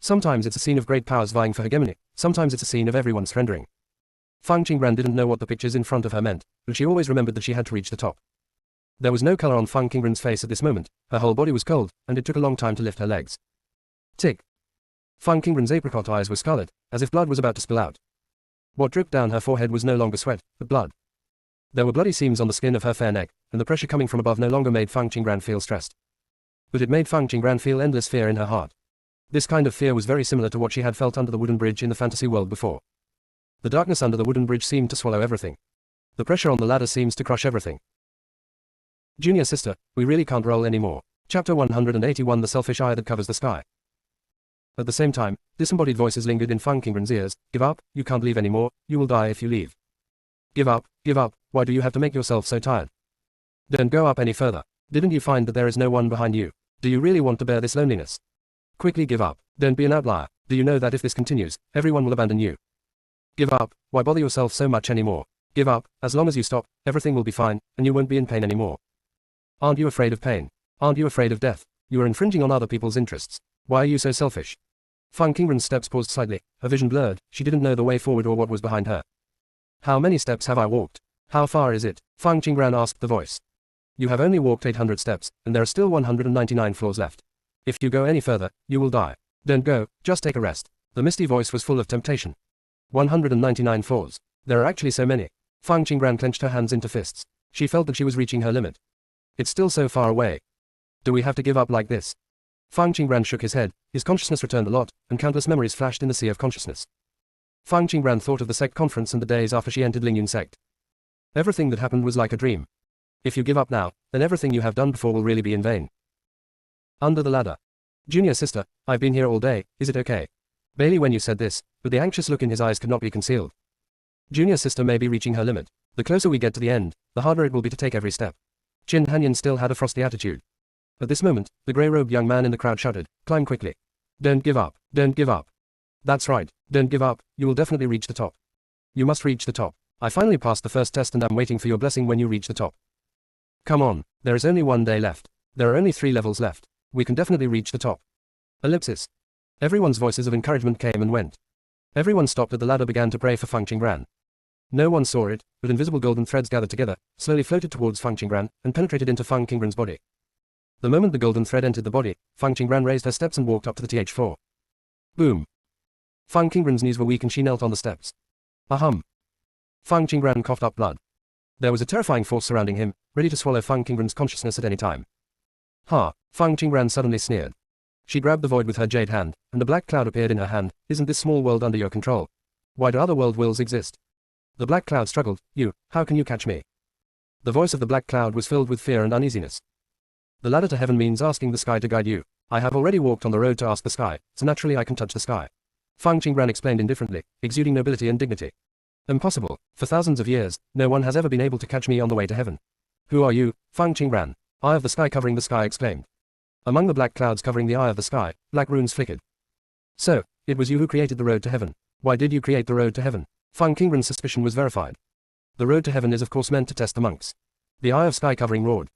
Sometimes it's a scene of great powers vying for hegemony, sometimes it's a scene of everyone surrendering. Fang Qingran didn't know what the pictures in front of her meant, but she always remembered that she had to reach the top. There was no color on Fang Qingran's face at this moment, her whole body was cold, and it took a long time to lift her legs. Tick. Fang Qingran's apricot eyes were scarlet, as if blood was about to spill out. What dripped down her forehead was no longer sweat, but blood. There were bloody seams on the skin of her fair neck, and the pressure coming from above no longer made Fang Qingran feel stressed. But it made Fang Qingran feel endless fear in her heart. This kind of fear was very similar to what she had felt under the wooden bridge in the fantasy world before. The darkness under the wooden bridge seemed to swallow everything. The pressure on the ladder seems to crush everything. Junior sister, we really can't roll anymore. Chapter 181 The Selfish Eye That Covers the Sky. At the same time, disembodied voices lingered in Fang Qingran's ears. Give up, you can't leave anymore, you will die if you leave. Give up, why do you have to make yourself so tired? Don't go up any further. Didn't you find that there is no one behind you? Do you really want to bear this loneliness? Quickly give up, don't be an outlier. Do you know that if this continues, everyone will abandon you? Give up, why bother yourself so much anymore? Give up, as long as you stop, everything will be fine, and you won't be in pain anymore. Aren't you afraid of pain? Aren't you afraid of death? You are infringing on other people's interests. Why are you so selfish? Fang Qingran's steps paused slightly, her vision blurred, she didn't know the way forward or what was behind her. How many steps have I walked? How far is it? Fang Qingran asked the voice. You have only walked 800 steps, and there are still 199 floors left. If you go any further, you will die. Don't go, just take a rest. The misty voice was full of temptation. 199 floors. There are actually so many. Fang Qingran clenched her hands into fists. She felt that she was reaching her limit. It's still so far away. Do we have to give up like this? Fang Qingran shook his head, his consciousness returned a lot, and countless memories flashed in the sea of consciousness. Fang Qingran thought of the sect conference and the days after she entered Lingyun sect. Everything that happened was like a dream. If you give up now, then everything you have done before will really be in vain. Under the ladder. Junior sister, I've been here all day, is it okay? Barely when you said this, but the anxious look in his eyes could not be concealed. Junior sister may be reaching her limit. The closer we get to the end, the harder it will be to take every step. Qin Hanyan still had a frosty attitude. At this moment, the grey-robed young man in the crowd shouted, climb quickly. Don't give up, don't give up. That's right, don't give up, you will definitely reach the top. You must reach the top. I finally passed the first test and I'm waiting for your blessing when you reach the top. Come on, there is only 1 day left. There are only 3 levels left. We can definitely reach the top. Ellipsis. Everyone's voices of encouragement came and went. Everyone stopped at the ladder began to pray for Fang Qingran. No one saw it, but invisible golden threads gathered together, slowly floated towards Fang Qingran, and penetrated into Fang Qingran's body. The moment the golden thread entered the body, Fang Qingran raised her steps and walked up to the th4. Boom. Fang Qingran's knees were weak and she knelt on the steps. Ahum. Fang Qingran coughed up blood. There was a terrifying force surrounding him, ready to swallow Fang Qingran's consciousness at any time. Ha! Fang Qingran suddenly sneered. She grabbed the void with her jade hand, and a black cloud appeared in her hand. Isn't this small world under your control? Why do other world wills exist? The black cloud struggled. How can you catch me? The voice of the black cloud was filled with fear and uneasiness. The ladder to heaven means asking the sky to guide you. I have already walked on the road to ask the sky, so naturally I can touch the sky. Fang Qingran explained indifferently, exuding nobility and dignity. Impossible. For thousands of years, no one has ever been able to catch me on the way to heaven. Who are you, Fang Qingran? Eye of the sky covering the sky exclaimed. Among the black clouds covering the eye of the sky, black runes flickered. So, it was you who created the road to heaven. Why did you create the road to heaven? Fang Qingran's suspicion was verified. The road to heaven is of course meant to test the monks. The eye of sky covering roared.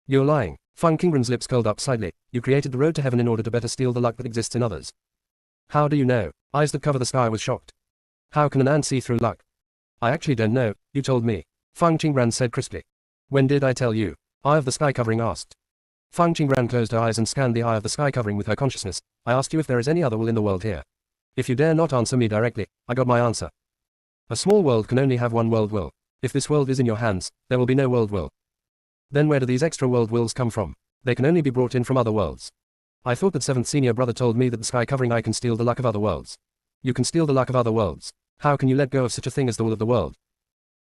You're lying. Fang Qingran's lips curled up slightly. You created the road to heaven in order to better steal the luck that exists in others. How do you know? Eyes that cover the sky was shocked. How can an ant see through luck? I actually don't know, you told me. Fang Qingran said crisply. When did I tell you? Eye of the sky covering asked. Fang Qingran closed her eyes and scanned the eye of the sky covering with her consciousness. I asked you if there is any other will in the world here. If you dare not answer me directly, I got my answer. A small world can only have one world will. If this world is in your hands, there will be no world will. Then where do these extra world wills come from? They can only be brought in from other worlds. I thought that 7th senior brother told me that the sky covering eye can steal the luck of other worlds. You can steal the luck of other worlds. How can you let go of such a thing as the will of the world?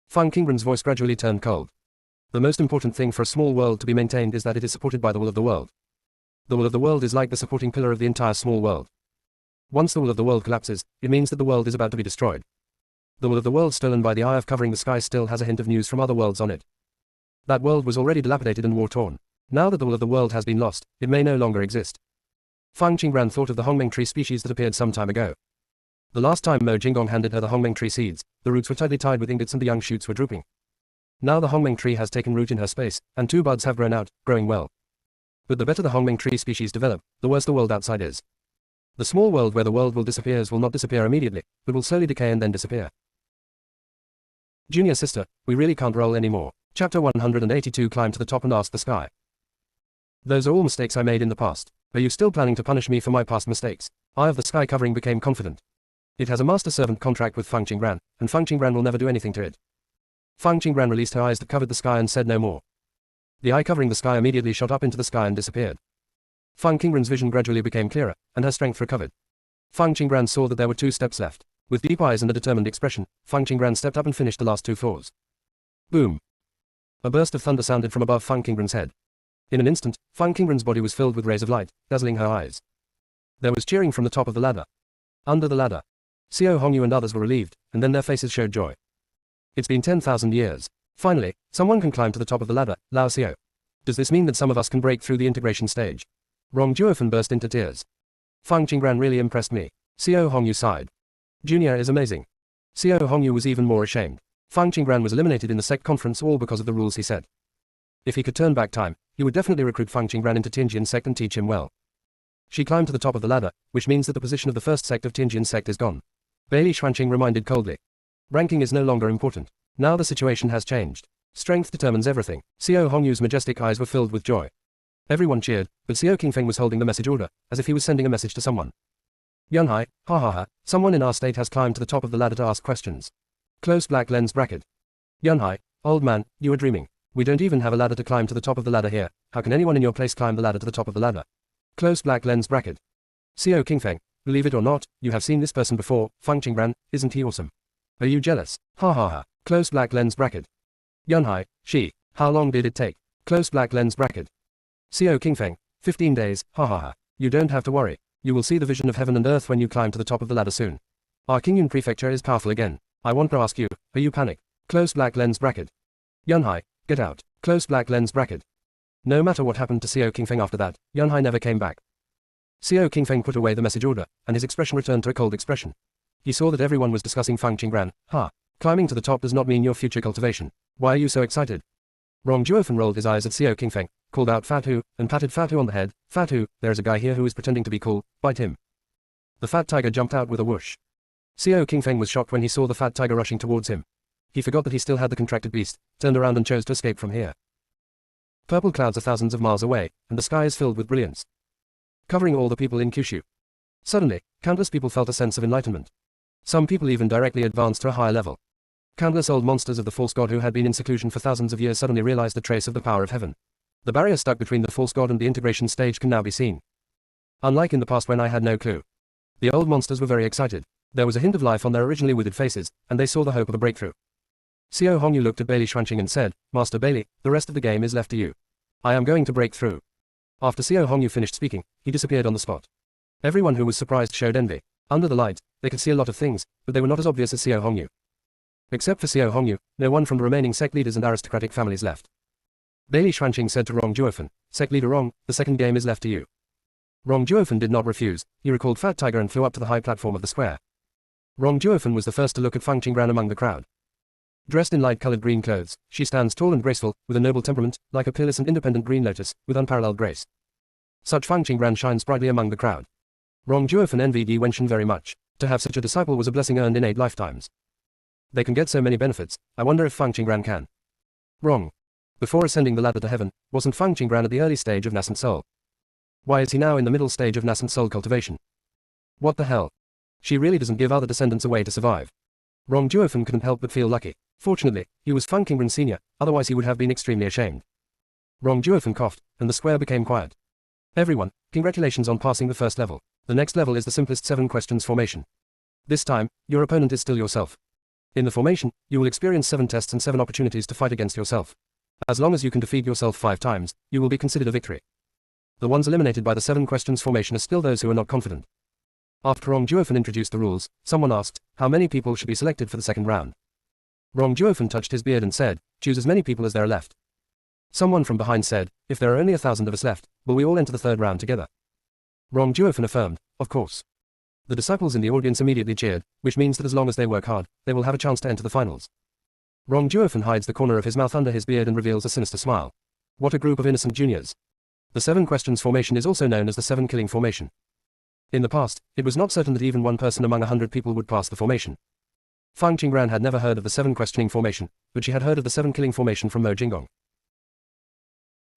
Fang Qingran's voice gradually turned cold. The most important thing for a small world to be maintained is that it is supported by the will of the world. The will of the world is like the supporting pillar of the entire small world. Once the will of the world collapses, it means that the world is about to be destroyed. The will of the world stolen by the eye of covering the sky still has a hint of news from other worlds on it. That world was already dilapidated and war-torn. Now that the will of the world has been lost, it may no longer exist. Fang Qingran thought of the Hongmeng tree species that appeared some time ago. The last time Mo Jinggong handed her the Hongmeng tree seeds, the roots were tightly tied with ingots and the young shoots were drooping. Now the Hongmeng tree has taken root in her space, and 2 buds have grown out, growing well. But the better the Hongmeng tree species develop, the worse the world outside is. The small world where the world will disappear will not disappear immediately, but will slowly decay and then disappear. Junior sister, we really can't roll anymore. Chapter 182. Climb to the top and ask the sky. Those are all mistakes I made in the past. Are you still planning to punish me for my past mistakes? Eye of the Sky covering became confident. It has a master-servant contract with Feng Qingbran, and Feng Qingbran will never do anything to it. Feng Qingbran released her eyes that covered the sky and said no more. The eye covering the sky immediately shot up into the sky and disappeared. Feng Qingbran's vision gradually became clearer, and her strength recovered. Feng Qingbran saw that there were 2 steps left. With deep eyes and a determined expression, Feng Qingbran stepped up and finished the last 2 floors. Boom! A burst of thunder sounded from above Feng Qingbran's head. In an instant, Feng Qingbran's body was filled with rays of light, dazzling her eyes. There was cheering from the top of the ladder. Under the ladder, Xiao Hongyu and others were relieved, and then their faces showed joy. It's been 10,000 years. Finally, someone can climb to the top of the ladder, Lao Xiao. Does this mean that some of us can break through the integration stage? Rong Juofen burst into tears. Feng Qingbran really impressed me. Xiao Hongyu sighed. Junior is amazing. Xiao Hongyu was even more ashamed. Feng Qingbran was eliminated in the sect conference all because of the rules he said. If he could turn back time, he would definitely recruit Feng Qingbran into Tianjin sect and teach him well. She climbed to the top of the ladder, which means that the position of the first sect of Tianjin sect is gone. Bailey Xuanqing reminded coldly. Ranking is no longer important. Now the situation has changed. Strength determines everything. Xiao Hongyu's majestic eyes were filled with joy. Everyone cheered, but Xiao Qingfeng was holding the message order, as if he was sending a message to someone. Yunhai, ha ha ha, someone in our state has climbed to the top of the ladder to ask questions. Close black lens bracket. Yunhai, old man, you are dreaming. We don't even have a ladder to climb to the top of the ladder here. How can anyone in your place climb the ladder to the top of the ladder? Close black lens bracket. Xiao Qingfeng, believe it or not, you have seen this person before, Feng Qingbran, isn't he awesome? Are you jealous? Ha ha ha. Close black lens bracket. Yunhai, she, how long did it take? Close black lens bracket. Xiao Qingfeng, 15 days, ha ha ha. You don't have to worry. You will see the vision of heaven and earth when you climb to the top of the ladder soon. Our Qingyun prefecture is powerful again. I want to ask you, are you panicked? Close black lens bracket. Yunhai, get out. Close black lens bracket. No matter what happened to Xiao Qingfeng after that, Yunhai never came back. Xiao Qingfeng put away the message order, and his expression returned to a cold expression. He saw that everyone was discussing Feng Qingbran. Ha! Climbing to the top does not mean your future cultivation. Why are you so excited? Rong Juofen rolled his eyes at Xiao Qingfeng, called out Fat Hu, and patted Fat Hu on the head. Fat Hu, there is a guy here who is pretending to be cool, bite him. The fat tiger jumped out with a whoosh. Xiao Qingfeng was shocked when he saw the fat tiger rushing towards him. He forgot that he still had the contracted beast, turned around and chose to escape from here. Purple clouds are thousands of miles away, and the sky is filled with brilliance, covering all the people in Kyushu. Suddenly, countless people felt a sense of enlightenment. Some people even directly advanced to a higher level. Countless old monsters of the false god who had been in seclusion for thousands of years suddenly realized the trace of the power of heaven. The barrier stuck between the false god and the integration stage can now be seen. Unlike in the past when I had no clue. The old monsters were very excited. There was a hint of life on their originally withered faces, and they saw the hope of a breakthrough. Xiao Hongyu looked at Bailey Xuanqing and said, Master Bailey, the rest of the game is left to you. I am going to break through. After Xiao Hongyu finished speaking, he disappeared on the spot. Everyone who was surprised showed envy. Under the light, they could see a lot of things, but they were not as obvious as Xiao Hongyu. Except for Xiao Hongyu, no one from the remaining sect leaders and aristocratic families left. Bailey Xuanqing said to Rong Juofen, Sect leader Rong, the second game is left to you. Rong Juofen did not refuse. He recalled Fat Tiger and flew up to the high platform of the square. Rong Juofen was the first to look at Feng Qingbran among the crowd. Dressed in light-colored green clothes, she stands tall and graceful, with a noble temperament, like a peerless and independent green lotus, with unparalleled grace. Such Feng Qingbran shines brightly among the crowd. Rong Juofen envied Yi Wenshan very much. To have such a disciple was a blessing earned in 8 lifetimes. They can get so many benefits. I wonder if Feng Qingbran can. Wrong. Before ascending the ladder to heaven, wasn't Feng Qingbran at the early stage of nascent soul? Why is he now in the middle stage of nascent soul cultivation? What the hell? She really doesn't give other descendants a way to survive. Rong Juofen couldn't help but feel lucky. Fortunately, he was Feng Qingbran Sr., otherwise he would have been extremely ashamed. Rong Juofen coughed, and the square became quiet. Everyone, congratulations on passing the first level. The next level is the simplest 7 questions formation. This time, your opponent is still yourself. In the formation, you will experience 7 tests and 7 opportunities to fight against yourself. As long as you can defeat yourself 5 times, you will be considered a victory. The ones eliminated by the 7 questions formation are still those who are not confident. After Rong Juofen introduced the rules, someone asked, how many people should be selected for the second round? Rong Juofen touched his beard and said, choose as many people as there are left. Someone from behind said, if there are only 1,000 of us left, will we all enter the third round together? Rong Juofen affirmed, of course. The disciples in the audience immediately cheered, which means that as long as they work hard, they will have a chance to enter the finals. Rong Juofen hides the corner of his mouth under his beard and reveals a sinister smile. What a group of innocent juniors. The 7 questions formation is also known as the 7 killing formation. In the past, it was not certain that even one person among 100 people would pass the formation. Fang Qingran had never heard of the 7 questioning formation, but she had heard of the 7 killing formation from Mo Jinggong.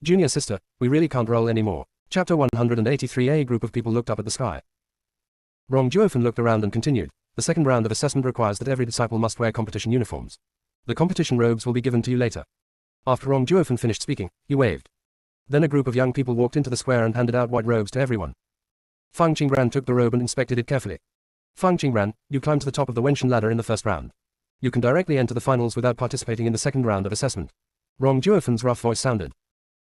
Junior sister, we really can't roll anymore. Chapter 183. A group of people looked up at the sky. Rong Juofen looked around and continued. The second round of assessment requires that every disciple must wear competition uniforms. The competition robes will be given to you later. After Rong Juofen finished speaking, he waved. Then a group of young people walked into the square and handed out white robes to everyone. Fang Qingran took the robe and inspected it carefully. Fang Qingran, you climbed to the top of the Wenshan ladder in the first round. You can directly enter the finals without participating in the second round of assessment. Rong Juofen's rough voice sounded.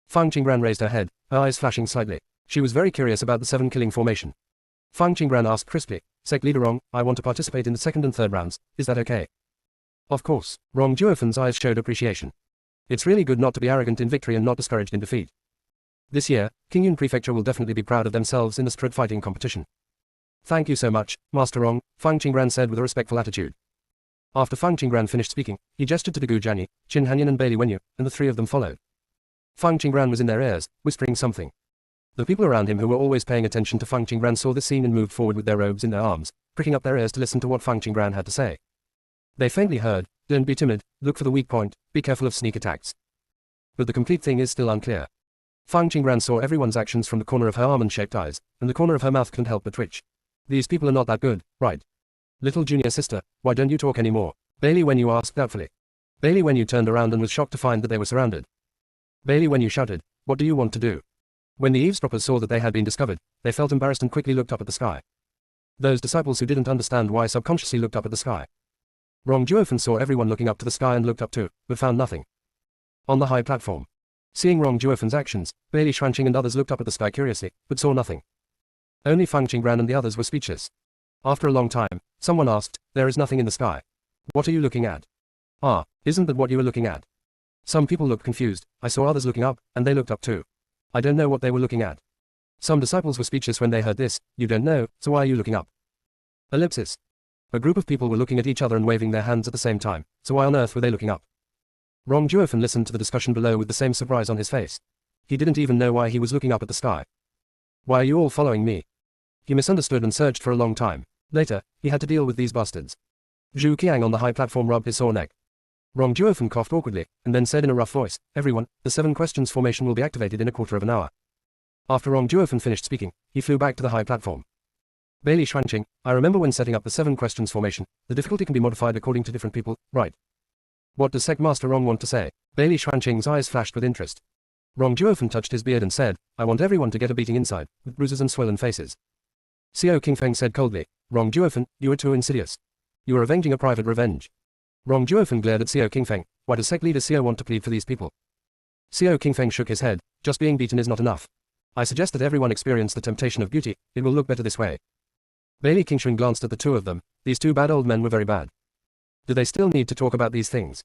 Fang Qingran raised her head, her eyes flashing slightly. She was very curious about the 7 killing formation. Fang Qingran asked crisply, Sect Leader Rong, I want to participate in the second and third rounds, is that okay? Of course. Rong Juofen's eyes showed appreciation. It's really good not to be arrogant in victory and not discouraged in defeat. This year, Qingyun Prefecture will definitely be proud of themselves in the street fighting competition. Thank you so much, Master Rong, Fang Qingran said with a respectful attitude. After Fang Qingran finished speaking, he gestured to Gu Jianyi, Qin Hanyan and Bailey Wenyu, and the 3 of them followed. Fang Qingran was in their ears, whispering something. The people around him who were always paying attention to Fang Qingran saw this scene and moved forward with their robes in their arms, pricking up their ears to listen to what Fang Qingran had to say. They faintly heard, don't be timid, look for the weak point, be careful of sneak attacks. But the complete thing is still unclear. Fang Qingran saw everyone's actions from the corner of her almond-shaped eyes, and the corner of her mouth couldn't help but twitch. These people are not that good, right? Little junior sister, why don't you talk anymore? Bailey Wenyu asked doubtfully. Bailey Wenyu turned around and was shocked to find that they were surrounded. Bailey Wenyu shouted, what do you want to do? When the eavesdroppers saw that they had been discovered, they felt embarrassed and quickly looked up at the sky. Those disciples who didn't understand why subconsciously looked up at the sky. Rong Juofen saw everyone looking up to the sky and looked up too, but found nothing. On the high platform. Seeing Rong Juofen's actions, Bailey Xuanqing and others looked up at the sky curiously, but saw nothing. Only Fang Qingran and the others were speechless. After a long time, someone asked, there is nothing in the sky. What are you looking at? Ah, isn't that what you were looking at? Some people looked confused, I saw others looking up, and they looked up too. I don't know what they were looking at. Some disciples were speechless when they heard this, you don't know, so why are you looking up? Ellipsis. A group of people were looking at each other and waving their hands at the same time, so why on earth were they looking up? Rong Juofen listened to the discussion below with the same surprise on his face. He didn't even know why he was looking up at the sky. Why are you all following me? He misunderstood and searched for a long time. Later, he had to deal with these bastards. Zhu Qiang on the high platform rubbed his sore neck. Rong Juofen coughed awkwardly, and then said in a rough voice, everyone, the 7 questions formation will be activated in a quarter of an hour. After Rong Juofen finished speaking, he flew back to the high platform. Bailey Xuanqing, I remember when setting up the 7 questions formation, the difficulty can be modified according to different people, right? What does Sect Master Rong want to say? Bailey Xuanqing's eyes flashed with interest. Rong Juofen touched his beard and said, I want everyone to get a beating inside, with bruises and swollen faces. Xiao Qingfeng said coldly, Rong Juofen, you are too insidious. You are avenging a private revenge. Rong Juofen glared at Xiao Qingfeng, why does Sect Leader Xiao want to plead for these people? Xiao Qingfeng shook his head, just being beaten is not enough. I suggest that everyone experience the temptation of beauty, it will look better this way. Bailey Qingshuan glanced at the 2 of them, these 2 bad old men were very bad. Do they still need to talk about these things?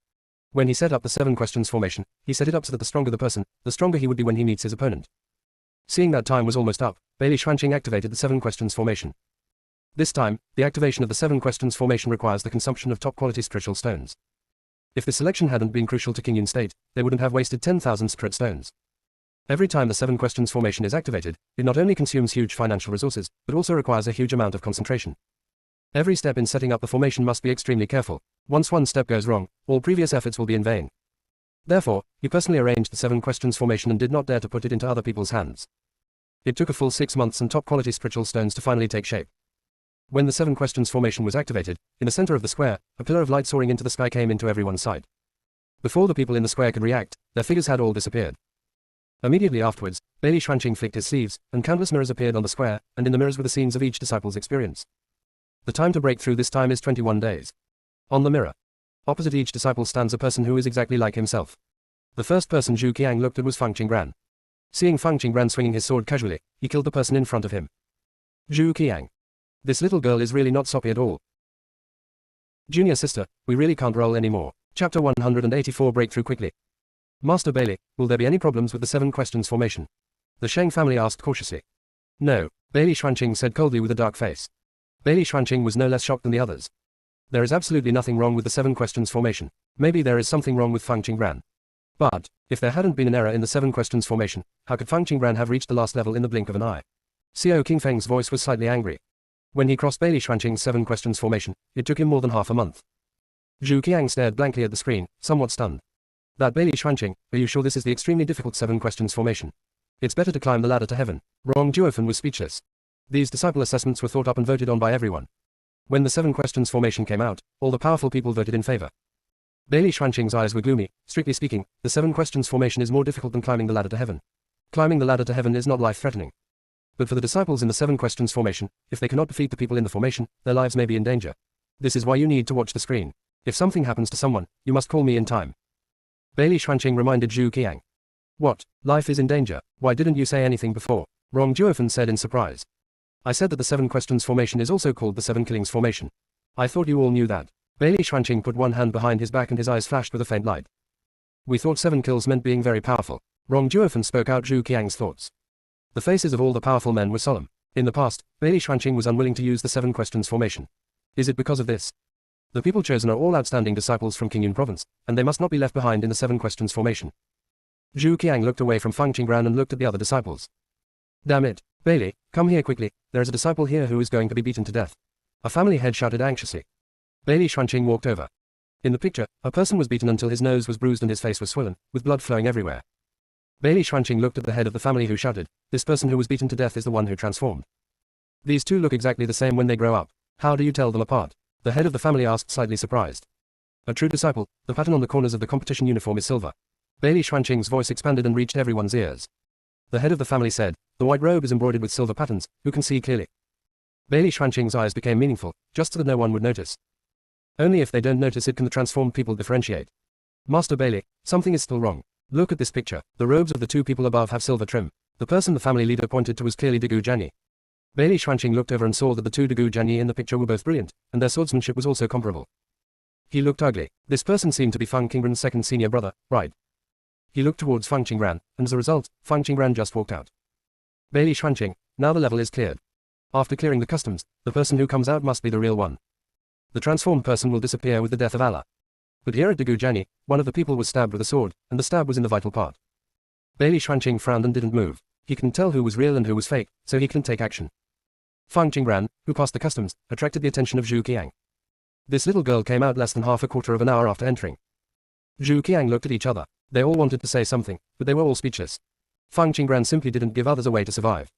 When he set up the 7 questions formation, he set it up so that the stronger the person, the stronger he would be when he meets his opponent. Seeing that time was almost up, Bailey Xuanqing activated the 7 questions formation. This time, the activation of the 7 questions formation requires the consumption of top-quality spiritual stones. If the selection hadn't been crucial to Qingyun State, they wouldn't have wasted 10,000 spirit stones. Every time the 7 questions formation is activated, it not only consumes huge financial resources, but also requires a huge amount of concentration. Every step in setting up the formation must be extremely careful. Once one step goes wrong, all previous efforts will be in vain. Therefore, he personally arranged the 7 questions formation and did not dare to put it into other people's hands. It took a full 6 months and top-quality spiritual stones to finally take shape. When the 7 questions formation was activated, in the center of the square, a pillar of light soaring into the sky came into everyone's sight. Before the people in the square could react, their figures had all disappeared. Immediately afterwards, Bailey Xuanqing flicked his sleeves, and countless mirrors appeared on the square, and in the mirrors were the scenes of each disciple's experience. The time to break through this time is 21 days. On the mirror. Opposite each disciple stands a person who is exactly like himself. The first person Zhu Qiang looked at was Fang Qingran. Seeing Fang Qingran swinging his sword casually, he killed the person in front of him. Zhu Qiang. This little girl is really not soppy at all. Junior sister, we really can't roll anymore. Chapter 184 Breakthrough quickly. Master Bailey, will there be any problems with the 7 questions formation? The Sheng family asked cautiously. No, Bailey Xuanqing said coldly with a dark face. Bailey Xuanqing was no less shocked than the others. There is absolutely nothing wrong with the 7 questions formation. Maybe there is something wrong with Fang Qingran. But, if there hadn't been an error in the 7 questions formation, how could Fang Qingran have reached the last level in the blink of an eye? CO King Feng's voice was slightly angry. When he crossed Bailey Xuanqing's 7 questions formation, it took him more than half a month. Zhu Qiang stared blankly at the screen, somewhat stunned. That Bailey Xuanqing, are you sure this is the extremely difficult 7 questions formation? It's better to climb the ladder to heaven. Rong Juofen was speechless. These disciple assessments were thought up and voted on by everyone. When the 7 questions formation came out, all the powerful people voted in favor. Bailey Xuanqing's eyes were gloomy. Strictly speaking, the 7 questions formation is more difficult than climbing the ladder to heaven. Climbing the ladder to heaven is not life-threatening. But for the disciples in the 7 questions formation, if they cannot defeat the people in the formation, their lives may be in danger. This is why you need to watch the screen. If something happens to someone, you must call me in time. Bailey Xuanqing reminded Zhu Qiang. What? Life is in danger? Why didn't you say anything before? Rong Juofen said in surprise. I said that the 7 questions formation is also called the 7 killings formation. I thought you all knew that. Bailey Xuanqing put one hand behind his back and his eyes flashed with a faint light. We thought 7 kills meant being very powerful. Rong Juofen spoke out Zhu Qiang's thoughts. The faces of all the powerful men were solemn. In the past, Bailey Xuanqing was unwilling to use the 7 questions formation. Is it because of this? The people chosen are all outstanding disciples from Qingyun province, and they must not be left behind in the 7 questions formation. Zhu Qiang looked away from Fang Qingran and looked at the other disciples. Damn it, Bailey, come here quickly, there is a disciple here who is going to be beaten to death. A family head shouted anxiously. Bailey Xuanqing walked over. In the picture, a person was beaten until his nose was bruised and his face was swollen, with blood flowing everywhere. Bailey Xuanqing looked at the head of the family who shouted, this person who was beaten to death is the one who transformed. These two look exactly the same when they grow up. How do you tell them apart? The head of the family asked, slightly surprised. A true disciple, the pattern on the corners of the competition uniform is silver. Bailey Xuanqing's voice expanded and reached everyone's ears. The head of the family said, the white robe is embroidered with silver patterns, who can see clearly. Bailey Xuanqing's eyes became meaningful, just so that no one would notice. Only if they don't notice it can the transformed people differentiate. Master Bailey, something is still wrong. Look at this picture, the robes of the 2 people above have silver trim. The person the family leader pointed to was clearly Degu Jianyi. Bailey Xuanqing looked over and saw that the 2 Degu Jianyi in the picture were both brilliant, and their swordsmanship was also comparable. He looked ugly. This person seemed to be Fang Qingran's second senior brother, right? He looked towards Fang Qingran, and as a result, Fang Qingran just walked out. Bailey Xuanqing, now the level is cleared. After clearing the customs, the person who comes out must be the real one. The transformed person will disappear with the death of Allah. But here at Degu Jianyi, one of the people was stabbed with a sword, and the stab was in the vital part. Bailey Xuanqing frowned and didn't move. He couldn't tell who was real and who was fake, so he couldn't take action. Fang Qingran, who passed the customs, attracted the attention of Zhu Qiang. This little girl came out less than half a quarter of an hour after entering. Zhu Qiang looked at each other. They all wanted to say something, but they were all speechless. Fang Qingran simply didn't give others a way to survive.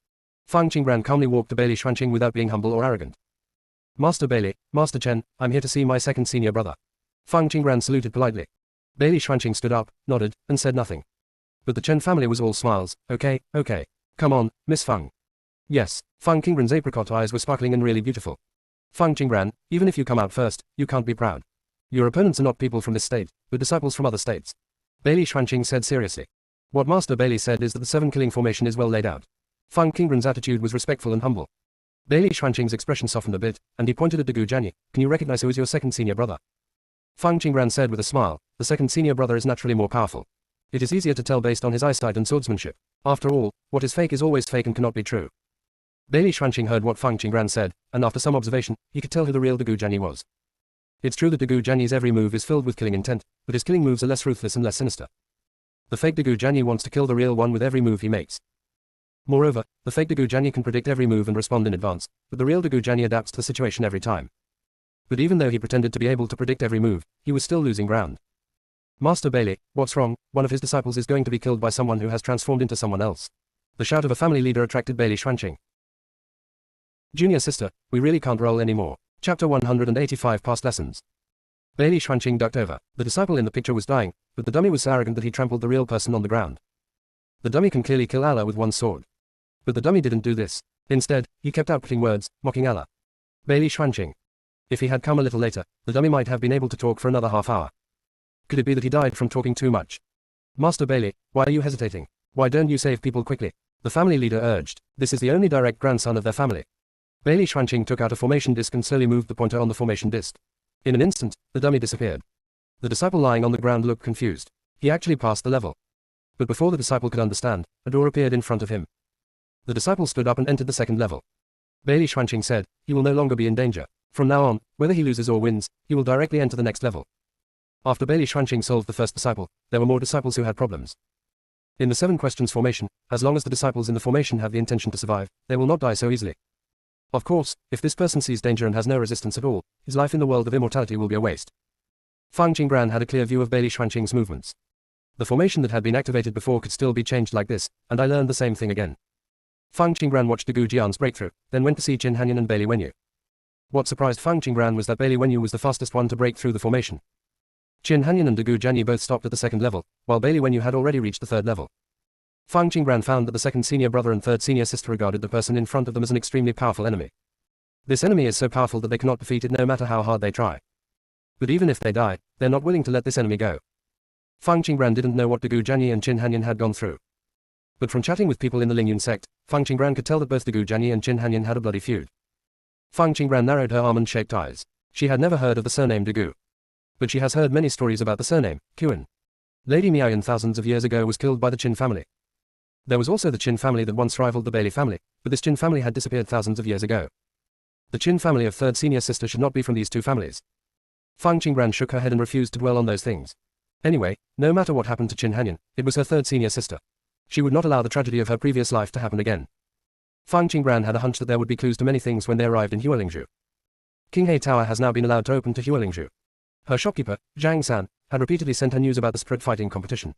Fang Qingran calmly walked to Bailey Xuanqing without being humble or arrogant. Master Bailey, Master Chen, I'm here to see my second senior brother. Fang Qingran saluted politely. Bailey Xuanqing stood up, nodded, and said nothing. But the Chen family was all smiles. Okay. Come on, Miss Fang. Yes, Fang Qingran's apricot eyes were sparkling and really beautiful. Fang Qingran, even if you come out first, you can't be proud. Your opponents are not people from this state, but disciples from other states. Bailey Xuanqing said seriously. What Master Bailey said is that the 7 killing formation is well laid out. Fang Qingran's attitude was respectful and humble. Bailey Xuanqing's expression softened a bit, and he pointed at Degu Jianyi. Can you recognize who is your second senior brother? Fang Qingran said with a smile, the second senior brother is naturally more powerful. It is easier to tell based on his eyesight and swordsmanship. After all, what is fake is always fake and cannot be true. Bailey Xuanqing heard what Fang Qingran said, and after some observation, he could tell who the real Degu Jianyi was. It's true that Degu Jianyi's every move is filled with killing intent, but his killing moves are less ruthless and less sinister. The fake Degu Jianyi wants to kill the real one with every move he makes. Moreover, the fake Degu Jianyi can predict every move and respond in advance, but the real Degu Jianyi adapts to the situation every time. But even though he pretended to be able to predict every move, he was still losing ground. Master Bailey, what's wrong? One of his disciples is going to be killed by someone who has transformed into someone else. The shout of a family leader attracted Bailey Xuanqing. Junior sister, we really can't roll anymore. Chapter 185 Past Lessons. Bailey Xuanqing ducked over. The disciple in the picture was dying, but the dummy was so arrogant that he trampled the real person on the ground. The dummy can clearly kill Allah with one sword. But the dummy didn't do this. Instead, he kept outputting words, mocking Allah. Bailey Xuanqing. If he had come a little later, the dummy might have been able to talk for another half hour. Could it be that he died from talking too much? Master Bailey, why are you hesitating? Why don't you save people quickly? The family leader urged. This is the only direct grandson of their family. Bailey Xuanqing took out a formation disc and slowly moved the pointer on the formation disc. In an instant, the dummy disappeared. The disciple lying on the ground looked confused. He actually passed the level. But before the disciple could understand, a door appeared in front of him. The disciple stood up and entered the second level. Bailey Xuanqing said, he will no longer be in danger. From now on, whether he loses or wins, he will directly enter the next level. After Bailey Xuanqing solved the first disciple, there were more disciples who had problems. In the 7 questions formation, as long as the disciples in the formation have the intention to survive, they will not die so easily. Of course, if this person sees danger and has no resistance at all, his life in the world of immortality will be a waste. Fang Qinggran had a clear view of Bailey Xuanqing's movements. The formation that had been activated before could still be changed like this, and I learned the same thing again. Fang Qinggran watched Gu Jian's breakthrough, then went to see Qin Hanyan and Bailey Wenyu. What surprised Fang Qinggran was that Bailey Wenyu was the fastest one to break through the formation. Qin Hanyan and Gu Jianyi both stopped at the 2nd level, while Bailey Wenyu had already reached the 3rd level. Fang Qinggran found that the 2nd senior brother and 3rd senior sister regarded the person in front of them as an extremely powerful enemy. This enemy is so powerful that they cannot defeat it no matter how hard they try. But even if they die, they're not willing to let this enemy go. Fang Qinggran didn't know what Gu Jianyi and Qin Hanyan had gone through. But from chatting with people in the Lingyun sect, Fang Qinggran could tell that both Gu Jianyi and Qin Hanyan had a bloody feud. Fang Qinggran narrowed her almond-shaped eyes. She had never heard of the surname Gu. But she has heard many stories about the surname, Qin. Lady Miaoyan thousands of years ago was killed by the Qin family. There was also the Qin family that once rivaled the Bailey family, but this Qin family had disappeared thousands of years ago. The Qin family of 3rd senior sister should not be from these 2 families. Fang Qinggran shook her head and refused to dwell on those things. Anyway, no matter what happened to Qin Hanyan, it was her 3rd senior sister. She would not allow the tragedy of her previous life to happen again. Fang Qinggran had a hunch that there would be clues to many things when they arrived in Huolingzhu. Qinghe Tower has now been allowed to open to Huolingzhu. Her shopkeeper, Zhang San, had repeatedly sent her news about the spirit fighting competition.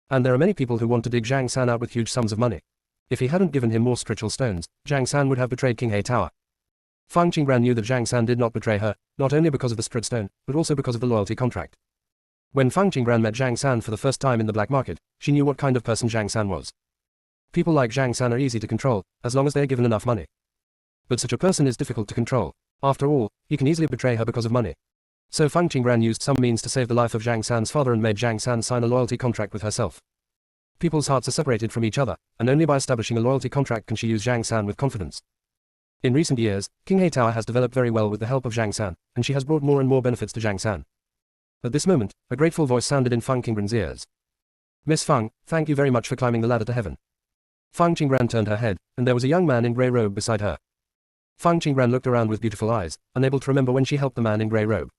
And there are many people who want to dig Zhang San out with huge sums of money. If he hadn't given him more spiritual stones, Zhang San would have betrayed Qinghe Tower. Fang Qinggran knew that Zhang San did not betray her, not only because of the spirit stone, but also because of the loyalty contract. When Fang Qinggran met Zhang San for the first time in the black market, she knew what kind of person Zhang San was. People like Zhang San are easy to control, as long as they are given enough money. But such a person is difficult to control. After all, he can easily betray her because of money. So Fang Qinggran used some means to save the life of Zhang San's father and made Zhang San sign a loyalty contract with herself. People's hearts are separated from each other, and only by establishing a loyalty contract can she use Zhang San with confidence. In recent years, Qinghe Tower has developed very well with the help of Zhang San, and she has brought more and more benefits to Zhang San. At this moment, a grateful voice sounded in Fang Qinggran's ears. Miss Fang, thank you very much for climbing the ladder to heaven. Fang Qinggran turned her head, and there was a young man in grey robe beside her. Fang Qinggran looked around with beautiful eyes, unable to remember when she helped the man in grey robe.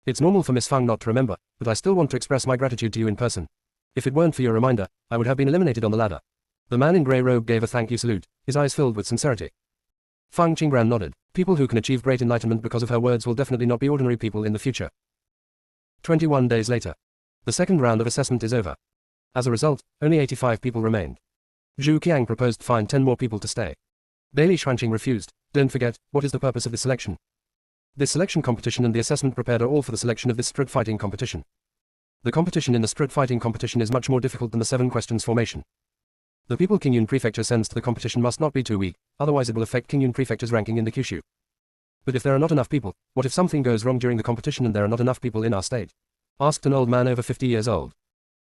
It's normal for Miss Fang not to remember, but I still want to express my gratitude to you in person. If it weren't for your reminder, I would have been eliminated on the ladder. The man in grey robe gave a thank you salute, his eyes filled with sincerity. Fang Qinggran nodded. People who can achieve great enlightenment because of her words will definitely not be ordinary people in the future. 21 days later. The 2nd round of assessment is over. As a result, only 85 people remained. Zhu Qiang proposed to find 10 more people to stay. Bailey Xuanqing refused. Don't forget, what is the purpose of this selection? This selection competition and the assessment prepared are all for the selection of this spirit fighting competition. The competition in the spirit fighting competition is much more difficult than the 7 questions formation. The people Qingyun Prefecture sends to the competition must not be too weak, otherwise it will affect Qingyun Prefecture's ranking in the Kyushu. But if there are not enough people, what if something goes wrong during the competition and there are not enough people in our state? Asked an old man over 50 years old.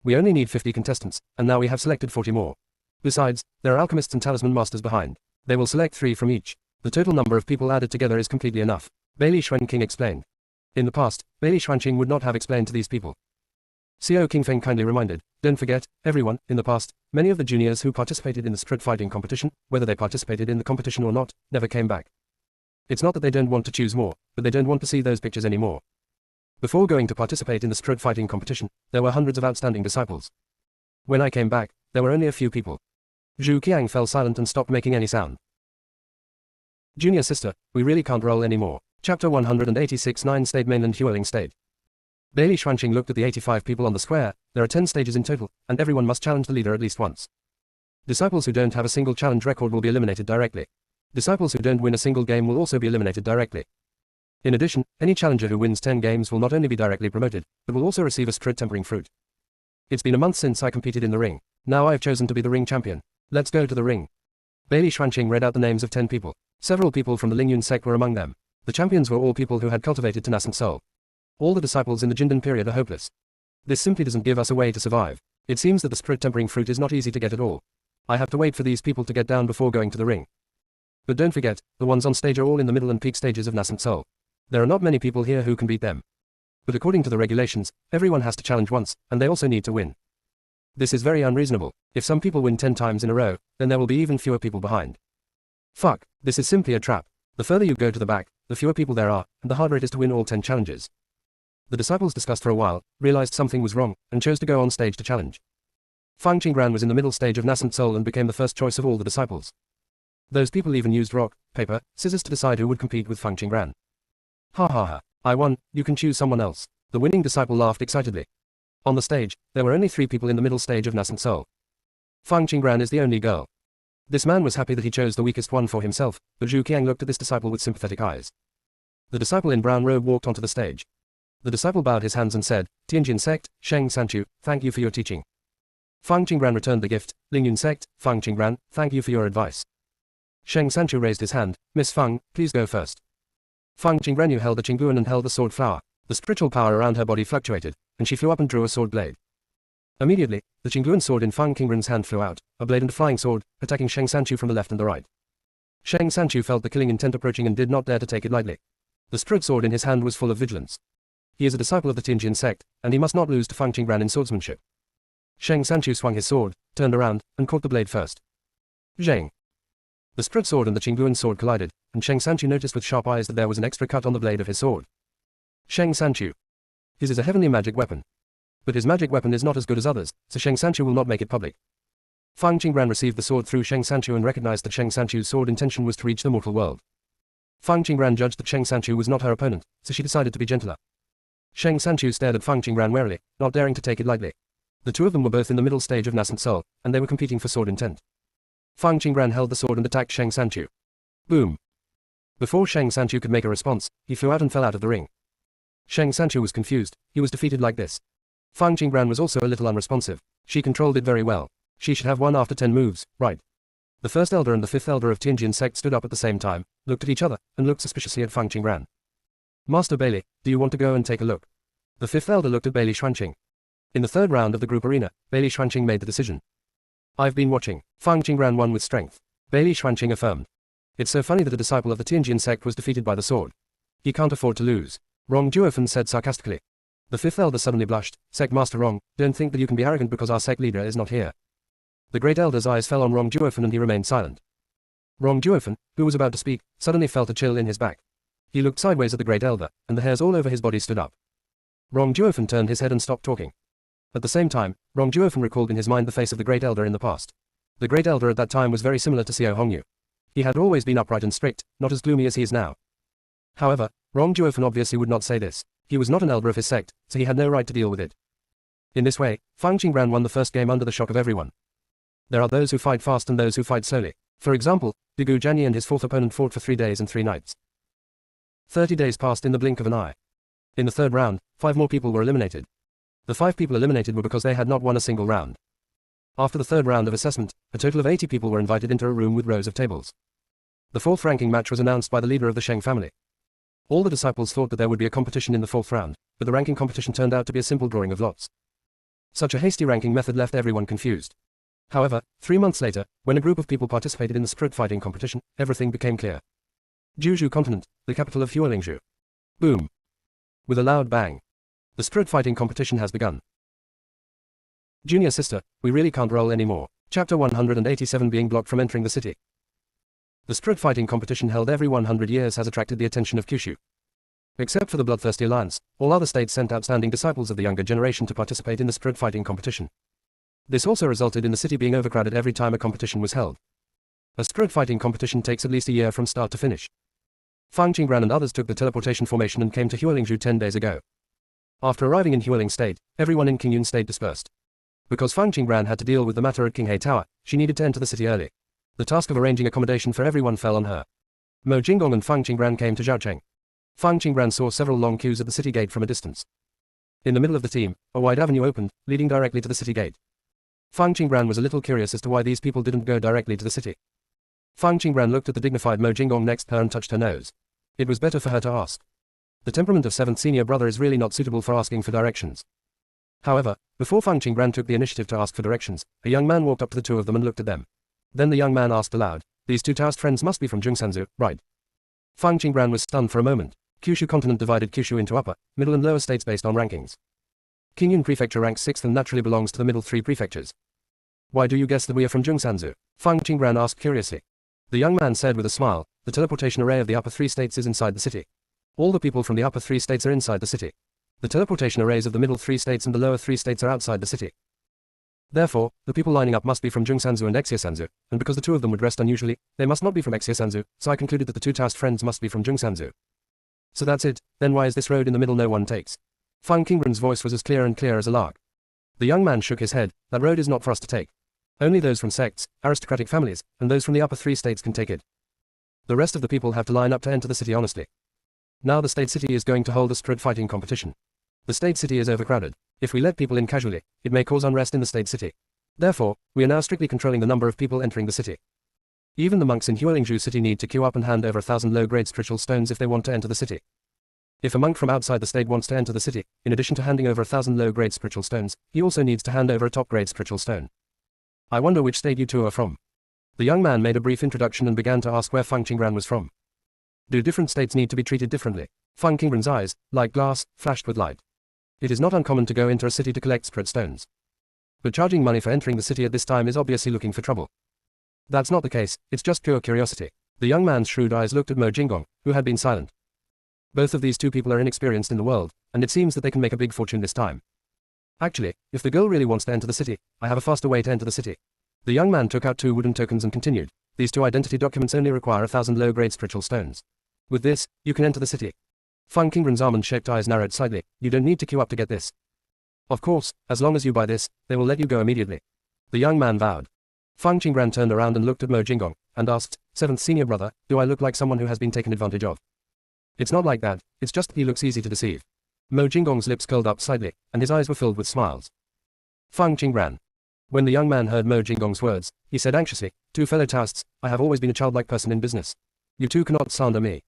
We only need 50 contestants, and now we have selected 40 more. Besides, there are alchemists and talisman masters behind. They will select 3 from each. The total number of people added together is completely enough. Bailey Xuanqing explained. In the past, Bailey Xuanqing would not have explained to these people. Xiao Qingfeng kindly reminded, don't forget, everyone, in the past, many of the juniors who participated in the spirit fighting competition, whether they participated in the competition or not, never came back. It's not that they don't want to choose more, but they don't want to see those pictures anymore. Before going to participate in the spirit fighting competition, there were hundreds of outstanding disciples. When I came back, there were only a few people. Zhu Qiang fell silent and stopped making any sound. Junior sister, we really can't roll anymore. Chapter 186 9 State Mainland Huoling State. Bailey Xuanqing looked at the 85 people on the square. There are 10 stages in total, and everyone must challenge the leader at least once. Disciples who don't have a single challenge record will be eliminated directly. Disciples who don't win a single game will also be eliminated directly. In addition, any challenger who wins 10 games will not only be directly promoted, but will also receive a spirit tempering fruit. It's been a month since I competed in the ring. Now I have chosen to be the ring champion. Let's go to the ring. Bailey Xuanqing read out the names of 10 people. Several people from the Lingyun sect were among them. The champions were all people who had cultivated tenacent soul. All the disciples in the Jindan period are hopeless. This simply doesn't give us a way to survive. It seems that the spirit tempering fruit is not easy to get at all. I have to wait for these people to get down before going to the ring. But don't forget, the ones on stage are all in the middle and peak stages of nascent soul. There are not many people here who can beat them. But according to the regulations, everyone has to challenge once, and they also need to win. This is very unreasonable. If some people win 10 times in a row, then there will be even fewer people behind. Fuck, this is simply a trap. The further you go to the back, the fewer people there are, and the harder it is to win all 10 challenges. The disciples discussed for a while, realized something was wrong, and chose to go on stage to challenge. Fang Qingran was in the middle stage of nascent soul and became the first choice of all the disciples. Those people even used rock, paper, scissors to decide who would compete with Fang Qingran. Ha ha ha. I won, you can choose someone else. The winning disciple laughed excitedly. On the stage, there were only 3 people in the middle stage of nascent soul. Fang Qingran is the only girl. This man was happy that he chose the weakest one for himself, but Zhu Qiang looked at this disciple with sympathetic eyes. The disciple in brown robe walked onto the stage. The disciple bowed his hands and said, Tianjin sect, Sheng Sanchu, thank you for your teaching. Fang Qingran returned the gift, Lingyun sect, Fang Qingran, thank you for your advice. Sheng Sanchu raised his hand, Miss Fang, please go first. Fang Qingran held the Qingguan and held the sword flower. The spiritual power around her body fluctuated, and she flew up and drew a sword blade. Immediately, the Qingguan sword in Fang Qingran's hand flew out, a blade and a flying sword, attacking Sheng Sanchu from the left and the right. Sheng Sanchu felt the killing intent approaching and did not dare to take it lightly. The spirit sword in his hand was full of vigilance. He is a disciple of the Tianjin sect, and he must not lose to Fang Qingran in swordsmanship. Sheng Sanchu swung his sword, turned around, and caught the blade first. Zheng. The spirit sword and the Qingguan sword collided, and Sheng Sanchu noticed with sharp eyes that there was an extra cut on the blade of his sword. Sheng Sanchu. His is a heavenly magic weapon. But his magic weapon is not as good as others, so Sheng Sanchu will not make it public. Fang Qingran received the sword through Sheng Sanchu and recognized that Sheng Sanchu's sword intention was to reach the mortal world. Fang Qingran judged that Sheng Sanchu was not her opponent, so she decided to be gentler. Sheng Sanchu stared at Fang Qingran warily, not daring to take it lightly. The two of them were both in the middle stage of nascent soul, and they were competing for sword intent. Fang Qingran held the sword and attacked Sheng Sanchu. Boom! Before Sheng Sanchu could make a response, he flew out and fell out of the ring. Sheng Sanchu was confused, he was defeated like this. Fang Qingran was also a little unresponsive. She controlled it very well. She should have won after 10 moves, right? The first elder and the 5th elder of Tianjin sect stood up at the same time, looked at each other, and looked suspiciously at Fang Qingran. Master Bailey, do you want to go and take a look? The 5th elder looked at Bailey Xuanqing. In the 3rd round of the group arena, Bailey Xuanqing made the decision. I've been watching. Fang Qingran won with strength. Bailey Xuanqing affirmed. It's so funny that a disciple of the Tianjin sect was defeated by the sword. He can't afford to lose. Rong Juofen said sarcastically. The 5th elder suddenly blushed. Sect Master Rong, don't think that you can be arrogant because our sect leader is not here. The great elder's eyes fell on Rong Juofen and he remained silent. Rong Juofen, who was about to speak, suddenly felt a chill in his back. He looked sideways at the great elder, and the hairs all over his body stood up. Rong Juofen turned his head and stopped talking. At the same time, Rong Juofen recalled in his mind the face of the great elder in the past. The great elder at that time was very similar to Xiao Hongyu. He had always been upright and strict, not as gloomy as he is now. However, Rong Juofen obviously would not say this. He was not an elder of his sect, so he had no right to deal with it. In this way, Fang Qingran won the first game under the shock of everyone. There are those who fight fast and those who fight slowly. For example, Digu Jianyi and his 4th opponent fought for 3 days and 3 nights. 30 days passed in the blink of an eye. In the 3rd round, 5 more people were eliminated. The 5 people eliminated were because they had not won a single round. After the 3rd round of assessment, a total of 80 people were invited into a room with rows of tables. The 4th ranking match was announced by the leader of the Sheng family. All the disciples thought that there would be a competition in the 4th round, but the ranking competition turned out to be a simple drawing of lots. Such a hasty ranking method left everyone confused. However, 3 months later, when a group of people participated in the spirit fighting competition, everything became clear. Juzhou continent, the capital of Huolingzhou. Boom! With a loud bang. The spirit fighting competition has begun. Junior sister, we really can't roll anymore. Chapter 187 being blocked from entering the city. The spirit fighting competition held every 100 years has attracted the attention of Kyushu. Except for the Bloodthirsty Alliance, all other states sent outstanding disciples of the younger generation to participate in the spirit fighting competition. This also resulted in the city being overcrowded every time a competition was held. A spirit fighting competition takes at least a year from start to finish. Fang Qingran and others took the teleportation formation and came to Huolingzhou 10 days ago. After arriving in Huoling State, everyone in Qingyun State dispersed. Because Fang Qingran had to deal with the matter at Qinghe Tower, she needed to enter the city early. The task of arranging accommodation for everyone fell on her. Mo Jinggong and Fang Qingran came to Zhaocheng. Fang Qingran saw several long queues at the city gate from a distance. In the middle of the team, a wide avenue opened, leading directly to the city gate. Fang Qingran was a little curious as to why these people didn't go directly to the city. Fang Qingran looked at the dignified Mo Jinggong next to her and touched her nose. It was better for her to ask. The temperament of 7th senior brother is really not suitable for asking for directions. However, before Fang Qingran took the initiative to ask for directions, a young man walked up to the two of them and looked at them. Then the young man asked aloud, these 2 Taoist friends must be from Jungsanzu, right? Fang Qingran was stunned for a moment. Kyushu continent divided Kyushu into upper, middle and lower states based on rankings. Qingyun prefecture ranks 6th and naturally belongs to the middle 3 prefectures. Why do you guess that we are from Jungsanzu? Fang Qingran asked curiously. The young man said with a smile, the teleportation array of the upper 3 states is inside the city. All the people from the upper 3 states are inside the city. The teleportation arrays of the middle 3 states and the lower 3 states are outside the city. Therefore, the people lining up must be from Jungsanzu and Exiosanzu, and because the two of them were dressed unusually, they must not be from Exiosanzu, so I concluded that the two Taoist friends must be from Jungsanzu. So that's it, then why is this road in the middle no one takes? Fang Qingren's voice was as clear as a lark. The young man shook his head. That road is not for us to take. Only those from sects, aristocratic families, and those from the upper 3 states can take it. The rest of the people have to line up to enter the city honestly. Now the state city is going to hold a street fighting competition. The state city is overcrowded. If we let people in casually, it may cause unrest in the state city. Therefore, we are now strictly controlling the number of people entering the city. Even the monks in Huolingzhu city need to queue up and hand over 1,000 low-grade spiritual stones if they want to enter the city. If a monk from outside the state wants to enter the city, in addition to handing over 1,000 low-grade spiritual stones, he also needs to hand over a top-grade spiritual stone. I wonder which state you two are from. The young man made a brief introduction and began to ask where Fang Qingren was from. Do different states need to be treated differently? Fang Qingren's eyes, like glass, flashed with light. It is not uncommon to go into a city to collect spirit stones. But charging money for entering the city at this time is obviously looking for trouble. That's not the case, it's just pure curiosity. The young man's shrewd eyes looked at Mo Jinggong, who had been silent. Both of these two people are inexperienced in the world, and it seems that they can make a big fortune this time. Actually, if the girl really wants to enter the city, I have a faster way to enter the city. The young man took out 2 wooden tokens and continued. These 2 identity documents only require 1,000 low-grade spiritual stones. With this, you can enter the city. Fang Qingren's almond-shaped eyes narrowed slightly. You don't need to queue up to get this. Of course, as long as you buy this, they will let you go immediately. The young man vowed. Fang Qingren turned around and looked at Mo Jinggong, and asked, 7th senior brother, do I look like someone who has been taken advantage of? It's not like that, it's just that he looks easy to deceive. Mo Jinggong's lips curled up slightly, and his eyes were filled with smiles. Fang Qingren. When the young man heard Mo Jinggong's words, he said anxiously, 2 fellow Taoists, I have always been a childlike person in business. You two cannot slander me.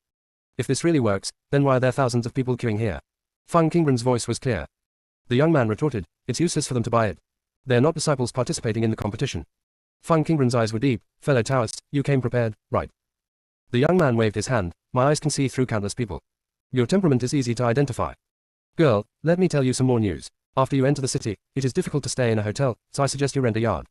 If this really works, then why are there thousands of people queuing here? Fang Qingren's voice was clear. The young man retorted, it's useless for them to buy it. They are not disciples participating in the competition. Fang Qingren's eyes were deep. Fellow Taoists, you came prepared, right? The young man waved his hand. My eyes can see through countless people. Your temperament is easy to identify. Girl, let me tell you some more news. After you enter the city, it is difficult to stay in a hotel, so I suggest you rent a yard.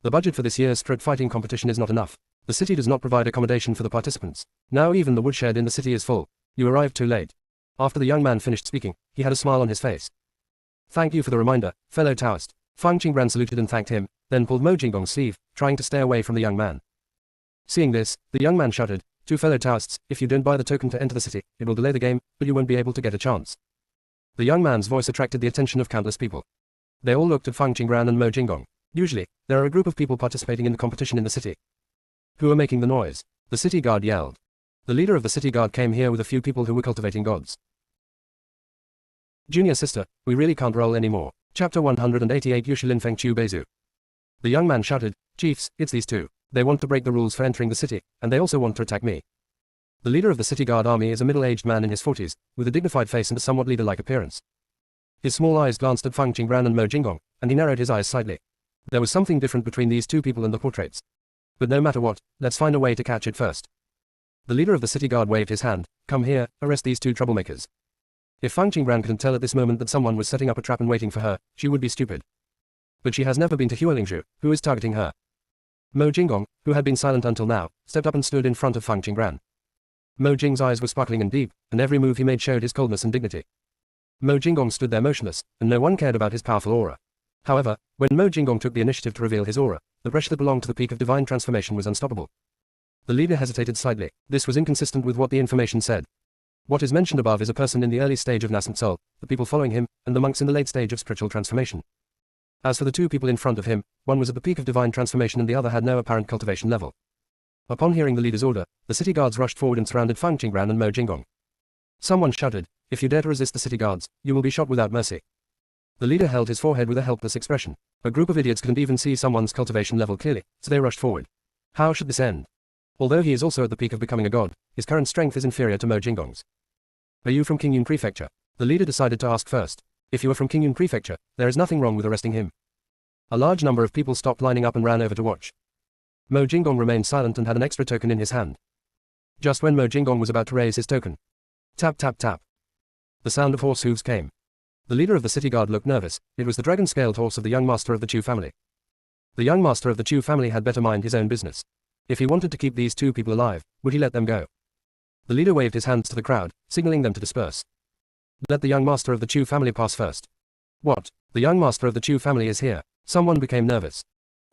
The budget for this year's street fighting competition is not enough. The city does not provide accommodation for the participants. Now even the woodshed in the city is full. You arrived too late. After the young man finished speaking, he had a smile on his face. Thank you for the reminder, fellow Taoist. Fang Qingren saluted and thanked him, then pulled Mo Jinggong's sleeve, trying to stay away from the young man. Seeing this, the young man shouted, 2 fellow Taoists, if you don't buy the token to enter the city, it will delay the game, but you won't be able to get a chance. The young man's voice attracted the attention of countless people. They all looked at Fang Qingren and Mo Jinggong. Usually, there are a group of people participating in the competition in the city. Who are making the noise? The city guard yelled. The leader of the city guard came here with a few people who were cultivating gods. Junior sister, we really can't roll anymore. Chapter 188 Yushilin Feng Chu Beizu. The young man shouted, Chiefs, it's these 2. They want to break the rules for entering the city, and they also want to attack me. The leader of the city guard army is a middle-aged man in his 40s, with a dignified face and a somewhat leader-like appearance. His small eyes glanced at Fang Qingren and Mo Jinggong, and he narrowed his eyes slightly. There was something different between these 2 people and the portraits. But no matter what, let's find a way to catch it first. The leader of the city guard waved his hand. Come here, arrest these 2 troublemakers. If Fang Qingren couldn't tell at this moment that someone was setting up a trap and waiting for her, she would be stupid. But she has never been to Huolingzhu. Who is targeting her? Mo Jinggong, who had been silent until now, stepped up and stood in front of Fang Qingren. Mo Jing's eyes were sparkling and deep, and every move he made showed his coldness and dignity. Mo Jinggong stood there motionless, and no one cared about his powerful aura. However, when Mo Jinggong took the initiative to reveal his aura, the pressure that belonged to the peak of divine transformation was unstoppable. The leader hesitated slightly. This was inconsistent with what the information said. What is mentioned above is a person in the early stage of nascent soul, the people following him, and the monks in the late stage of spiritual transformation. As for the 2 people in front of him, one was at the peak of divine transformation and the other had no apparent cultivation level. Upon hearing the leader's order, the city guards rushed forward and surrounded Fang Qingren and Mo Jinggong. Someone shouted, if you dare to resist the city guards, you will be shot without mercy. The leader held his forehead with a helpless expression. A group of idiots couldn't even see someone's cultivation level clearly, so they rushed forward. How should this end? Although he is also at the peak of becoming a god, his current strength is inferior to Mo Jinggong's. Are you from Qingyun Prefecture? The leader decided to ask first. If you are from Qingyun Prefecture, there is nothing wrong with arresting him. A large number of people stopped lining up and ran over to watch. Mo Jinggong remained silent and had an extra token in his hand. Just when Mo Jinggong was about to raise his token. Tap tap tap. The sound of horse hooves came. The leader of the city guard looked nervous. It was the dragon-scaled horse of the young master of the Chu family. The young master of the Chu family had better mind his own business. If he wanted to keep these 2 people alive, would he let them go? The leader waved his hands to the crowd, signaling them to disperse. Let the young master of the Chu family pass first. What? The young master of the Chu family is here. Someone became nervous.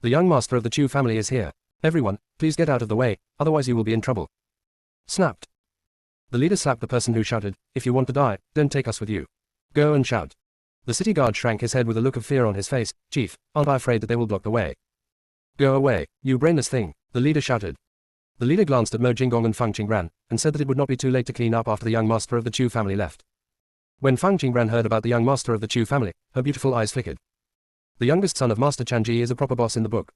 The young master of the Chu family is here. Everyone, please get out of the way, otherwise you will be in trouble. Snapped. The leader slapped the person who shouted, if you want to die, don't take us with you. Go and shout. The city guard shrank his head with a look of fear on his face. Chief, aren't I afraid that they will block the way? Go away, you brainless thing, the leader shouted. The leader glanced at Mo Jingong and Fang Qingran, and said that it would not be too late to clean up after the young master of the Chu family left. When Fang Qingran heard about the young master of the Chu family, her beautiful eyes flickered. The youngest son of Master Chanji is a proper boss in the book.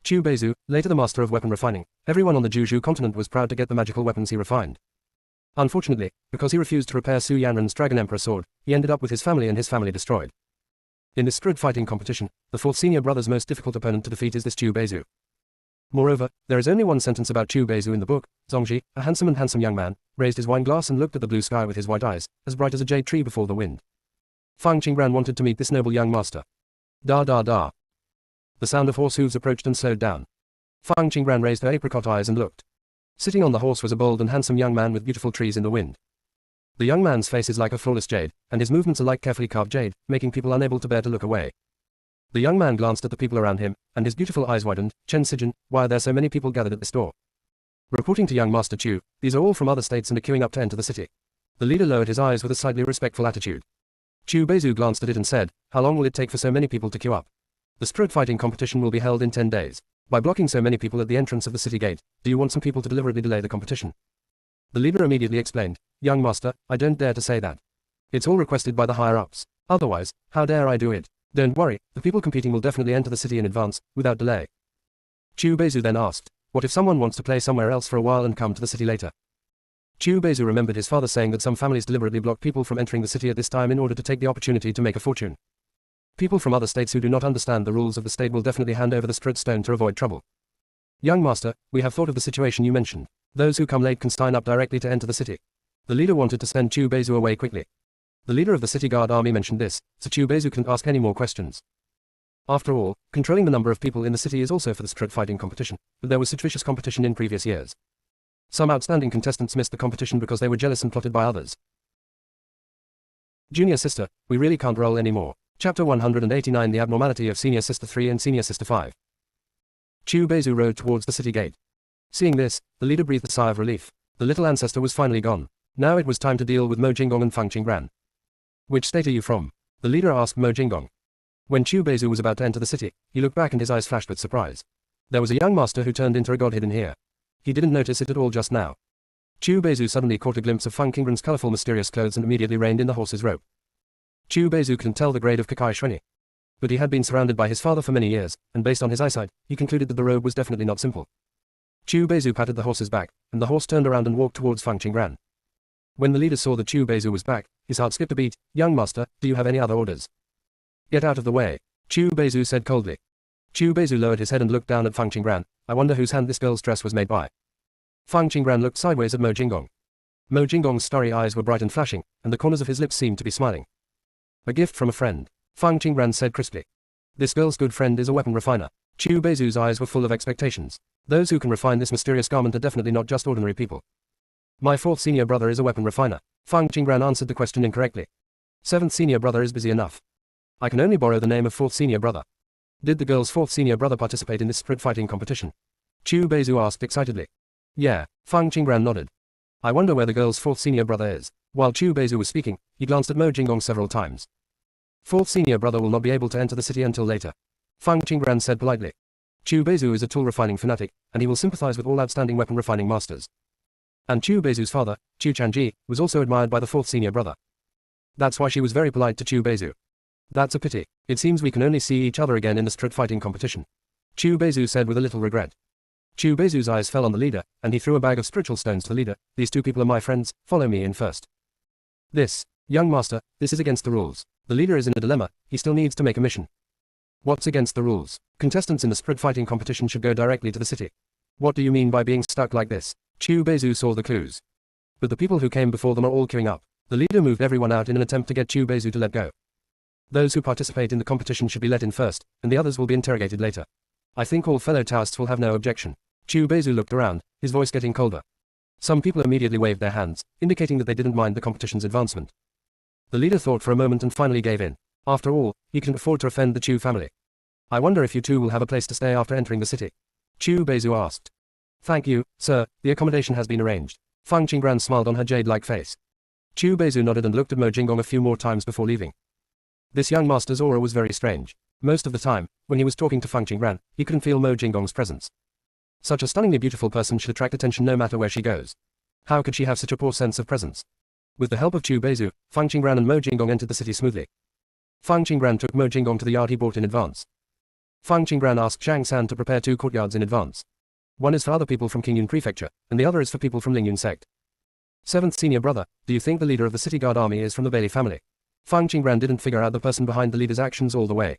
Chu Beizu, later the master of weapon refining, everyone on the Juzhu continent was proud to get the magical weapons he refined. Unfortunately, because he refused to repair Su Yanren's Dragon Emperor sword, he ended up with his family and his family destroyed. In this street fighting competition, the fourth senior brother's most difficult opponent to defeat is this Chu Beizu. Moreover, there is only one sentence about Chu Beizu in the book. Zongji, a handsome young man, raised his wine glass and looked at the blue sky with his white eyes, as bright as a jade tree before the wind. Fang Qingran wanted to meet this noble young master. Da da da. The sound of horse hooves approached and slowed down. Fang Qingran raised her apricot eyes and looked. Sitting on the horse was a bold and handsome young man with beautiful trees in the wind. The young man's face is like a flawless jade, and his movements are like carefully carved jade, making people unable to bear to look away. The young man glanced at the people around him, and his beautiful eyes widened. Chen Sijin, why are there so many people gathered at this door? Reporting to young Master Chu, these are all from other states and are queuing up to enter the city. The leader lowered his eyes with a slightly respectful attitude. Chu Beizu glanced at it and said, how long will it take for so many people to queue up? The street fighting competition will be held in 10 days. By blocking so many people at the entrance of the city gate, do you want some people to deliberately delay the competition? The leader immediately explained, young master, I don't dare to say that. It's all requested by the higher-ups. Otherwise, how dare I do it? Don't worry, the people competing will definitely enter the city in advance, without delay. Chu Beizu then asked, what if someone wants to play somewhere else for a while and come to the city later? Chu Beizu remembered his father saying that some families deliberately block people from entering the city at this time in order to take the opportunity to make a fortune. People from other states who do not understand the rules of the state will definitely hand over the street stone to avoid trouble. Young master, we have thought of the situation you mentioned. Those who come late can sign up directly to enter the city. The leader wanted to send Chu Beizu away quickly. The leader of the city guard army mentioned this, so Chu Beizu couldn't ask any more questions. After all, controlling the number of people in the city is also for the street fighting competition, but there was such vicious competition in previous years. Some outstanding contestants missed the competition because they were jealous and plotted by others. Junior sister, we really can't roll anymore. Chapter 189 The Abnormality of Senior Sister 3 and Senior Sister 5. Chu Beizu rode towards the city gate. Seeing this, the leader breathed a sigh of relief. The little ancestor was finally gone. Now it was time to deal with Mo Jingong and Fang Qingran. Which state are you from? The leader asked Mo Jingong. When Chu Beizu was about to enter the city, he looked back and his eyes flashed with surprise. There was a young master who turned into a god hidden here. He didn't notice it at all just now. Chu Beizu suddenly caught a glimpse of Fang Qingran's colorful mysterious clothes and immediately reined in the horse's rope. Chu Beizu couldn't tell the grade of Kakai Shuani. But he had been surrounded by his father for many years, and based on his eyesight, he concluded that the robe was definitely not simple. Chu Beizu patted the horse's back, and the horse turned around and walked towards Fang Qingran. When the leader saw that Chu Beizu was back, his heart skipped a beat. Young master, do you have any other orders? Get out of the way, Chu Beizu said coldly. Chu Beizu lowered his head and looked down at Fang Qingran. I wonder whose hand this girl's dress was made by. Fang Qingran looked sideways at Mo Jingong. Mo Jingong's starry eyes were bright and flashing, and the corners of his lips seemed to be smiling. A gift from a friend, Fang Qingran said crisply. This girl's good friend is a weapon refiner. Chu Beizu's eyes were full of expectations. Those who can refine this mysterious garment are definitely not just ordinary people. My fourth senior brother is a weapon refiner. Fang Qingran answered the question incorrectly. Seventh senior brother is busy enough. I can only borrow the name of fourth senior brother. Did the girl's fourth senior brother participate in this street fighting competition? Chu Beizu asked excitedly. Yeah, Fang Qingran nodded. I wonder where the girl's fourth senior brother is. While Chu Beizu was speaking, he glanced at Mo Jingong several times. Fourth senior brother will not be able to enter the city until later. Fang Qingran said politely. Chu Beizu is a tool refining fanatic, and he will sympathize with all outstanding weapon refining masters. And Chu Beizu's father, Chu Chanji, was also admired by the fourth senior brother. That's why she was very polite to Chu Beizu. That's a pity. It seems we can only see each other again in the street fighting competition. Chu Beizu said with a little regret. Chu Beizu's eyes fell on the leader, and he threw a bag of spiritual stones to the leader. These two people are my friends, follow me in first. This, young master, this is against the rules. The leader is in a dilemma, he still needs to make a mission. What's against the rules? Contestants in the street fighting competition should go directly to the city. What do you mean by being stuck like this? Chu Beizu saw the clues. But the people who came before them are all queuing up. The leader moved everyone out in an attempt to get Chu Beizu to let go. Those who participate in the competition should be let in first, and the others will be interrogated later. I think all fellow Taoists will have no objection. Chu Beizu looked around, his voice getting colder. Some people immediately waved their hands, indicating that they didn't mind the competition's advancement. The leader thought for a moment and finally gave in. After all, he couldn't afford to offend the Chu family. I wonder if you two will have a place to stay after entering the city? Chu Beizu asked. Thank you, sir, the accommodation has been arranged. Fang Qingran smiled on her jade-like face. Chu Beizu nodded and looked at Mo Jinggong a few more times before leaving. This young master's aura was very strange. Most of the time, when he was talking to Fang Qingran, he couldn't feel Mo Jinggong's presence. Such a stunningly beautiful person should attract attention no matter where she goes. How could she have such a poor sense of presence? With the help of Chu Beizu, Fang Qingran and Mo Jinggong entered the city smoothly. Fang Qingran took Mo Jinggong to the yard he bought in advance. Fang Qingran asked Zhang San to prepare 2 courtyards in advance. One is for other people from Qingyun Prefecture, and the other is for people from Lingyun sect. 7th senior brother, do you think the leader of the city guard army is from the Bailey family? Fang Qingran didn't figure out the person behind the leader's actions all the way.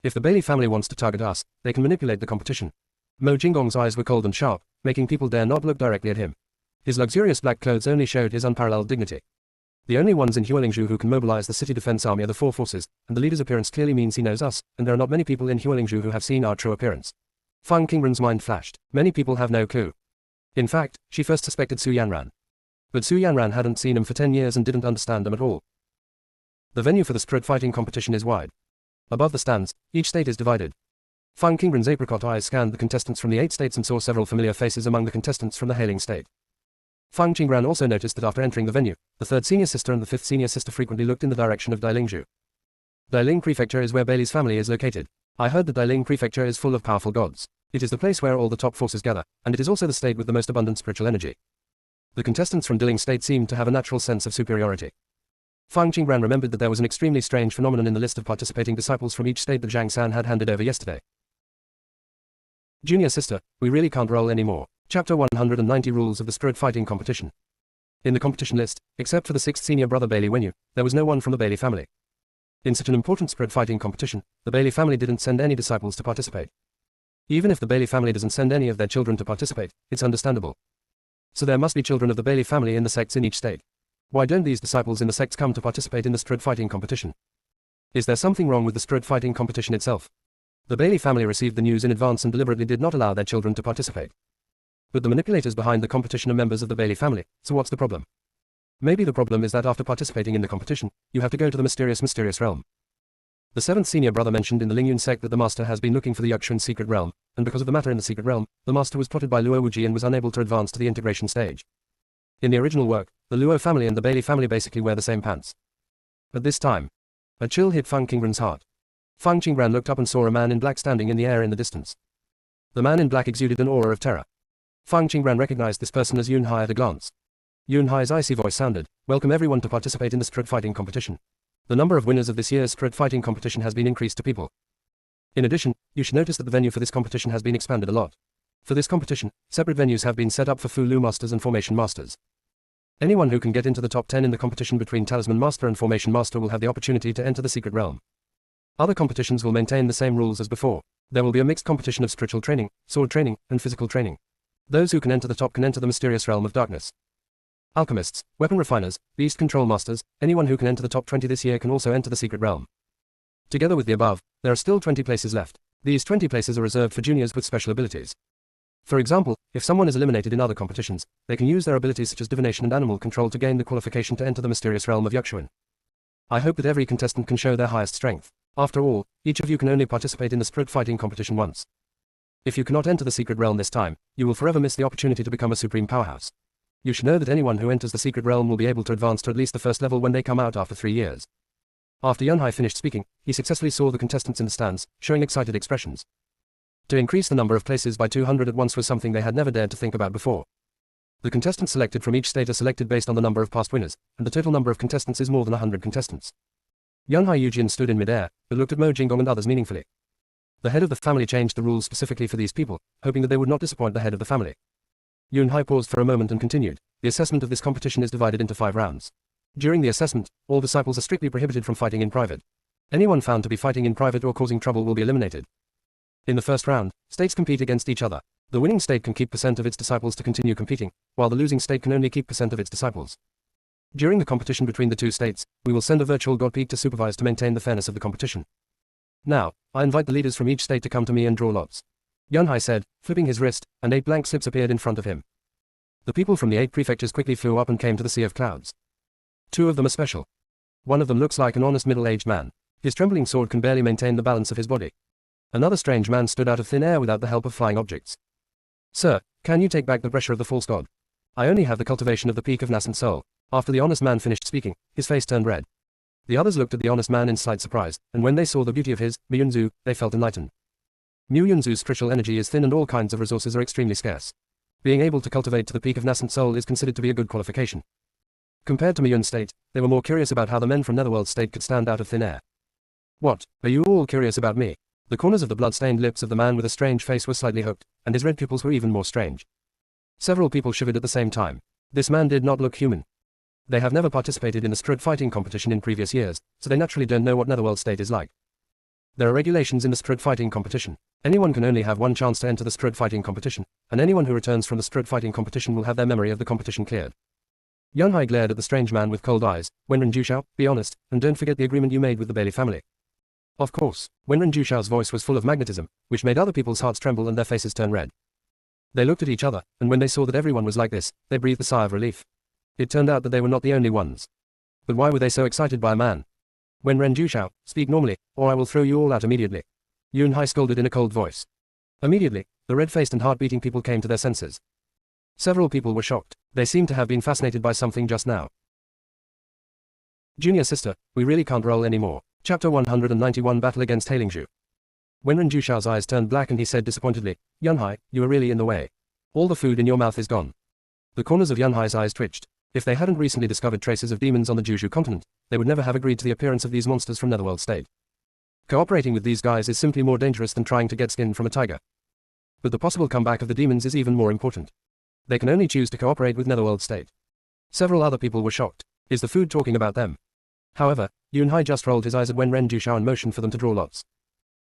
If the Bailey family wants to target us, they can manipulate the competition. Mo Jinggong's eyes were cold and sharp, making people dare not look directly at him. His luxurious black clothes only showed his unparalleled dignity. The only ones in Huolingzhu who can mobilize the city defense army are the 4 forces, and the leader's appearance clearly means he knows us, and there are not many people in Huolingzhu who have seen our true appearance. Fang Qingran's mind flashed. Many people have no clue. In fact, she first suspected Su Yanran. But Su Yanran hadn't seen him for 10 years and didn't understand them at all. The venue for the spirit fighting competition is wide. Above the stands, each state is divided. Fang Qingran's apricot eyes scanned the contestants from the 8 states and saw several familiar faces among the contestants from the hailing state. Fang Qingran also noticed that after entering the venue, the 3rd senior sister and the 5th senior sister frequently looked in the direction of Dailingzhu. Dailing Prefecture is where Bailey's family is located. I heard that Dailing Prefecture is full of powerful gods. It is the place where all the top forces gather, and it is also the state with the most abundant spiritual energy. The contestants from Diling State seemed to have a natural sense of superiority. Fang Qingran remembered that there was an extremely strange phenomenon in the list of participating disciples from each state that Zhang San had handed over yesterday. Junior sister, we really can't roll anymore. Chapter 190 Rules of the Spirit Fighting Competition. In the competition list, except for the 6th senior brother Bailey Wenyu, there was no one from the Bailey family. In such an important spirit fighting competition, the Bailey family didn't send any disciples to participate. Even if the Bailey family doesn't send any of their children to participate, it's understandable. So there must be children of the Bailey family in the sects in each state. Why don't these disciples in the sects come to participate in the spirit fighting competition? Is there something wrong with the spirit fighting competition itself? The Bailey family received the news in advance and deliberately did not allow their children to participate. But the manipulators behind the competition are members of the Bailey family, so what's the problem? Maybe the problem is that after participating in the competition, you have to go to the mysterious realm. The 7th senior brother mentioned in the Lingyun sect that the master has been looking for the Yuxuan secret realm, and because of the matter in the secret realm, the master was plotted by Luo Wuji and was unable to advance to the integration stage. In the original work, the Luo family and the Bailey family basically wear the same pants. But this time, a chill hit Fang Qingran's heart. Fang Qingran looked up and saw a man in black standing in the air in the distance. The man in black exuded an aura of terror. Fang Qingran recognized this person as Yun Hai at a glance. Yun Hai's icy voice sounded, "Welcome everyone to participate in the spirit fighting competition. The number of winners of this year's spirit fighting competition has been increased to people. In addition, you should notice that the venue for this competition has been expanded a lot. For this competition, separate venues have been set up for Fu Lu Masters and Formation Masters. Anyone who can get into the top 10 in the competition between Talisman Master and Formation Master will have the opportunity to enter the secret realm. Other competitions will maintain the same rules as before. There will be a mixed competition of spiritual training, sword training, and physical training. Those who can enter the top can enter the mysterious realm of darkness. Alchemists, weapon refiners, beast control masters, anyone who can enter the top 20 this year can also enter the secret realm. Together with the above, there are still 20 places left. These 20 places are reserved for juniors with special abilities. For example, if someone is eliminated in other competitions, they can use their abilities such as divination and animal control to gain the qualification to enter the mysterious realm of Yuxuan. I hope that every contestant can show their highest strength. After all, each of you can only participate in the spirit fighting competition once. If you cannot enter the secret realm this time, you will forever miss the opportunity to become a supreme powerhouse. You should know that anyone who enters the secret realm will be able to advance to at least the first level when they come out after 3 years. After Yunhai finished speaking, he successfully saw the contestants in the stands, showing excited expressions. To increase the number of places by 200 at once was something they had never dared to think about before. The contestants selected from each state are selected based on the number of past winners, and the total number of contestants is more than 100 contestants. Yunhai Yujian stood in midair, but looked at Mo Jinggong and others meaningfully. The head of the family changed the rules specifically for these people, hoping that they would not disappoint the head of the family. Yunhai paused for a moment and continued. The assessment of this competition is divided into 5 rounds. During the assessment, all disciples are strictly prohibited from fighting in private. Anyone found to be fighting in private or causing trouble will be eliminated. In the first round, states compete against each other. The winning state can keep % of its disciples to continue competing, while the losing state can only keep % of its disciples. During the competition between the 2 states, we will send a virtual god peak to supervise to maintain the fairness of the competition. Now, I invite the leaders from each state to come to me and draw lots. Yunhai said, flipping his wrist, and 8 blank slips appeared in front of him. The people from the 8 prefectures quickly flew up and came to the sea of clouds. 2 of them are special. One of them looks like an honest middle-aged man. His trembling sword can barely maintain the balance of his body. Another strange man stood out of thin air without the help of flying objects. Sir, can you take back the pressure of the false god? I only have the cultivation of the peak of nascent soul. After the honest man finished speaking, his face turned red. The others looked at the honest man in slight surprise, and when they saw the beauty of his, Muyunzu, they felt enlightened. Muyunzu's spiritual energy is thin and all kinds of resources are extremely scarce. Being able to cultivate to the peak of nascent soul is considered to be a good qualification. Compared to Muyun's state, they were more curious about how the men from Netherworld state could stand out of thin air. What, are you all curious about me? The corners of the blood-stained lips of the man with a strange face were slightly hooked, and his red pupils were even more strange. Several people shivered at the same time. This man did not look human. They have never participated in a street fighting competition in previous years, so they naturally don't know what Netherworld state is like. There are regulations in the street fighting competition. Anyone can only have one chance to enter the street fighting competition, and anyone who returns from the street fighting competition will have their memory of the competition cleared. Yunhai glared at the strange man with cold eyes. Wenren Jushao, be honest, and don't forget the agreement you made with the Bailey family. Of course, Wenren Jushao's voice was full of magnetism, which made other people's hearts tremble and their faces turn red. They looked at each other, and when they saw that everyone was like this, they breathed a sigh of relief. It turned out that they were not the only ones. But why were they so excited by a man? Wenren Jushao, speak normally, or I will throw you all out immediately. Yunhai scolded in a cold voice. Immediately, the red-faced and heart-beating people came to their senses. Several people were shocked. They seemed to have been fascinated by something just now. Junior sister, we really can't roll anymore. Chapter 191 Battle against Hailingzhu. Wenren Jushao's eyes turned black and he said disappointedly, Yunhai, you are really in the way. All the food in your mouth is gone. The corners of Yunhai's eyes twitched. If they hadn't recently discovered traces of demons on the Jushu continent, they would never have agreed to the appearance of these monsters from Netherworld state. Cooperating with these guys is simply more dangerous than trying to get skin from a tiger. But the possible comeback of the demons is even more important. They can only choose to cooperate with Netherworld state. Several other people were shocked. Is the food talking about them? However, Yunhai just rolled his eyes at Wenren Jushao and motioned for them to draw lots.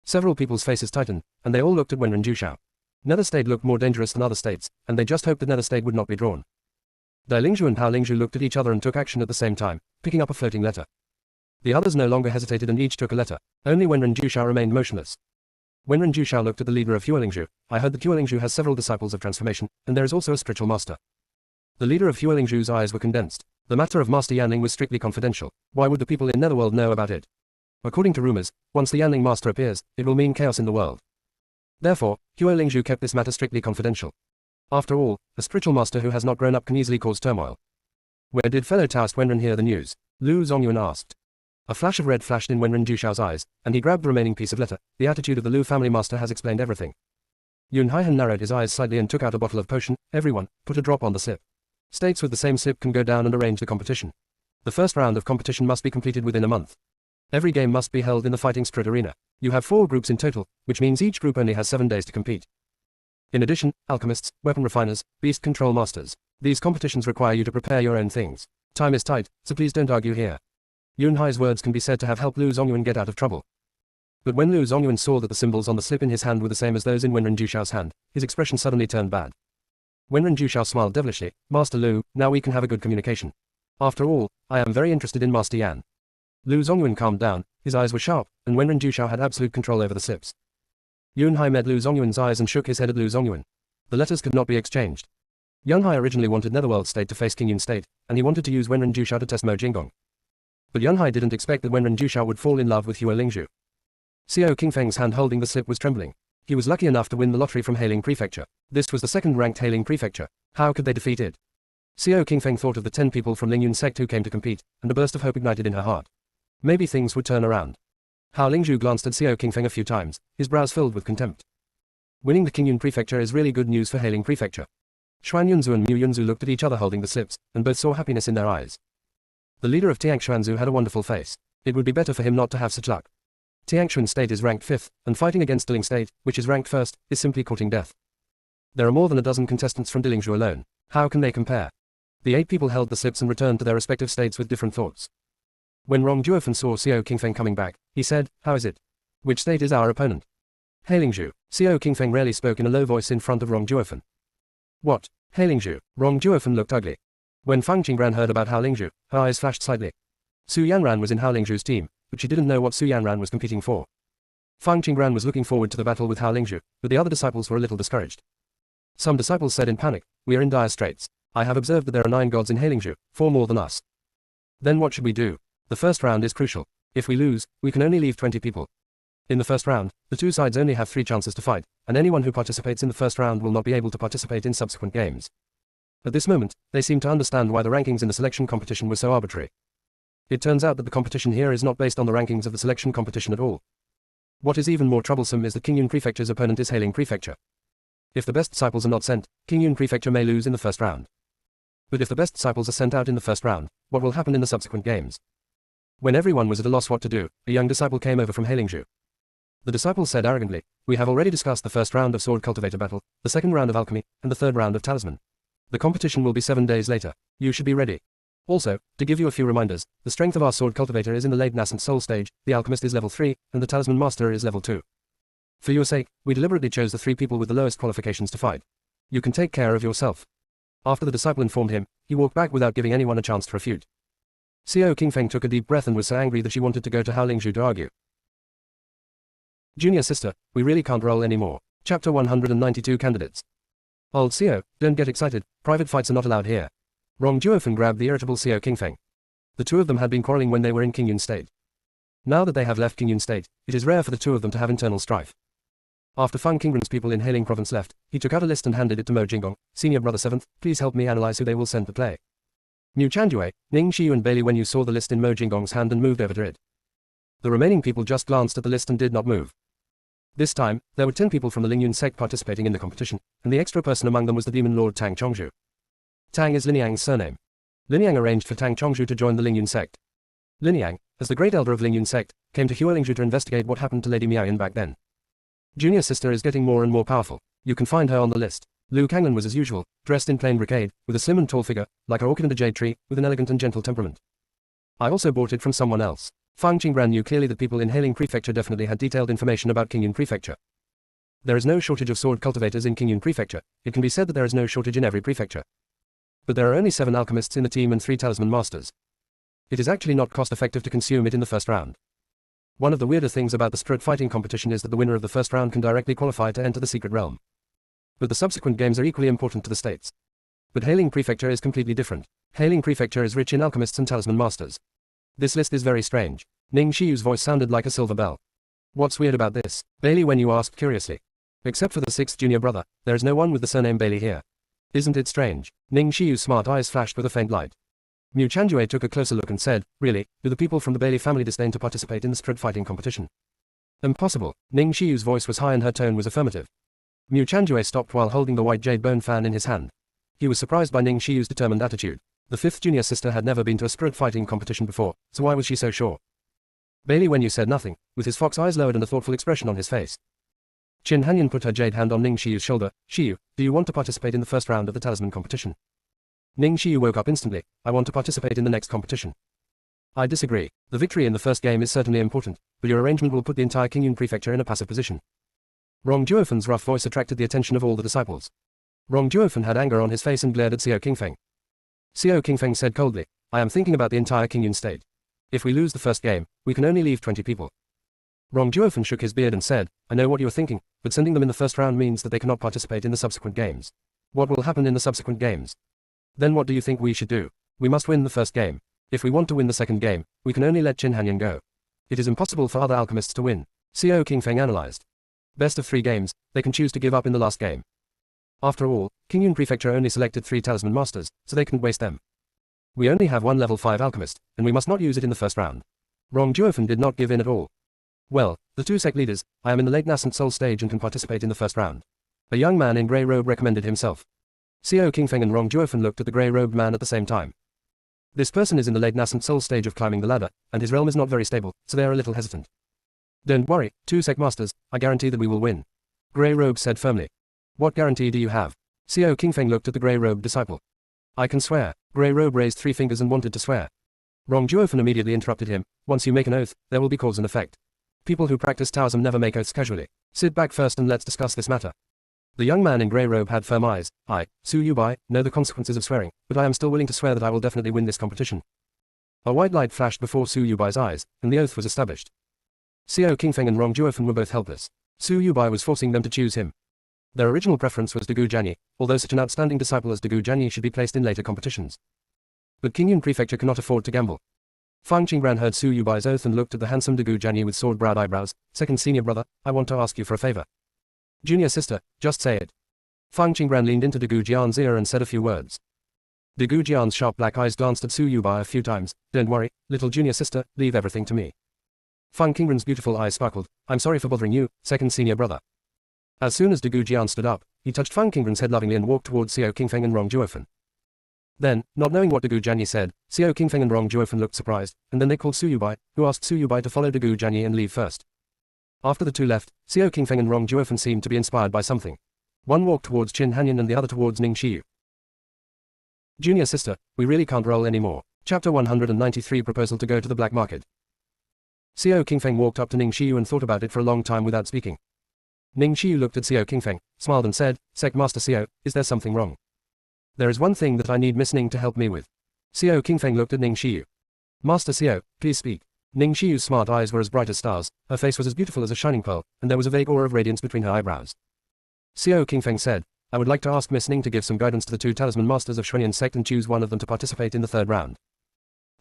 Several people's faces tightened, and they all looked at Wenren Jushao. Nether state looked more dangerous than other states, and they just hoped that Nether state would not be drawn. Dailingzhu and Haolingzhu looked at each other and took action at the same time, picking up a floating letter. The others no longer hesitated and each took a letter. Only Wenren Jushao remained motionless. Wenren Jushao looked at the leader of Huolingzhu. I heard that Huolingzhu has several disciples of transformation, and there is also a spiritual master. The leader of Huolingzhu's eyes were condensed. The matter of Master Yanling was strictly confidential. Why would the people in Netherworld know about it? According to rumors, once the Yanling master appears, it will mean chaos in the world. Therefore, Huolingzhu kept this matter strictly confidential. After all, a spiritual master who has not grown up can easily cause turmoil. Where did fellow Taoist Wenren hear the news? Lu Zongyuan asked. A flash of red flashed in Wenren Jushao's eyes, and he grabbed the remaining piece of letter. The attitude of the Lu family master has explained everything. Yun Haihan narrowed his eyes slightly and took out a bottle of potion. Everyone, put a drop on the slip. States with the same slip can go down and arrange the competition. The first round of competition must be completed within a month. Every game must be held in the fighting spirit arena. You have 4 groups in total, which means each group only has 7 days to compete. In addition, alchemists, weapon refiners, beast control masters. These competitions require you to prepare your own things. Time is tight, so please don't argue here. Yun Hai's words can be said to have helped Lu Zongyuan get out of trouble. But when Lu Zongyuan saw that the symbols on the slip in his hand were the same as those in Wenren Jushao's hand, his expression suddenly turned bad. Wenren Jushao smiled devilishly. Master Lu, now we can have a good communication. After all, I am very interested in Master Yan. Lu Zongyuan calmed down, his eyes were sharp, and Wenren Jushao had absolute control over the slips. Yun Hai met Lu Zongyuan's eyes and shook his head at Lu Zongyuan. The letters could not be exchanged. Yun Hai originally wanted Netherworld State to face King Yun State, and he wanted to use Wenren Jushao to test Mo Jinggong. But Yun Hai didn't expect that Wenren Jushao would fall in love with Huolingzhu. Xiao Qingfeng's hand holding the slip was trembling. He was lucky enough to win the lottery from Hailing Prefecture. This was the second-ranked Hailing Prefecture. How could they defeat it? Xiao Qingfeng thought of the 10 people from Lingyun sect who came to compete, and a burst of hope ignited in her heart. Maybe things would turn around. Haolingzhu glanced at Xiao Qingfeng a few times, his brows filled with contempt. Winning the Qingyun Prefecture is really good news for Hailing Prefecture. Xuan Yunzu and Mu Yunzu looked at each other holding the slips, and both saw happiness in their eyes. The leader of Tiangshuanzu had a wonderful face. It would be better for him not to have such luck. Tiangshuan State is ranked 5th, and fighting against Diling State, which is ranked 1st, is simply courting death. There are more than a dozen contestants from Dilingzhu alone. How can they compare? The 8 people held the slips and returned to their respective states with different thoughts. When Rong Juofen saw Xiao Qingfeng coming back, he said, how is it? Which state is our opponent? Hailingzhu. Xiao Qingfeng rarely spoke in a low voice in front of Rong Juofen. What? Hailingzhu. Rong Juofen looked ugly. When Fang Qingran heard about Haolingzhu, her eyes flashed slightly. Su Yanran was in Haolingzhu's team, but she didn't know what Su Yanran was competing for. Fang Qingran was looking forward to the battle with Haolingzhu, but the other disciples were a little discouraged. Some disciples said in panic, we are in dire straits. I have observed that there are 9 gods in Hailingzhu, 4 more than us. Then what should we do? The first round is crucial. If we lose, we can only leave 20 people. In the first round, the two sides only have 3 chances to fight, and anyone who participates in the first round will not be able to participate in subsequent games. At this moment, they seem to understand why the rankings in the selection competition were so arbitrary. It turns out that the competition here is not based on the rankings of the selection competition at all. What is even more troublesome is that Qingyun Prefecture's opponent is Hailing Prefecture. If the best disciples are not sent, Qingyun Prefecture may lose in the first round. But if the best disciples are sent out in the first round, what will happen in the subsequent games? When everyone was at a loss what to do, a young disciple came over from Hailingzhu. The disciple said arrogantly, "We have already discussed the first round of Sword Cultivator battle, the second round of Alchemy, and the third round of Talisman. The competition will be 7 days later. You should be ready. Also, to give you a few reminders, the strength of our Sword Cultivator is in the late nascent soul stage, the Alchemist is level 3, and the Talisman Master is level 2. For your sake, we deliberately chose the 3 people with the lowest qualifications to fight. You can take care of yourself." After the disciple informed him, he walked back without giving anyone a chance to refute. Xiao Qingfeng took a deep breath and was so angry that she wanted to go to Haolingzhu to argue. Junior sister, we really can't roll anymore. Chapter 192 Candidates. Old Xiao, don't get excited, private fights are not allowed here. Rong Juofen grabbed the irritable Xiao Qingfeng. The two of them had been quarreling when they were in Qingyun State. Now that they have left Qingyun State, it is rare for the two of them to have internal strife. After Feng Qingren's people in Hailing Province left, he took out a list and handed it to Mo Jinggong, Senior Brother 7th, please help me analyze who they will send to play. Mu Chandue, Ning Xiyu and Bailey Wenyu saw the list in Mo Jinggong's hand and moved over to it. The remaining people just glanced at the list and did not move. This time, there were 10 people from the Lingyun sect participating in the competition, and the extra person among them was the demon lord Tang Chongzhu. Tang is Linyang's surname. Linyang arranged for Tang Chongzhu to join the Lingyun sect. Linyang, as the great elder of Lingyun sect, came to Huolingzhu to investigate what happened to Lady Miaoyan back then. Junior sister is getting more and more powerful. You can find her on the list. Liu Kanglan was as usual, dressed in plain brocade, with a slim and tall figure, like a orchid and a jade tree, with an elegant and gentle temperament. I also bought it from someone else. Fang Qingran knew clearly that people in Hailing Prefecture definitely had detailed information about Qingyun Prefecture. There is no shortage of sword cultivators in Qingyun Prefecture. It can be said that there is no shortage in every prefecture. But there are only 7 alchemists in the team and 3 talisman masters. It is actually not cost-effective to consume it in the first round. One of the weirder things about the spirit fighting competition is that the winner of the first round can directly qualify to enter the secret realm. But the subsequent games are equally important to the states. But Hailing Prefecture is completely different. Hailing Prefecture is rich in alchemists and talisman masters. This list is very strange. Ning Shiyu's voice sounded like a silver bell. What's weird about this? Bailey Wenyu asked curiously. Except for the 6th junior brother, there is no one with the surname Bailey here. Isn't it strange? Ning Shiyu's smart eyes flashed with a faint light. Mu Chandue took a closer look and said, really, do the people from the Bailey family disdain to participate in the spirit fighting competition? Impossible. Ning Shiyu's voice was high and her tone was affirmative. Mu Chandue stopped while holding the white jade bone fan in his hand. He was surprised by Ning Shiyu's determined attitude. The 5th junior sister had never been to a spirit fighting competition before, so why was she so sure? Bailey Wenyu said nothing, with his fox eyes lowered and a thoughtful expression on his face. Qin Hanyan put her jade hand on Ning Shiyu's shoulder. Shiyu, do you want to participate in the first round of the talisman competition? Ning Shiyu woke up instantly. I want to participate in the next competition. I disagree. The victory in the first game is certainly important, but your arrangement will put the entire Qingyun Prefecture in a passive position. Rong Juofen's rough voice attracted the attention of all the disciples. Rong Juofen had anger on his face and glared at Xiao Qingfeng. Xiao Qingfeng said coldly, I am thinking about the entire Qingyun state. If we lose the first game, we can only leave 20 people. Rong Juofen shook his beard and said, I know what you are thinking, but sending them in the first round means that they cannot participate in the subsequent games. What will happen in the subsequent games? Then what do you think we should do? We must win the first game. If we want to win the second game, we can only let Qin Hanyan go. It is impossible for other alchemists to win. Xiao Qingfeng analyzed. Best of 3 games, they can choose to give up in the last game. After all, Qingyun Prefecture only selected 3 talisman masters, so they couldn't waste them. We only have 1 level 5 alchemist, and we must not use it in the first round. Rong Juofen did not give in at all. Well, the 2 sect leaders, I am in the late nascent soul stage and can participate in the first round. A young man in grey robe recommended himself. Xiao Qingfeng and Rong Juofen looked at the grey-robed man at the same time. This person is in the late nascent soul stage of climbing the ladder, and his realm is not very stable, so they are a little hesitant. Don't worry, 2 sect masters, I guarantee that we will win. Grey Robe said firmly. What guarantee do you have? Xiao Qingfeng looked at the grey-robed disciple. I can swear. Grey Robe raised 3 fingers and wanted to swear. Rong Juofen immediately interrupted him. Once you make an oath, there will be cause and effect. People who practice Taoism never make oaths casually. Sit back first and let's discuss this matter. The young man in grey robe had firm eyes. I, Su Yubai, know the consequences of swearing, but I am still willing to swear that I will definitely win this competition. A white light flashed before Su Yubai's eyes, and the oath was established. Xiao Qingfeng and Rong Juofen were both helpless. Su Yubai was forcing them to choose him. Their original preference was Degu Jianyi, although such an outstanding disciple as Degu Jianyi should be placed in later competitions. But Qingyun Prefecture cannot afford to gamble. Fang Qingran heard Su Yubai's oath and looked at the handsome Dagu Jianyi with sword-browed eyebrows. Second senior brother, I want to ask you for a favor. Junior sister, just say it. Fang Qingran leaned into Dagu Jian's ear and said a few words. Dagu Jian's sharp black eyes glanced at Su Yubai a few times. Don't worry, little junior sister, leave everything to me. Fang Qingran's beautiful eyes sparkled. I'm sorry for bothering you, second senior brother. As soon as Dagu Jian stood up, he touched Fang Qingran's head lovingly and walked towards Xiao Qingfeng and Rong Juofen. Then, not knowing what Dagu Jianyi said, Xiao Qingfeng and Rong Juofen looked surprised, and then they called Su Yubai, who asked Su Yubai to follow Dagu Jianyi and leave first. After the two left, Xiao Qingfeng and Rong Juofen seemed to be inspired by something. One walked towards Qin Hanyan and the other towards Ning Xiyu. Junior sister, we really can't roll anymore. Chapter 193 Proposal to go to the black market. Xiao Qingfeng walked up to Ning Xiyu and thought about it for a long time without speaking. Ning Xiyu looked at Xiao Qingfeng, smiled and said, Sect Master Xiao, is there something wrong? There is one thing that I need Miss Ning to help me with. Xiao Qingfeng looked at Ning Xiyu. Master Xiao, please speak. Ning Xiyu's smart eyes were as bright as stars, her face was as beautiful as a shining pearl, and there was a vague aura of radiance between her eyebrows. Xiao Qingfeng said, I would like to ask Miss Ning to give some guidance to the two talisman masters of Xuanyan sect and choose one of them to participate in the third round.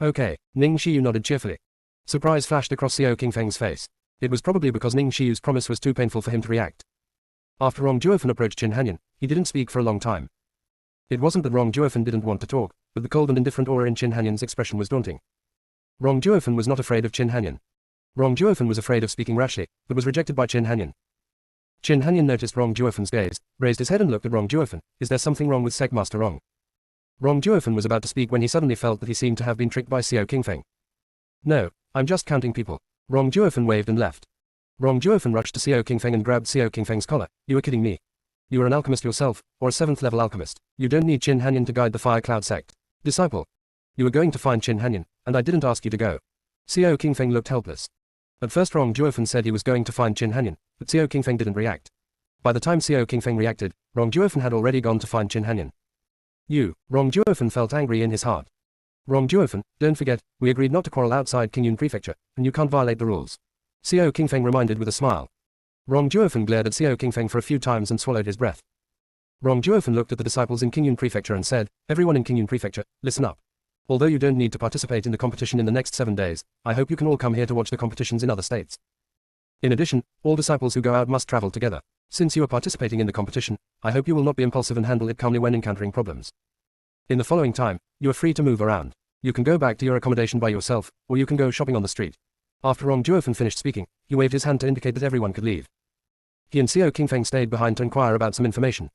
Okay, Ning Xiyu nodded cheerfully. Surprise flashed across Xiao Qingfeng's face. It was probably because Ning Xiyu's promise was too painful for him to react. After Rong Juofen approached Qin Hanyan, he didn't speak for a long time. It wasn't that Rong Juofen didn't want to talk, but the cold and indifferent aura in Qin Hanyan's expression was daunting. Rong Juofen was not afraid of Qin Hanyan. Rong Juofen was afraid of speaking rashly, but was rejected by Qin Hanyan. Qin Hanyan noticed Rong Juofen's gaze, raised his head and looked at Rong Juofen. Is there something wrong with Sect Master Rong? Rong Juofen was about to speak when he suddenly felt that he seemed to have been tricked by Xiao Qingfeng. No, I'm just counting people. Rong Juofen waved and left. Rong Juofen rushed to Xiao Qingfeng and grabbed Xiao Qingfeng's collar. You are kidding me. You are an alchemist yourself, or a 7th level alchemist. You don't need Qin Hanyan to guide the Fire Cloud sect. Disciple. You were going to find Qin Hanyan, and I didn't ask you to go. Xiao Qingfeng looked helpless. At first Rong Juofen said he was going to find Qin Hanyan, but Xiao Qingfeng didn't react. By the time Xiao Qingfeng reacted, Rong Juofen had already gone to find Qin Hanyan. Rong Juofen felt angry in his heart. Rong Juofen, don't forget, we agreed not to quarrel outside Qingyun Prefecture, and you can't violate the rules. Xiao Qingfeng reminded with a smile. Rong Juofen glared at Xiao Qingfeng for a few times and swallowed his breath. Rong Juofen looked at the disciples in Qingyun Prefecture and said, Everyone in Qingyun Prefecture, listen up. Although you don't need to participate in the competition in the next 7 days, I hope you can all come here to watch the competitions in other states. In addition, all disciples who go out must travel together. Since you are participating in the competition, I hope you will not be impulsive and handle it calmly when encountering problems. In the following time, you are free to move around. You can go back to your accommodation by yourself, or you can go shopping on the street. After Rong Juofen finished speaking, he waved his hand to indicate that everyone could leave. He and Xiao Qingfeng stayed behind to inquire about some information.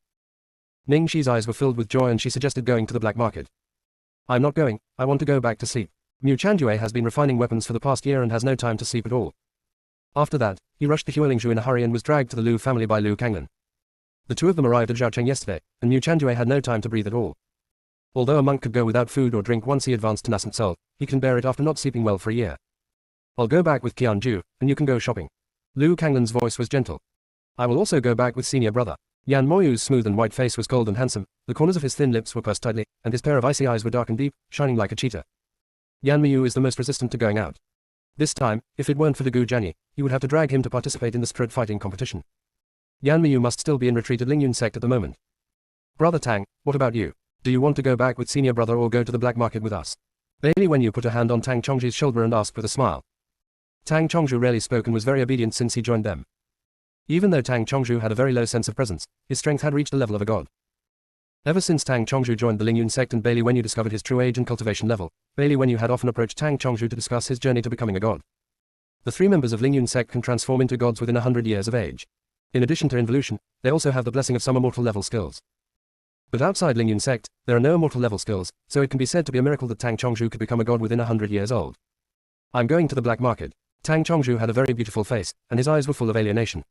Ning Xi's eyes were filled with joy and she suggested going to the black market. I'm not going, I want to go back to sleep. Mu Chanjue has been refining weapons for the past year and has no time to sleep at all. After that, he rushed to Huolingzhu in a hurry and was dragged to the Liu family by Liu Kanglan. The two of them arrived at Zhaocheng yesterday, and Mu Chanjue had no time to breathe at all. Although a monk could go without food or drink once he advanced to nascent soul, he can bear it after not sleeping well for a year. I'll go back with Qianju, and you can go shopping. Liu Kanglan's voice was gentle. I will also go back with senior brother. Yan Moyu's smooth and white face was cold and handsome, the corners of his thin lips were pursed tightly, and his pair of icy eyes were dark and deep, shining like a cheetah. Yan Moyu is the most resistant to going out. This time, if it weren't for Dagu Jianyi, he would have to drag him to participate in the spirit fighting competition. Yan Moyu must still be in retreat at Lingyun sect at the moment. Brother Tang, what about you? Do you want to go back with senior brother or go to the black market with us? Bailey Wenyu put a hand on Tang Chongzhi's shoulder and asked with a smile. Tang Chongzhu rarely spoke and was very obedient since he joined them. Even though Tang Chongzhu had a very low sense of presence, his strength had reached the level of a god. Ever since Tang Chongzhu joined the Lingyun sect and Bailey Wenyu discovered his true age and cultivation level, Bailey Wenyu had often approached Tang Chongzhu to discuss his journey to becoming a god. The 3 members of Lingyun sect can transform into gods within 100 years of age. In addition to involution, they also have the blessing of some immortal level skills. But outside Lingyun sect, there are no immortal level skills, so it can be said to be a miracle that Tang Chongzhu could become a god within 100 years old. I'm going to the black market. Tang Chongzhu had a very beautiful face, and his eyes were full of alienation.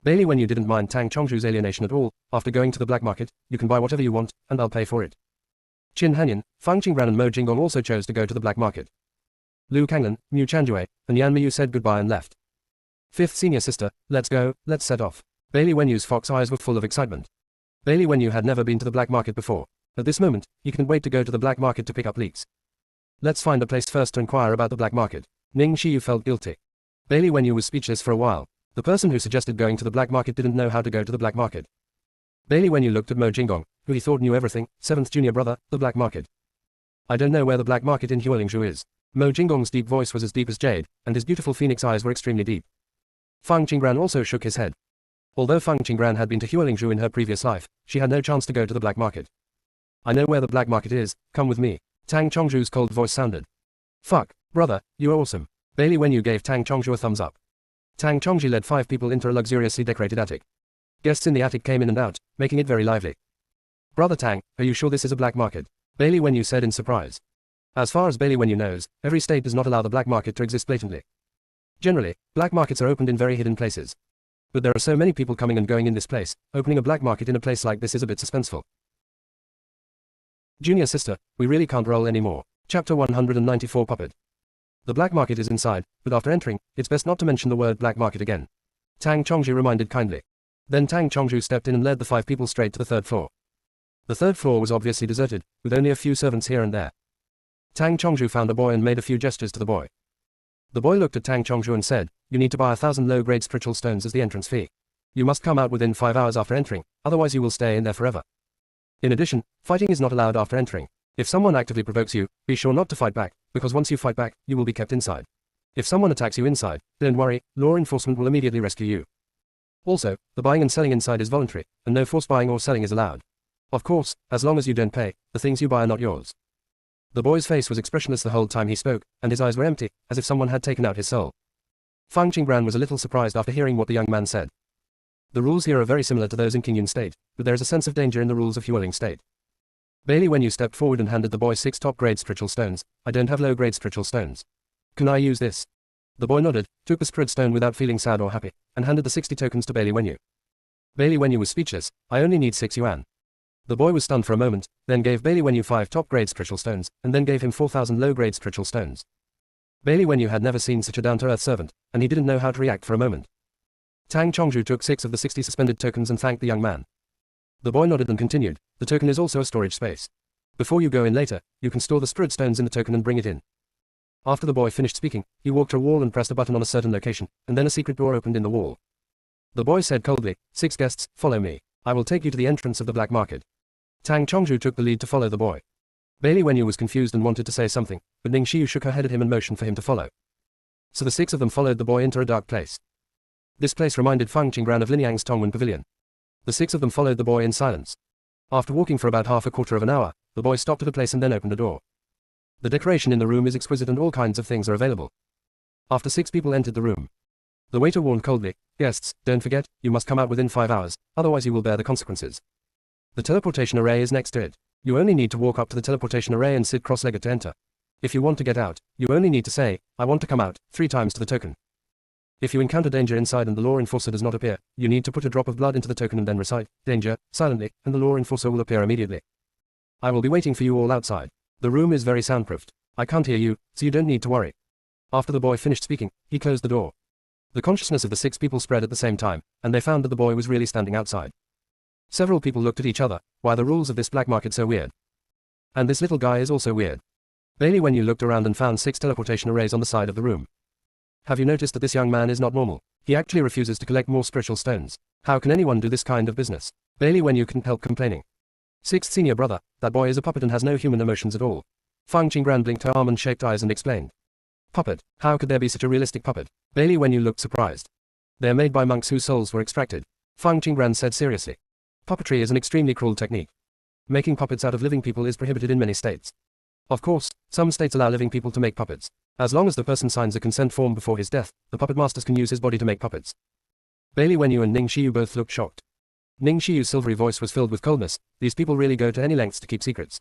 Bailey Wenyu didn't mind Tang Chongzhu's alienation at all. After going to the black market, you can buy whatever you want, and I'll pay for it. Qin Hanyan, Fang Qingran and Mo Jinggong also chose to go to the black market. Liu Kanglan, Mu Chanjue, and Yan Miyu said goodbye and left. 5th senior sister, let's go, let's set off. Bailey Wenyu's fox eyes were full of excitement. Bailey Wenyu had never been to the black market before. At this moment, he couldn't wait to go to the black market to pick up leeks. Let's find a place first to inquire about the black market. Ning Xiyu felt guilty. Bailey Wenyu was speechless for a while. The person who suggested going to the black market didn't know how to go to the black market. Bailey Wenyu looked at Mo Jinggong, who he thought knew everything. 7th junior brother, the black market. I don't know where the black market in Huolingzhu is. Mo Jinggong's deep voice was as deep as jade, and his beautiful phoenix eyes were extremely deep. Fang Qingran also shook his head. Although Fang Qingran had been to Huolingzhu in her previous life, she had no chance to go to the black market. I know where the black market is, come with me. Tang Chongzhu's cold voice sounded. Fuck, brother, you are awesome. Bailey Wenyu gave Tang Chongzhu a thumbs up. Tang Chongzhu led 5 people into a luxuriously decorated attic. Guests in the attic came in and out, making it very lively. Brother Tang, are you sure this is a black market? Bailey Wenyu said in surprise. As far as Bailey Wenyu knows, every state does not allow the black market to exist blatantly. Generally, black markets are opened in very hidden places. But there are so many people coming and going in this place, opening a black market in a place like this is a bit suspenseful. Junior sister, we really can't roll anymore. Chapter 194 Puppet. The black market is inside, but after entering, it's best not to mention the word black market again. Tang Chongzhu reminded kindly. Then Tang Chongzhu stepped in and led the 5 people straight to the 3rd floor. The 3rd floor was obviously deserted, with only a few servants here and there. Tang Chongzhu found a boy and made a few gestures to the boy. The boy looked at Tang Chongzhu and said, you need to buy 1,000 low-grade spiritual stones as the entrance fee. You must come out within 5 hours after entering, otherwise you will stay in there forever. In addition, fighting is not allowed after entering. If someone actively provokes you, be sure not to fight back, because once you fight back, you will be kept inside. If someone attacks you inside, don't worry, law enforcement will immediately rescue you. Also, the buying and selling inside is voluntary, and no forced buying or selling is allowed. Of course, as long as you don't pay, the things you buy are not yours. The boy's face was expressionless the whole time he spoke, and his eyes were empty, as if someone had taken out his soul. Fang Qingran was a little surprised after hearing what the young man said. The rules here are very similar to those in Qingyun State, but there is a sense of danger in the rules of Huoling State. Bailey Wenyu stepped forward and handed the boy 6 top-grade spiritual stones. I don't have low-grade spiritual stones. Can I use this? The boy nodded, took the spirit stone without feeling sad or happy, and handed the 60 tokens to Bailey Wenyu. Bailey Wenyu was speechless. I only need 6 yuan. The boy was stunned for a moment, then gave Bailey Wenyu 5 top-grade spiritual stones, and then gave him 4,000 low-grade spiritual stones. Bailey Wenyu had never seen such a down-to-earth servant, and he didn't know how to react for a moment. Tang Chongzhu took 6 of the 60 suspended tokens and thanked the young man. The boy nodded and continued, the token is also a storage space. Before you go in later, you can store the spirit stones in the token and bring it in. After the boy finished speaking, he walked to a wall and pressed a button on a certain location, and then a secret door opened in the wall. The boy said coldly, 6 guests, follow me. I will take you to the entrance of the black market. Tang Chongzhu took the lead to follow the boy. Bailey Wenyu was confused and wanted to say something, but Ning Xiu shook her head at him and motioned for him to follow. So the 6 of them followed the boy into a dark place. This place reminded Fang Qingran of Linyang's Tongwen Pavilion. The 6 of them followed the boy in silence. After walking for about half a quarter of an hour, the boy stopped at a place and then opened a door. The decoration in the room is exquisite and all kinds of things are available. After 6 people entered the room, the waiter warned coldly, guests, don't forget, you must come out within 5 hours, otherwise you will bear the consequences. The teleportation array is next to it. You only need to walk up to the teleportation array and sit cross-legged to enter. If you want to get out, you only need to say, I want to come out, 3 times to the token. If you encounter danger inside and the law enforcer does not appear, you need to put a drop of blood into the token and then recite, danger, silently, and the law enforcer will appear immediately. I will be waiting for you all outside. The room is very soundproofed. I can't hear you, so you don't need to worry. After the boy finished speaking, he closed the door. The consciousness of the 6 people spread at the same time, and they found that the boy was really standing outside. Several people looked at each other. Why are the rules of this black market so weird? And this little guy is also weird. Bailey Wenyu looked around and found 6 teleportation arrays on the side of the room. Have you noticed that this young man is not normal? He actually refuses to collect more spiritual stones. How can anyone do this kind of business? Bailey Wenyu couldn't help complaining. 6th senior brother, that boy is a puppet and has no human emotions at all. Fang Qingran blinked her almond-shaped eyes and explained. Puppet, how could there be such a realistic puppet? Bailey Wenyu looked surprised. They are made by monks whose souls were extracted. Fang Qingran said seriously. Puppetry is an extremely cruel technique. Making puppets out of living people is prohibited in many states. Of course, some states allow living people to make puppets. As long as the person signs a consent form before his death, the puppet masters can use his body to make puppets. Bailey Wenyu and Ning Xiu both looked shocked. Ning Xiu's silvery voice was filled with coldness. These people really go to any lengths to keep secrets.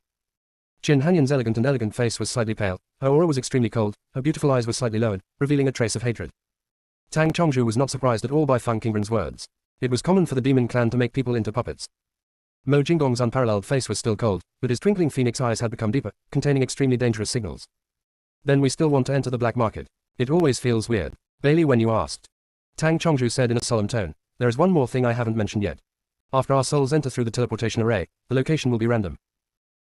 Qin Hanyan's elegant face was slightly pale, her aura was extremely cold, her beautiful eyes were slightly lowered, revealing a trace of hatred. Tang Chongzhu was not surprised at all by Fang Qingran's words. It was common for the demon clan to make people into puppets. Mo Jinggong's unparalleled face was still cold, but his twinkling phoenix eyes had become deeper, containing extremely dangerous signals. Then we still want to enter the black market. It always feels weird. Bailey Wenyu asked. Tang Chongzhu said in a solemn tone, there is one more thing I haven't mentioned yet. After our souls enter through the teleportation array, the location will be random.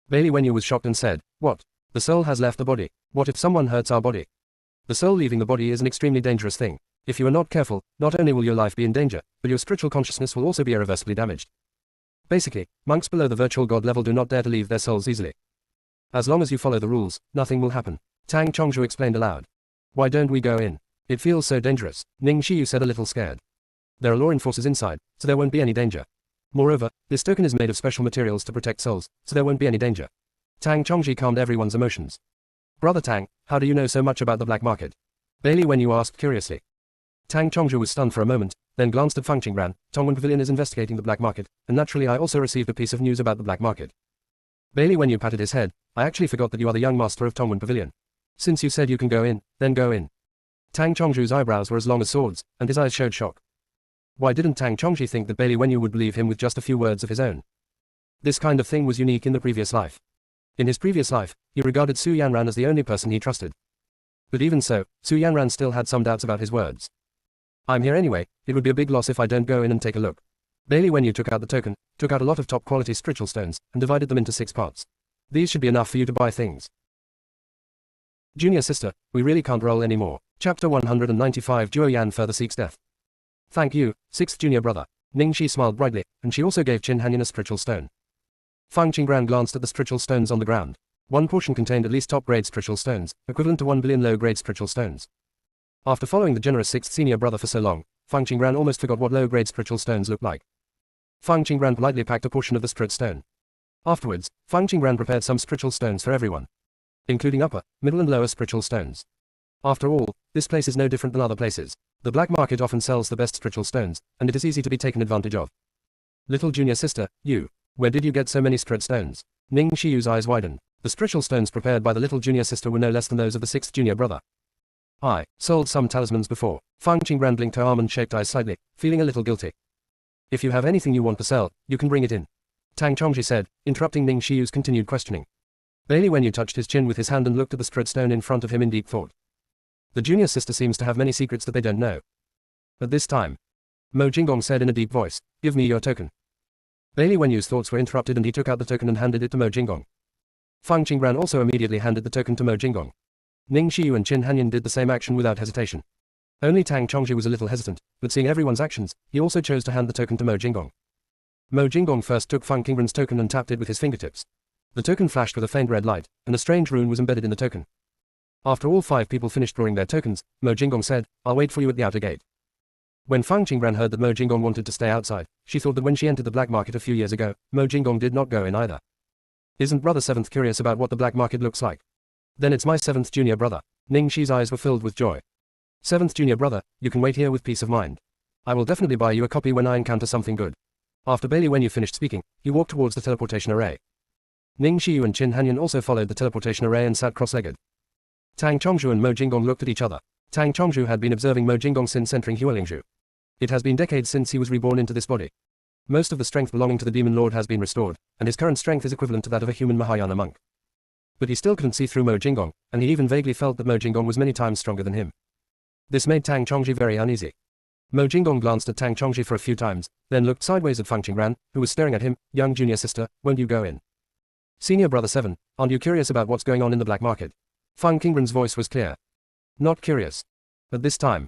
Bailey Wenyu was shocked and said, what? The soul has left the body. What if someone hurts our body? The soul leaving the body is an extremely dangerous thing. If you are not careful, not only will your life be in danger, but your spiritual consciousness will also be irreversibly damaged. Basically, monks below the virtual god level do not dare to leave their souls easily. As long as you follow the rules, nothing will happen. Tang Chongzhu explained aloud. Why don't we go in? It feels so dangerous, Ning Xiyu said a little scared. There are law enforcers inside, so there won't be any danger. Moreover, this token is made of special materials to protect souls, so there won't be any danger. Tang Chongzhi calmed everyone's emotions. Brother Tang, how do you know so much about the black market? Bailey Wenyu asked curiously. Tang Chongzhu was stunned for a moment, then glanced at Fang Qingran. Tongwen Pavilion is investigating the black market, and naturally I also received a piece of news about the black market. Bailey Wenyu patted his head. I actually forgot that you are the young master of Tongwen Pavilion. Since you said you can go in, then go in. Tang Chongzhu's eyebrows were as long as swords, and his eyes showed shock. Why didn't Tang Chongzhi think that Bailey Wenyu would believe him with just a few words of his own? This kind of thing was unique in the previous life. In his previous life, he regarded Su Yanran as the only person he trusted. But even so, Su Yanran still had some doubts about his words. I'm here anyway, it would be a big loss if I don't go in and take a look. Bailey Wenyu took out the token, took out a lot of top-quality spiritual stones, and divided them into 6 parts. These should be enough for you to buy things. Junior sister, we really can't roll anymore. Chapter 195 Zhuo Yan further seeks death. Thank you, 6th junior brother. Ning Shi smiled brightly, and she also gave Qin Hanyan a spiritual stone. Fang Qingran glanced at the spiritual stones on the ground. One portion contained at least top-grade spiritual stones, equivalent to 1 billion low-grade spiritual stones. After following the generous 6th senior brother for so long, Fang Qingran almost forgot what low-grade spiritual stones looked like. Fang Qingran politely packed a portion of the spirit stone. Afterwards, Fang Qingran prepared some spiritual stones for everyone, including upper, middle and lower spiritual stones. After all, this place is no different than other places. The black market often sells the best spiritual stones, and it is easy to be taken advantage of. Little junior sister, you. Where did you get so many spirit stones? Ning Shiyu's eyes widened. The spiritual stones prepared by the little junior sister were no less than those of the 6th junior brother. I sold some talismans before. Fang Qingran blinked her arm and shaped eyes slightly, feeling a little guilty. If you have anything you want to sell, you can bring it in. Tang Chongzhi said, interrupting Ning Shiyu's continued questioning. Bailey Wenyu touched his chin with his hand and looked at the spirit stone in front of him in deep thought. The junior sister seems to have many secrets that they don't know. At this time, Mo Jinggong said in a deep voice, give me your token. Bailey Wenyu's thoughts were interrupted and he took out the token and handed it to Mo Jinggong. Fang Qingran also immediately handed the token to Mo Jinggong. Ning Xiyu and Qin Hanyan did the same action without hesitation. Only Tang Chongzhi was a little hesitant, but seeing everyone's actions, he also chose to hand the token to Mo Jinggong. Mo Jinggong first took Fang Qingran's token and tapped it with his fingertips. The token flashed with a faint red light, and a strange rune was embedded in the token. After all 5 people finished drawing their tokens, Mo Jinggong said, I'll wait for you at the outer gate. When Fang Qingran heard that Mo Jinggong wanted to stay outside, she thought that when she entered the black market a few years ago, Mo Jinggong did not go in either. Isn't brother 7th curious about what the black market looks like? Then it's my 7th junior brother. Ning Shi's eyes were filled with joy. 7th junior brother, you can wait here with peace of mind. I will definitely buy you a copy when I encounter something good. After Bailey Wenyu finished speaking, he walked towards the teleportation array. Ning Xiyu and Qin Hanyan also followed the teleportation array and sat cross-legged. Tang Chongzhu and Mo Jinggong looked at each other. Tang Chongzhu had been observing Mo Jinggong since entering Huolingzhu. It has been decades since he was reborn into this body. Most of the strength belonging to the demon lord has been restored, and his current strength is equivalent to that of a human Mahayana monk. But he still couldn't see through Mo Jinggong, and he even vaguely felt that Mo Jinggong was many times stronger than him. This made Tang Chongzhi very uneasy. Mo Jinggong glanced at Tang Chongzhi for a few times, then looked sideways at Fang Qingran, who was staring at him. Young junior sister, won't you go in? Senior brother 7, aren't you curious about what's going on in the black market? Fang Qingran's voice was clear. Not curious. At this time,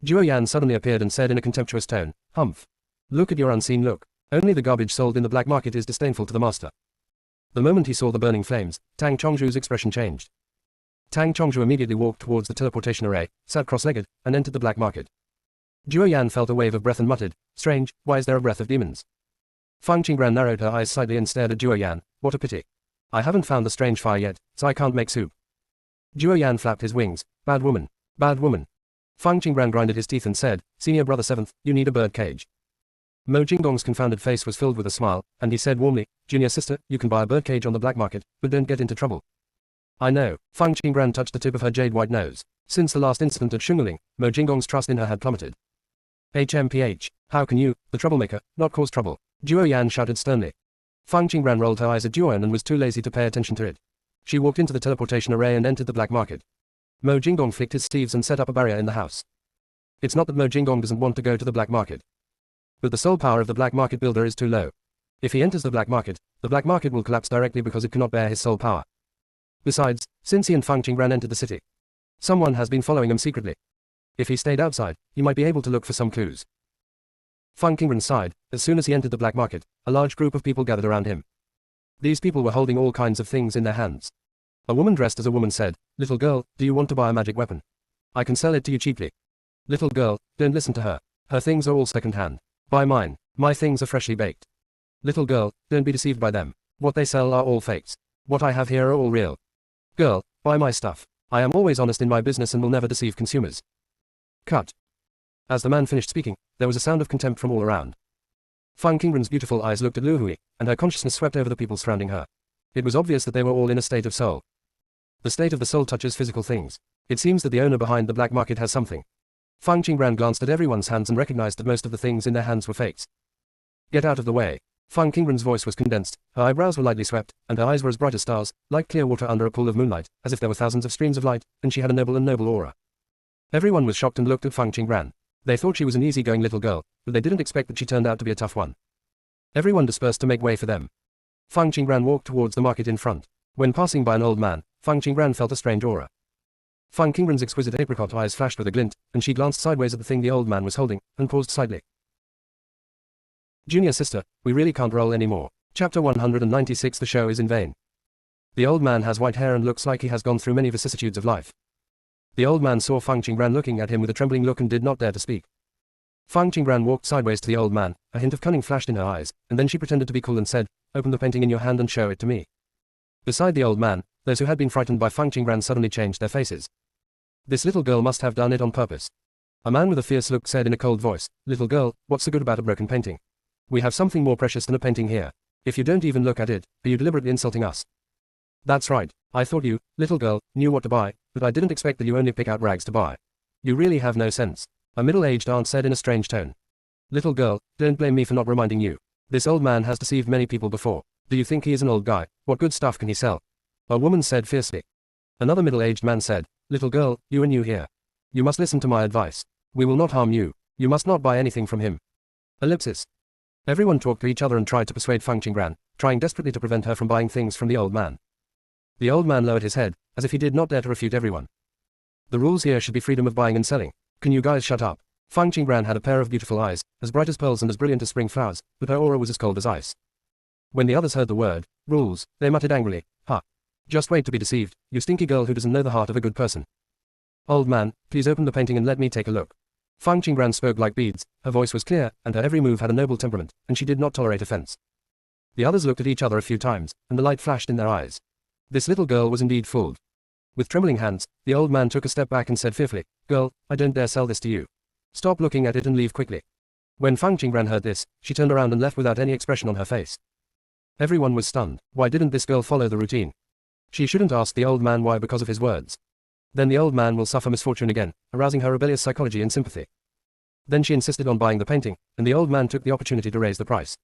Zhuo Yan suddenly appeared and said in a contemptuous tone, Humph. Look at your unseen look. Only the garbage sold in the black market is disdainful to the master. The moment he saw the burning flames, Tang Chongzhu's expression changed. Tang Chongzhu immediately walked towards the teleportation array, sat cross-legged, and entered the black market. Zhuo Yan felt a wave of breath and muttered, strange, why is there a breath of demons? Fang Qingran narrowed her eyes slightly and stared at Zhuo Yan. What a pity. I haven't found the strange fire yet, so I can't make soup. Zhuo Yan flapped his wings. Bad woman. Bad woman. Fang Qingran grinded his teeth and said, Senior brother 7th, you need a bird cage. Mo Jinggong's confounded face was filled with a smile, and he said warmly, Junior sister, you can buy a bird cage on the black market, but don't get into trouble. I know. Fang Qingran touched the tip of her jade white nose. Since the last incident at Shungaling, Mo Jinggong's trust in her had plummeted. HMPH. How can you, the troublemaker, not cause trouble? Zhuo Yan shouted sternly. Fang Qingran rolled her eyes at Zhuo Yan and was too lazy to pay attention to it. She walked into the teleportation array and entered the black market. Mo Jinggong flicked his sleeves and set up a barrier in the house. It's not that Mo Jinggong doesn't want to go to the black market, but the soul power of the black market builder is too low. If he enters the black market will collapse directly because it cannot bear his soul power. Besides, since he and Fang Qingran entered the city, someone has been following him secretly. If he stayed outside, he might be able to look for some clues. Fang Qingran sighed. As soon as he entered the black market, a large group of people gathered around him. These people were holding all kinds of things in their hands. A woman dressed as a woman said, "Little girl, do you want to buy a magic weapon? I can sell it to you cheaply." "Little girl, don't listen to her. Her things are all second-hand. Buy mine. My things are freshly baked." "Little girl, don't be deceived by them. What they sell are all fakes. What I have here are all real. Girl, buy my stuff. I am always honest in my business and will never deceive consumers." Cut. As the man finished speaking, there was a sound of contempt from all around. Fang Qingren's beautiful eyes looked at Lu Hui, and her consciousness swept over the people surrounding her. It was obvious that they were all in a state of soul. The state of the soul touches physical things. It seems that the owner behind the black market has something. Fang Qingren glanced at everyone's hands and recognized that most of the things in their hands were fakes. "Get out of the way." Fang Qingren's voice was condensed, her eyebrows were lightly swept, and her eyes were as bright as stars, like clear water under a pool of moonlight, as if there were thousands of streams of light, and she had a noble aura. Everyone was shocked and looked at Fang Qingren. They thought she was an easygoing little girl, but they didn't expect that she turned out to be a tough one. Everyone dispersed to make way for them. Fang Qingren walked towards the market in front. When passing by an old man, Fang Qingren felt a strange aura. Fang Qingren's exquisite apricot eyes flashed with a glint, and she glanced sideways at the thing the old man was holding, and paused slightly. "Junior sister, we really can't roll anymore." Chapter 196. The show is in vain. The old man has white hair and looks like he has gone through many vicissitudes of life. The old man saw Fang Qingren looking at him with a trembling look and did not dare to speak. Fang Qingren walked sideways to the old man, a hint of cunning flashed in her eyes, and then she pretended to be cool and said, "Open the painting in your hand and show it to me." Beside the old man, those who had been frightened by Fang Qingren suddenly changed their faces. This little girl must have done it on purpose. A man with a fierce look said in a cold voice, "Little girl, what's so good about a broken painting? We have something more precious than a painting here. If you don't even look at it, are you deliberately insulting us?" "That's right. I thought you, little girl, knew what to buy, but I didn't expect that you only pick out rags to buy. You really have no sense," a middle-aged aunt said in a strange tone. "Little girl, don't blame me for not reminding you. This old man has deceived many people before. Do you think he is an old guy? What good stuff can he sell?" a woman said fiercely. Another middle-aged man said, "Little girl, you are new here. You must listen to my advice. We will not harm you. You must not buy anything from him." Ellipsis. Everyone talked to each other and tried to persuade Fang Qingren, trying desperately to prevent her from buying things from the old man. The old man lowered his head, as if he did not dare to refute everyone. "The rules here should be freedom of buying and selling. Can you guys shut up?" Fang Qingren had a pair of beautiful eyes, as bright as pearls and as brilliant as spring flowers, but her aura was as cold as ice. When the others heard the word, rules, they muttered angrily, "Ha! Just wait to be deceived, you stinky girl who doesn't know the heart of a good person." "Old man, please open the painting and let me take a look." Fang Qingren spoke like beads, her voice was clear, and her every move had a noble temperament, and she did not tolerate offense. The others looked at each other a few times, and the light flashed in their eyes. This little girl was indeed fooled. With trembling hands, the old man took a step back and said fearfully, "Girl, I don't dare sell this to you. Stop looking at it and leave quickly." When Fang Qingren heard this, she turned around and left without any expression on her face. Everyone was stunned. Why didn't this girl follow the routine? She shouldn't ask the old man why because of his words. Then the old man will suffer misfortune again, arousing her rebellious psychology and sympathy. Then she insisted on buying the painting, and the old man took the opportunity to raise the price.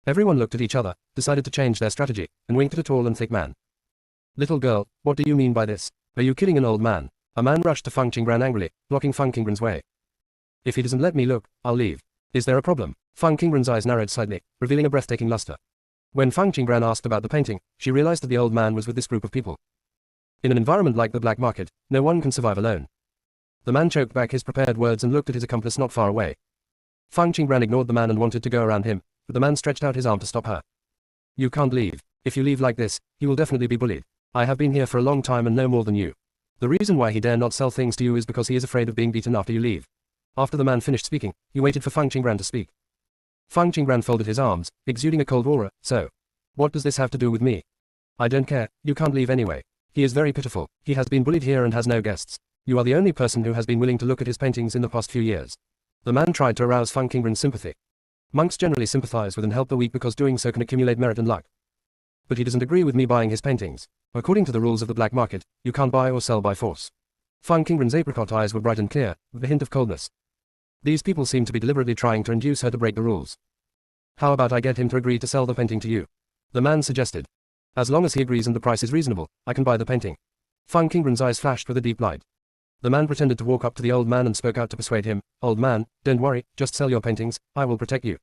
Everyone looked at each other, decided to change their strategy, and winked at a tall and thick man. "Little girl, what do you mean by this? Are you kidding an old man?" A man rushed to Fang Qingren angrily, blocking Fang Qingren's way. "If he doesn't let me look, I'll leave. Is there a problem?" Fang Qingren's eyes narrowed slightly, revealing a breathtaking luster. When Fang Qingren asked about the painting, she realized that the old man was with this group of people. In an environment like the black market, no one can survive alone. The man choked back his prepared words and looked at his accomplice not far away. Fang Qingren ignored the man and wanted to go around him, but the man stretched out his arm to stop her. "You can't leave. If you leave like this, he will definitely be bullied. I have been here for a long time and know more than you. The reason why he dare not sell things to you is because he is afraid of being beaten after you leave." After the man finished speaking, he waited for Fang Qingren to speak. Fang Qingren folded his arms, exuding a cold aura. "So, what does this have to do with me? I don't care, you can't leave anyway. He is very pitiful. He has been bullied here and has no guests. You are the only person who has been willing to look at his paintings in the past few years." The man tried to arouse Fang Qingren's sympathy. Monks generally sympathize with and help the weak because doing so can accumulate merit and luck. But he doesn't agree with me buying his paintings. According to the rules of the black market, you can't buy or sell by force. Fang Qingren's apricot eyes were bright and clear, with a hint of coldness. These people seem to be deliberately trying to induce her to break the rules. "How about I get him to agree to sell the painting to you?" the man suggested. "As long as he agrees and the price is reasonable, I can buy the painting." Fang Qingren's eyes flashed with a deep light. The man pretended to walk up to the old man and spoke out to persuade him, "Old man, don't worry, just sell your paintings, I will protect you."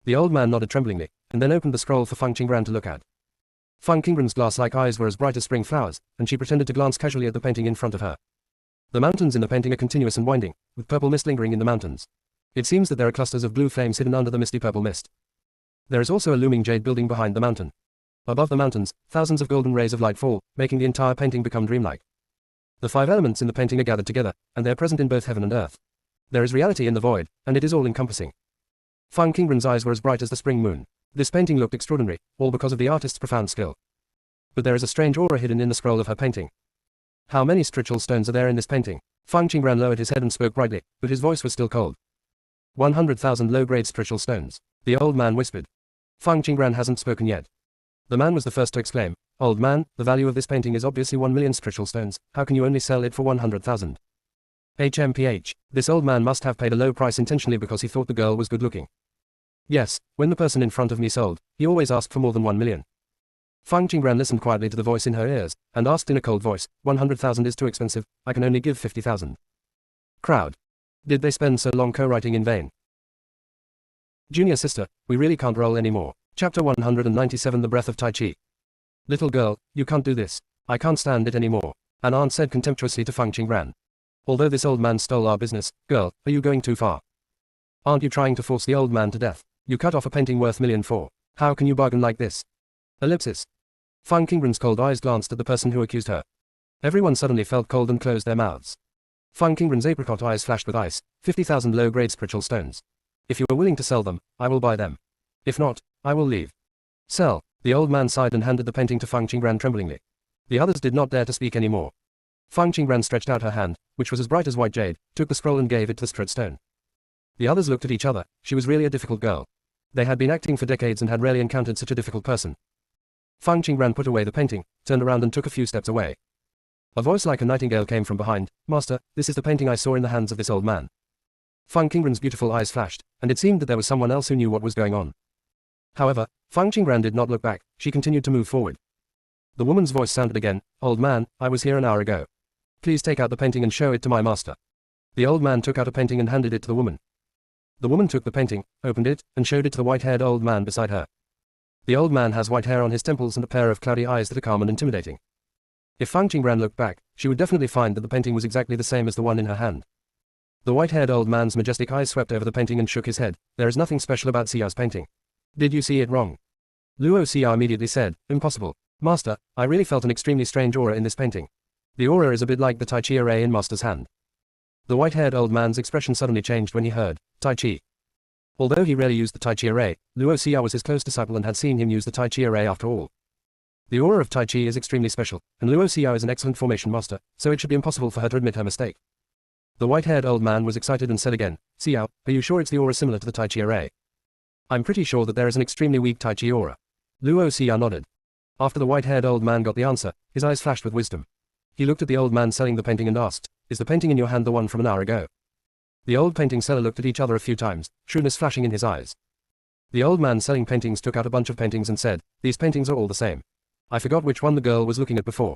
The old man nodded tremblingly, and then opened the scroll for Fang Qingren to look at. Fang Qingren's glass-like eyes were as bright as spring flowers, and she pretended to glance casually at the painting in front of her. The mountains in the painting are continuous and winding, with purple mist lingering in the mountains. It seems that there are clusters of blue flames hidden under the misty purple mist. There is also a looming jade building behind the mountain. Above the mountains, thousands of golden rays of light fall, making the entire painting become dreamlike. The 5 elements in the painting are gathered together, and they are present in both heaven and earth. There is reality in the void, and it is all-encompassing. Fang Qingren's eyes were as bright as the spring moon. This painting looked extraordinary, all because of the artist's profound skill. But there is a strange aura hidden in the scroll of her painting. How many spiritual stones are there in this painting? Fang Qingren lowered his head and spoke brightly, but his voice was still cold. 100,000 low-grade spiritual stones. The old man whispered. Fang Qingren hasn't spoken yet. The man was the first to exclaim, "Old man, the value of this painting is obviously 1 million spiritual stones, how can you only sell it for 100,000? HMPH. This old man must have paid a low price intentionally because he thought the girl was good-looking. Yes, when the person in front of me sold, he always asked for more than 1 million. Fang Qingren listened quietly to the voice in her ears, and asked in a cold voice, 100,000 is too expensive, I can only give 50,000. Crowd. Did they spend so long co-writing in vain? Junior sister, we really can't roll anymore. Chapter 197 The Breath of Tai Chi. Little girl, you can't do this. I can't stand it anymore. An aunt said contemptuously to Fang Qingren. Although this old man stole our business, girl, are you going too far? Aren't you trying to force the old man to death? You cut off a painting worth million for. How can you bargain like this? Ellipsis. Fang Qingren's cold eyes glanced at the person who accused her. Everyone suddenly felt cold and closed their mouths. Fang Qingren's apricot eyes flashed with ice. 50,000 low-grade spiritual stones. If you are willing to sell them, I will buy them. If not, I will leave. Sell. The old man sighed and handed the painting to Fang Qingren tremblingly. The others did not dare to speak anymore. Fang Qingren stretched out her hand, which was as bright as white jade, took the scroll and gave it to the straight stone. The others looked at each other. She was really a difficult girl. They had been acting for decades and had rarely encountered such a difficult person. Fang Qingren put away the painting, turned around and took a few steps away. A voice like a nightingale came from behind. Master, this is the painting I saw in the hands of this old man. Fang Qingren's beautiful eyes flashed, and it seemed that there was someone else who knew what was going on. However, Fang Qingren did not look back. She continued to move forward. The woman's voice sounded again. Old man, I was here an hour ago. Please take out the painting and show it to my master. The old man took out a painting and handed it to the woman. The woman took the painting, opened it, and showed it to the white-haired old man beside her. The old man has white hair on his temples and a pair of cloudy eyes that are calm and intimidating. If Fang Qingren looked back, she would definitely find that the painting was exactly the same as the one in her hand. The white-haired old man's majestic eyes swept over the painting and shook his head. There is nothing special about Xiao's painting. Did you see it wrong? Luo Xiao immediately said, impossible. Master, I really felt an extremely strange aura in this painting. The aura is a bit like the Tai Chi array in Master's hand. The white-haired old man's expression suddenly changed when he heard Tai Chi. Although he rarely used the Tai Chi array, Luo Xiao was his close disciple and had seen him use the Tai Chi array after all. The aura of Tai Chi is extremely special, and Luo Xiao is an excellent formation master, so it should be impossible for her to admit her mistake. The white-haired old man was excited and said again, Xiao, are you sure it's the aura similar to the Tai Chi array? I'm pretty sure that there is an extremely weak Tai Chi aura. Luo Xiao nodded. After the white-haired old man got the answer, his eyes flashed with wisdom. He looked at the old man selling the painting and asked, is the painting in your hand the one from an hour ago? The old painting seller looked at each other a few times, shrewdness flashing in his eyes. The old man selling paintings took out a bunch of paintings and said, these paintings are all the same. I forgot which one the girl was looking at before.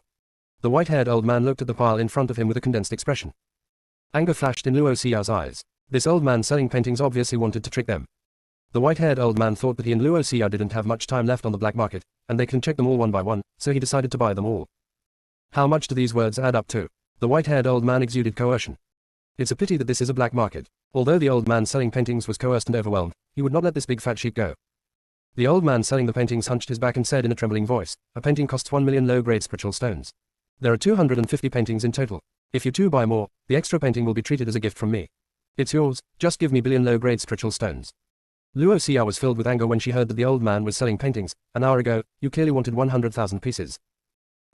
The white-haired old man looked at the pile in front of him with a condensed expression. Anger flashed in Luo Xiao's eyes. This old man selling paintings obviously wanted to trick them. The white-haired old man thought that he and Luo Xiao didn't have much time left on the black market, and they can check them all one by one, so he decided to buy them all. How much do these words add up to? The white-haired old man exuded coercion. It's a pity that this is a black market. Although the old man selling paintings was coerced and overwhelmed, he would not let this big fat sheep go. The old man selling the paintings hunched his back and said in a trembling voice, a painting costs 1 million low-grade spiritual stones. There are 250 paintings in total. If you two buy more, the extra painting will be treated as a gift from me. It's yours, just give me billion low-grade spiritual stones. Luo Xiao was filled with anger when she heard that the old man was selling paintings. An hour ago, you clearly wanted 100,000 pieces.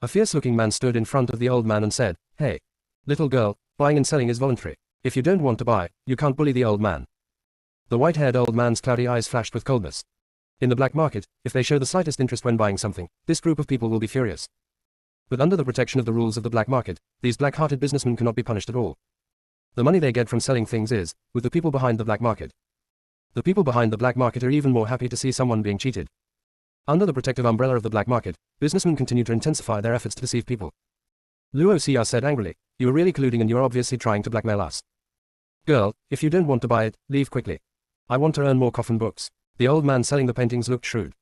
A fierce-looking man stood in front of the old man and said, hey, little girl, buying and selling is voluntary. If you don't want to buy, you can't bully the old man. The white-haired old man's cloudy eyes flashed with coldness. In the black market, if they show the slightest interest when buying something, this group of people will be furious. But under the protection of the rules of the black market, these black-hearted businessmen cannot be punished at all. The money they get from selling things is, with the people behind the black market. The people behind the black market are even more happy to see someone being cheated. Under the protective umbrella of the black market, businessmen continue to intensify their efforts to deceive people. Luo Xia said angrily, you are really colluding and you are obviously trying to blackmail us. Girl, if you don't want to buy it, leave quickly. I want to earn more coffin books. The old man selling the paintings looked shrewd.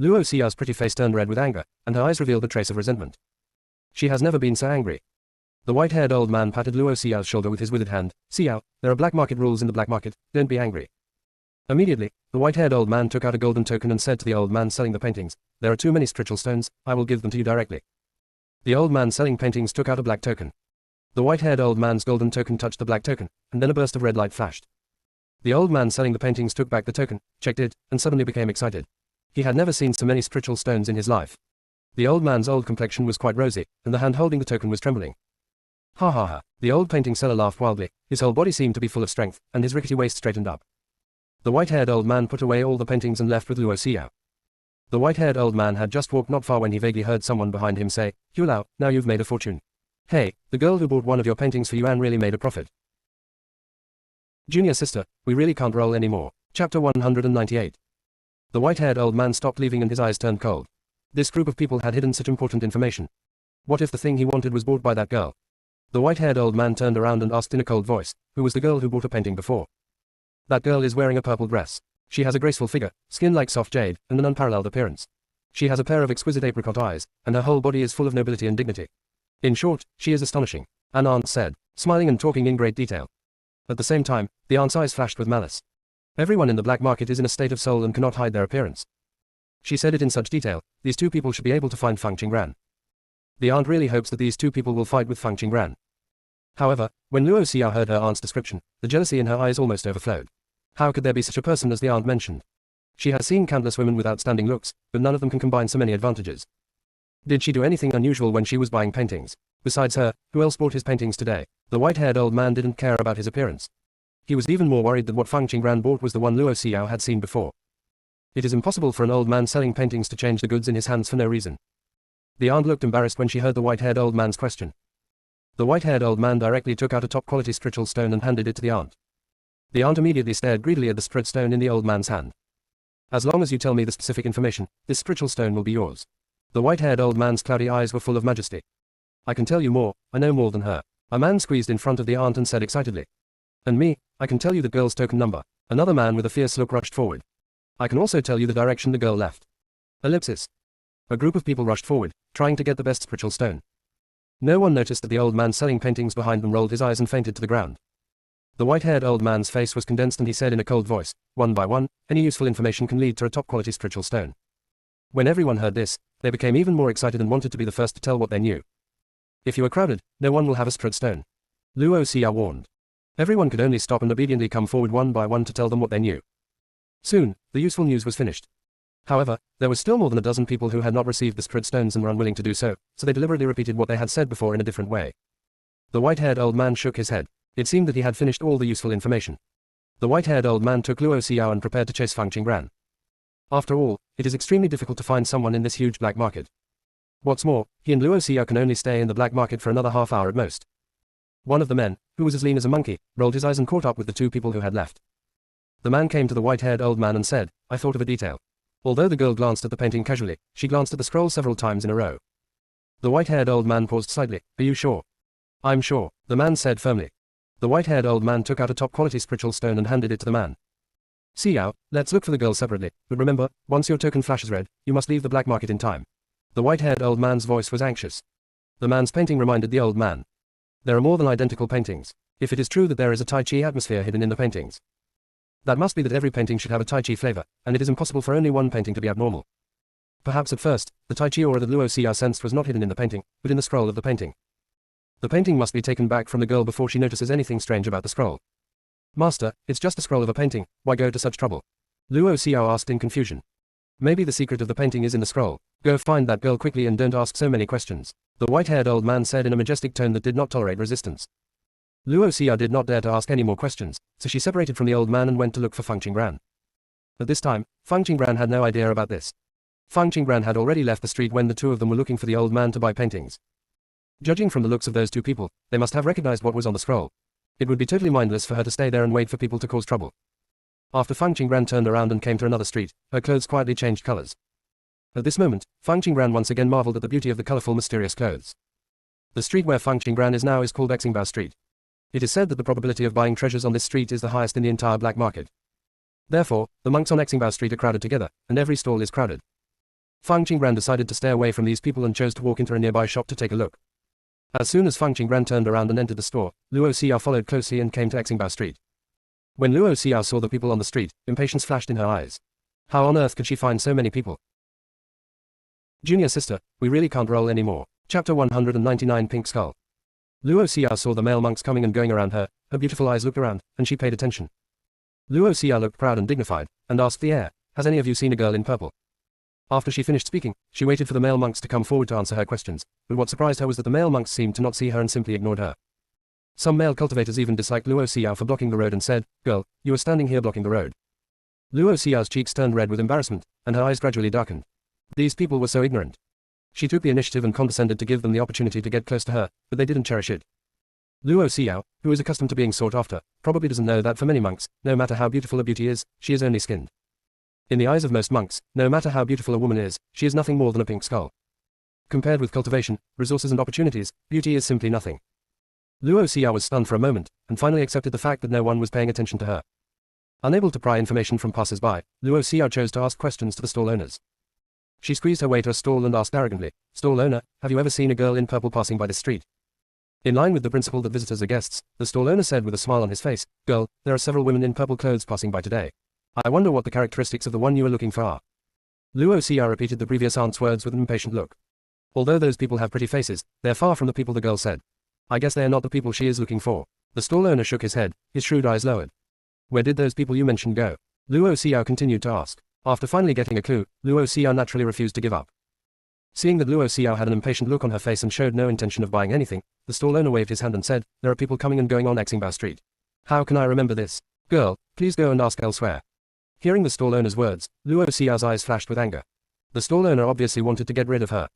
Luo Xia's pretty face turned red with anger, and her eyes revealed a trace of resentment. She has never been so angry. The white-haired old man patted Luo Xiao's shoulder with his withered hand. Xiao, there are black market rules in the black market, don't be angry. Immediately, the white-haired old man took out a golden token and said to the old man selling the paintings, "There are too many spiritual stones, I will give them to you directly." The old man selling paintings took out a black token. The white-haired old man's golden token touched the black token, and then a burst of red light flashed. The old man selling the paintings took back the token, checked it, and suddenly became excited. He had never seen so many spiritual stones in his life. The old man's old complexion was quite rosy, and the hand holding the token was trembling. Ha ha ha. The old painting seller laughed wildly. His whole body seemed to be full of strength, and his rickety waist straightened up. The white-haired old man put away all the paintings and left with Luo Xiao. The white-haired old man had just walked not far when he vaguely heard someone behind him say, "Yu Lao, now you've made a fortune. Hey, the girl who bought one of your paintings for Yuan really made a profit." Junior sister, we really can't roll anymore. Chapter 198. The white-haired old man stopped leaving and his eyes turned cold. This group of people had hidden such important information. What if the thing he wanted was bought by that girl? The white-haired old man turned around and asked in a cold voice, "Who was the girl who bought a painting before?" "That girl is wearing a purple dress. She has a graceful figure, skin like soft jade, and an unparalleled appearance. She has a pair of exquisite apricot eyes, and her whole body is full of nobility and dignity. In short, she is astonishing," an aunt said, smiling and talking in great detail. At the same time, the aunt's eyes flashed with malice. Everyone in the black market is in a state of soul and cannot hide their appearance. She said it in such detail, these two people should be able to find Fang Qingran. The aunt really hopes that these two people will fight with Fang Qingran. However, when Luo Xiao heard her aunt's description, the jealousy in her eyes almost overflowed. How could there be such a person as the aunt mentioned? She has seen countless women with outstanding looks, but none of them can combine so many advantages. Did she do anything unusual when she was buying paintings? Besides her, who else bought his paintings today? The white-haired old man didn't care about his appearance. He was even more worried that what Fang Qingran bought was the one Luo Xiao had seen before. It is impossible for an old man selling paintings to change the goods in his hands for no reason. The aunt looked embarrassed when she heard the white-haired old man's question. The white-haired old man directly took out a top-quality spiritual stone and handed it to the aunt. The aunt immediately stared greedily at the spirit stone in the old man's hand. "As long as you tell me the specific information, this spiritual stone will be yours." The white-haired old man's cloudy eyes were full of majesty. "I can tell you more, I know more than her." A man squeezed in front of the aunt and said excitedly. "And me, I can tell you the girl's token number." Another man with a fierce look rushed forward. "I can also tell you the direction the girl left." Ellipsis. A group of people rushed forward, trying to get the best spiritual stone. No one noticed that the old man selling paintings behind them rolled his eyes and fainted to the ground. The white-haired old man's face was condensed and he said in a cold voice, "One by one, any useful information can lead to a top-quality spiritual stone." When everyone heard this, they became even more excited and wanted to be the first to tell what they knew. "If you are crowded, no one will have a spirit stone," Luo Xiao warned. Everyone could only stop and obediently come forward one by one to tell them what they knew. Soon, the useful news was finished. However, there was still more than a dozen people who had not received the spirit stones and were unwilling to do so, so they deliberately repeated what they had said before in a different way. The white-haired old man shook his head. It seemed that he had finished all the useful information. The white-haired old man took Luo Xiao and prepared to chase Fang Qingran. After all, it is extremely difficult to find someone in this huge black market. What's more, he and Luo Xiao can only stay in the black market for another half hour at most. One of the men, who was as lean as a monkey, rolled his eyes and caught up with the two people who had left. The man came to the white-haired old man and said, "I thought of a detail." Although the girl glanced at the painting casually, she glanced at the scroll several times in a row. The white-haired old man paused slightly. "Are you sure?" "I'm sure," the man said firmly. The white-haired old man took out a top-quality spiritual stone and handed it to the man. "Xiao, let's look for the girl separately, but remember, once your token flashes red, you must leave the black market in time." The white-haired old man's voice was anxious. The man's painting reminded the old man. There are more than identical paintings. If it is true that there is a Tai Chi atmosphere hidden in the paintings, that must be that every painting should have a Tai Chi flavor, and it is impossible for only one painting to be abnormal. Perhaps at first, the Tai Chi aura that Luo Xiao sensed was not hidden in the painting, but in the scroll of the painting. The painting must be taken back from the girl before she notices anything strange about the scroll. "Master, it's just a scroll of a painting, why go to such trouble?" Luo Xiao asked in confusion. "Maybe the secret of the painting is in the scroll. Go find that girl quickly and don't ask so many questions," the white-haired old man said in a majestic tone that did not tolerate resistance. Luo Xiao did not dare to ask any more questions, so she separated from the old man and went to look for Fang Qingran. At this time, Fang Qingran had no idea about this. Fang Qingran had already left the street when the two of them were looking for the old man to buy paintings. Judging from the looks of those two people, they must have recognized what was on the scroll. It would be totally mindless for her to stay there and wait for people to cause trouble. After Fang Qingran turned around and came to another street, her clothes quietly changed colors. At this moment, Fang Qingran once again marveled at the beauty of the colorful, mysterious clothes. The street where Fang Qingran is now is called Xingbao Street. It is said that the probability of buying treasures on this street is the highest in the entire black market. Therefore, the monks on Xingbao Street are crowded together, and every stall is crowded. Fang Qingran decided to stay away from these people and chose to walk into a nearby shop to take a look. As soon as Fang Qingran turned around and entered the store, Luo Xiao followed closely and came to Xingbao Street. When Luo Xiao saw the people on the street, impatience flashed in her eyes. How on earth could she find so many people? Junior sister, we really can't roll anymore. Chapter 199 Pink Skull. Luo Xiao saw the male monks coming and going around her, her beautiful eyes looked around, and she paid attention. Luo Xiao looked proud and dignified, and asked the air, has any of you seen a girl in purple? After she finished speaking, she waited for the male monks to come forward to answer her questions, but what surprised her was that the male monks seemed to not see her and simply ignored her. Some male cultivators even disliked Luo Xiao for blocking the road and said, girl, you are standing here blocking the road. Luo Xiao's cheeks turned red with embarrassment, and her eyes gradually darkened. These people were so ignorant. She took the initiative and condescended to give them the opportunity to get close to her, but they didn't cherish it. Luo Xiao, who is accustomed to being sought after, probably doesn't know that for many monks, no matter how beautiful a beauty is, she is only skinned. In the eyes of most monks, no matter how beautiful a woman is, she is nothing more than a pink skull. Compared with cultivation, resources and opportunities, beauty is simply nothing. Luo Xiao was stunned for a moment, and finally accepted the fact that no one was paying attention to her. Unable to pry information from passers-by, Luo Xiao chose to ask questions to the stall owners. She squeezed her way to a stall and asked arrogantly, stall owner, have you ever seen a girl in purple passing by this street? In line with the principle that visitors are guests, the stall owner said with a smile on his face, girl, there are several women in purple clothes passing by today. I wonder what the characteristics of the one you are looking for are. Luo Xiao repeated the previous aunt's words with an impatient look. Although those people have pretty faces, they are far from the people the girl said. I guess they are not the people she is looking for. The stall owner shook his head, his shrewd eyes lowered. Where did those people you mentioned go? Luo Xiao continued to ask. After finally getting a clue, Luo Xiao naturally refused to give up. Seeing that Luo Xiao had an impatient look on her face and showed no intention of buying anything, the stall owner waved his hand and said, there are people coming and going on Xingbao Street. How can I remember this? Girl, please go and ask elsewhere. Hearing the stall owner's words, Luo Xiao's eyes flashed with anger. The stall owner obviously wanted to get rid of her.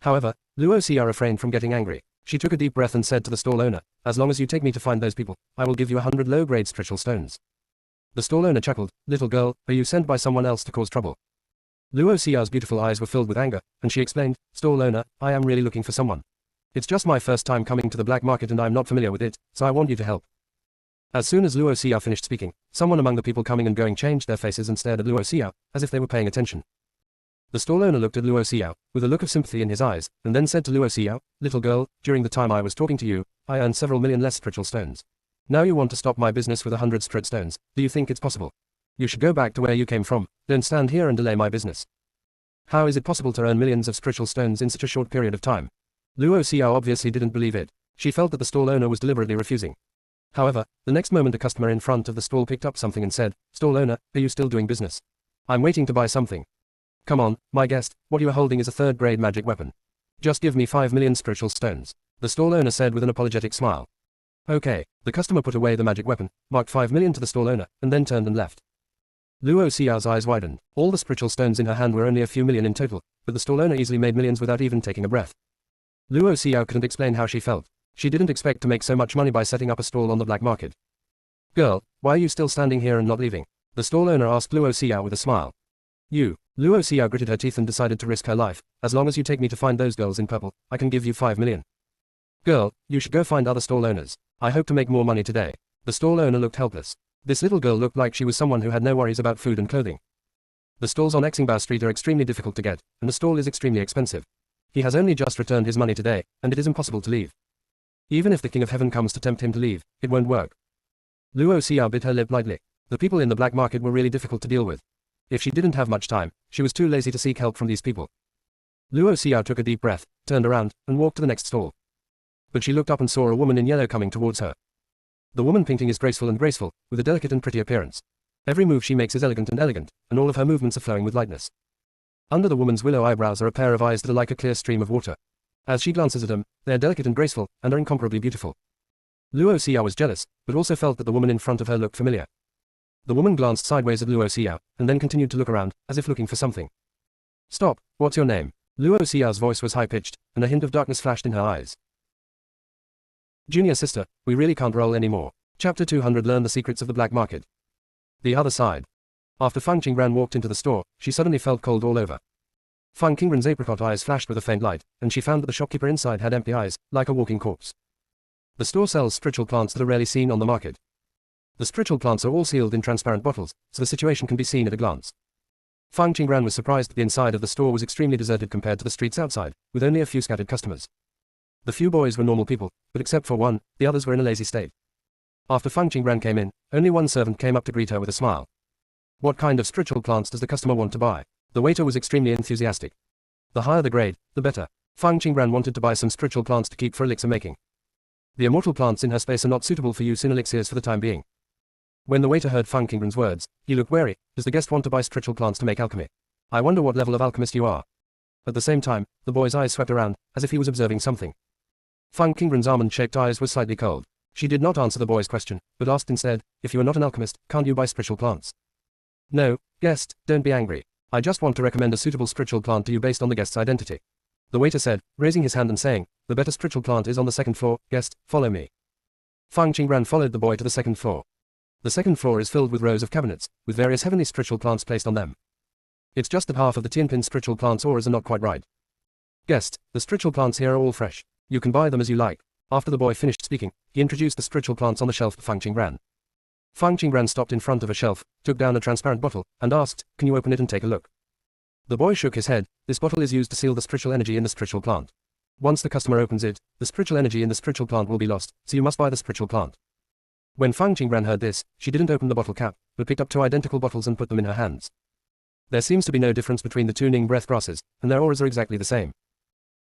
However, Luo Xiao refrained from getting angry. She took a deep breath and said to the stall owner, as long as you take me to find those people, I will give you 100 low-grade spiritual stones. The stall owner chuckled, little girl, are you sent by someone else to cause trouble? Luo Xiao's beautiful eyes were filled with anger, and she explained, stall owner, I am really looking for someone. It's just my first time coming to the black market and I'm not familiar with it, so I want you to help. As soon as Luo Xiao finished speaking, someone among the people coming and going changed their faces and stared at Luo Xiao, as if they were paying attention. The stall owner looked at Luo Xiao, with a look of sympathy in his eyes, and then said to Luo Xiao, little girl, during the time I was talking to you, I earned several million less spiritual stones. Now you want to stop my business with 100 spirit stones, do you think it's possible? You should go back to where you came from, don't stand here and delay my business. How is it possible to earn millions of spiritual stones in such a short period of time? Luo Xiao obviously didn't believe it. She felt that the stall owner was deliberately refusing. However, the next moment a customer in front of the stall picked up something and said, stall owner, are you still doing business? I'm waiting to buy something. Come on, my guest, what you are holding is a third-grade magic weapon. Just give me 5 million spiritual stones, the stall owner said with an apologetic smile. Okay, the customer put away the magic weapon, marked 5 million to the stall owner, and then turned and left. Luo Xiao's eyes widened. All the spiritual stones in her hand were only a few million in total, but the stall owner easily made millions without even taking a breath. Luo Xiao couldn't explain how she felt. She didn't expect to make so much money by setting up a stall on the black market. Girl, why are you still standing here and not leaving? The stall owner asked Luo Xiao with a smile. Luo Xiao gritted her teeth and decided to risk her life. As long as you take me to find those girls in purple, I can give you 5 million. Girl, you should go find other stall owners. I hope to make more money today. The stall owner looked helpless. This little girl looked like she was someone who had no worries about food and clothing. The stalls on Xingbao Street are extremely difficult to get, and the stall is extremely expensive. He has only just returned his money today, and it is impossible to leave. Even if the King of Heaven comes to tempt him to leave, it won't work. Luo Xiao bit her lip lightly. The people in the black market were really difficult to deal with. If she didn't have much time, she was too lazy to seek help from these people. Luo Xiao took a deep breath, turned around, and walked to the next stall. But she looked up and saw a woman in yellow coming towards her. The woman painting is graceful, with a delicate and pretty appearance. Every move she makes is elegant, and all of her movements are flowing with lightness. Under the woman's willow eyebrows are a pair of eyes that are like a clear stream of water. As she glances at them, they are delicate and graceful, and are incomparably beautiful. Luo Xiao was jealous, but also felt that the woman in front of her looked familiar. The woman glanced sideways at Luo Xiao, and then continued to look around, as if looking for something. Stop, what's your name? Luo Xiao's voice was high-pitched, and a hint of darkness flashed in her eyes. Junior sister, we really can't roll anymore. Chapter 200 Learn the secrets of the black market. The other side. After Fang Qingran walked into the store, she suddenly felt cold all over. Fang Qingran's apricot eyes flashed with a faint light, and she found that the shopkeeper inside had empty eyes, like a walking corpse. The store sells spiritual plants that are rarely seen on the market. The spiritual plants are all sealed in transparent bottles, so the situation can be seen at a glance. Fang Qingran was surprised that the inside of the store was extremely deserted compared to the streets outside, with only a few scattered customers. The few boys were normal people, but except for one, the others were in a lazy state. After Fang Qingran came in, only one servant came up to greet her with a smile. What kind of spiritual plants does the customer want to buy? The waiter was extremely enthusiastic. The higher the grade, the better. Fang Qingran wanted to buy some spiritual plants to keep for elixir making. The immortal plants in her space are not suitable for use in elixirs for the time being. When the waiter heard Fang Qingran's words, he looked wary. Does the guest want to buy spiritual plants to make alchemy? I wonder what level of alchemist you are. At the same time, the boy's eyes swept around, as if he was observing something. Fang Qingran's almond-shaped eyes were slightly cold. She did not answer the boy's question, but asked instead, if you are not an alchemist, can't you buy spiritual plants? No, guest, don't be angry. I just want to recommend a suitable spiritual plant to you based on the guest's identity. The waiter said, raising his hand and saying, the better spiritual plant is on the second floor, guest, follow me. Fang Qingran followed the boy to the second floor. The second floor is filled with rows of cabinets, with various heavenly spiritual plants placed on them. It's just that half of the Tianpin spiritual plants auras are not quite right. Guest, the spiritual plants here are all fresh. You can buy them as you like. After the boy finished speaking, he introduced the spiritual plants on the shelf to Fang Qingran. Fang Qingran stopped in front of a shelf, took down a transparent bottle, and asked, can you open it and take a look? The boy shook his head. This bottle is used to seal the spiritual energy in the spiritual plant. Once the customer opens it, the spiritual energy in the spiritual plant will be lost, so you must buy the spiritual plant. When Fang Qingran heard this, she didn't open the bottle cap, but picked up two identical bottles and put them in her hands. There seems to be no difference between the two Ning breath grasses, and their auras are exactly the same.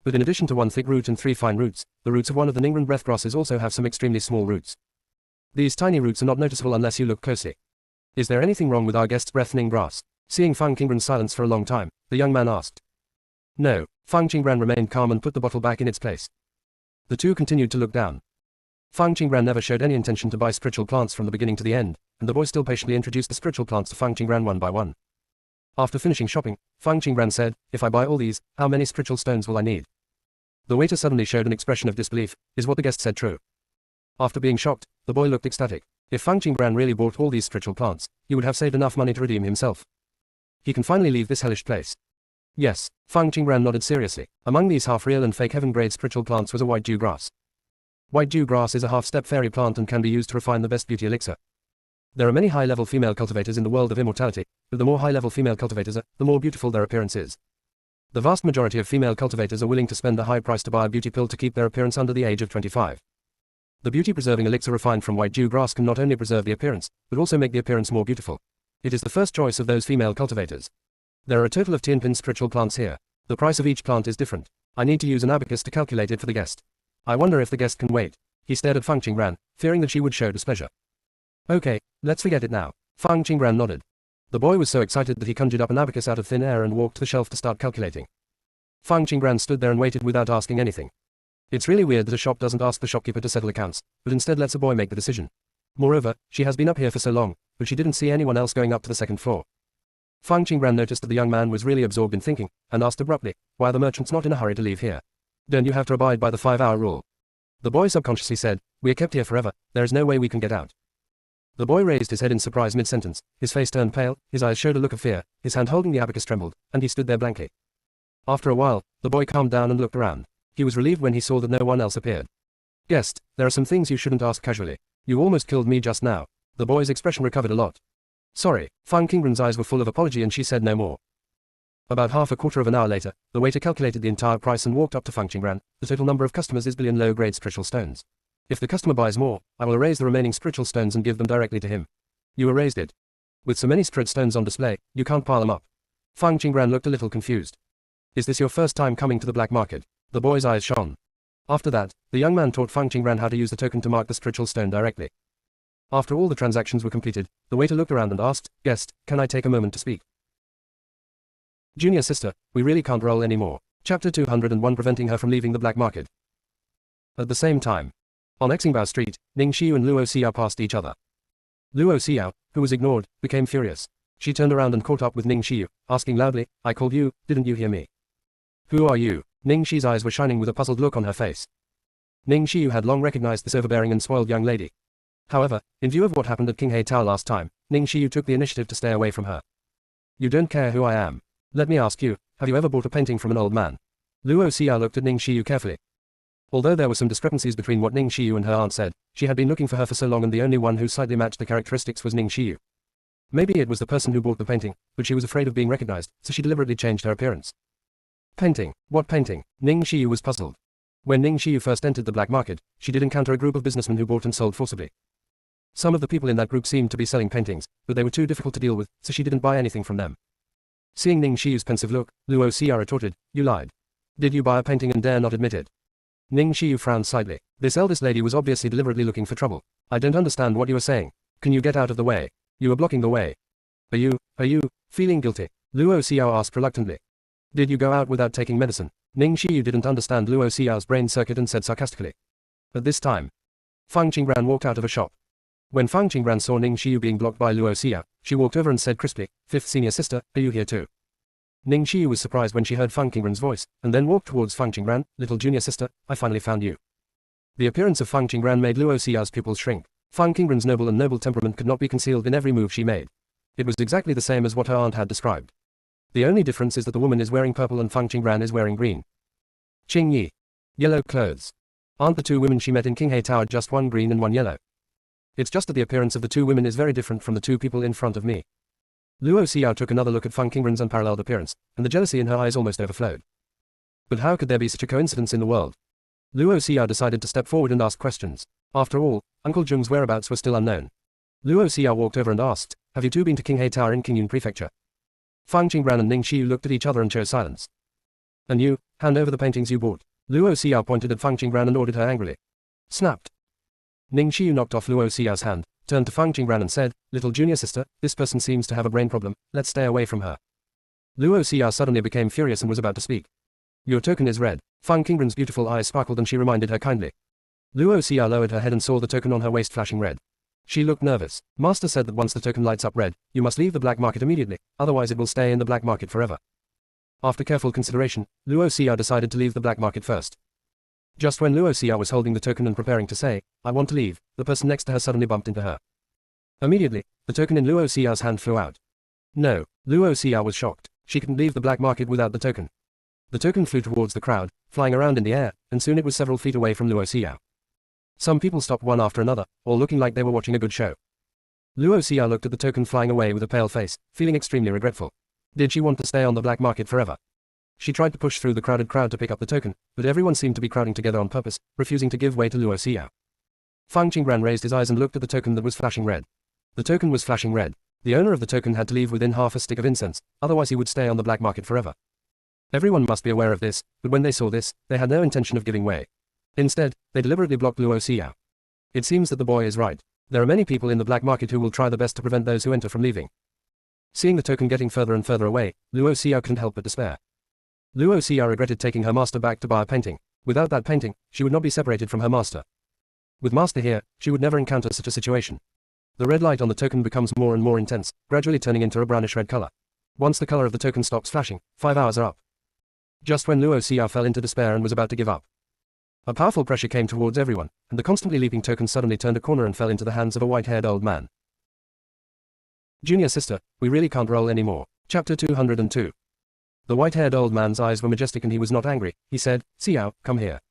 But in addition to one thick root and three fine roots, the roots of one of the Ningren breath grasses also have some extremely small roots. These tiny roots are not noticeable unless you look closely. Is there anything wrong with our guest's breath Ning grass? Seeing Fang Qingran's silence for a long time, the young man asked. No, Fang Qingran remained calm and put the bottle back in its place. The two continued to look down. Fang Qingran never showed any intention to buy spiritual plants from the beginning to the end, and the boy still patiently introduced the spiritual plants to Fang Qingran one by one. After finishing shopping, Fang Qingran said, if I buy all these, how many spiritual stones will I need? The waiter suddenly showed an expression of disbelief. Is what the guest said true? After being shocked, the boy looked ecstatic. If Fang Qingran really bought all these spiritual plants, he would have saved enough money to redeem himself. He can finally leave this hellish place. Yes, Fang Qingran nodded seriously. Among these half-real and fake heaven-grade spiritual plants was a white dew grass. White dew grass is a half-step fairy plant and can be used to refine the best beauty elixir. There are many high-level female cultivators in the world of immortality, but the more high-level female cultivators are, the more beautiful their appearance is. The vast majority of female cultivators are willing to spend a high price to buy a beauty pill to keep their appearance under the age of 25. The beauty-preserving elixir refined from white dew grass can not only preserve the appearance, but also make the appearance more beautiful. It is the first choice of those female cultivators. There are a total of 10 spiritual plants here. The price of each plant is different. I need to use an abacus to calculate it for the guest. I wonder if the guest can wait. He stared at Fang Qingran, fearing that she would show displeasure. Okay, let's forget it now. Fang Qingran nodded. The boy was so excited that he conjured up an abacus out of thin air and walked to the shelf to start calculating. Fang Qingran stood there and waited without asking anything. It's really weird that a shop doesn't ask the shopkeeper to settle accounts, but instead lets a boy make the decision. Moreover, she has been up here for so long, but she didn't see anyone else going up to the second floor. Fang Qingran noticed that the young man was really absorbed in thinking, and asked abruptly, why are the merchants not in a hurry to leave here? Don't you have to abide by the 5-hour rule? The boy subconsciously said, we are kept here forever, there is no way we can get out. The boy raised his head in surprise mid-sentence, his face turned pale, his eyes showed a look of fear, his hand holding the abacus trembled, and he stood there blankly. After a while, the boy calmed down and looked around. He was relieved when he saw that no one else appeared. Guest, there are some things you shouldn't ask casually. You almost killed me just now. The boy's expression recovered a lot. Sorry, Fang Qingran's eyes were full of apology and she said no more. About half a quarter of an hour later, the waiter calculated the entire price and walked up to Fang Qingran. The total number of customers is billion low-grade spiritual stones. If the customer buys more, I will erase the remaining spiritual stones and give them directly to him. You erased it. With so many spirit stones on display, you can't pile them up. Fang Qingran looked a little confused. Is this your first time coming to the black market? The boy's eyes shone. After that, the young man taught Fang Qingran how to use the token to mark the spiritual stone directly. After all the transactions were completed, the waiter looked around and asked, guest, can I take a moment to speak? Junior sister, we really can't roll anymore. Chapter 201 Preventing her from leaving the black market. At the same time, on Xingbao Street, Ning Xiu and Luo Xiao passed each other. Luo Xiao, who was ignored, became furious. She turned around and caught up with Ning Xiu, asking loudly, I called you, didn't you hear me? Who are you? Ning Xi's eyes were shining with a puzzled look on her face. Ning Xiu had long recognized this overbearing and spoiled young lady. However, in view of what happened at King He Tao last time, Ning Xiu took the initiative to stay away from her. You don't care who I am. Let me ask you, have you ever bought a painting from an old man? Luo Xiao looked at Ning Xiu carefully. Although there were some discrepancies between what Ning Xiu and her aunt said, she had been looking for her for so long and the only one who slightly matched the characteristics was Ning Xiu. Maybe it was the person who bought the painting, but she was afraid of being recognized, so she deliberately changed her appearance. Painting? What painting? Ning Xiu was puzzled. When Ning Xiu first entered the black market, she did encounter a group of businessmen who bought and sold forcibly. Some of the people in that group seemed to be selling paintings, but they were too difficult to deal with, so she didn't buy anything from them. Seeing Ning Shiyu's pensive look, Luo Xia retorted, "You lied. Did you buy a painting and dare not admit it?" Ning Shiyu frowned slightly. This eldest lady was obviously deliberately looking for trouble. "I don't understand what you are saying. Can you get out of the way? You are blocking the way." Are you, feeling guilty?" Luo Xiao asked reluctantly. "Did you go out without taking medicine?" Ning Shiyu didn't understand Luo Xiao's brain circuit and said sarcastically. At this time, Fang Qingran walked out of a shop. When Fang Qingran saw Ning Shiyu being blocked by Luo Xiao, she walked over and said crisply, "Fifth senior sister, are you here too?" Ning Shiyu was surprised when she heard Fang Qingran's voice, and then walked towards Fang Qingran. "Little junior sister, I finally found you." The appearance of Fang Qingran made Luo Xiao's pupils shrink. Fang Qingran's noble temperament could not be concealed in every move she made. It was exactly the same as what her aunt had described. The only difference is that the woman is wearing purple and Fang Qingran is wearing green. Qing Yi. Yellow clothes. Aren't the two women she met in Qinghe Tower just one green and one yellow? It's just that the appearance of the two women is very different from the two people in front of me. Luo Xiao took another look at Fang Qingran's unparalleled appearance, and the jealousy in her eyes almost overflowed. But how could there be such a coincidence in the world? Luo Xiao decided to step forward and ask questions. After all, Uncle Zheng's whereabouts were still unknown. Luo Xiao walked over and asked, "Have you two been to Qinghe Tower in Qingyun Prefecture?" Fang Qingran and Ning Shiyu looked at each other and chose silence. "And you, hand over the paintings you bought." Luo Xiao pointed at Fang Qingran and ordered her angrily. Snapped. Ning Shiyu knocked off Luo Xiao's hand, turned to Fang Qingran and said, "Little junior sister, this person seems to have a brain problem, let's stay away from her." Luo Xiao suddenly became furious and was about to speak. "Your token is red." Fang Qingran's beautiful eyes sparkled and she reminded her kindly. Luo Xia lowered her head and saw the token on her waist flashing red. She looked nervous. "Master said that once the token lights up red, you must leave the black market immediately, otherwise it will stay in the black market forever." After careful consideration, Luo Xia decided to leave the black market first. Just when Luo Xia was holding the token and preparing to say, "I want to leave," the person next to her suddenly bumped into her. Immediately, the token in Luo Xiao's hand flew out. No, Luo Xia was shocked. She couldn't leave the black market without the token. The token flew towards the crowd, flying around in the air, and soon it was several feet away from Luo Xiao. Some people stopped one after another, all looking like they were watching a good show. Luo Xia looked at the token flying away with a pale face, feeling extremely regretful. Did she want to stay on the black market forever? She tried to push through the crowded crowd to pick up the token, but everyone seemed to be crowding together on purpose, refusing to give way to Luo Xiao. Fang Qingran raised his eyes and looked at the token that was flashing red. The token was flashing red. The owner of the token had to leave within half a stick of incense, otherwise he would stay on the black market forever. Everyone must be aware of this, but when they saw this, they had no intention of giving way. Instead, they deliberately blocked Luo Xiao. It seems that the boy is right. There are many people in the black market who will try the best to prevent those who enter from leaving. Seeing the token getting further and further away, Luo Xiao couldn't help but despair. Luo Xiao regretted taking her master back to buy a painting. Without that painting, she would not be separated from her master. With master here, she would never encounter such a situation. The red light on the token becomes more and more intense, gradually turning into a brownish red color. Once the color of the token stops flashing, 5 hours are up. Just when Luo Xiao fell into despair and was about to give up, a powerful pressure came towards everyone, and the constantly leaping token suddenly turned a corner and fell into the hands of a white-haired old man. Junior sister, we really can't roll anymore. Chapter 202. The white-haired old man's eyes were majestic and he was not angry. He said, "Xiao, come here."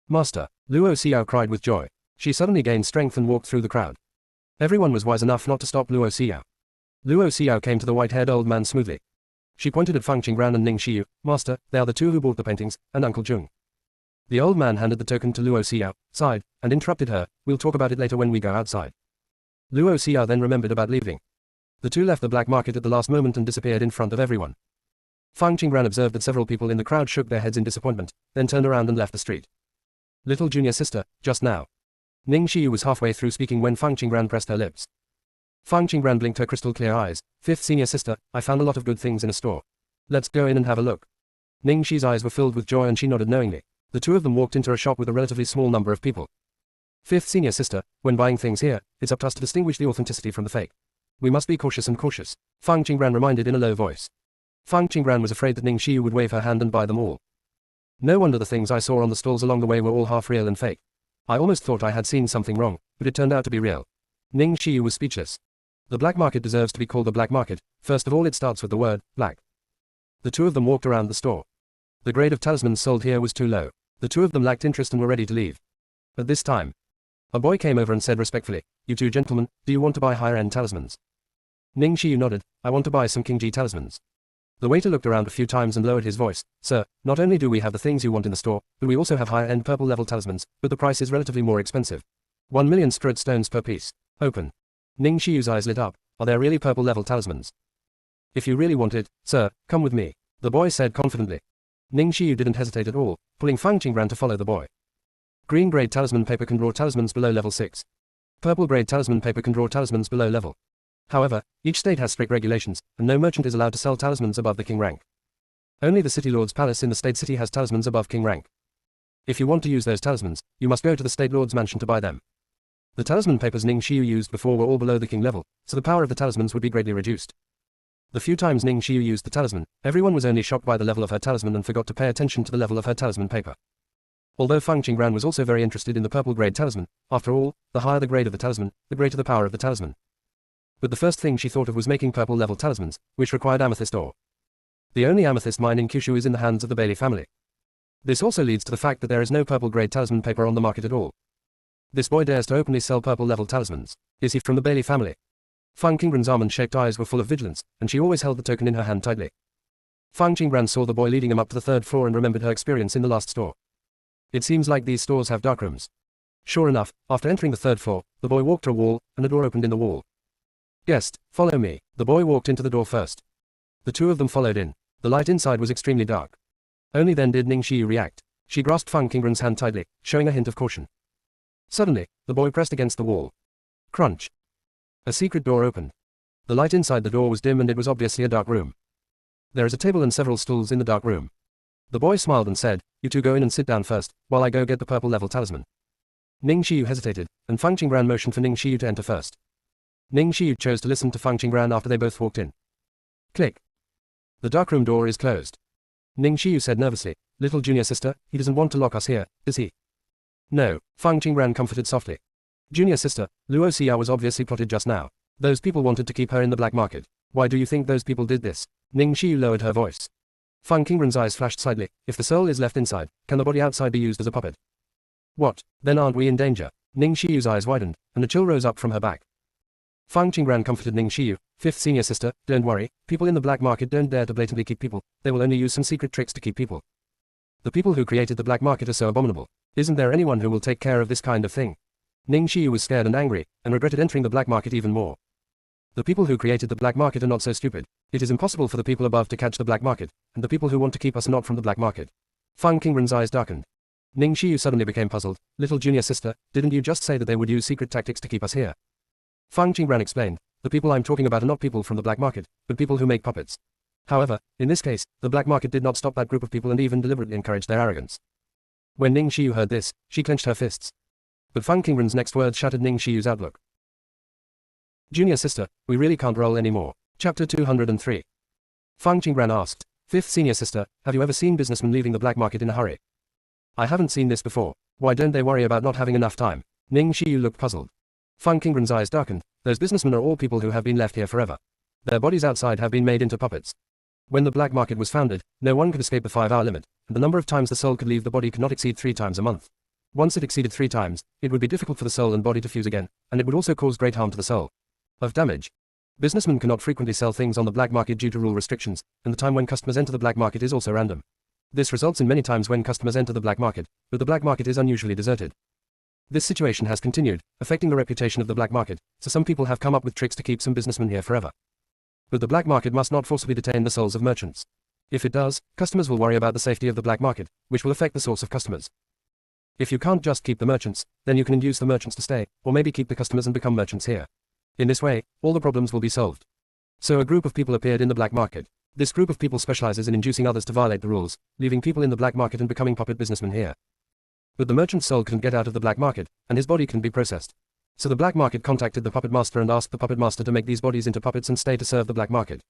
"Master." Luo Xiao cried with joy. She suddenly gained strength and walked through the crowd. Everyone was wise enough not to stop Luo Xiao. Luo Xiao came to the white-haired old man smoothly. She pointed at Fang Qingran and Ning Shiyu. "Master, they are the two who bought the paintings, and Uncle Zheng." The old man handed the token to Luo Xiao, sighed, and interrupted her, "We'll talk about it later when we go outside." Luo Xiao then remembered about leaving. The two left the black market at the last moment and disappeared in front of everyone. Fang Qingran observed that several people in the crowd shook their heads in disappointment, then turned around and left the street. "Little junior sister, just now." Ning Shiyu was halfway through speaking when Fang Qingran pressed her lips. Fang Qingran blinked her crystal-clear eyes. "Fifth senior sister, I found a lot of good things in a store. Let's go in and have a look." Ning Shi's eyes were filled with joy and she nodded knowingly. The two of them walked into a shop with a relatively small number of people. "Fifth senior sister, when buying things here, it's up to us to distinguish the authenticity from the fake. We must be cautious and cautious," Fang Qingran reminded in a low voice. Fang Qingran was afraid that Ning Shiyu would wave her hand and buy them all. "No wonder the things I saw on the stalls along the way were all half real and fake. I almost thought I had seen something wrong, but it turned out to be real." Ning Shiyu was speechless. The black market deserves to be called the black market. First of all, it starts with the word black. The two of them walked around the store. The grade of talismans sold here was too low. The two of them lacked interest and were ready to leave. At this time, a boy came over and said respectfully, "You two gentlemen, do you want to buy higher-end talismans?" Ning Shiyu nodded. "I want to buy some Qingji talismans." The waiter looked around a few times and lowered his voice. "Sir, not only do we have the things you want in the store, but we also have higher-end purple-level talismans, but the price is relatively more expensive. 1 million spirit stones per piece." Open. Ning Shiyu's eyes lit up. Are there really purple level talismans? If you really want it, sir, come with me, the boy said confidently. Ning Shiyu didn't hesitate at all, pulling Fang Qingran to follow the boy. Green grade talisman paper can draw talismans below level 6. Purple grade talisman paper can draw talismans below level. However, each state has strict regulations, and no merchant is allowed to sell talismans above the king rank. Only the city lord's palace in the state city has talismans above king rank. If you want to use those talismans, you must go to the state lord's mansion to buy them. The talisman papers Ning Shiyu used before were all below the king level, so the power of the talismans would be greatly reduced. The few times Ning Shiyu used the talisman, everyone was only shocked by the level of her talisman and forgot to pay attention to the level of her talisman paper. Although Fang Qingran was also very interested in the purple grade talisman, after all, the higher the grade of the talisman, the greater the power of the talisman. But the first thing she thought of was making purple level talismans, which required amethyst ore. The only amethyst mine in Kyushu is in the hands of the Bailey family. This also leads to the fact that there is no purple grade talisman paper on the market at all. This boy dares to openly sell purple level talismans. Is he from the Bailey family? Fang Qingran's almond-shaped eyes were full of vigilance, and she always held the token in her hand tightly. Fang Qingran saw the boy leading him up to the third floor and remembered her experience in the last store. It seems like these stores have dark rooms. Sure enough, after entering the third floor, the boy walked to a wall, and a door opened in the wall. Guest, follow me. The boy walked into the door first. The two of them followed in. The light inside was extremely dark. Only then did Ning Shiyu react. She grasped Fang Qingran's hand tightly, showing a hint of caution. Suddenly, the boy pressed against the wall. Crunch. A secret door opened. The light inside the door was dim and it was obviously a dark room. There is a table and several stools in the dark room. The boy smiled and said, "You two go in and sit down first, while I go get the purple level talisman." Ning Shiyu hesitated, and Fang Qingran motioned for Ning Shiyu to enter first. Ning Shiyu chose to listen to Fang Qingran after they both walked in. Click. The darkroom door is closed. Ning Shiyu said nervously, "Little junior sister, he doesn't want to lock us here, does he?" "No," Fang Qingran comforted softly. "Junior sister, Luo Xia was obviously plotted just now. Those people wanted to keep her in the black market. Why do you think those people did this?" Ning Shiyu lowered her voice. Fang Qingran's eyes flashed slightly. If the soul is left inside, can the body outside be used as a puppet? What? Then aren't we in danger? Ning Shiyu's eyes widened, and a chill rose up from her back. Fang Qingran comforted Ning Shiyu. "Fifth senior sister, don't worry, people in the black market don't dare to blatantly keep people, they will only use some secret tricks to keep people. The people who created the black market are so abominable. Isn't there anyone who will take care of this kind of thing?" Ning Shiyu was scared and angry, and regretted entering the black market even more. The people who created the black market are not so stupid. It is impossible for the people above to catch the black market, and the people who want to keep us are not from the black market. Fang Qingran's eyes darkened. Ning Shiyu suddenly became puzzled. "Little junior sister, didn't you just say that they would use secret tactics to keep us here?" Fang Qingran explained, "The people I'm talking about are not people from the black market, but people who make puppets. However, in this case, the black market did not stop that group of people and even deliberately encouraged their arrogance." When Ning Shiyu heard this, she clenched her fists. But Fang Qingran's next words shattered Ning Shiyu's outlook. "Junior sister, we really can't roll anymore." Chapter 203. Fang Qingran asked, "Fifth senior sister, have you ever seen businessmen leaving the black market in a hurry?" "I haven't seen this before. Why don't they worry about not having enough time?" Ning Shiyu looked puzzled. Fang Qingran's eyes darkened. "Those businessmen are all people who have been left here forever. Their bodies outside have been made into puppets. When the black market was founded, no one could escape the 5-hour limit, and the number of times the soul could leave the body could not exceed 3 times a month. Once it exceeded 3 times, it would be difficult for the soul and body to fuse again, and it would also cause great harm to the soul. Of damage. Businessmen cannot frequently sell things on the black market due to rule restrictions, and the time when customers enter the black market is also random. This results in many times when customers enter the black market, but the black market is unusually deserted. This situation has continued, affecting the reputation of the black market, so some people have come up with tricks to keep some businessmen here forever. But the black market must not forcibly detain the souls of merchants. If it does, customers will worry about the safety of the black market, which will affect the source of customers. If you can't just keep the merchants, then you can induce the merchants to stay, or maybe keep the customers and become merchants here. In this way, all the problems will be solved. So a group of people appeared in the black market. This group of people specializes in inducing others to violate the rules, leaving people in the black market and becoming puppet businessmen here. But the merchant's soul couldn't get out of the black market, and his body couldn't be processed. So the black market contacted the puppet master and asked the puppet master to make these bodies into puppets and stay to serve the black market.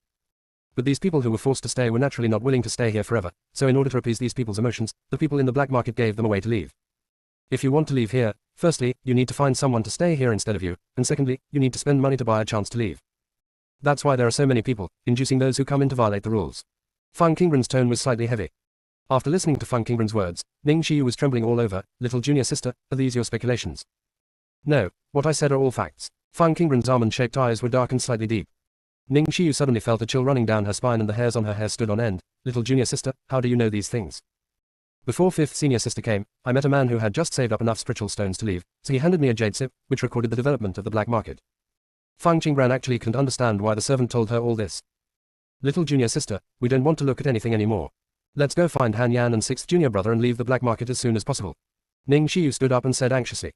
But these people who were forced to stay were naturally not willing to stay here forever, so in order to appease these people's emotions, the people in the black market gave them a way to leave. If you want to leave here, firstly, you need to find someone to stay here instead of you, and secondly, you need to spend money to buy a chance to leave. That's why there are so many people, inducing those who come in to violate the rules. Fang Qingran's tone was slightly heavy. After listening to Fang Qingran's words, Ning Shiyu was trembling all over. "Little junior sister, are these your speculations?" "No, what I said are all facts." Fang Qingran's almond-shaped eyes were dark and slightly deep. Ning Shiyu suddenly felt a chill running down her spine and the hairs on her hair stood on end. "Little junior sister, how do you know these things?" Before 5th senior sister came, I met a man who had just saved up enough spiritual stones to leave, so he handed me a jade sip, which recorded the development of the black market. Fang Qingran actually couldn't understand why the servant told her all this. Little junior sister, we don't want to look at anything anymore. Let's go find Han Yan and 6th junior brother and leave the black market as soon as possible. Ning Xiu stood up and said anxiously.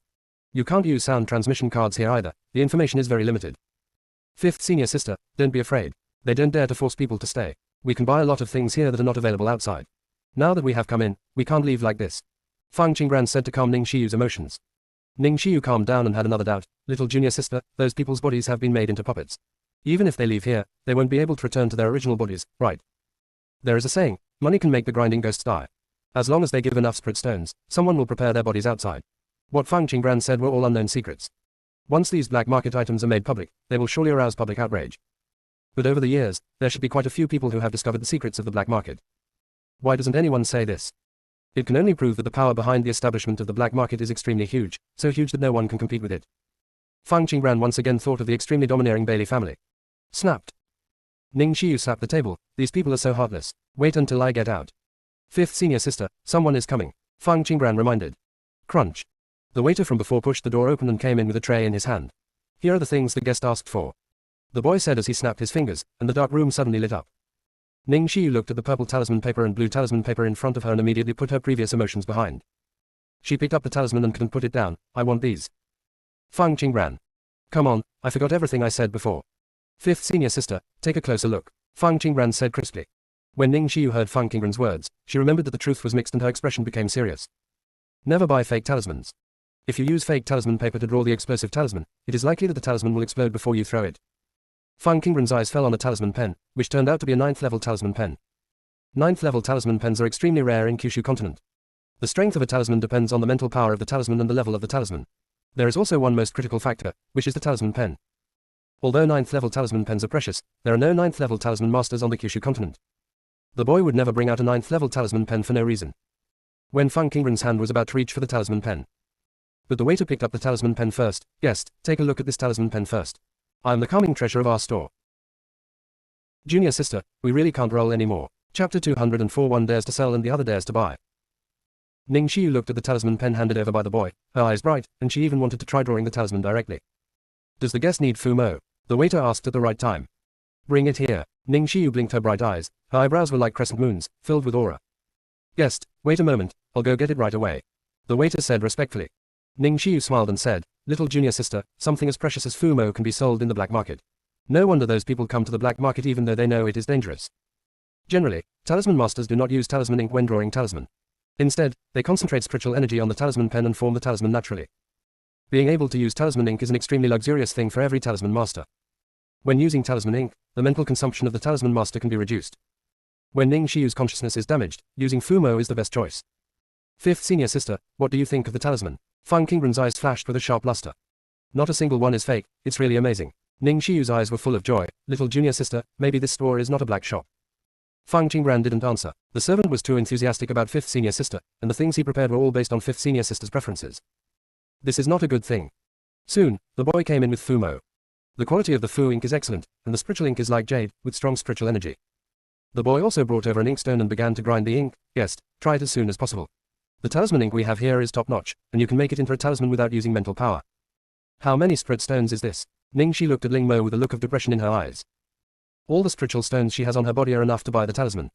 You can't use sound transmission cards here either, the information is very limited. 5th senior sister, don't be afraid. They don't dare to force people to stay. We can buy a lot of things here that are not available outside. Now that we have come in, we can't leave like this. Fang Qingran said to calm Ning Xiu's emotions. Ning Xiu calmed down and had another doubt. Little junior sister, those people's bodies have been made into puppets. Even if they leave here, they won't be able to return to their original bodies, right? There is a saying, money can make the grinding ghosts die. As long as they give enough spirit stones, someone will prepare their bodies outside. What Fang Qingran said were all unknown secrets. Once these black market items are made public, they will surely arouse public outrage. But over the years, there should be quite a few people who have discovered the secrets of the black market. Why doesn't anyone say this? It can only prove that the power behind the establishment of the black market is extremely huge, so huge that no one can compete with it. Fang Qingran once again thought of the extremely domineering Bailey family. Snapped. Ning Xiu slapped the table. These people are so heartless. Wait until I get out. 5th senior sister, someone is coming. Fang Qingran reminded. Crunch. The waiter from before pushed the door open and came in with a tray in his hand. Here are the things the guest asked for. The boy said as he snapped his fingers, and the dark room suddenly lit up. Ning Xiu looked at the purple talisman paper and blue talisman paper in front of her and immediately put her previous emotions behind. She picked up the talisman and couldn't put it down. I want these. Fang Qingran. Come on, I forgot everything I said before. 5th senior sister, take a closer look. Fang Qingran said crisply. When Ning Xiu heard Fang Qingran's words, she remembered that the truth was mixed and her expression became serious. Never buy fake talismans. If you use fake talisman paper to draw the explosive talisman, it is likely that the talisman will explode before you throw it. Fang Qingran's eyes fell on a talisman pen, which turned out to be a 9th level talisman pen. 9th level talisman pens are extremely rare in Kyushu continent. The strength of a talisman depends on the mental power of the talisman and the level of the talisman. There is also one most critical factor, which is the talisman pen. Although 9th level talisman pens are precious, there are no 9th level talisman masters on the Kyushu continent. The boy would never bring out a 9th level talisman pen for no reason. When Fang Qingran's hand was about to reach for the talisman pen. But the waiter picked up the talisman pen first. Guest, take a look at this talisman pen first. I am the calming treasure of our store. Junior sister, we really can't roll anymore. Chapter 204. One dares to sell and the other dares to buy. Ning Xiu looked at the talisman pen handed over by the boy, her eyes bright, and she even wanted to try drawing the talisman directly. Does the guest need Fumo? The waiter asked at the right time. Bring it here. Ning Xiu blinked her bright eyes, her eyebrows were like crescent moons, filled with aura. Guest, wait a moment, I'll go get it right away. The waiter said respectfully. Ning Xiu smiled and said, little junior sister, something as precious as Fumo can be sold in the black market. No wonder those people come to the black market even though they know it is dangerous. Generally, talisman masters do not use talisman ink when drawing talisman. Instead, they concentrate spiritual energy on the talisman pen and form the talisman naturally. Being able to use talisman ink is an extremely luxurious thing for every talisman master. When using talisman ink, the mental consumption of the talisman master can be reduced. When Ning Xiu's consciousness is damaged, using Fumo is the best choice. 5th senior sister, what do you think of the talisman? Fang Qingran's eyes flashed with a sharp luster. Not a single one is fake, it's really amazing. Ning Xiu's eyes were full of joy. Little junior sister, maybe this store is not a black shop. Fang Qingran didn't answer. The servant was too enthusiastic about 5th senior sister, and the things he prepared were all based on 5th senior sister's preferences. This is not a good thing. Soon, the boy came in with Fumo. The quality of the Fu ink is excellent, and the spiritual ink is like jade, with strong spiritual energy. The boy also brought over an inkstone and began to grind the ink. Guest, try it as soon as possible. The talisman ink we have here is top-notch, and you can make it into a talisman without using mental power. How many spirit stones is this? Ning Xi looked at Ling Mo with a look of depression in her eyes. All the spiritual stones she has on her body are enough to buy the talisman.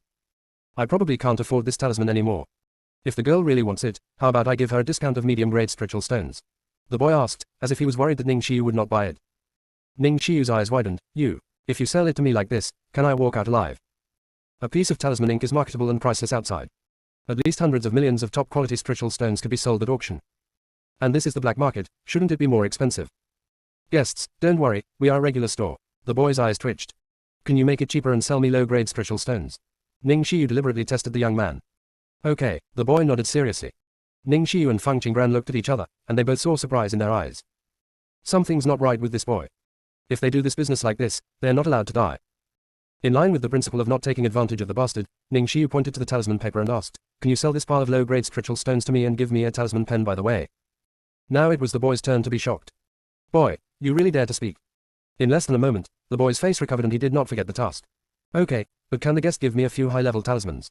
I probably can't afford this talisman anymore. If the girl really wants it, how about I give her a discount of medium-grade spiritual stones? The boy asked, as if he was worried that Ning Xi would not buy it. Ning Xiu's eyes widened. If you sell it to me like this, can I walk out alive? A piece of talisman ink is marketable and priceless outside. At least hundreds of millions of top-quality spiritual stones could be sold at auction. And this is the black market, shouldn't it be more expensive? Guests, don't worry, we are a regular store. The boy's eyes twitched. Can you make it cheaper and sell me low-grade spiritual stones? Ning Xiu deliberately tested the young man. Okay, the boy nodded seriously. Ning Xiu and Fang Qingran looked at each other, and they both saw surprise in their eyes. Something's not right with this boy. If they do this business like this, they are not allowed to die. In line with the principle of not taking advantage of the bastard, Ning Xiu pointed to the talisman paper and asked, can you sell this pile of low-grade spiritual stones to me and give me a talisman pen by the way? Now it was the boy's turn to be shocked. Boy, you really dare to speak. In less than a moment, the boy's face recovered and he did not forget the task. Okay, but can the guest give me a few high-level talismans?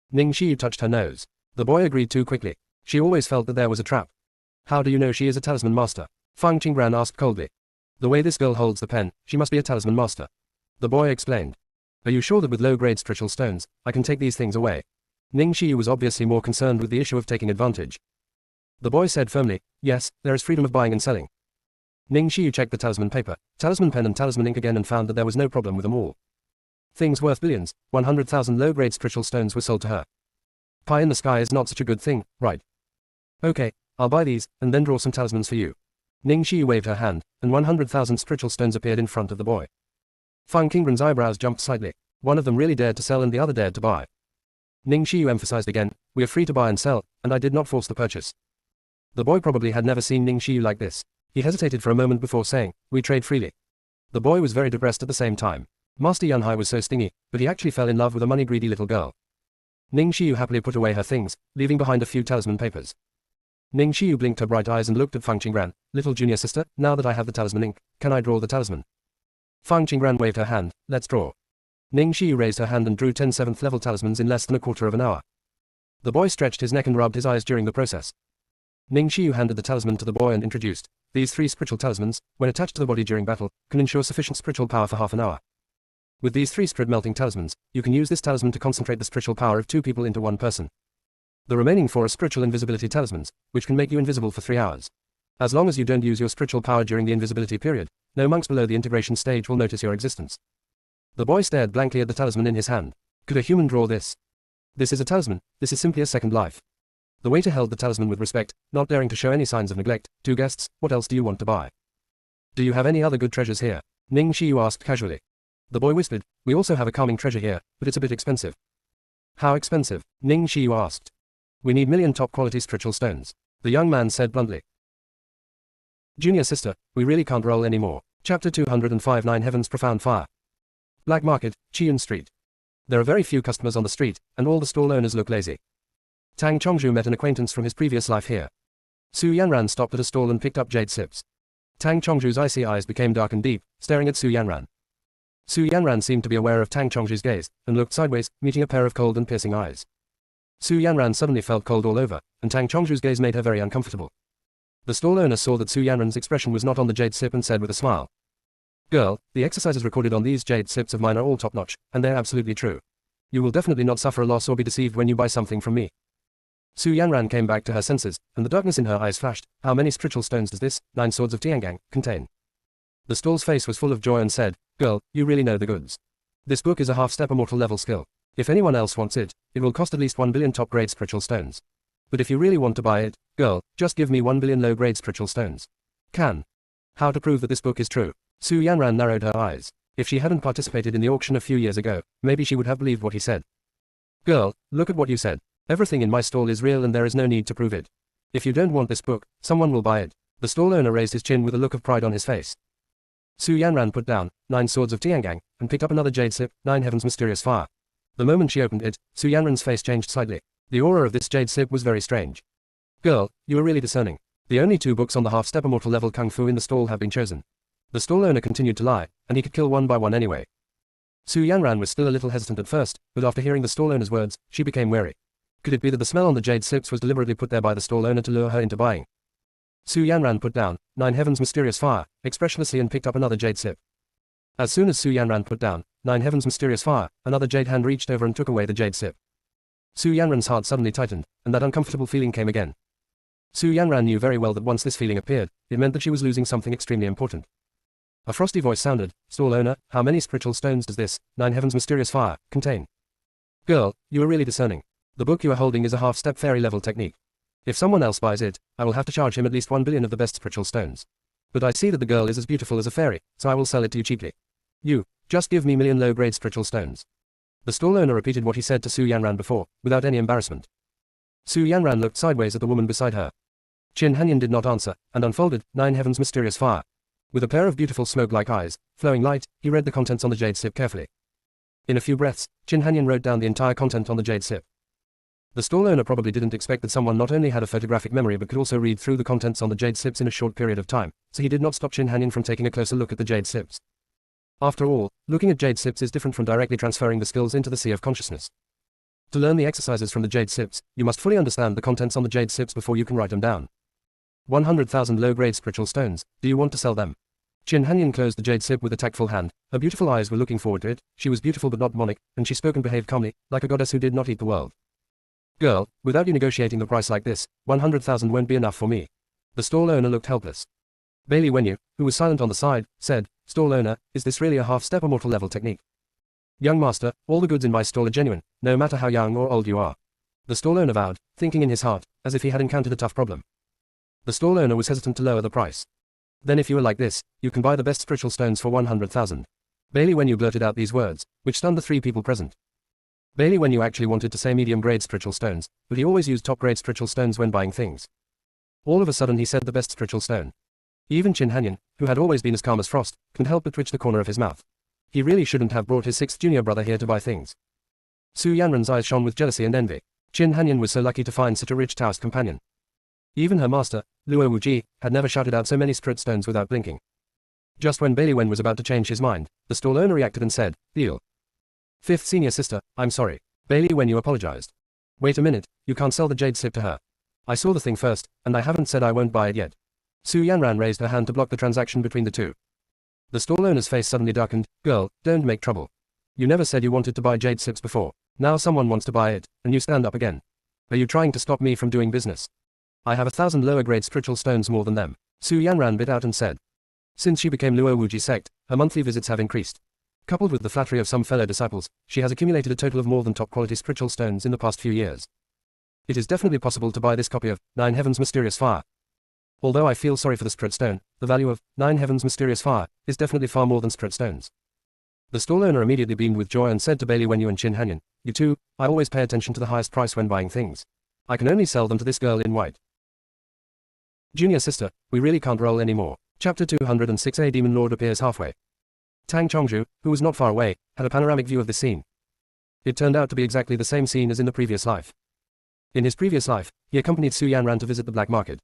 Ning Xiu touched her nose. The boy agreed too quickly. She always felt that there was a trap. How do you know she is a talisman master? Fang Qingran asked coldly. The way this girl holds the pen, she must be a talisman master. The boy explained. Are you sure that with low-grade spiritual stones, I can take these things away? Ning Xiyu was obviously more concerned with the issue of taking advantage. The boy said firmly, yes, there is freedom of buying and selling. Ning Xiyu checked the talisman paper, talisman pen and talisman ink again and found that there was no problem with them all. Things worth billions, 100,000 low-grade spiritual stones were sold to her. Pie in the sky is not such a good thing, right? Okay, I'll buy these, and then draw some talismans for you. Ning Xiyu waved her hand, and 100,000 spiritual stones appeared in front of the boy. Fang Qingran's eyebrows jumped slightly. One of them really dared to sell and the other dared to buy. Ning Xiyu emphasized again, we are free to buy and sell, and I did not force the purchase. The boy probably had never seen Ning Xiyu like this. He hesitated for a moment before saying, we trade freely. The boy was very depressed at the same time. Master Yunhai was so stingy, but he actually fell in love with a money-greedy little girl. Ning Xiyu happily put away her things, leaving behind a few talisman papers. Ning Xiyu blinked her bright eyes and looked at Fang Qingran, little junior sister, now that I have the talisman ink, can I draw the talisman? Fang Qingran waved her hand, let's draw. Ning Xiyu raised her hand and drew 10 7th level talismans in less than a quarter of an hour. The boy stretched his neck and rubbed his eyes during the process. Ning Xiyu handed the talisman to the boy and introduced, these 3 spiritual talismans, when attached to the body during battle, can ensure sufficient spiritual power for half an hour. With these 3 spirit melting talismans, you can use this talisman to concentrate the spiritual power of 2 people into 1 person. The remaining 4 are spiritual invisibility talismans, which can make you invisible for 3 hours. As long as you don't use your spiritual power during the invisibility period, no monks below the integration stage will notice your existence. The boy stared blankly at the talisman in his hand. Could a human draw this? This is a talisman, this is simply a second life. The waiter held the talisman with respect, not daring to show any signs of neglect. 2 guests, what else do you want to buy? Do you have any other good treasures here? Ning Xiyu asked casually. The boy whispered, we also have a calming treasure here, but it's a bit expensive. How expensive? Ning Xiyu asked. We need million top quality spiritual stones. The young man said bluntly. Junior sister, we really can't roll anymore. Chapter 205 9 Heaven's Profound Fire. Black Market, Chiyun Street. There are very few customers on the street, and all the stall owners look lazy. Tang Chongzhu met an acquaintance from his previous life here. Su Yanran stopped at a stall and picked up jade sips. Tang Chongzhu's icy eyes became dark and deep, staring at Su Yanran. Su Yanran seemed to be aware of Tang Chongzhu's gaze, and looked sideways, meeting a pair of cold and piercing eyes. Su Yanran suddenly felt cold all over, and Tang Chongzhu's gaze made her very uncomfortable. The stall owner saw that Su Yanran's expression was not on the jade sip and said with a smile. Girl, the exercises recorded on these jade sips of mine are all top-notch, and they're absolutely true. You will definitely not suffer a loss or be deceived when you buy something from me. Su Yanran came back to her senses, and the darkness in her eyes flashed. How many spiritual stones does this, 9 swords of Tiangang, contain? The stall's face was full of joy and said, girl, you really know the goods. This book is a half-step immortal level skill. If anyone else wants it, it will cost at least 1 billion top-grade spiritual stones. But if you really want to buy it, girl, just give me 1 billion low-grade spiritual stones. Can. How to prove that this book is true? Su Yanran narrowed her eyes. If she hadn't participated in the auction a few years ago, maybe she would have believed what he said. Girl, look at what you said. Everything in my stall is real and there is no need to prove it. If you don't want this book, someone will buy it. The stall owner raised his chin with a look of pride on his face. Su Yanran put down 9 swords of Tiangang, and picked up another jade sip, 9 Heaven's Mysterious Fire. The moment she opened it, Su Yanran's face changed slightly. The aura of this jade sip was very strange. Girl, you are really discerning. The only 2 books on the half-step immortal level Kung Fu in the stall have been chosen. The stall owner continued to lie, and he could kill one by one anyway. Su Yanran was still a little hesitant at first, but after hearing the stall owner's words, she became wary. Could it be that the smell on the jade sips was deliberately put there by the stall owner to lure her into buying? Su Yanran put down 9 Heaven's Mysterious Fire, expressionlessly and picked up another jade sip. As soon as Su Yanran put down 9 Heaven's Mysterious Fire, another jade hand reached over and took away the jade sip. Su Yanran's heart suddenly tightened, and that uncomfortable feeling came again. Su Yanran knew very well that once this feeling appeared, it meant that she was losing something extremely important. A frosty voice sounded, stall owner, how many spiritual stones does this, 9 Heaven's Mysterious Fire, contain? Girl, you are really discerning. The book you are holding is a half-step fairy level technique. If someone else buys it, I will have to charge him at least 1 billion of the best spiritual stones. But I see that the girl is as beautiful as a fairy, so I will sell it to you cheaply. You, just give me million low-grade spiritual stones. The stall owner repeated what he said to Su Yanran before, without any embarrassment. Su Yanran looked sideways at the woman beside her. Qin Hanyan did not answer, and unfolded 9 Heaven's Mysterious Fire. With a pair of beautiful smoke-like eyes, flowing light, he read the contents on the jade sip carefully. In a few breaths, Qin Hanyan wrote down the entire content on the jade sip. The stall owner probably didn't expect that someone not only had a photographic memory but could also read through the contents on the jade sips in a short period of time, so he did not stop Qin Hanyan from taking a closer look at the jade sips. After all, looking at jade sips is different from directly transferring the skills into the sea of consciousness. To learn the exercises from the jade sips, you must fully understand the contents on the jade sips before you can write them down. 100,000 low-grade spiritual stones, do you want to sell them? Qin Hanyan closed the jade sip with a tactful hand. Her beautiful eyes were looking forward to it. She was beautiful but not demonic, and she spoke and behaved calmly, like a goddess who did not eat the world. Girl, without you negotiating the price like this, 100,000 won't be enough for me. The stall owner looked helpless. Bailey Wenyu, who was silent on the side, said, Stall owner, is this really a half-step or mortal level technique? Young master, all the goods in my stall are genuine, no matter how young or old you are. The stall owner vowed, thinking in his heart, as if he had encountered a tough problem. The stall owner was hesitant to lower the price. Then if you are like this, you can buy the best spiritual stones for 100,000. Bailey Wenyu blurted out these words, which stunned the three people present. Bailey Wenyu actually wanted to say medium-grade spiritual stones, but he always used top-grade spiritual stones when buying things. All of a sudden he said the best spiritual stone. Even Qin Hanyan, who had always been as calm as frost, couldn't help but twitch the corner of his mouth. He really shouldn't have brought his sixth junior brother here to buy things. Su Yanran's eyes shone with jealousy and envy. Qin Hanyan was so lucky to find such a rich Taoist companion. Even her master, Luo Wuji, had never shouted out so many spirit stones without blinking. Just when Bailey Wen was about to change his mind, the stall owner reacted and said, Deal. Fifth senior sister, I'm sorry. Bailey Wen, you apologized. Wait a minute, you can't sell the jade sip to her. I saw the thing first, and I haven't said I won't buy it yet. Su Yanran raised her hand to block the transaction between the two. The stall owner's face suddenly darkened. Girl, don't make trouble. You never said you wanted to buy jade sips before. Now someone wants to buy it, and you stand up again. Are you trying to stop me from doing business? I have 1,000 lower-grade spiritual stones more than them. Su Yanran bit out and said. Since she became Luo Wuji's sect, her monthly visits have increased. Coupled with the flattery of some fellow disciples, she has accumulated a total of more than top-quality spiritual stones in the past few years. It is definitely possible to buy this copy of Nine Heavens Mysterious Fire. Although I feel sorry for the spirit stone, the value of Nine Heavens Mysterious Fire is definitely far more than spirit stones. The stall owner immediately beamed with joy and said to Bailey Wenyu and Qin Hanyan, You two, I always pay attention to the highest price when buying things. I can only sell them to this girl in white. Junior sister, we really can't roll anymore. Chapter 206. A demon lord appears halfway. Tang Chongzhu, who was not far away, had a panoramic view of the scene. It turned out to be exactly the same scene as in the previous life. In his previous life, he accompanied Su Yanran to visit the black market.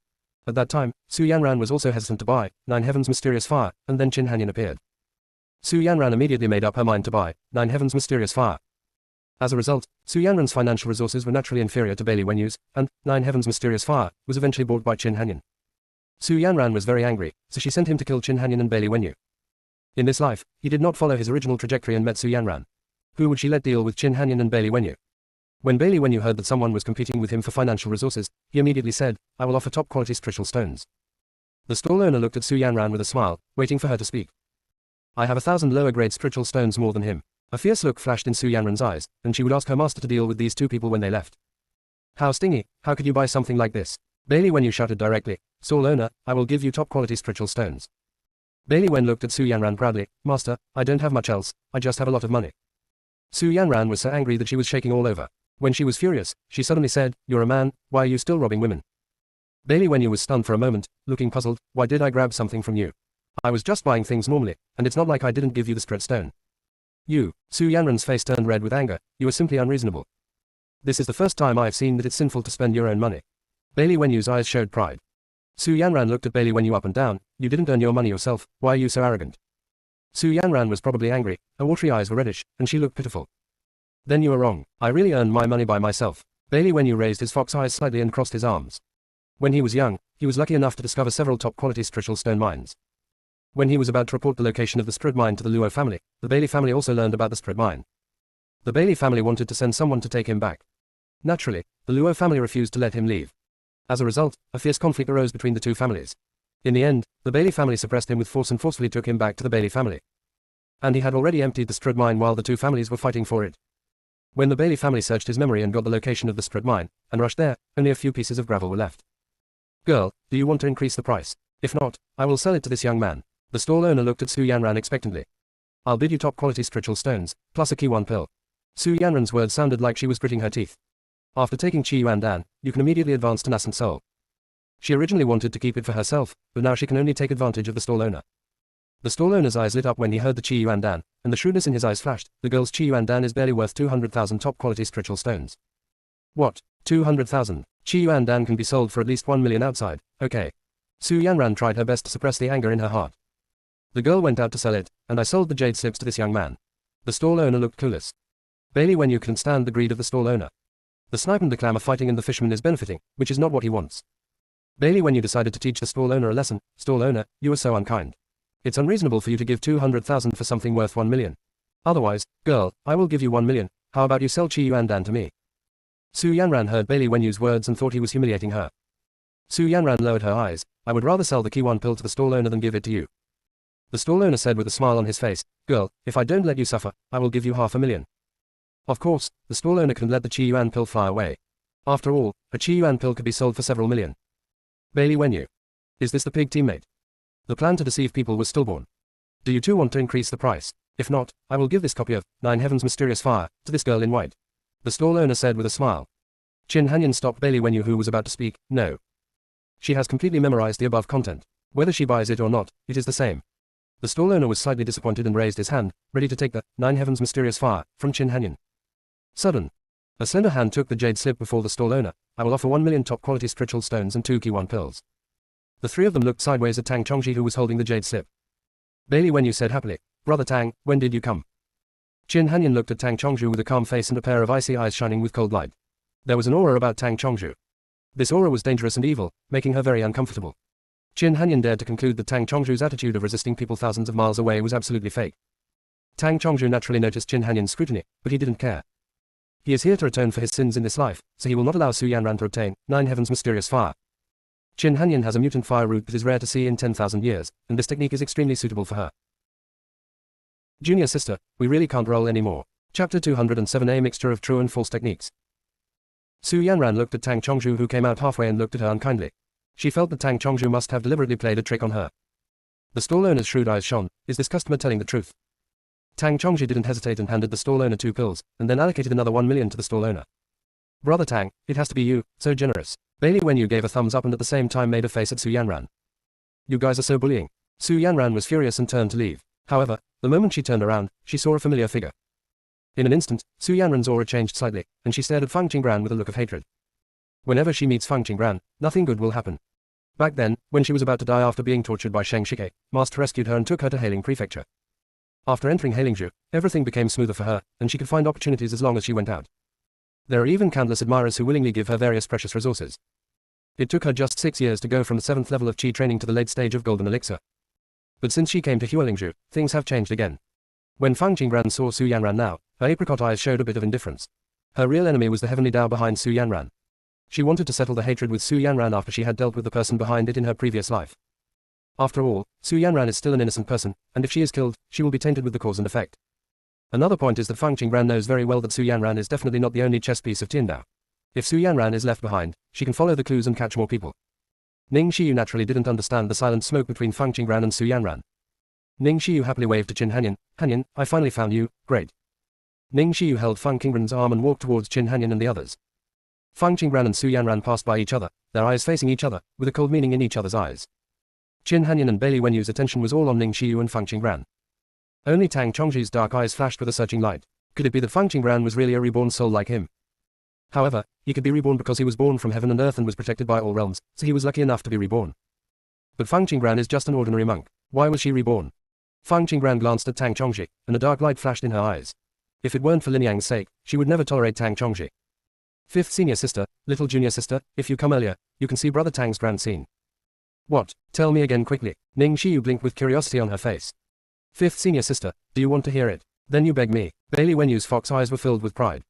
At that time, Su Yanran was also hesitant to buy Nine Heavens Mysterious Fire, and then Qin Hanyan appeared. Su Yanran immediately made up her mind to buy Nine Heavens Mysterious Fire. As a result, Su Yanran's financial resources were naturally inferior to Bailey Wenyu's, and Nine Heavens Mysterious Fire was eventually bought by Qin Hanyan. Su Yanran was very angry, so she sent him to kill Qin Hanyan and Bailey Wenyu. In this life, he did not follow his original trajectory and met Su Yanran. Who would she let deal with Qin Hanyan and Bailey Wenyu? When Bailey Wenyu heard that someone was competing with him for financial resources, he immediately said, I will offer top-quality spiritual stones. The stall owner looked at Su Yanran with a smile, waiting for her to speak. I have 1,000 lower-grade spiritual stones more than him. A fierce look flashed in Su Yanran's eyes, and she would ask her master to deal with these two people when they left. How stingy, how could you buy something like this? Bailey Wenyu shouted directly, Stall owner, I will give you top-quality spiritual stones. Bailey Wen looked at Su Yanran proudly, Master, I don't have much else, I just have a lot of money. Su Yanran was so angry that she was shaking all over. When she was furious, she suddenly said, You're a man, why are you still robbing women? Bailey Wenyu was stunned for a moment, looking puzzled, Why did I grab something from you? I was just buying things normally, and it's not like I didn't give you the spirit stone. You, Su Yanran's face turned red with anger, you are simply unreasonable. This is the first time I have seen that it's sinful to spend your own money. Bailey Wenyu's eyes showed pride. Su Yanran looked at Bailey Wenyu up and down, You didn't earn your money yourself, why are you so arrogant? Su Yanran was probably angry, her watery eyes were reddish, and she looked pitiful. Then you are wrong, I really earned my money by myself. Bailey Wenyu raised his fox eyes slightly and crossed his arms. When he was young, he was lucky enough to discover several top-quality spiritual stone mines. When he was about to report the location of the spirit mine to the Luo family, the Bailey family also learned about the spirit mine. The Bailey family wanted to send someone to take him back. Naturally, the Luo family refused to let him leave. As a result, a fierce conflict arose between the two families. In the end, the Bailey family suppressed him with force and forcefully took him back to the Bailey family. And he had already emptied the spirit mine while the two families were fighting for it. When the Bailey family searched his memory and got the location of the spirit mine, and rushed there, only a few pieces of gravel were left. Girl, do you want to increase the price? If not, I will sell it to this young man. The stall owner looked at Su Yanran expectantly. I'll bid you top-quality spiritual stones, plus a Qiwan pill. Su Yanran's words sounded like she was gritting her teeth. After taking Qi Yuan Dan, you can immediately advance to Nascent Soul. She originally wanted to keep it for herself, but now she can only take advantage of the stall owner. The stall owner's eyes lit up when he heard the Qi Yuan Dan, and the shrewdness in his eyes flashed. The girl's Qi Yuan Dan is barely worth 200,000 top-quality spiritual stones. What? 200,000? Qi Yuan Dan can be sold for at least 1 million outside, okay. Su Yanran tried her best to suppress the anger in her heart. The girl went out to sell it, and I sold the jade sips to this young man. The stall owner looked clueless. Bailey Wenyu couldn't stand the greed of the stall owner. The snipe and the clam are fighting and the fisherman is benefiting, which is not what he wants. Bailey Wenyu decided to teach the stall owner a lesson. Stall owner, you are so unkind. It's unreasonable for you to give 200,000 for something worth 1 million. Otherwise, girl, I will give you 1 million. How about you sell Chi Yuan Dan to me? Su Yanran heard Bailey Wenyu's words and thought he was humiliating her. Su Yanran lowered her eyes. I would rather sell the Kiwan pill to the stall owner than give it to you. The stall owner said with a smile on his face, girl, if I don't let you suffer, I will give you 500,000. Of course, the stall owner couldn't let the Chi Yuan pill fly away. After all, a Chi Yuan pill could be sold for several million. Bailey Wenyu. Is this the pig teammate? The plan to deceive people was stillborn. Do you too want to increase the price? If not, I will give this copy of 9 Heaven's Mysterious Fire to this girl in white. The stall owner said with a smile. Chin Hanyan stopped Bailey Wenyu, who was about to speak. No. She has completely memorized the above content. Whether she buys it or not, it is the same. The stall owner was slightly disappointed and raised his hand, ready to take the 9 Heaven's Mysterious Fire from Chin Hanyan. Sudden. A slender hand took the jade slip before the stall owner. I will offer 1 million top-quality spiritual stones and 2 Kiwan pills. The three of them looked sideways at Tang Chongji, who was holding the jade slip. Bailey Wenyu said happily, Brother Tang, when did you come? Chin Hanyan looked at Tang Chongju with a calm face and a pair of icy eyes shining with cold light. There was an aura about Tang Chongju. This aura was dangerous and evil, making her very uncomfortable. Chin Hanyan dared to conclude that Tang Chongju's attitude of resisting people thousands of miles away was absolutely fake. Tang Chongju naturally noticed Chin Hanyan's scrutiny, but he didn't care. He is here to atone for his sins in this life, so he will not allow Su Yanran to obtain 9 Heaven's Mysterious Fire. Chin Hanyan has a mutant fire root that is rare to see in 10,000 years, and this technique is extremely suitable for her. Junior sister, we really can't roll anymore. Chapter 207, a mixture of true and false techniques. Su Yanran looked at Tang Chongju, who came out halfway and looked at her unkindly. She felt that Tang Chongju must have deliberately played a trick on her. The stall owner's shrewd eyes shone. Is this customer telling the truth? Tang Chongji didn't hesitate and handed the stall owner 2 pills, and then allocated another 1 million to the stall owner. Brother Tang, it has to be you, so generous. Bailey Wenyu gave a thumbs up and at the same time made a face at Su Yanran. You guys are so bullying. Su Yanran was furious and turned to leave. However, the moment she turned around, she saw a familiar figure. In an instant, Su Yanran's aura changed slightly, and she stared at Fang Qinggran with a look of hatred. Whenever she meets Fang Qinggran, nothing good will happen. Back then, when she was about to die after being tortured by Sheng Shike, Master rescued her and took her to Hailing Prefecture. After entering Hailingzhu, everything became smoother for her, and she could find opportunities as long as she went out. There are even countless admirers who willingly give her various precious resources. It took her just 6 years to go from the 7th level of Qi training to the late stage of Golden Elixir. But since she came to Hualingzhu, things have changed again. When Fang Qinggran saw Su Yanran now, her apricot eyes showed a bit of indifference. Her real enemy was the heavenly Dao behind Su Yanran. She wanted to settle the hatred with Su Yanran after she had dealt with the person behind it in her previous life. After all, Su Yanran is still an innocent person, and if she is killed, she will be tainted with the cause and effect. Another point is that Fang Qinggran knows very well that Su Yanran is definitely not the only chess piece of Tiandao. If Su Yanran is left behind, she can follow the clues and catch more people. Ning Shiyu naturally didn't understand the silent smoke between Fang Qinggran and Su Yanran. Ning Shiyu happily waved to Chin Hanyan. Hanyan, I finally found you, great. Ning Shiyu held Fang Qinggran's arm and walked towards Chin Hanyan and the others. Fang Qinggran and Su Yanran passed by each other, their eyes facing each other, with a cold meaning in each other's eyes. Chin Hanyan and Bailey Wenyu's attention was all on Ning Shiyu and Fang Qinggran. Only Tang Chongji's dark eyes flashed with a searching light. Could it be that Fang Qinggran was really a reborn soul like him? However, he could be reborn because he was born from heaven and earth and was protected by all realms, so he was lucky enough to be reborn. But Fang Qinggran is just an ordinary monk. Why was she reborn? Fang Qinggran glanced at Tang Chongji, and a dark light flashed in her eyes. If it weren't for Lin Yang's sake, she would never tolerate Tang Chongji. 5th senior sister, little junior sister, if you come earlier, you can see Brother Tang's grand scene. What? Tell me again quickly. Ning Shiyu blinked with curiosity on her face. 5th senior sister, do you want to hear it? Then you beg me. Bailey Wenyu's fox eyes were filled with pride.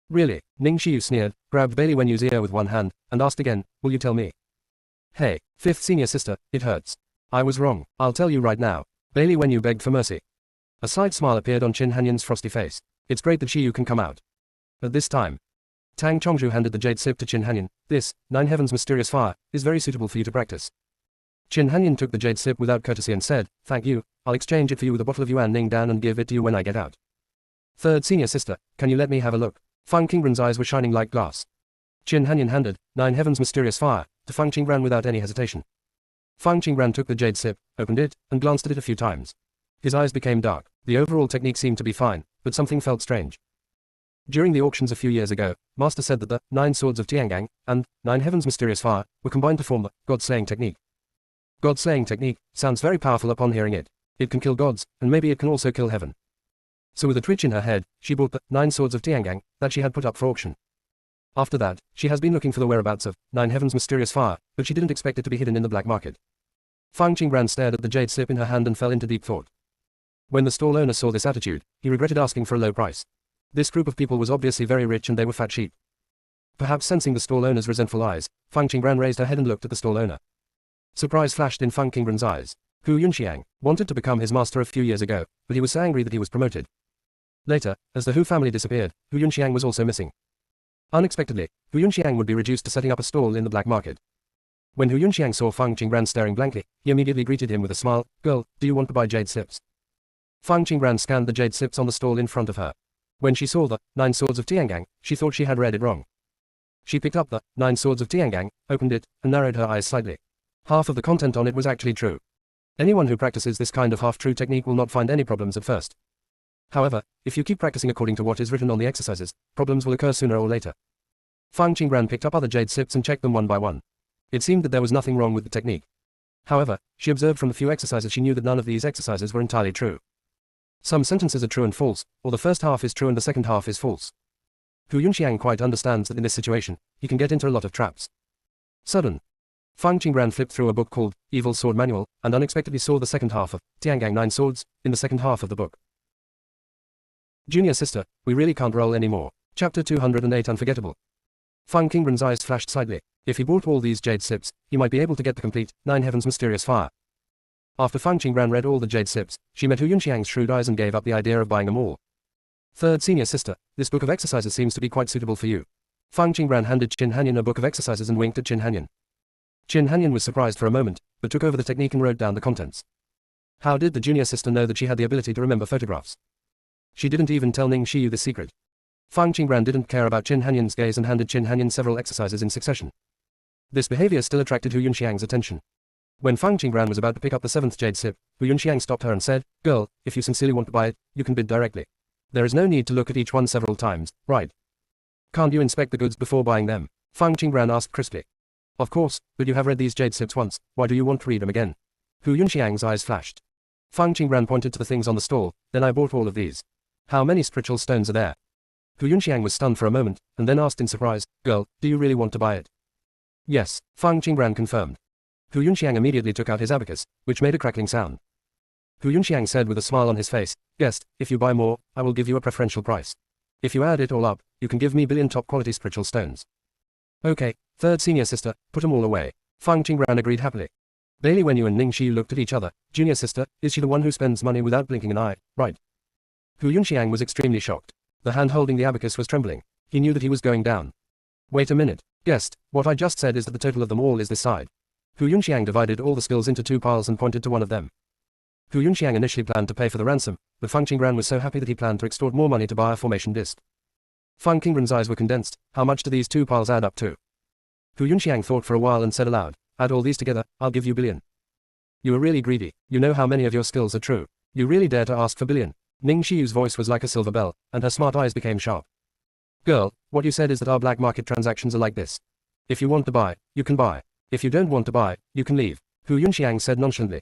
Really? Ning Shiyu sneered, grabbed Bailey Wenyu's ear with one hand, and asked again, will you tell me? Hey, 5th senior sister, it hurts. I was wrong, I'll tell you right now. Bailey Wenyu begged for mercy. A slight smile appeared on Chin Hanyan's frosty face. It's great that Shiyu can come out. At this time, Tang Chongju handed the jade slip to Chin Hanyan. This, 9 Heaven's Mysterious Fire, is very suitable for you to practice. Chin Hanyan took the jade slip without courtesy and said, thank you, I'll exchange it for you with a bottle of Yuan Ning Dan and give it to you when I get out. 3rd senior sister, can you let me have a look? Fang Qinggran's eyes were shining like glass. Chin Hanyan handed 9 Heaven's Mysterious Fire to Fang Qinggran without any hesitation. Fang Qinggran took the jade slip, opened it, and glanced at it a few times. His eyes became dark. The overall technique seemed to be fine, but something felt strange. During the auctions a few years ago, Master said that the 9 Swords of Tiangang and 9 Heaven's Mysterious Fire were combined to form the God-slaying technique. God-slaying technique sounds very powerful upon hearing it. It can kill gods, and maybe it can also kill heaven. So with a twitch in her head, she bought the 9 swords of Tiangang that she had put up for auction. After that, she has been looking for the whereabouts of 9 Heaven's mysterious fire, but she didn't expect it to be hidden in the black market. Fang Qingran stared at the jade slip in her hand and fell into deep thought. When the stall owner saw this attitude, he regretted asking for a low price. This group of people was obviously very rich and they were fat sheep. Perhaps sensing the stall owner's resentful eyes, Fang Qingran raised her head and looked at the stall owner. Surprise flashed in Fang Qingran's eyes. Hu Yunxiang wanted to become his master a few years ago, but he was so angry that he was promoted. Later, as the Hu family disappeared, Hu Yunxiang was also missing. Unexpectedly, Hu Yunxiang would be reduced to setting up a stall in the black market. When Hu Yunxiang saw Fang Qingran staring blankly, he immediately greeted him with a smile. "Girl, do you want to buy jade slips?" Fang Qingran scanned the jade slips on the stall in front of her. When she saw the 9 swords of Tiangang, she thought she had read it wrong. She picked up the 9 swords of Tiangang, opened it, and narrowed her eyes slightly. Half of the content on it was actually true. Anyone who practices this kind of half-true technique will not find any problems at first. However, if you keep practicing according to what is written on the exercises, problems will occur sooner or later. Fang Qingran picked up other jade slips and checked them one by one. It seemed that there was nothing wrong with the technique. However, she observed from the few exercises she knew that none of these exercises were entirely true. Some sentences are true and false, or the first half is true and the second half is false. Hu Yunxiang quite understands that in this situation, he can get into a lot of traps. Sudden. Fang Qingran flipped through a book called Evil Sword Manual, and unexpectedly saw the second half of Tiangang 9 Swords in the second half of the book. Junior sister, we really can't roll anymore. Chapter 208 Unforgettable. Fang Qingran's eyes flashed slightly. If he bought all these jade slips, he might be able to get the complete 9 Heaven's mysterious fire. After Fang Qingran read all the jade slips, she met Hu Yunxiang's shrewd eyes and gave up the idea of buying them all. Third senior sister, this book of exercises seems to be quite suitable for you. Fang Qingran handed Qin Hanyan a book of exercises and winked at Qin Hanyan. Qin Hanyan was surprised for a moment, but took over the technique and wrote down the contents. How did the junior sister know that she had the ability to remember photographs? She didn't even tell Ning Xiyu this secret. Fang Qingran didn't care about Qin Hanyan's gaze and handed Qin Hanyan several exercises in succession. This behavior still attracted Hu Yunxiang's attention. When Fang Qingran was about to pick up the 7th jade slip, Hu Yunxiang stopped her and said, "Girl, if you sincerely want to buy it, you can bid directly. There is no need to look at each one several times, right? Can't you inspect the goods before buying them?" Fang Qingran asked crisply. "Of course, but you have read these jade slips once, why do you want to read them again?" Hu Yunxiang's eyes flashed. Fang Qingran pointed to the things on the stall. "Then I bought all of these. How many spiritual stones are there?" Hu Yunxiang was stunned for a moment, and then asked in surprise, "Girl, do you really want to buy it?" "Yes," Fang Qingran confirmed. Hu Yunxiang immediately took out his abacus, which made a crackling sound. Hu Yunxiang said with a smile on his face, "Guest, if you buy more, I will give you a preferential price. If you add it all up, you can give me billion top-quality spiritual stones." "Okay, third senior sister, put them all away." Fang Qingran agreed happily. Bailey Wenyu and Ning Xiyu looked at each other. "Junior sister, is she the one who spends money without blinking an eye, right?" Hu Yunxiang was extremely shocked. The hand holding the abacus was trembling. He knew that he was going down. "Wait a minute. Guest, what I just said is that the total of them all is this side." Hu Yunxiang divided all the skills into 2 piles and pointed to one of them. Hu Yunxiang initially planned to pay for the ransom, but Fang Qingran was so happy that he planned to extort more money to buy a formation disc. Fang Qingran's eyes were condensed. How much do these 2 piles add up to? Hu Yunxiang thought for a while and said aloud, "Add all these together, I'll give you billion." "You are really greedy. You know how many of your skills are true. You really dare to ask for billion." Ning Xiyu's voice was like a silver bell, and her smart eyes became sharp. "Girl, what you said is that our black market transactions are like this. If you want to buy, you can buy. If you don't want to buy, you can leave," Hu Yunxiang said nonchalantly.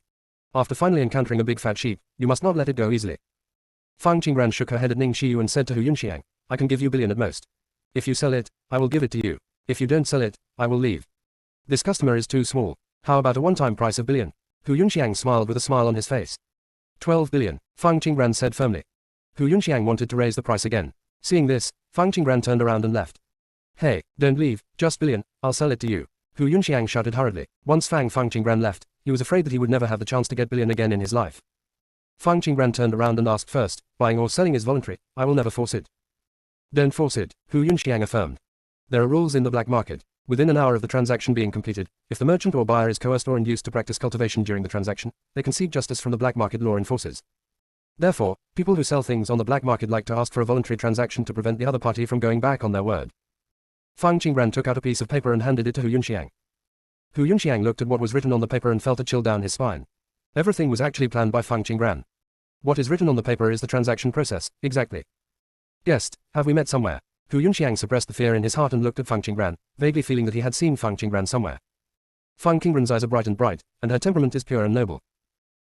"After finally encountering a big fat sheep, you must not let it go easily." Fang Qingran shook her head at Ning Xiyu and said to Hu Yunxiang, "I can give you billion at most. If you sell it, I will give it to you. If you don't sell it, I will leave. This customer is too small. How about a one-time price of billion?" Hu Yunxiang smiled with a smile on his face. 12 billion, Fang Qingran said firmly. Hu Yunxiang wanted to raise the price again. Seeing this, Fang Qingran turned around and left. "Hey, don't leave, just billion, I'll sell it to you," Hu Yunxiang shouted hurriedly. Once Fang Qingran left, he was afraid that he would never have the chance to get billion again in his life. Fang Qingran turned around and asked first, "Buying or selling is voluntary, I will never force it." "Don't force it," Hu Yunxiang affirmed. "There are rules in the black market. Within an hour of the transaction being completed, if the merchant or buyer is coerced or induced to practice cultivation during the transaction, they can seek justice from the black market law enforcers. Therefore, people who sell things on the black market like to ask for a voluntary transaction to prevent the other party from going back on their word." Fang Qingran took out a piece of paper and handed it to Hu Yunxiang. Hu Yunxiang looked at what was written on the paper and felt a chill down his spine. Everything was actually planned by Fang Qingran. What is written on the paper is the transaction process, exactly. "Guest, have we met somewhere?" Hu Yunxiang suppressed the fear in his heart and looked at Fang Qingran, vaguely feeling that he had seen Fang Qingran somewhere. Fang Qingran's eyes are bright, and her temperament is pure and noble.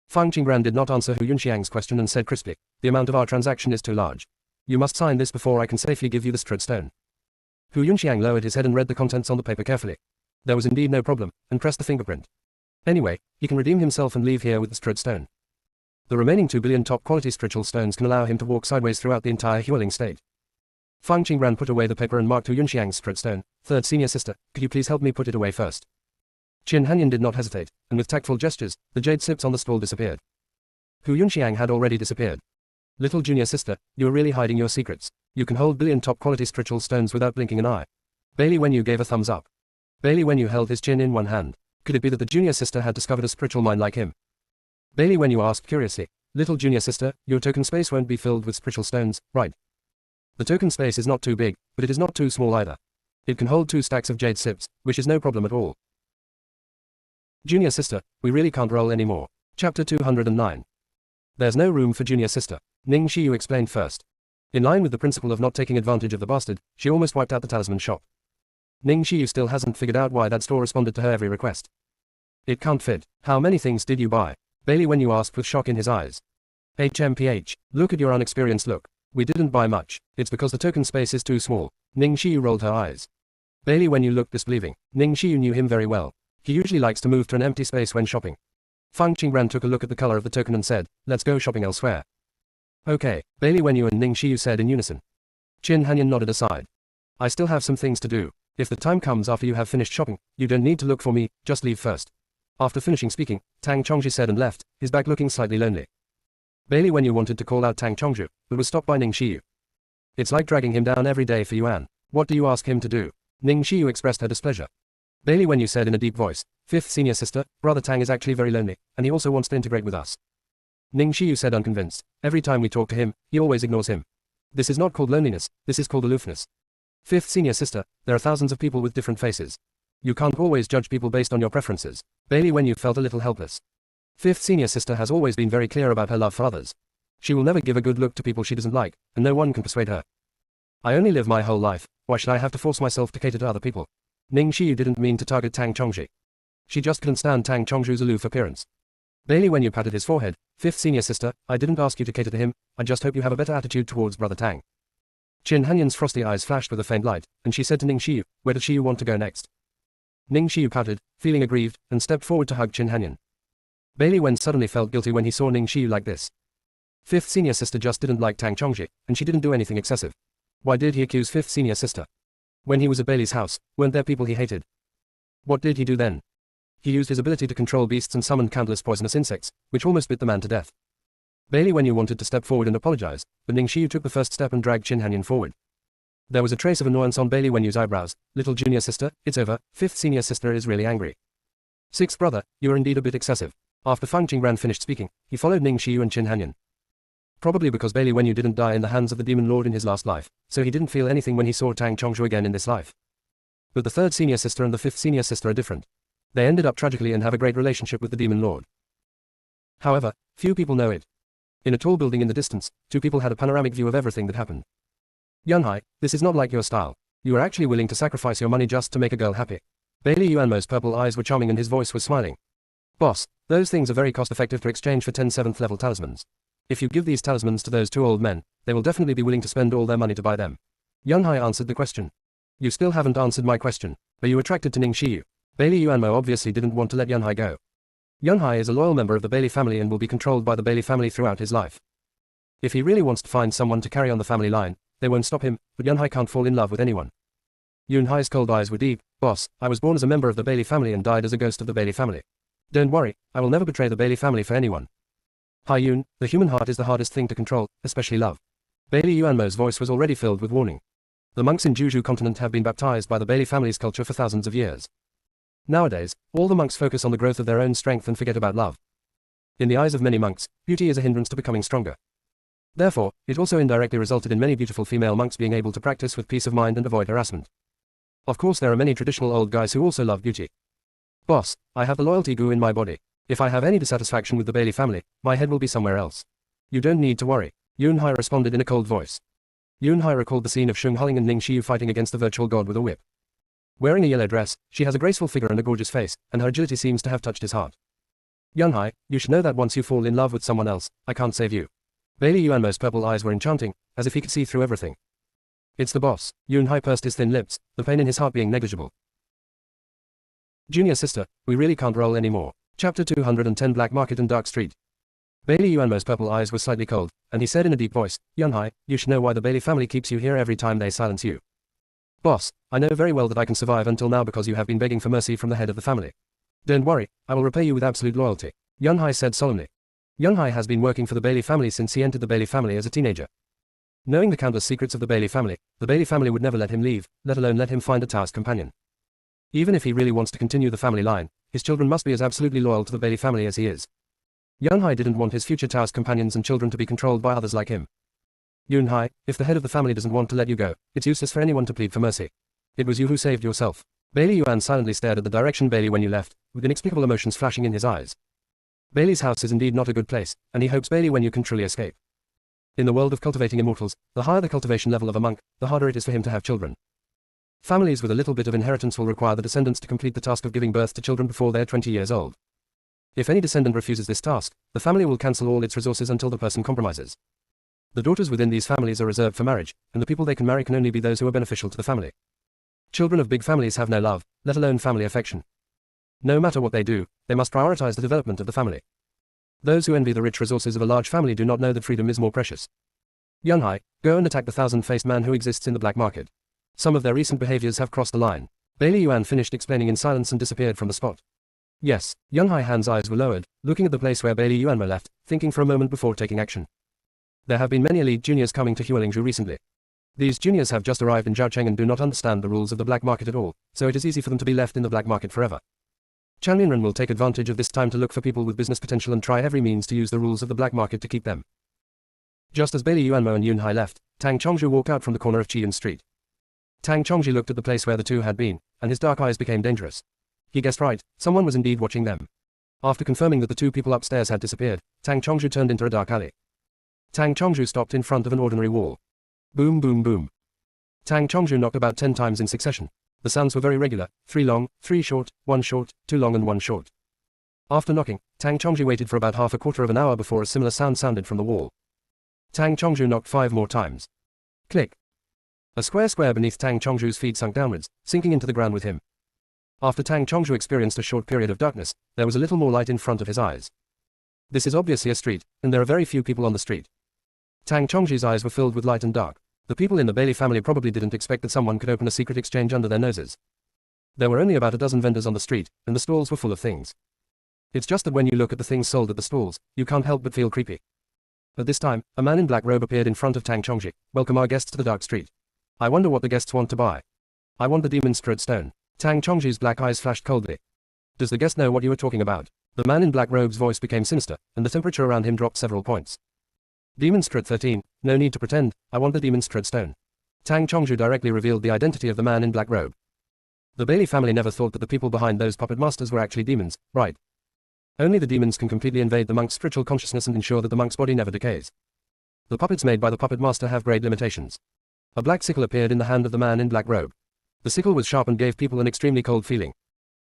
Fang Qingran did not answer Hu Yunxiang's question and said crisply, the amount of our transaction is too large. You must sign this before I can safely give you the strode stone. Hu Yunxiang lowered his head and read the contents on the paper carefully. There was indeed no problem, and pressed the fingerprint. Anyway, he can redeem himself and leave here with the strode stone. The remaining 2 billion top-quality spiritual stones can allow him to walk sideways throughout the entire Huiling state. Fang Qingran put away the paper and marked Hu Yunxiang's strode stone. Third senior sister, could you please help me put it away first? Qin Hanyan did not hesitate, and with tactful gestures, the jade slips on the stool disappeared. Hu Yunxiang had already disappeared. Little junior sister, you are really hiding your secrets. You can hold billion top-quality spiritual stones without blinking an eye. Bailey Wenyu gave a thumbs up. Bailey Wenyu held his chin in one hand. Could it be that the junior sister had discovered a spiritual mind like him? Bailey Wenyu asked curiously, little junior sister, your token space won't be filled with spiritual stones, right? The token space is not too big, but it is not too small either. It can hold 2 stacks of jade sips, which is no problem at all. Junior sister, we really can't roll anymore. Chapter 209. There's no room for junior sister. Ning Xiyu explained first. In line with the principle of not taking advantage of the bastard, she almost wiped out the talisman shop. Ning Xiyu still hasn't figured out why that store responded to her every request. It can't fit. How many things did you buy? Bailey Wenyu asked with shock in his eyes. HMPH, look at your unexperienced look. We didn't buy much. It's because the token space is too small. Ning Xiyu rolled her eyes. Bailey Wenyu looked disbelieving. Ning Xiyu knew him very well. He usually likes to move to an empty space when shopping. Fang Qingran took a look at the color of the token and said, let's go shopping elsewhere. Okay, Bailey Wenyu and Ning Xiyu said in unison. Qin Hanyan nodded aside. I still have some things to do. If the time comes after you have finished shopping, you don't need to look for me, just leave first. After finishing speaking, Tang Chongzhi said and left, his back looking slightly lonely. Bailey Wenyu wanted to call out Tang Chongzhi, but was stopped by Ning Xiyu. It's like dragging him down every day for Yuan. What do you ask him to do? Ning Xiyu expressed her displeasure. Bailey Wenyu said in a deep voice, 5th senior sister, brother Tang is actually very lonely, and he also wants to integrate with us. Ning Xiyu said unconvinced, every time we talk to him, he always ignores him. This is not called loneliness, this is called aloofness. 5th senior sister, there are thousands of people with different faces. You can't always judge people based on your preferences. Bailey Wenyu felt a little helpless. 5th senior sister has always been very clear about her love for others. She will never give a good look to people she doesn't like, and no one can persuade her. I only live my whole life, why should I have to force myself to cater to other people? Ning Xiyu didn't mean to target Tang Chongzhi. She just couldn't stand Tang Chongzhu's aloof appearance. Bailey Wenyu patted his forehead, 5th senior sister, I didn't ask you to cater to him, I just hope you have a better attitude towards brother Tang. Qin Hanyan's frosty eyes flashed with a faint light, and she said to Ning Xiyu, where does Xiyu want to go next? Ning Xiyu pouted, feeling aggrieved, and stepped forward to hug Qin Hanyan. Bailey Wen suddenly felt guilty when he saw Ning Xiyu like this. 5th senior sister just didn't like Tang Chongzhi, and she didn't do anything excessive. Why did he accuse 5th senior sister? When he was at Bailey's house, weren't there people he hated? What did he do then? He used his ability to control beasts and summoned countless poisonous insects, which almost bit the man to death. Bailey Wenyu wanted to step forward and apologize, but Ning Xiyu took the first step and dragged Qin Hanyan forward. There was a trace of annoyance on Bailey Wenyu's eyebrows. Little junior sister, it's over, 5th senior sister is really angry. 6th brother, you are indeed a bit excessive. After Fang Qingran finished speaking, he followed Ning Xiyu and Qin Hanyan. Probably because Bailey Wenyu didn't die in the hands of the demon lord in his last life, so he didn't feel anything when he saw Tang Chongzhu again in this life. But the 3rd senior sister and the 5th senior sister are different. They ended up tragically and have a great relationship with the demon lord. However, few people know it. In a tall building in the distance, 2 people had a panoramic view of everything that happened. Yunhai, this is not like your style. You are actually willing to sacrifice your money just to make a girl happy. Bailey Yuanmo's purple eyes were charming and his voice was smiling. Boss, those things are very cost-effective to exchange for 10 7th level talismans. If you give these talismans to those 2 old men, they will definitely be willing to spend all their money to buy them. Yunhai answered the question. You still haven't answered my question. Are you attracted to Ning Xiyu? Bailey Yuanmo obviously didn't want to let Yunhai go. Yunhai is a loyal member of the Bailey family and will be controlled by the Bailey family throughout his life. If he really wants to find someone to carry on the family line, they won't stop him, but Yunhai can't fall in love with anyone. Yunhai's cold eyes were deep. Boss, I was born as a member of the Bailey family and died as a ghost of the Bailey family. Don't worry, I will never betray the Bailey family for anyone. Hai Yun, the human heart is the hardest thing to control, especially love. Bailey Yuanmo's voice was already filled with warning. The monks in Juju continent have been baptized by the Bailey family's culture for thousands of years. Nowadays, all the monks focus on the growth of their own strength and forget about love. In the eyes of many monks, beauty is a hindrance to becoming stronger. Therefore, it also indirectly resulted in many beautiful female monks being able to practice with peace of mind and avoid harassment. Of course there are many traditional old guys who also love beauty. Boss, I have the loyalty goo in my body. If I have any dissatisfaction with the Bailey family, my head will be somewhere else. You don't need to worry. Yunhai responded in a cold voice. Yunhai recalled the scene of Shung Huling and Ning Xiyu fighting against the virtual god with a whip. Wearing a yellow dress, she has a graceful figure and a gorgeous face, and her agility seems to have touched his heart. Yunhai, you should know that once you fall in love with someone else, I can't save you. Bailey Yuanmo's purple eyes were enchanting, as if he could see through everything. It's the boss. Yunhai pursed his thin lips, the pain in his heart being negligible. Junior sister, we really can't roll anymore. Chapter 210 Black Market and Dark Street. Bailey Yuanmo's purple eyes were slightly cold, and he said in a deep voice, Yunhai, you should know why the Bailey family keeps you here every time they silence you. Boss, I know very well that I can survive until now because you have been begging for mercy from the head of the family. Don't worry, I will repay you with absolute loyalty, Yunhai said solemnly. Yunhai has been working for the Bailey family since he entered the Bailey family as a teenager. Knowing the countless secrets of the Bailey family would never let him leave, let alone let him find a task companion. Even if he really wants to continue the family line, his children must be as absolutely loyal to the Bailey family as he is. Yunhai didn't want his future task companions and children to be controlled by others like him. Yunhai, if the head of the family doesn't want to let you go, it's useless for anyone to plead for mercy. It was you who saved yourself. Bailey Yuan silently stared at the direction Bailey when you left, with inexplicable emotions flashing in his eyes. Bailey's house is indeed not a good place, and he hopes Bailey when you can truly escape. In the world of cultivating immortals, the higher the cultivation level of a monk, the harder it is for him to have children. Families with a little bit of inheritance will require the descendants to complete the task of giving birth to children before they're 20 years old. If any descendant refuses this task, the family will cancel all its resources until the person compromises. The daughters within these families are reserved for marriage, and the people they can marry can only be those who are beneficial to the family. Children of big families have no love, let alone family affection. No matter what they do, they must prioritize the development of the family. Those who envy the rich resources of a large family do not know that freedom is more precious. Yunhai, go and attack the thousand-faced man who exists in the black market. Some of their recent behaviors have crossed the line. Bailey Yuan finished explaining in silence and disappeared from the spot. Yes, Yunhai Han's eyes were lowered, looking at the place where Bailey Yuanmo left, thinking for a moment before taking action. There have been many elite juniors coming to Hualingzhu recently. These juniors have just arrived in Zhaocheng and do not understand the rules of the black market at all, so it is easy for them to be left in the black market forever. Chan Minren will take advantage of this time to look for people with business potential and try every means to use the rules of the black market to keep them. Just as Bailey Yuanmo and Yunhai left, Tang Chongzhu walked out from the corner of Qiyun Street. Tang Chongzhu looked at the place where the two had been, and his dark eyes became dangerous. He guessed right, someone was indeed watching them. After confirming that the two people upstairs had disappeared, Tang Chongzhu turned into a dark alley. Tang Chongzhu stopped in front of an ordinary wall. Boom boom boom. Tang Chongzhu knocked about 10 times in succession. The sounds were very regular, 3 long, 3 short, 1 short, 2 long and 1 short. After knocking, Tang Chongzhu waited for about half a quarter of an hour before a similar sound sounded from the wall. Tang Chongzhu knocked 5 more times. Click. A square beneath Tang Chongzhu's feet sunk downwards, sinking into the ground with him. After Tang Chongzhu experienced a short period of darkness, there was a little more light in front of his eyes. This is obviously a street, and there are very few people on the street. Tang Chongzhu's eyes were filled with light and dark. The people in the Bailey family probably didn't expect that someone could open a secret exchange under their noses. There were only about a dozen vendors on the street, and the stalls were full of things. It's just that when you look at the things sold at the stalls, you can't help but feel creepy. At this time, a man in black robe appeared in front of Tang Chongzhu. Welcome our guests to the dark street. I wonder what the guests want to buy. I want the demon's strode stone. Tang Chongzhu's black eyes flashed coldly. Does the guest know what you are talking about? The man in black robe's voice became sinister, and the temperature around him dropped several points. Demon's strode 13, no need to pretend, I want the demon's strode stone. Tang Chongzhu directly revealed the identity of the man in black robe. The Bailey family never thought that the people behind those puppet masters were actually demons, right? Only the demons can completely invade the monk's spiritual consciousness and ensure that the monk's body never decays. The puppets made by the puppet master have great limitations. A black sickle appeared in the hand of the man in black robe. The sickle was sharp and gave people an extremely cold feeling.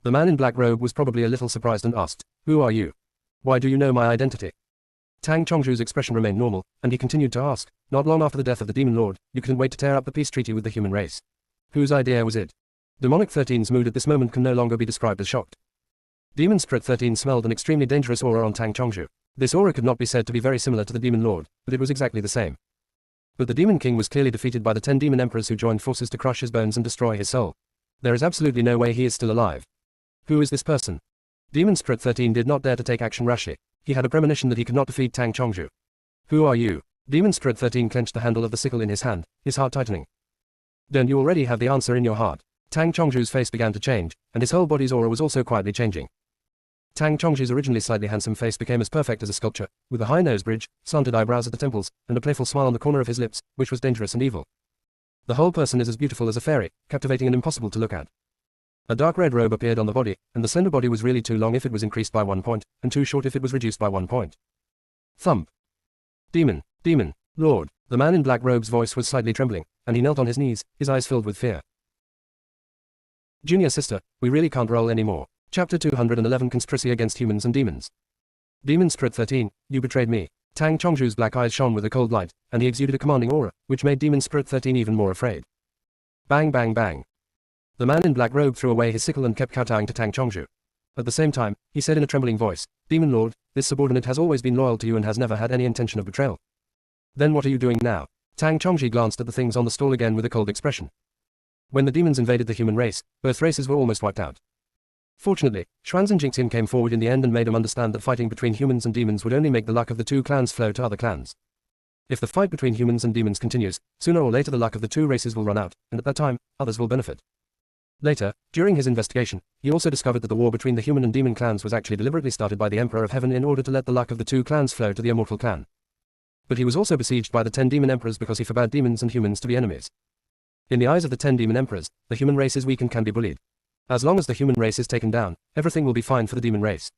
The man in black robe was probably a little surprised and asked, "Who are you? Why do you know my identity?" Tang Chongzhu's expression remained normal, and he continued to ask, "Not long after the death of the demon lord, you couldn't wait to tear up the peace treaty with the human race. Whose idea was it?" Demonic 13's mood at this moment can no longer be described as shocked. Demon Spirit 13 smelled an extremely dangerous aura on Tang Chongzhu. This aura could not be said to be very similar to the demon lord, but it was exactly the same. But the demon king was clearly defeated by the 10 demon emperors who joined forces to crush his bones and destroy his soul. There is absolutely no way he is still alive. Who is this person? Demon Spirit 13 did not dare to take action rashly. He had a premonition that he could not defeat Tang Chongzhu. Who are you? Demon Spirit 13 clenched the handle of the sickle in his hand, his heart tightening. Don't you already have the answer in your heart? Tang Chongzhu's face began to change, and his whole body's aura was also quietly changing. Tang Chongzhu's originally slightly handsome face became as perfect as a sculpture, with a high nose bridge, slanted eyebrows at the temples, and a playful smile on the corner of his lips, which was dangerous and evil. The whole person is as beautiful as a fairy, captivating and impossible to look at. A dark red robe appeared on the body, and the slender body was really too long if it was increased by 1 point, and too short if it was reduced by 1 point. Thump. Demon, Lord. The man in black robe's voice was slightly trembling, and he knelt on his knees, his eyes filled with fear. Junior sister, we really can't roll anymore. Chapter 211 Conspiracy Against Humans and Demons. Demon Spirit 13, you betrayed me. Tang Chongzhu's black eyes shone with a cold light, and he exuded a commanding aura, which made Demon Spirit 13 even more afraid. Bang bang bang. The man in black robe threw away his sickle and kept kowtowing to Tang Chongzhu. At the same time, he said in a trembling voice, Demon Lord, this subordinate has always been loyal to you and has never had any intention of betrayal. Then what are you doing now? Tang Chongzhi glanced at the things on the stall again with a cold expression. When the demons invaded the human race, both races were almost wiped out. Fortunately, Xuanzan Jingxian came forward in the end and made him understand that fighting between humans and demons would only make the luck of the two clans flow to other clans. If the fight between humans and demons continues, sooner or later the luck of the two races will run out, and at that time, others will benefit. Later, during his investigation, he also discovered that the war between the human and demon clans was actually deliberately started by the Emperor of Heaven in order to let the luck of the two clans flow to the immortal clan. But he was also besieged by the 10 demon emperors because he forbade demons and humans to be enemies. In the eyes of the 10 demon emperors, the human race is weak and can be bullied. As long as the human race is taken down, everything will be fine for the demon race.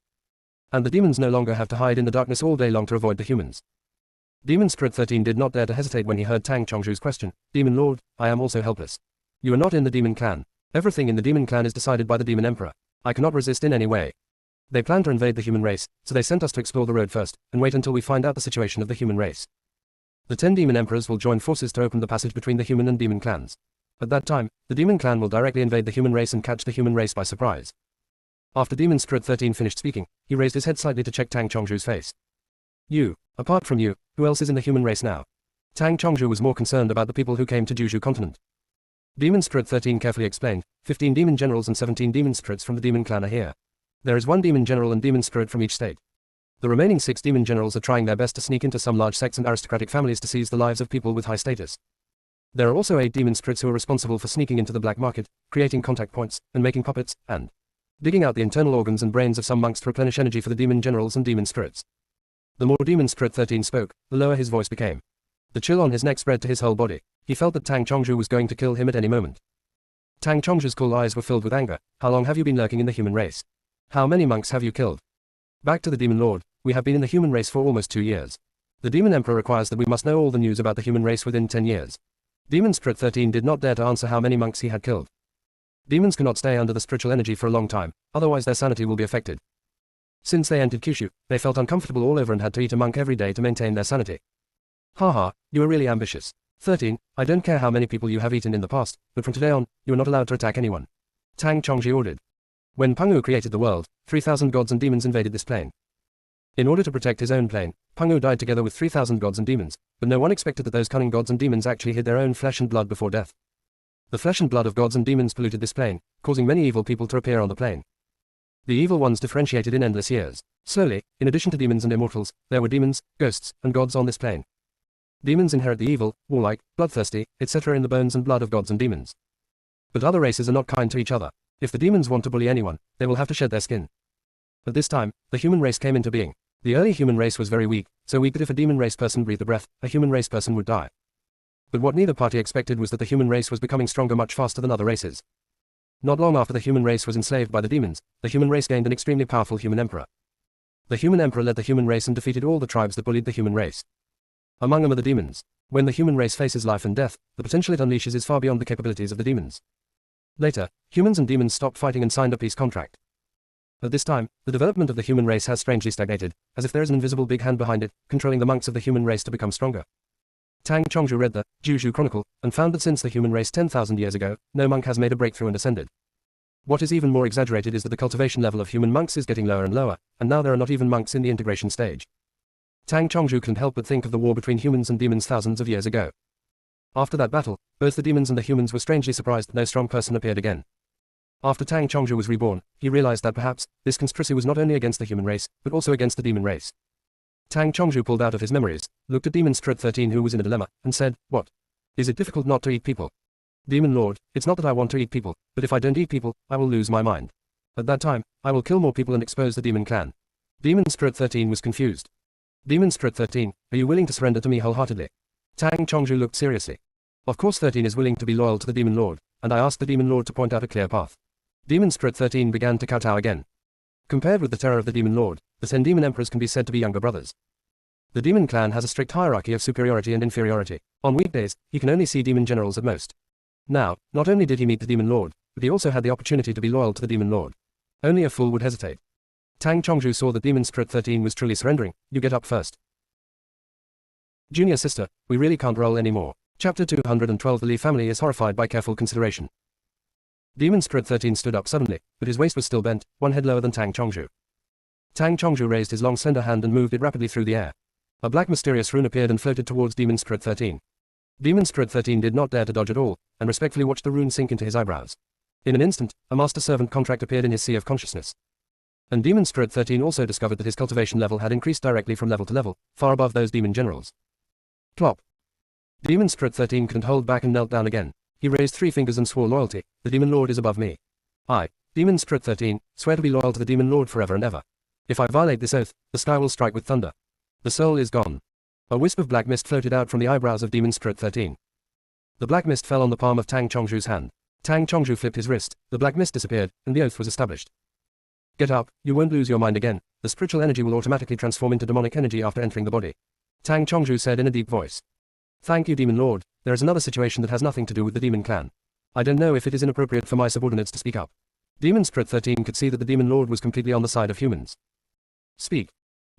And the demons no longer have to hide in the darkness all day long to avoid the humans. Demon Spirit 13 did not dare to hesitate when he heard Tang Chongzhu's question, Demon Lord, I am also helpless. You are not in the demon clan. Everything in the demon clan is decided by the demon emperor. I cannot resist in any way. They plan to invade the human race, so they sent us to explore the road first, and wait until we find out the situation of the human race. The 10 demon emperors will join forces to open the passage between the human and demon clans. At that time, the demon clan will directly invade the human race and catch the human race by surprise. After Demon Spirit 13 finished speaking, he raised his head slightly to check Tang Chongzhu's face. You, apart from you, who else is in the human race now? Tang Chongzhu was more concerned about the people who came to Juzhu continent. Demon Spirit 13 carefully explained, 15 demon generals and 17 demon spirits from the demon clan are here. There is 1 demon general and demon spirit from each state. The remaining 6 demon generals are trying their best to sneak into some large sects and aristocratic families to seize the lives of people with high status. There are also 8 demon spirits who are responsible for sneaking into the black market, creating contact points, and making puppets, and digging out the internal organs and brains of some monks to replenish energy for the demon generals and demon spirits. The more Demon Spirit 13 spoke, the lower his voice became. The chill on his neck spread to his whole body. He felt that Tang Chongzhu was going to kill him at any moment. Tang Chongzhu's cool eyes were filled with anger. How long have you been lurking in the human race? How many monks have you killed? Back to the Demon Lord, we have been in the human race for almost 2 years. The Demon Emperor requires that we must know all the news about the human race within 10 years. Demon Spirit 13 did not dare to answer how many monks he had killed. Demons cannot stay under the spiritual energy for a long time, otherwise their sanity will be affected. Since they entered Kyushu, they felt uncomfortable all over and had to eat a monk every day to maintain their sanity. Haha, you are really ambitious. 13, I don't care how many people you have eaten in the past, but from today on, you are not allowed to attack anyone. Tang Chongzhi ordered. When Penghu created the world, 3,000 gods and demons invaded this plane. In order to protect his own plane, Penghu died together with 3,000 gods and demons, but no one expected that those cunning gods and demons actually hid their own flesh and blood before death. The flesh and blood of gods and demons polluted this plane, causing many evil people to appear on the plane. The evil ones differentiated in endless years. Slowly, in addition to demons and immortals, there were demons, ghosts, and gods on this plane. Demons inherit the evil, warlike, bloodthirsty, etc. in the bones and blood of gods and demons. But other races are not kind to each other. If the demons want to bully anyone, they will have to shed their skin. At this time, the human race came into being. The early human race was very weak, so weak that if a demon race person breathed a breath, a human race person would die. But what neither party expected was that the human race was becoming stronger much faster than other races. Not long after the human race was enslaved by the demons, the human race gained an extremely powerful human emperor. The human emperor led the human race and defeated all the tribes that bullied the human race. Among them are the demons. When the human race faces life and death, the potential it unleashes is far beyond the capabilities of the demons. Later, humans and demons stopped fighting and signed a peace contract. At this time, the development of the human race has strangely stagnated, as if there is an invisible big hand behind it, controlling the monks of the human race to become stronger. Tang Chongzhu read the Juzhu Chronicle, and found that since the human race 10,000 years ago, no monk has made a breakthrough and ascended. What is even more exaggerated is that the cultivation level of human monks is getting lower and lower, and now there are not even monks in the integration stage. Tang Chongzhu couldn't help but think of the war between humans and demons thousands of years ago. After that battle, both the demons and the humans were strangely surprised that no strong person appeared again. After Tang Chongzhu was reborn, he realized that perhaps, this conspiracy was not only against the human race, but also against the demon race. Tang Chongzhu pulled out of his memories, looked at Demon Spirit 13 who was in a dilemma, and said, What? Is it difficult not to eat people? Demon Lord, it's not that I want to eat people, but if I don't eat people, I will lose my mind. At that time, I will kill more people and expose the demon clan. Demon Spirit 13 was confused. Demon Spirit 13, are you willing to surrender to me wholeheartedly? Tang Chongzhu looked seriously. Of course 13 is willing to be loyal to the Demon Lord, and I asked the Demon Lord to point out a clear path. Demon Spirit 13 began to kowtow again. Compared with the terror of the Demon Lord, the 10 demon emperors can be said to be younger brothers. The demon clan has a strict hierarchy of superiority and inferiority. On weekdays, he can only see demon generals at most. Now, not only did he meet the Demon Lord, but he also had the opportunity to be loyal to the Demon Lord. Only a fool would hesitate. Tang Chongju saw that Demon Spirit 13 was truly surrendering. You get up first. Junior sister, we really can't roll anymore. Chapter 212. The Li family is horrified by careful consideration. Demon Spirit 13 stood up suddenly, but his waist was still bent, one head lower than Tang Chongju. Tang Chongju raised his long slender hand and moved it rapidly through the air. A black mysterious rune appeared and floated towards Demon Spirit 13. Demon Spirit 13 did not dare to dodge at all, and respectfully watched the rune sink into his eyebrows. In an instant, a master-servant contract appeared in his sea of consciousness. And Demon Spirit 13 also discovered that his cultivation level had increased directly from level to level, far above those demon generals. Plop. Demon Spirit 13 couldn't hold back and knelt down again. He raised 3 fingers and swore loyalty. The Demon Lord is above me. I, Demon Spirit 13, swear to be loyal to the Demon Lord forever and ever. If I violate this oath, the sky will strike with thunder. The soul is gone. A wisp of black mist floated out from the eyebrows of Demon Spirit 13. The black mist fell on the palm of Tang Chongju's hand. Tang Chongju flipped his wrist, the black mist disappeared, and the oath was established. Get up, you won't lose your mind again. The spiritual energy will automatically transform into demonic energy after entering the body. Tang Chongju said in a deep voice. Thank you, Demon Lord. There is another situation that has nothing to do with the demon clan. I don't know if it is inappropriate for my subordinates to speak up. Demon Spirit 13 could see that the Demon Lord was completely on the side of humans. Speak.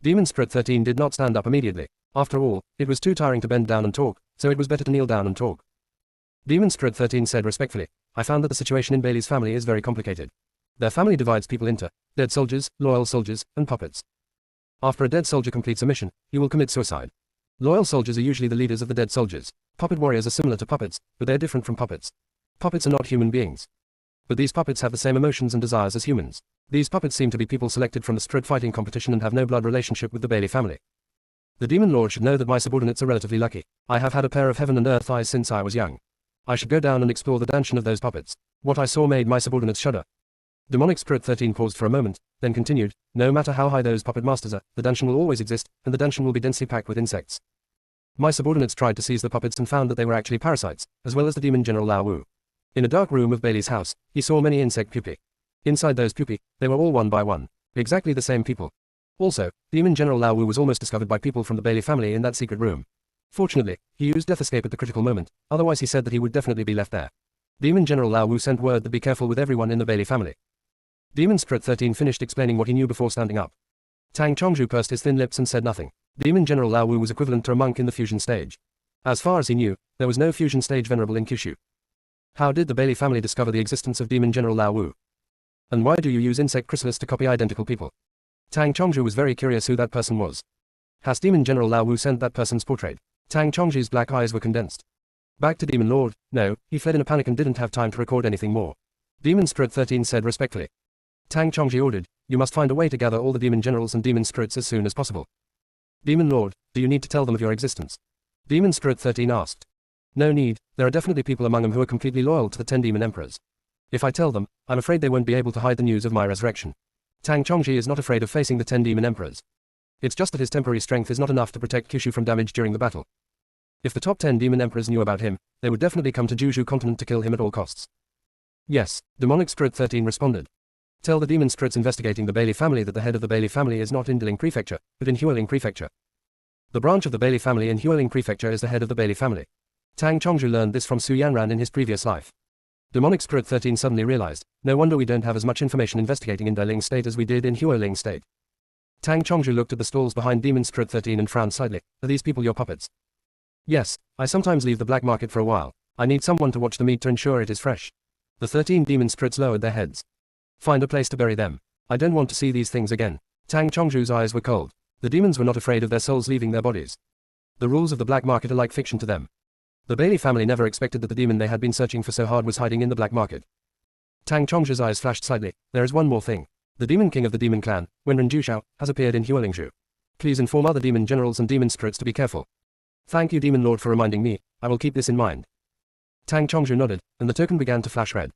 Demon Spirit 13 did not stand up immediately. After all, it was too tiring to bend down and talk, so it was better to kneel down and talk. Demon Spirit 13 said respectfully, I found that the situation in Bailey's family is very complicated. Their family divides people into dead soldiers, loyal soldiers, and puppets. After a dead soldier completes a mission, he will commit suicide. Loyal soldiers are usually the leaders of the dead soldiers. Puppet warriors are similar to puppets, but they are different from puppets. Puppets are not human beings. But these puppets have the same emotions and desires as humans. These puppets seem to be people selected from the spirit fighting competition and have no blood relationship with the Bailey family. The Demon Lord should know that my subordinates are relatively lucky. I have had a pair of heaven and earth eyes since I was young. I should go down and explore the dungeon of those puppets. What I saw made my subordinates shudder. Demonic Spirit 13 paused for a moment, then continued, no matter how high those puppet masters are, the dungeon will always exist, and the dungeon will be densely packed with insects. My subordinates tried to seize the puppets and found that they were actually parasites, as well as the demon general Lao Wu. In a dark room of Bailey's house, he saw many insect pupae. Inside those pupae, they were all one by one. Exactly the same people. Also, Demon General Lao Wu was almost discovered by people from the Bailey family in that secret room. Fortunately, he used Death Escape at the critical moment, otherwise he said that he would definitely be left there. Demon General Lao Wu sent word that be careful with everyone in the Bailey family. Demon Spirit 13 finished explaining what he knew before standing up. Tang Chongju pursed his thin lips and said nothing. Demon General Lao Wu was equivalent to a monk in the fusion stage. As far as he knew, there was no fusion stage venerable in Kyushu. How did the Bailey family discover the existence of Demon General Lao Wu? And why do you use insect chrysalis to copy identical people? Tang Chongju was very curious who that person was. Has Demon General Lao Wu sent that person's portrait? Tang Chongju's black eyes were condensed. Back to Demon Lord, no, he fled in a panic and didn't have time to record anything more. Demon Spirit 13 said respectfully. Tang Chongji ordered, you must find a way to gather all the demon generals and demon spirits as soon as possible. Demon Lord, do you need to tell them of your existence? Demon Spirit 13 asked. No need, there are definitely people among them who are completely loyal to the 10 demon emperors. If I tell them, I'm afraid they won't be able to hide the news of my resurrection. Tang Chongji is not afraid of facing the 10 demon emperors. It's just that his temporary strength is not enough to protect Kyushu from damage during the battle. If the top 10 demon emperors knew about him, they would definitely come to Jushu continent to kill him at all costs. Yes, Demonic Spirit 13 responded. Tell the demon spirits investigating the Bailey family that the head of the Bailey family is not in Diling Prefecture, but in Hualing Prefecture. The branch of the Bailey family in Hualing Prefecture is the head of the Bailey family. Tang Chongju learned this from Su Yanran in his previous life. Demonic Spirit 13 suddenly realized, no wonder we don't have as much information investigating in Diling State as we did in Hualing State. Tang Chongju looked at the stalls behind Demon Spirit 13 and frowned slightly. Are these people your puppets? Yes, I sometimes leave the black market for a while. I need someone to watch the meat to ensure it is fresh. The 13 demon spirits lowered their heads. Find a place to bury them. I don't want to see these things again. Tang Chongju's eyes were cold. The demons were not afraid of their souls leaving their bodies. The rules of the black market are like fiction to them. The Bailey family never expected that the demon they had been searching for so hard was hiding in the black market. Tang Chongju's eyes flashed slightly. There is one more thing. The demon king of the demon clan, Wenren Jushao, has appeared in Hualingzhu. Please inform other demon generals and demon spirits to be careful. Thank you, Demon Lord, for reminding me. I will keep this in mind. Tang Chongju nodded, and the token began to flash red.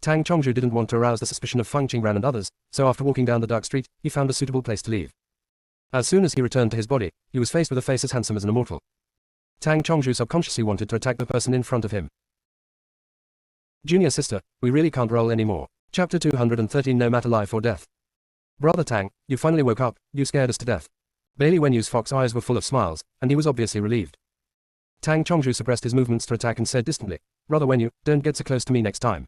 Tang Chongju didn't want to arouse the suspicion of Feng Qingran and others, so after walking down the dark street, he found a suitable place to leave. As soon as he returned to his body, he was faced with a face as handsome as an immortal. Tang Chongju subconsciously wanted to attack the person in front of him. Junior sister, we really can't roll anymore. Chapter 213. No matter life or death. Brother Tang, you finally woke up, you scared us to death. Bailey Wenyu's fox eyes were full of smiles, and he was obviously relieved. Tang Chongju suppressed his movements to attack and said distantly, Brother Wenyu, don't get so close to me next time.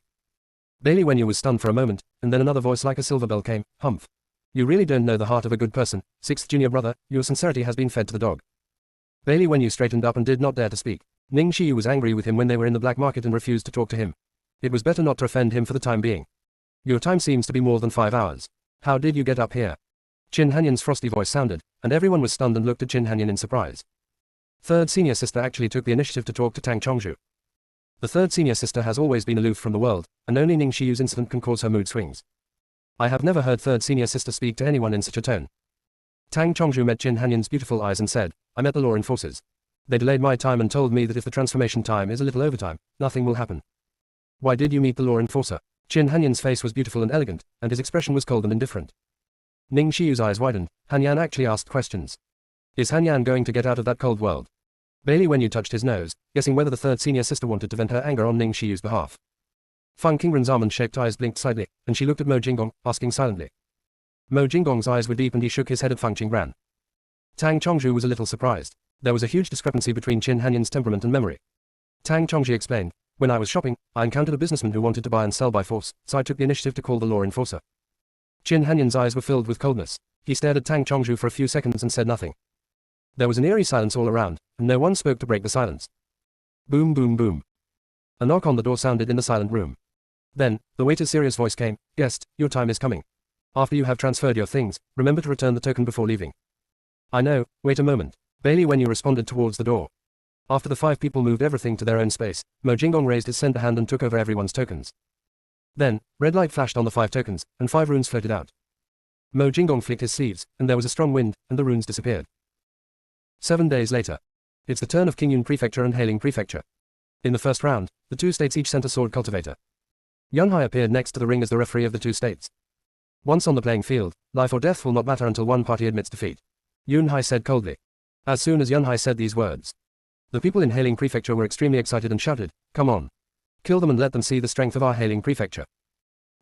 Bailey Wenyu was stunned for a moment, and then another voice like a silver bell came, humph. You really don't know the heart of a good person, sixth junior brother, your sincerity has been fed to the dog. Bailey Wenyu straightened up and did not dare to speak. Ning Xiyu was angry with him when they were in the black market and refused to talk to him. It was better not to offend him for the time being. Your time seems to be more than 5 hours. How did you get up here? Qin Hanyan's frosty voice sounded, and everyone was stunned and looked at Qin Hanyan in surprise. Third senior sister actually took the initiative to talk to Tang Chongzhu. The third senior sister has always been aloof from the world, and only Ning Xiyu's incident can cause her mood swings. I have never heard third senior sister speak to anyone in such a tone. Tang Chongzhu met Qin Hanyan's beautiful eyes and said, I met the law enforcers. They delayed my time and told me that if the transformation time is a little overtime, nothing will happen. Why did you meet the law enforcer? Qin Hanyan's face was beautiful and elegant, and his expression was cold and indifferent. Ning Xiyu's eyes widened. Hanyan actually asked questions. Is Hanyan going to get out of that cold world? Bailey Wenyu touched his nose, guessing whether the third senior sister wanted to vent her anger on Ning Xiyu's behalf. Feng Qingren's almond-shaped eyes blinked slightly, and she looked at Mo Jinggong, asking silently. Mo Jinggong's eyes were deep and he shook his head at Feng Qingren. Tang Chongzhu was a little surprised. There was a huge discrepancy between Qin Hanyan's temperament and memory. Tang Chongzhi explained, when I was shopping, I encountered a businessman who wanted to buy and sell by force, so I took the initiative to call the law enforcer. Qin Hanyan's eyes were filled with coldness. He stared at Tang Chongzhu for a few seconds and said nothing. There was an eerie silence all around, and no one spoke to break the silence. Boom boom boom. A knock on the door sounded in the silent room. Then, the waiter's serious voice came, Guest, your time is coming. After you have transferred your things, remember to return the token before leaving. I know, wait a moment. Bailey Wenyu responded towards the door. After the 5 people moved everything to their own space, Mo Jinggong raised his center hand and took over everyone's tokens. Then, red light flashed on the 5 tokens, and 5 runes floated out. Mo Jinggong flicked his sleeves, and there was a strong wind, and the runes disappeared. 7 days later. It's the turn of Qingyun Prefecture and Hailing Prefecture. In the first round, the 2 states each sent a sword cultivator. Yunhai appeared next to the ring as the referee of the 2 states. Once on the playing field, life or death will not matter until one party admits defeat. Yunhai said coldly. As soon as Yunhai said these words, the people in Hailing Prefecture were extremely excited and shouted, Come on. Kill them and let them see the strength of our Hailing Prefecture.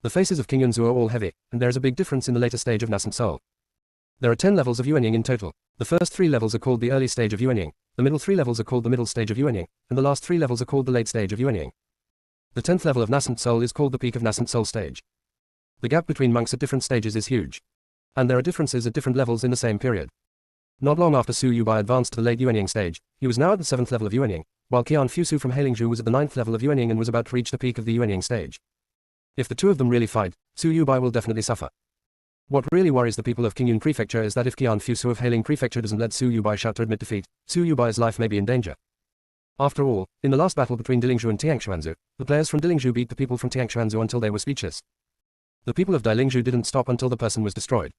The faces of King Yunzu are all heavy, and there is a big difference in the later stage of Nascent Soul. There are 10 levels of Yuanying in total. The first 3 levels are called the early stage of Yuanying, the middle 3 levels are called the middle stage of Yuanying, and the last 3 levels are called the late stage of Yuanying. The 10th level of Nascent Soul is called the peak of Nascent Soul stage. The gap between monks at different stages is huge. And there are differences at different levels in the same period. Not long after Su Yubai advanced to the late Yuanying stage, he was now at the 7th level of Yuanying, while Qian Fusu from Hailingzhu was at the 9th level of Yuanying and was about to reach the peak of the Yuanying stage. If the 2 of them really fight, Su Yubai will definitely suffer. What really worries the people of Qingyun Prefecture is that if Qian Fusu of Hailing Prefecture doesn't let Su Yubai shout to admit defeat, Su Yubai's life may be in danger. After all, in the last battle between Dilingzhu and Tiangshuanzu, the players from Dilingzhu beat the people from Tiangshuanzu until they were speechless. The people of Dilingzhu didn't stop until the person was destroyed.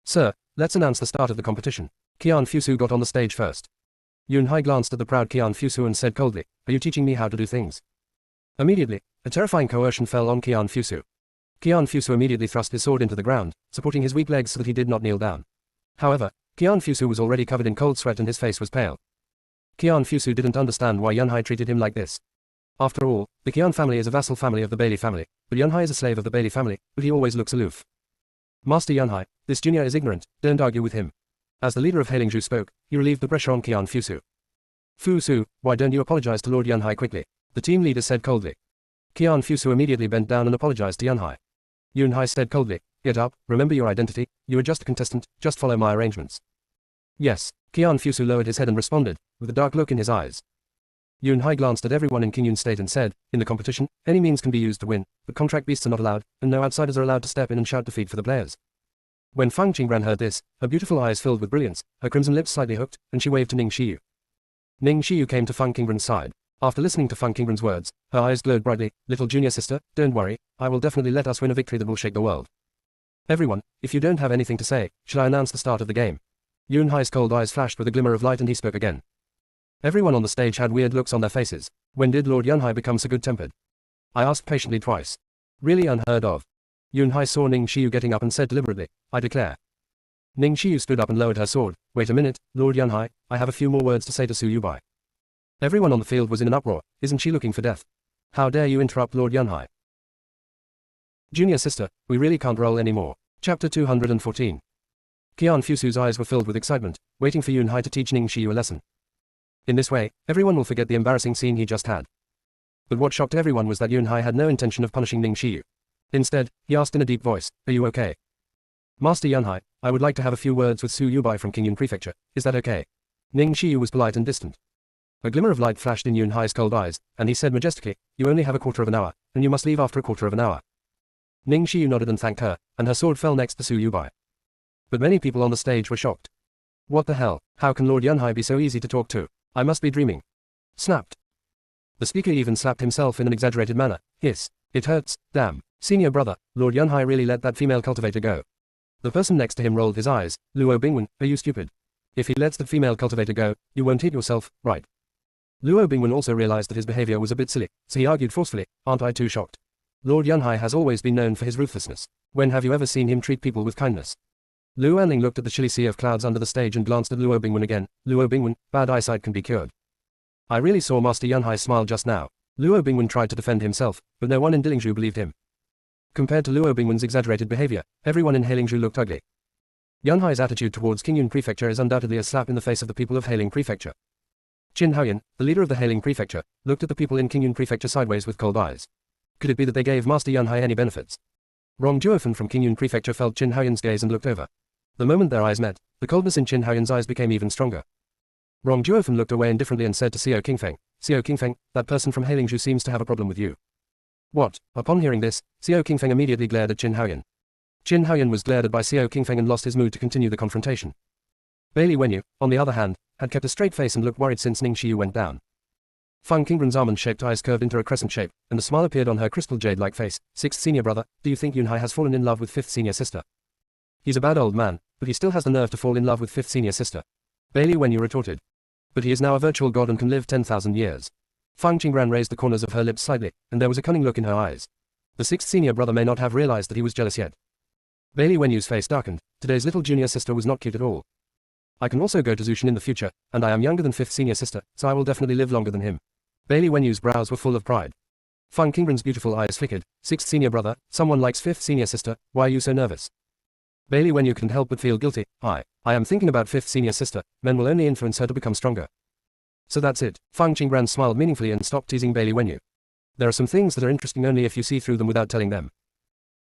Sir, let's announce the start of the competition. Qian Fusu got on the stage first. Yunhai glanced at the proud Qian Fusu and said coldly, Are you teaching me how to do things? Immediately, a terrifying coercion fell on Qian Fusu. Qian Fusu immediately thrust his sword into the ground, supporting his weak legs so that he did not kneel down. However, Qian Fusu was already covered in cold sweat and his face was pale. Qian Fusu didn't understand why Yunhai treated him like this. After all, the Qian family is a vassal family of the Bailey family, but Yunhai is a slave of the Bailey family, but he always looks aloof. Master Yunhai, this junior is ignorant, don't argue with him. As the leader of Hailingzhu spoke, he relieved the pressure on Qian Fusu. Fusu, why don't you apologize to Lord Yunhai quickly? The team leader said coldly. Qian Fusu immediately bent down and apologized to Yunhai. Yunhai said coldly, Get up, remember your identity, you are just a contestant, just follow my arrangements. Yes, Qian Fusu lowered his head and responded, with a dark look in his eyes. Yunhai glanced at everyone in Qingyun State and said, In the competition, any means can be used to win, but contract beasts are not allowed, and no outsiders are allowed to step in and shout defeat for the players. When Feng Qingren heard this, her beautiful eyes filled with brilliance, her crimson lips slightly hooked, and she waved to Ning Xiyu. Ning Xiyu came to Feng Qingren's side. After listening to Feng Qingren's words, her eyes glowed brightly, Little junior sister, don't worry, I will definitely let us win a victory that will shake the world. Everyone, if you don't have anything to say, shall I announce the start of the game? Yunhai's cold eyes flashed with a glimmer of light and he spoke again. Everyone on the stage had weird looks on their faces. When did Lord Yunhai become so good-tempered? I asked patiently twice. Really unheard of. Yunhai saw Ning Xiyu getting up and said deliberately, I declare. Ning Xiyu stood up and lowered her sword. Wait a minute, Lord Yunhai, I have a few more words to say to Su Yubai. Everyone on the field was in an uproar. Isn't she looking for death? How dare you interrupt Lord Yunhai? Junior sister, we really can't roll anymore. Chapter 214. Qian Fusu's eyes were filled with excitement, waiting for Yunhai to teach Ning Xiyu a lesson. In this way, everyone will forget the embarrassing scene he just had. But what shocked everyone was that Yunhai had no intention of punishing Ning Xiyu. Instead, he asked in a deep voice, Are you okay? Master Yunhai, I would like to have a few words with Su Yubai from Qingyun Prefecture, is that okay? Ning Shiyu was polite and distant. A glimmer of light flashed in Yunhai's cold eyes, and he said majestically, you only have a quarter of an hour, and you must leave after a quarter of an hour. Ning Shiyu nodded and thanked her, and her sword fell next to Su Yubai. But many people on the stage were shocked. What the hell, how can Lord Yunhai be so easy to talk to? I must be dreaming. Snapped. The speaker even slapped himself in an exaggerated manner. Hiss. It hurts, damn. Senior brother, Lord Yunhai really let that female cultivator go. The person next to him rolled his eyes. Luo Bingwen, are you stupid? If he lets the female cultivator go, you won't hit yourself, right? Luo Bingwen also realized that his behavior was a bit silly, so he argued forcefully, aren't I too shocked? Lord Yunhai has always been known for his ruthlessness. When have you ever seen him treat people with kindness? Lu Anling looked at the chilly sea of clouds under the stage and glanced at Luo Bingwen again. Luo Bingwen, bad eyesight can be cured. I really saw Master Yunhai smile just now. Luo Bingwen tried to defend himself, but no one in Dilingzhu believed him. Compared to Luo Bingwen's exaggerated behavior, everyone in Hailingzhu looked ugly. Yunhai's attitude towards Qingyun Prefecture is undoubtedly a slap in the face of the people of Hailing Prefecture. Qin Haoyan, the leader of the Hailing Prefecture, looked at the people in Qingyun Prefecture sideways with cold eyes. Could it be that they gave Master Yunhai any benefits? Rong Duofen from Qingyun Prefecture felt Qin Haoyan's gaze and looked over. The moment their eyes met, the coldness in Qin Haoyan's eyes became even stronger. Rong Duofen looked away indifferently and said to Xiao Qingfeng, Xiao Qingfeng, that person from Hailingzhu seems to have a problem with you. What? Upon hearing this, Xiao Qingfeng immediately glared at Qin Haoyan. Qin Haoyan was glared at by Xiao Qingfeng and lost his mood to continue the confrontation. Bailey Wenyu, on the other hand, had kept a straight face and looked worried since Ning Shiyu went down. Feng Qingren's almond-shaped eyes curved into a crescent shape, and a smile appeared on her crystal jade-like face. Sixth senior brother, do you think Yunhai has fallen in love with fifth senior sister? He's a bad old man, but he still has the nerve to fall in love with fifth senior sister. Bailey Wenyu retorted. But he is now a virtual god and can live 10,000 years. Feng Qingran raised the corners of her lips slightly, and there was a cunning look in her eyes. The sixth senior brother may not have realized that he was jealous yet. Bailey Wenyu's face darkened. Today's little junior sister was not cute at all. I can also go to Zushan in the future, and I am younger than fifth senior sister, so I will definitely live longer than him. Bailey Wenyu's brows were full of pride. Feng Qingren's beautiful eyes flickered. Sixth senior brother, someone likes fifth senior sister, why are you so nervous? Bailey Wenyu couldn't help but feel guilty. I am thinking about fifth senior sister, men will only influence her to become stronger. So that's it. Feng Qingran smiled meaningfully and stopped teasing Bailey Wenyu. There are some things that are interesting only if you see through them without telling them.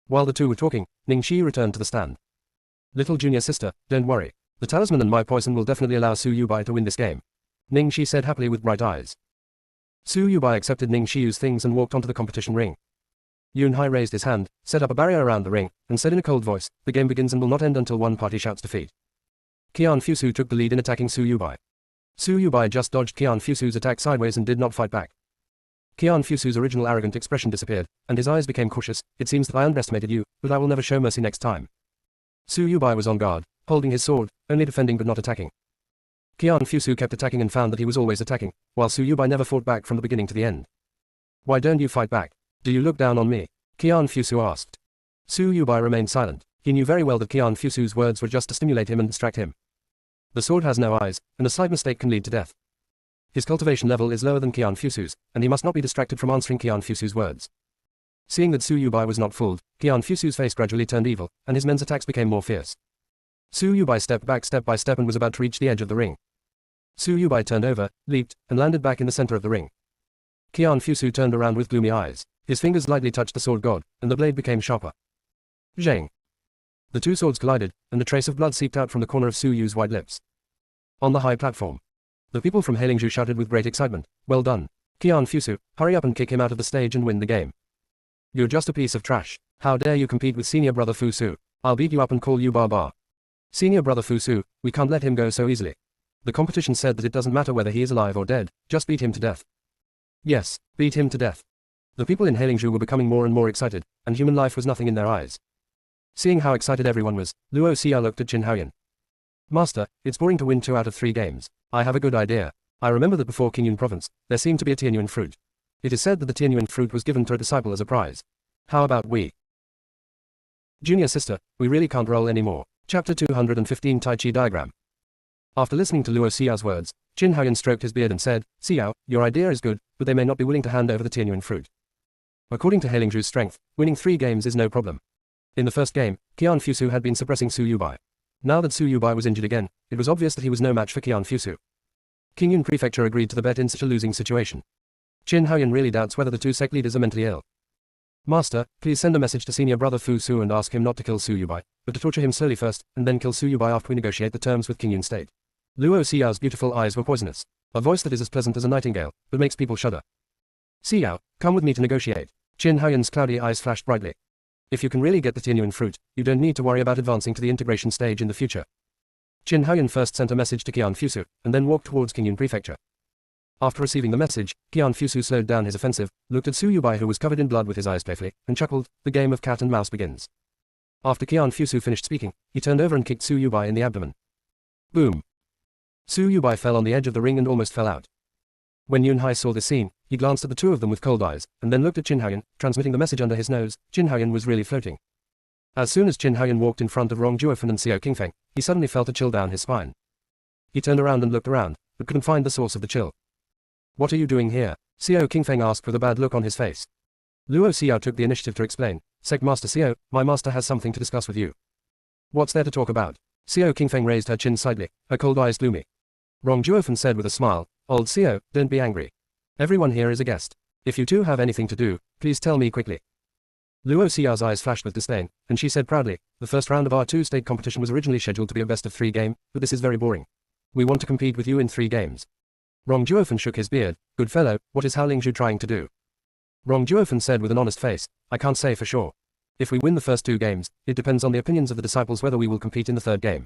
While the two were talking, Ning Shi returned to the stand. Little junior sister, don't worry. The talisman and my poison will definitely allow Su Yubai to win this game. Ning Shi said happily with bright eyes. Su Yubai accepted Ning Shiu's things and walked onto the competition ring. Yunhai raised his hand, set up a barrier around the ring, and said in a cold voice, the game begins and will not end until one party shouts defeat. Qian Fusu took the lead in attacking Su Yubai. Su Yubai just dodged Qian Fusu's attack sideways and did not fight back. Qian Fusu's original arrogant expression disappeared, and his eyes became cautious. It seems that I underestimated you, but I will never show mercy next time. Su Yubai was on guard, holding his sword, only defending but not attacking. Qian Fusu kept attacking and found that he was always attacking, while Su Yubai never fought back from the beginning to the end. Why don't you fight back? Do you look down on me? Qian Fusu asked. Su Yubai remained silent. He knew very well that Qian Fusu's words were just to stimulate him and distract him. The sword has no eyes, and a slight mistake can lead to death. His cultivation level is lower than Qian Fusu's, and he must not be distracted from answering Qian Fusu's words. Seeing that Su Yubai was not fooled, Qian Fusu's face gradually turned evil, and his men's attacks became more fierce. Su Yubai stepped back step by step and was about to reach the edge of the ring. Su Yubai turned over, leaped, and landed back in the center of the ring. Qian Fusu turned around with gloomy eyes. His fingers lightly touched the sword god, and the blade became sharper. Zhang. The two swords collided, and a trace of blood seeped out from the corner of Su Yu's wide lips. On the high platform, the people from Hailingzhu shouted with great excitement, well done. Qian Fusu, hurry up and kick him out of the stage and win the game. You're just a piece of trash. How dare you compete with senior brother Fusu? I'll beat you up and call you Bar. Senior brother Fusu, we can't let him go so easily. The competition said that it doesn't matter whether he is alive or dead, just beat him to death. Yes, beat him to death. The people in Hailingzhu were becoming more and more excited, and human life was nothing in their eyes. Seeing how excited everyone was, Luo Xia looked at Qin Haoyan. Master, it's boring to win 2 out of 3 games. I have a good idea. I remember that before Qingyun province, there seemed to be a Tianyuan fruit. It is said that the Tianyuan fruit was given to a disciple as a prize. How about we? Junior sister, we really can't roll anymore. Chapter 215 Tai Chi Diagram. After listening to Luo Xiao's words, Qin Haoyan stroked his beard and said, Xiao, your idea is good, but they may not be willing to hand over the Tianyuan fruit. According to Hailingzhu's strength, winning 3 games is no problem. In the first game, Qian Fusu had been suppressing Su Yubai. Now that Su Yubai was injured again, it was obvious that he was no match for Qian Fusu. Qingyun Prefecture agreed to the bet in such a losing situation. Qin Haoyan really doubts whether the 2 sect leaders are mentally ill. Master, please send a message to senior brother Fusu and ask him not to kill Su Yubai, but to torture him slowly first, and then kill Su Yubai after we negotiate the terms with King Yun State. Luo Xiao's beautiful eyes were poisonous. A voice that is as pleasant as a nightingale, but makes people shudder. Xiao, come with me to negotiate. Qin Haoyan's cloudy eyes flashed brightly. If you can really get the Tianyuan fruit, you don't need to worry about advancing to the integration stage in the future. Qin Haoyan first sent a message to Qian Fusu, and then walked towards Qingyun Prefecture. After receiving the message, Qian Fusu slowed down his offensive, looked at Su Yubai who was covered in blood with his eyes playfully, and chuckled, the game of cat and mouse begins. After Qian Fusu finished speaking, he turned over and kicked Su Yubai in the abdomen. Boom! Su Yubai fell on the edge of the ring and almost fell out. When Yun Hai saw this scene, he glanced at the two of them with cold eyes, and then looked at Qin Haoyan, transmitting the message under his nose. Qin Haoyan was really floating. As soon as Qin Haoyan walked in front of Rong Juofen and Xiao Qingfeng, he suddenly felt a chill down his spine. He turned around and looked around, but couldn't find the source of the chill. What are you doing here? Xiao Qingfeng asked with a bad look on his face. Luo Xiao took the initiative to explain. Sect Master Xiao, my master has something to discuss with you. What's there to talk about? Xiao Qingfeng raised her chin slightly, her cold eyes gloomy. Rong Juofen said with a smile, Old Xiao, don't be angry. Everyone here is a guest. If you two have anything to do, please tell me quickly. Luo Xiao's eyes flashed with disdain, and she said proudly, the first round of our two-state competition was originally scheduled to be a best-of-3 game, but this is very boring. We want to compete with you in 3 games. Rong Juofen shook his beard. Good fellow, what is Hao Lingzhu trying to do? Rong Juofen said with an honest face, I can't say for sure. If we win the first 2 games, it depends on the opinions of the disciples whether we will compete in the 3rd game.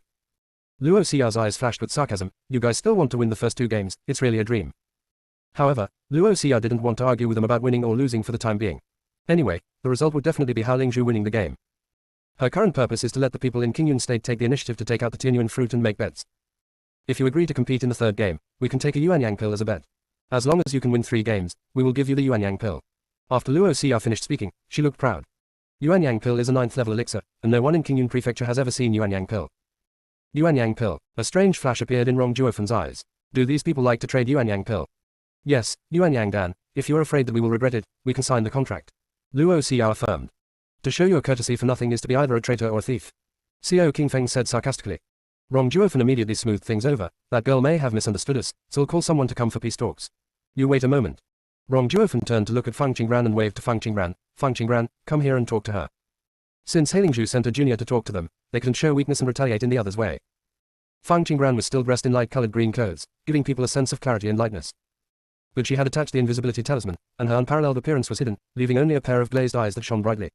Luo Xiao's eyes flashed with sarcasm, you guys still want to win the first 2 games, it's really a dream. However, Luo Xia didn't want to argue with them about winning or losing for the time being. Anyway, the result would definitely be Hao Lingzhu winning the game. Her current purpose is to let the people in Qingyun State take the initiative to take out the Tianyuan fruit and make bets. If you agree to compete in the 3rd game, we can take a Yuanyang pill as a bet. As long as you can win 3 games, we will give you the Yuanyang pill. After Luo Xia finished speaking, she looked proud. Yuanyang pill is a 9th level elixir, and no one in Qingyun Prefecture has ever seen Yuanyang pill. Yuanyang pill. A strange flash appeared in Rong Juofen's eyes. Do these people like to trade Yuanyang pill? Yes, Yuanyang Dan, if you are afraid that we will regret it, we can sign the contract. Luo Xiao affirmed. To show your courtesy for nothing is to be either a traitor or a thief. Xiao Qingfeng said sarcastically. Rong Juofen immediately smoothed things over. That girl may have misunderstood us, so I'll call someone to come for peace talks. You wait a moment. Rong Juofen turned to look at Fang Qingran and waved to Fang Qingran. Fang Qingran, come here and talk to her. Since Hao Lingzhu sent a junior to talk to them, they couldn't show weakness and retaliate in the other's way. Fang Qingran was still dressed in light-colored green clothes, giving people a sense of clarity and lightness. But she had attached the invisibility talisman, and her unparalleled appearance was hidden, leaving only a pair of glazed eyes that shone brightly.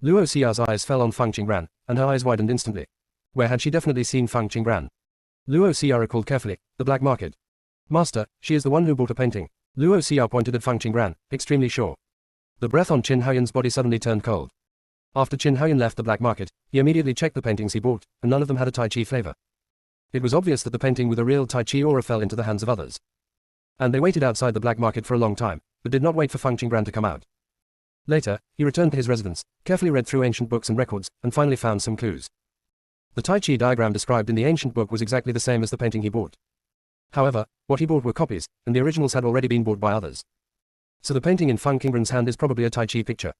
Luo Xiao's eyes fell on Fang Qingran, and her eyes widened instantly. Where had she definitely seen Fang Qingran? Luo Xia recalled carefully, the black market. Master, she is the one who bought a painting. Luo Xia pointed at Fang Qingran, extremely sure. The breath on Qin Haoyan's body suddenly turned cold. After Qin Haoyan left the black market, he immediately checked the paintings he bought, and none of them had a Tai Chi flavor. It was obvious that the painting with a real Tai Chi aura fell into the hands of others. And they waited outside the black market for a long time, but did not wait for Fang Qingran to come out. Later, he returned to his residence, carefully read through ancient books and records, and finally found some clues. The Tai Chi diagram described in the ancient book was exactly the same as the painting he bought. However, what he bought were copies, and the originals had already been bought by others. So the painting in Fang Qingran's hand is probably a Tai Chi picture.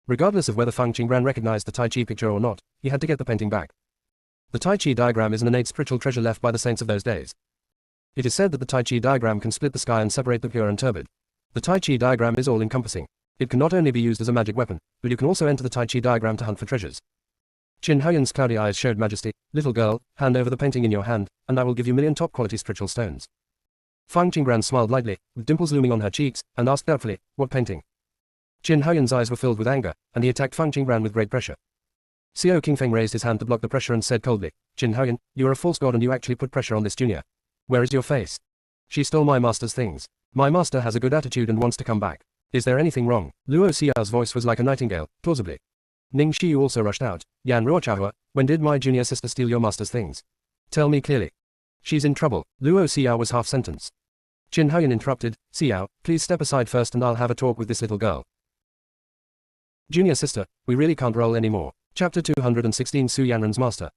Regardless of whether Fang Qingran recognized the Tai Chi picture or not, he had to get the painting back. The Tai Chi diagram is an innate spiritual treasure left by the saints of those days. It is said that the Tai Chi diagram can split the sky and separate the pure and turbid. The Tai Chi diagram is all-encompassing. It can not only be used as a magic weapon, but you can also enter the Tai Chi diagram to hunt for treasures. Qin Haoyan's cloudy eyes showed majesty. Little girl, hand over the painting in your hand, and I will give you million top-quality spiritual stones. Fang Qingran smiled lightly, with dimples looming on her cheeks, and asked doubtfully, what painting? Qin Haoyan's eyes were filled with anger, and he attacked Fang Qingran with great pressure. Xiao Qingfeng raised his hand to block the pressure and said coldly, Qin Haoyan, you are a false god and you actually put pressure on this junior. Where is your face? She stole my master's things. My master has a good attitude and wants to come back. Is there anything wrong? Luo Xiao's voice was like a nightingale, plausibly. Ning Xiyu also rushed out. Yan Ruochahua, when did my junior sister steal your master's things? Tell me clearly. She's in trouble. Luo Xiao was half-sentenced. Qin Haoyan interrupted, Xiao, please step aside first and I'll have a talk with this little girl. Junior sister, we really can't roll anymore. Chapter 216 Su Yanren's Master.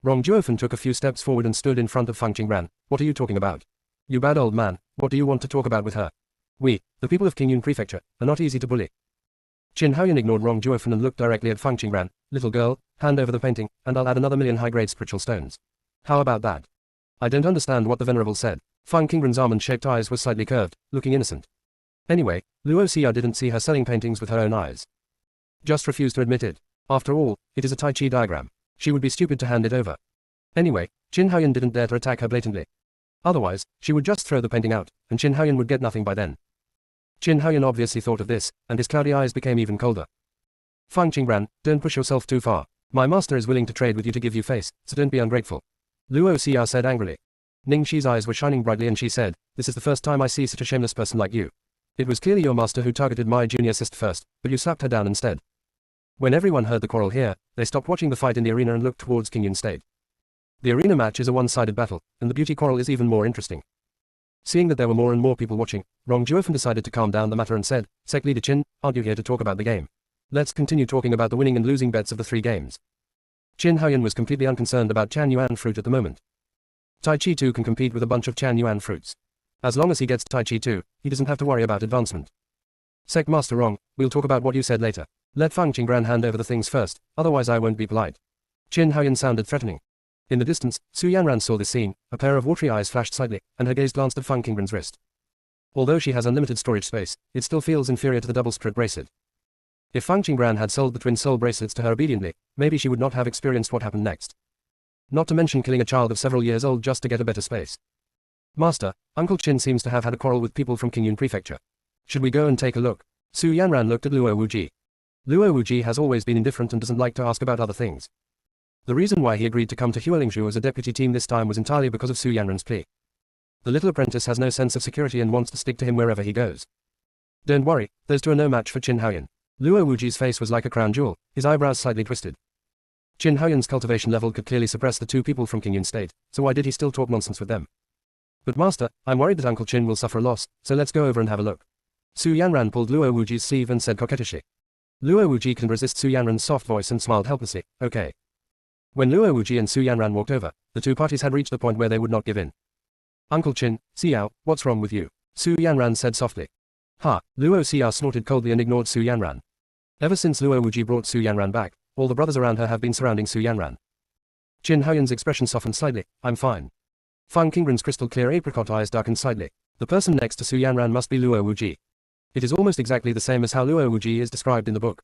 Rong Juofen took a few steps forward and stood in front of Fang Qingran. What are you talking about? You bad old man, what do you want to talk about with her? We, the people of Qingyun Prefecture, are not easy to bully. Qin Haoyan ignored Rong Juofen and looked directly at Fang Qingran. Little girl, hand over the painting, and I'll add another 1,000,000 high-grade spiritual stones. How about that? I don't understand what the Venerable said. Fang Qingran's almond-shaped eyes were slightly curved, looking innocent. Anyway, Luo Xia didn't see her selling paintings with her own eyes. Just refused to admit it. After all, it is a Tai Chi diagram. She would be stupid to hand it over. Anyway, Qin Haoyan didn't dare to attack her blatantly. Otherwise, she would just throw the painting out, and Qin Haoyan would get nothing by then. Qin Haoyan obviously thought of this, and his cloudy eyes became even colder. Fang Qingran, don't push yourself too far. My master is willing to trade with you to give you face, so don't be ungrateful. Luo Xia said angrily. Ning Shi's eyes were shining brightly and she said, this is the first time I see such a shameless person like you. It was clearly your master who targeted my junior sister first, but you slapped her down instead. When everyone heard the quarrel here, they stopped watching the fight in the arena and looked towards King Yun State. The arena match is a one-sided battle, and the beauty quarrel is even more interesting. Seeing that there were more and more people watching, Rong Juofen decided to calm down the matter and said, Sec Leader Qin, aren't you here to talk about the game? Let's continue talking about the winning and losing bets of the 3 games. Qin Haoyan was completely unconcerned about Chan Yuan fruit at the moment. Tai Chi 2 can compete with a bunch of Chan Yuan fruits. As long as he gets Tai Chi 2, he doesn't have to worry about advancement. Sec Master Rong, we'll talk about what you said later. Let Fang Qingran hand over the things first, otherwise I won't be polite. Qin Haoyan sounded threatening. In the distance, Su Yanran saw this scene, a pair of watery eyes flashed slightly, and her gaze glanced at Fang Qingran's wrist. Although she has unlimited storage space, it still feels inferior to the double strip bracelet. If Fang Qingran had sold the twin soul bracelets to her obediently, maybe she would not have experienced what happened next. Not to mention killing a child of several years old just to get a better space. Master, Uncle Qin seems to have had a quarrel with people from Qingyun Prefecture. Should we go and take a look? Su Yanran looked at Luo Wuji. Luo Wuji has always been indifferent and doesn't like to ask about other things. The reason why he agreed to come to Huolingzhu as a deputy team this time was entirely because of Su Yanran's plea. The little apprentice has no sense of security and wants to stick to him wherever he goes. Don't worry, those two are no match for Qin Haoyan. Luo Wuji's face was like a crown jewel, his eyebrows slightly twisted. Qin Haoyan's cultivation level could clearly suppress the 2 people from Qingyun State, so why did he still talk nonsense with them? But master, I'm worried that Uncle Qin will suffer a loss, so let's go over and have a look. Su Yanran pulled Luo Wuji's sleeve and said coquettishly. Luo Wuji couldn't resist Su Yanran's soft voice and smiled helplessly, okay. When Luo Wuji and Su Yanran walked over, the 2 parties had reached the point where they would not give in. Uncle Qin, Xiao, what's wrong with you? Su Yanran said softly. Ha, Luo Xiao snorted coldly and ignored Su Yanran. Ever since Luo Wuji brought Su Yanran back, all the brothers around her have been surrounding Su Yanran. Qin Haoyan's expression softened slightly, I'm fine. Fang Qingran's crystal clear apricot eyes darkened slightly. The person next to Su Yanran must be Luo Wuji. It is almost exactly the same as how Luo Wuji is described in the book.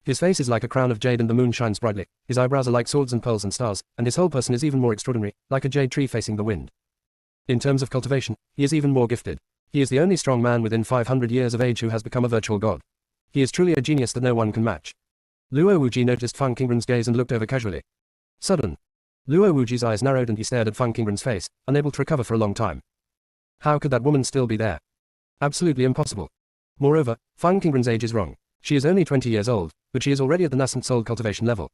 His face is like a crown of jade and the moon shines brightly, his eyebrows are like swords and pearls and stars, and his whole person is even more extraordinary, like a jade tree facing the wind. In terms of cultivation, he is even more gifted. He is the only strong man within 500 years of age who has become a virtual god. He is truly a genius that no one can match. Luo Wuji noticed Fang Qingran's gaze and looked over casually. Sudden. Luo Wuji's eyes narrowed and he stared at Fang Qingran's face, unable to recover for a long time. How could that woman still be there? Absolutely impossible. Moreover, Fang Qingran's age is wrong. She is only 20 years old, but she is already at the nascent soul cultivation level.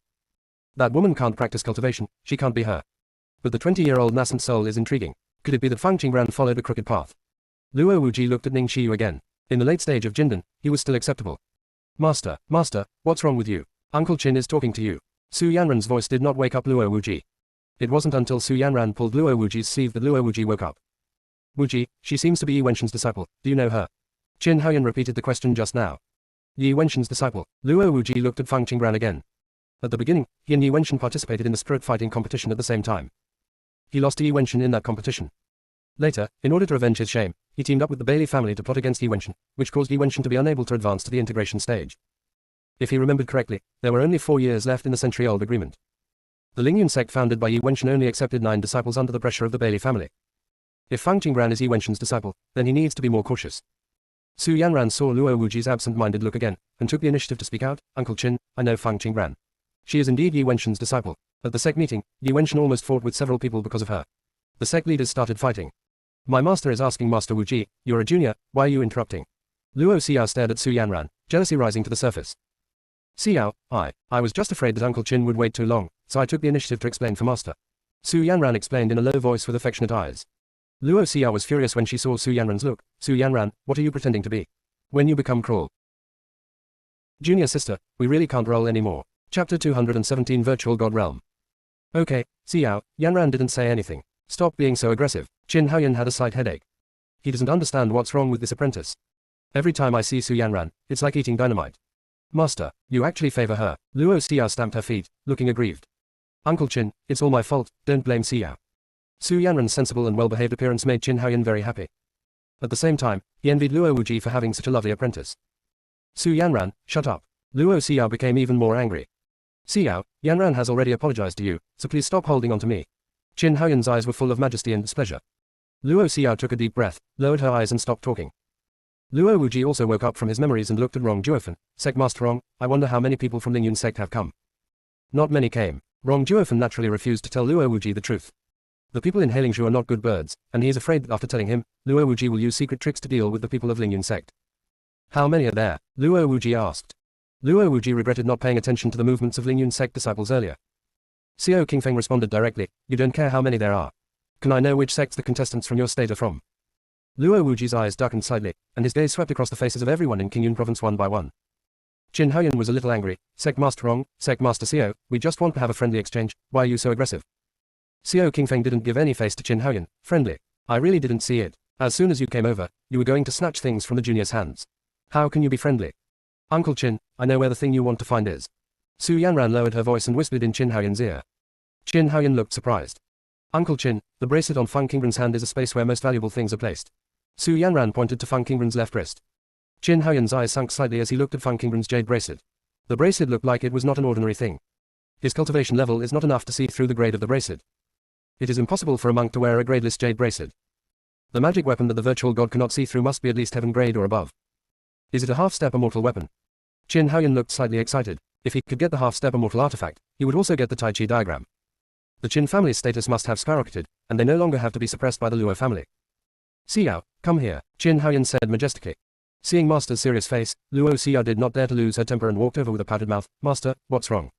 That woman can't practice cultivation, she can't be her. But the 20-year-old nascent soul is intriguing. Could it be that Fang Qingran followed a crooked path? Luo Wuji looked at Ning Shiyu again. In the late stage of Jindan, he was still acceptable. Master, what's wrong with you? Uncle Qin is talking to you. Su Yanran's voice did not wake up Luo Wuji. It wasn't until Su Yanran pulled Luo Wuji's sleeve that Luo Wuji woke up. Wuji, she seems to be Yi Wenshan's disciple, do you know her? Qin Haoyan repeated the question just now. Yi Wenshan's disciple. Luo Wuji looked at Fang Qingran again. At the beginning, he and Yi Wenshan participated in the spirit fighting competition at the same time. He lost to Yi Wenshan in that competition. Later, in order to revenge his shame, he teamed up with the Bailey family to plot against Yi Wenshan, which caused Yi Wenshan to be unable to advance to the integration stage. If he remembered correctly, there were only 4 years left in the century-old agreement. The Lingyun sect founded by Yi Wenshan only accepted 9 disciples under the pressure of the Bailey family. If Fang Qingran is Yi Wenshan's disciple, then he needs to be more cautious. Su Yanran saw Luo Wuji's absent-minded look again, and took the initiative to speak out, Uncle Qin, I know Fang Qingran. She is indeed Yi Wenshan's disciple. At the sect meeting, Yi Wenshan almost fought with several people because of her. The sect leaders started fighting. My master is asking Master Wuji, you're a junior, why are you interrupting? Luo Xiao stared at Su Yanran, jealousy rising to the surface. Xiao, I was just afraid that Uncle Qin would wait too long, so I took the initiative to explain for Master. Su Yanran explained in a low voice with affectionate eyes. Luo Xiao was furious when she saw Su Yanran's look. Su Yanran, what are you pretending to be? When you become cruel. Junior sister, we really can't roll anymore. Chapter 217 Virtual God Realm. Okay, Xiao, Yanran didn't say anything. Stop being so aggressive. Qin Haoyan had a slight headache. He doesn't understand what's wrong with this apprentice. Every time I see Su Yanran, it's like eating dynamite. Master, you actually favor her. Luo Xiao stamped her feet, looking aggrieved. Uncle Qin, it's all my fault, don't blame Xiao. Su Yanran's sensible and well-behaved appearance made Qin Haoyan very happy. At the same time, he envied Luo Wuji for having such a lovely apprentice. Su Yanran, shut up. Luo Xiao became even more angry. Xiao, Yanran has already apologized to you, so please stop holding on to me. Qin Haoyan's eyes were full of majesty and displeasure. Luo Xiao took a deep breath, lowered her eyes and stopped talking. Luo Wuji also woke up from his memories and looked at Rong Juofen. Sect Master Rong, I wonder how many people from Lingyun sect have come. Not many came. Rong Juofen naturally refused to tell Luo Wuji the truth. The people in Hailing are not good birds, and he is afraid that after telling him, Luo Wuji will use secret tricks to deal with the people of Lingyun sect. How many are there? Luo Wuji asked. Luo Wuji regretted not paying attention to the movements of Lingyun sect disciples earlier. Xiao Qingfeng responded directly, you don't care how many there are. Can I know which sects the contestants from your state are from? Luo Wuji's eyes darkened slightly, and his gaze swept across the faces of everyone in Qingyun province one by one. Qin Haoyan was a little angry. Sect Master Rong, Sect Master Xiao, we just want to have a friendly exchange, why are you so aggressive? Xiao Qingfeng didn't give any face to Qin Haoyan. Friendly. I really didn't see it. As soon as you came over, you were going to snatch things from the junior's hands. How can you be friendly? Uncle Qin, I know where the thing you want to find is. Su Yanran lowered her voice and whispered in Qin Haoyan's ear. Qin Haoyan looked surprised. Uncle Qin, the bracelet on Feng Qingren's hand is a space where most valuable things are placed. Su Yanran pointed to Feng Qingren's left wrist. Qin Haoyan's eyes sunk slightly as he looked at Feng Qingren's jade bracelet. The bracelet looked like it was not an ordinary thing. His cultivation level is not enough to see through the grade of the bracelet. It is impossible for a monk to wear a gradeless jade bracelet. The magic weapon that the virtual god cannot see through must be at least heaven grade or above. Is it a half-step immortal weapon? Qin Haoyan looked slightly excited. If he could get the half-step immortal artifact, he would also get the Tai Chi diagram. The Qin family's status must have skyrocketed, and they no longer have to be suppressed by the Luo family. Xiao, come here, Qin Haoyan said majestically. Seeing Master's serious face, Luo Xiao did not dare to lose her temper and walked over with a pouted mouth. Master, what's wrong?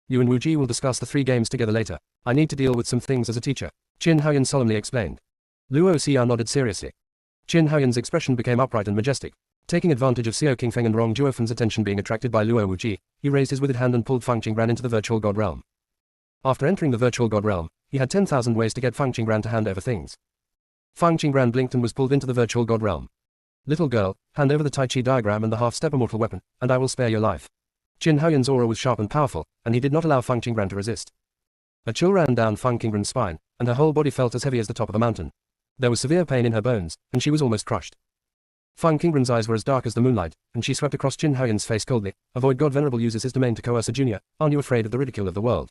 You and Wu Ji will discuss the 3 games together later. I need to deal with some things as a teacher, Qin Haoyan solemnly explained. Luo Xiao nodded seriously. Qin Haoyan's expression became upright and majestic. Taking advantage of Xiao Qingfeng and Rong Juofen's attention being attracted by Luo Wuji, he raised his withered hand and pulled Feng Qingran into the virtual god realm. After entering the virtual god realm, he had 10,000 ways to get Feng Qingran to hand over things. Feng Qingran blinked and was pulled into the virtual god realm. Little girl, hand over the Tai Chi diagram and the half-step immortal weapon, and I will spare your life. Qin Haoyan's aura was sharp and powerful, and he did not allow Feng Qingran to resist. A chill ran down Feng Qingran's spine, and her whole body felt as heavy as the top of a mountain. There was severe pain in her bones, and she was almost crushed. Feng Qingran's eyes were as dark as the moonlight, and she swept across Qin Haoyan's face coldly. Avoid God Venerable uses his domain to coerce a junior. Aren't you afraid of the ridicule of the world?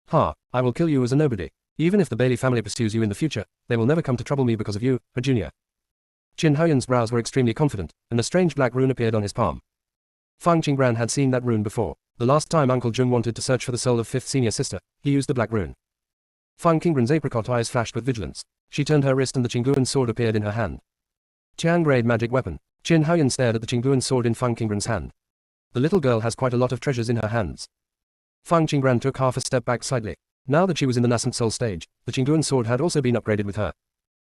Ha, I will kill you as a nobody. Even if the Bailey family pursues you in the future, they will never come to trouble me because of you, a junior. Qin Haoyan's brows were extremely confident, and a strange black rune appeared on his palm. Feng Qingran had seen that rune before. The last time Uncle Jung wanted to search for the soul of 5th senior sister, he used the black rune. Feng Qingran's apricot eyes flashed with vigilance. She turned her wrist and the Qingguan sword appeared in her hand. Qiang grade magic weapon. Qin Haoyan stared at the Qingguan sword in Feng Qingran's hand. The little girl has quite a lot of treasures in her hands. Feng Qingran took half a step back slightly. Now that she was in the nascent soul stage, the Qingguan sword had also been upgraded with her.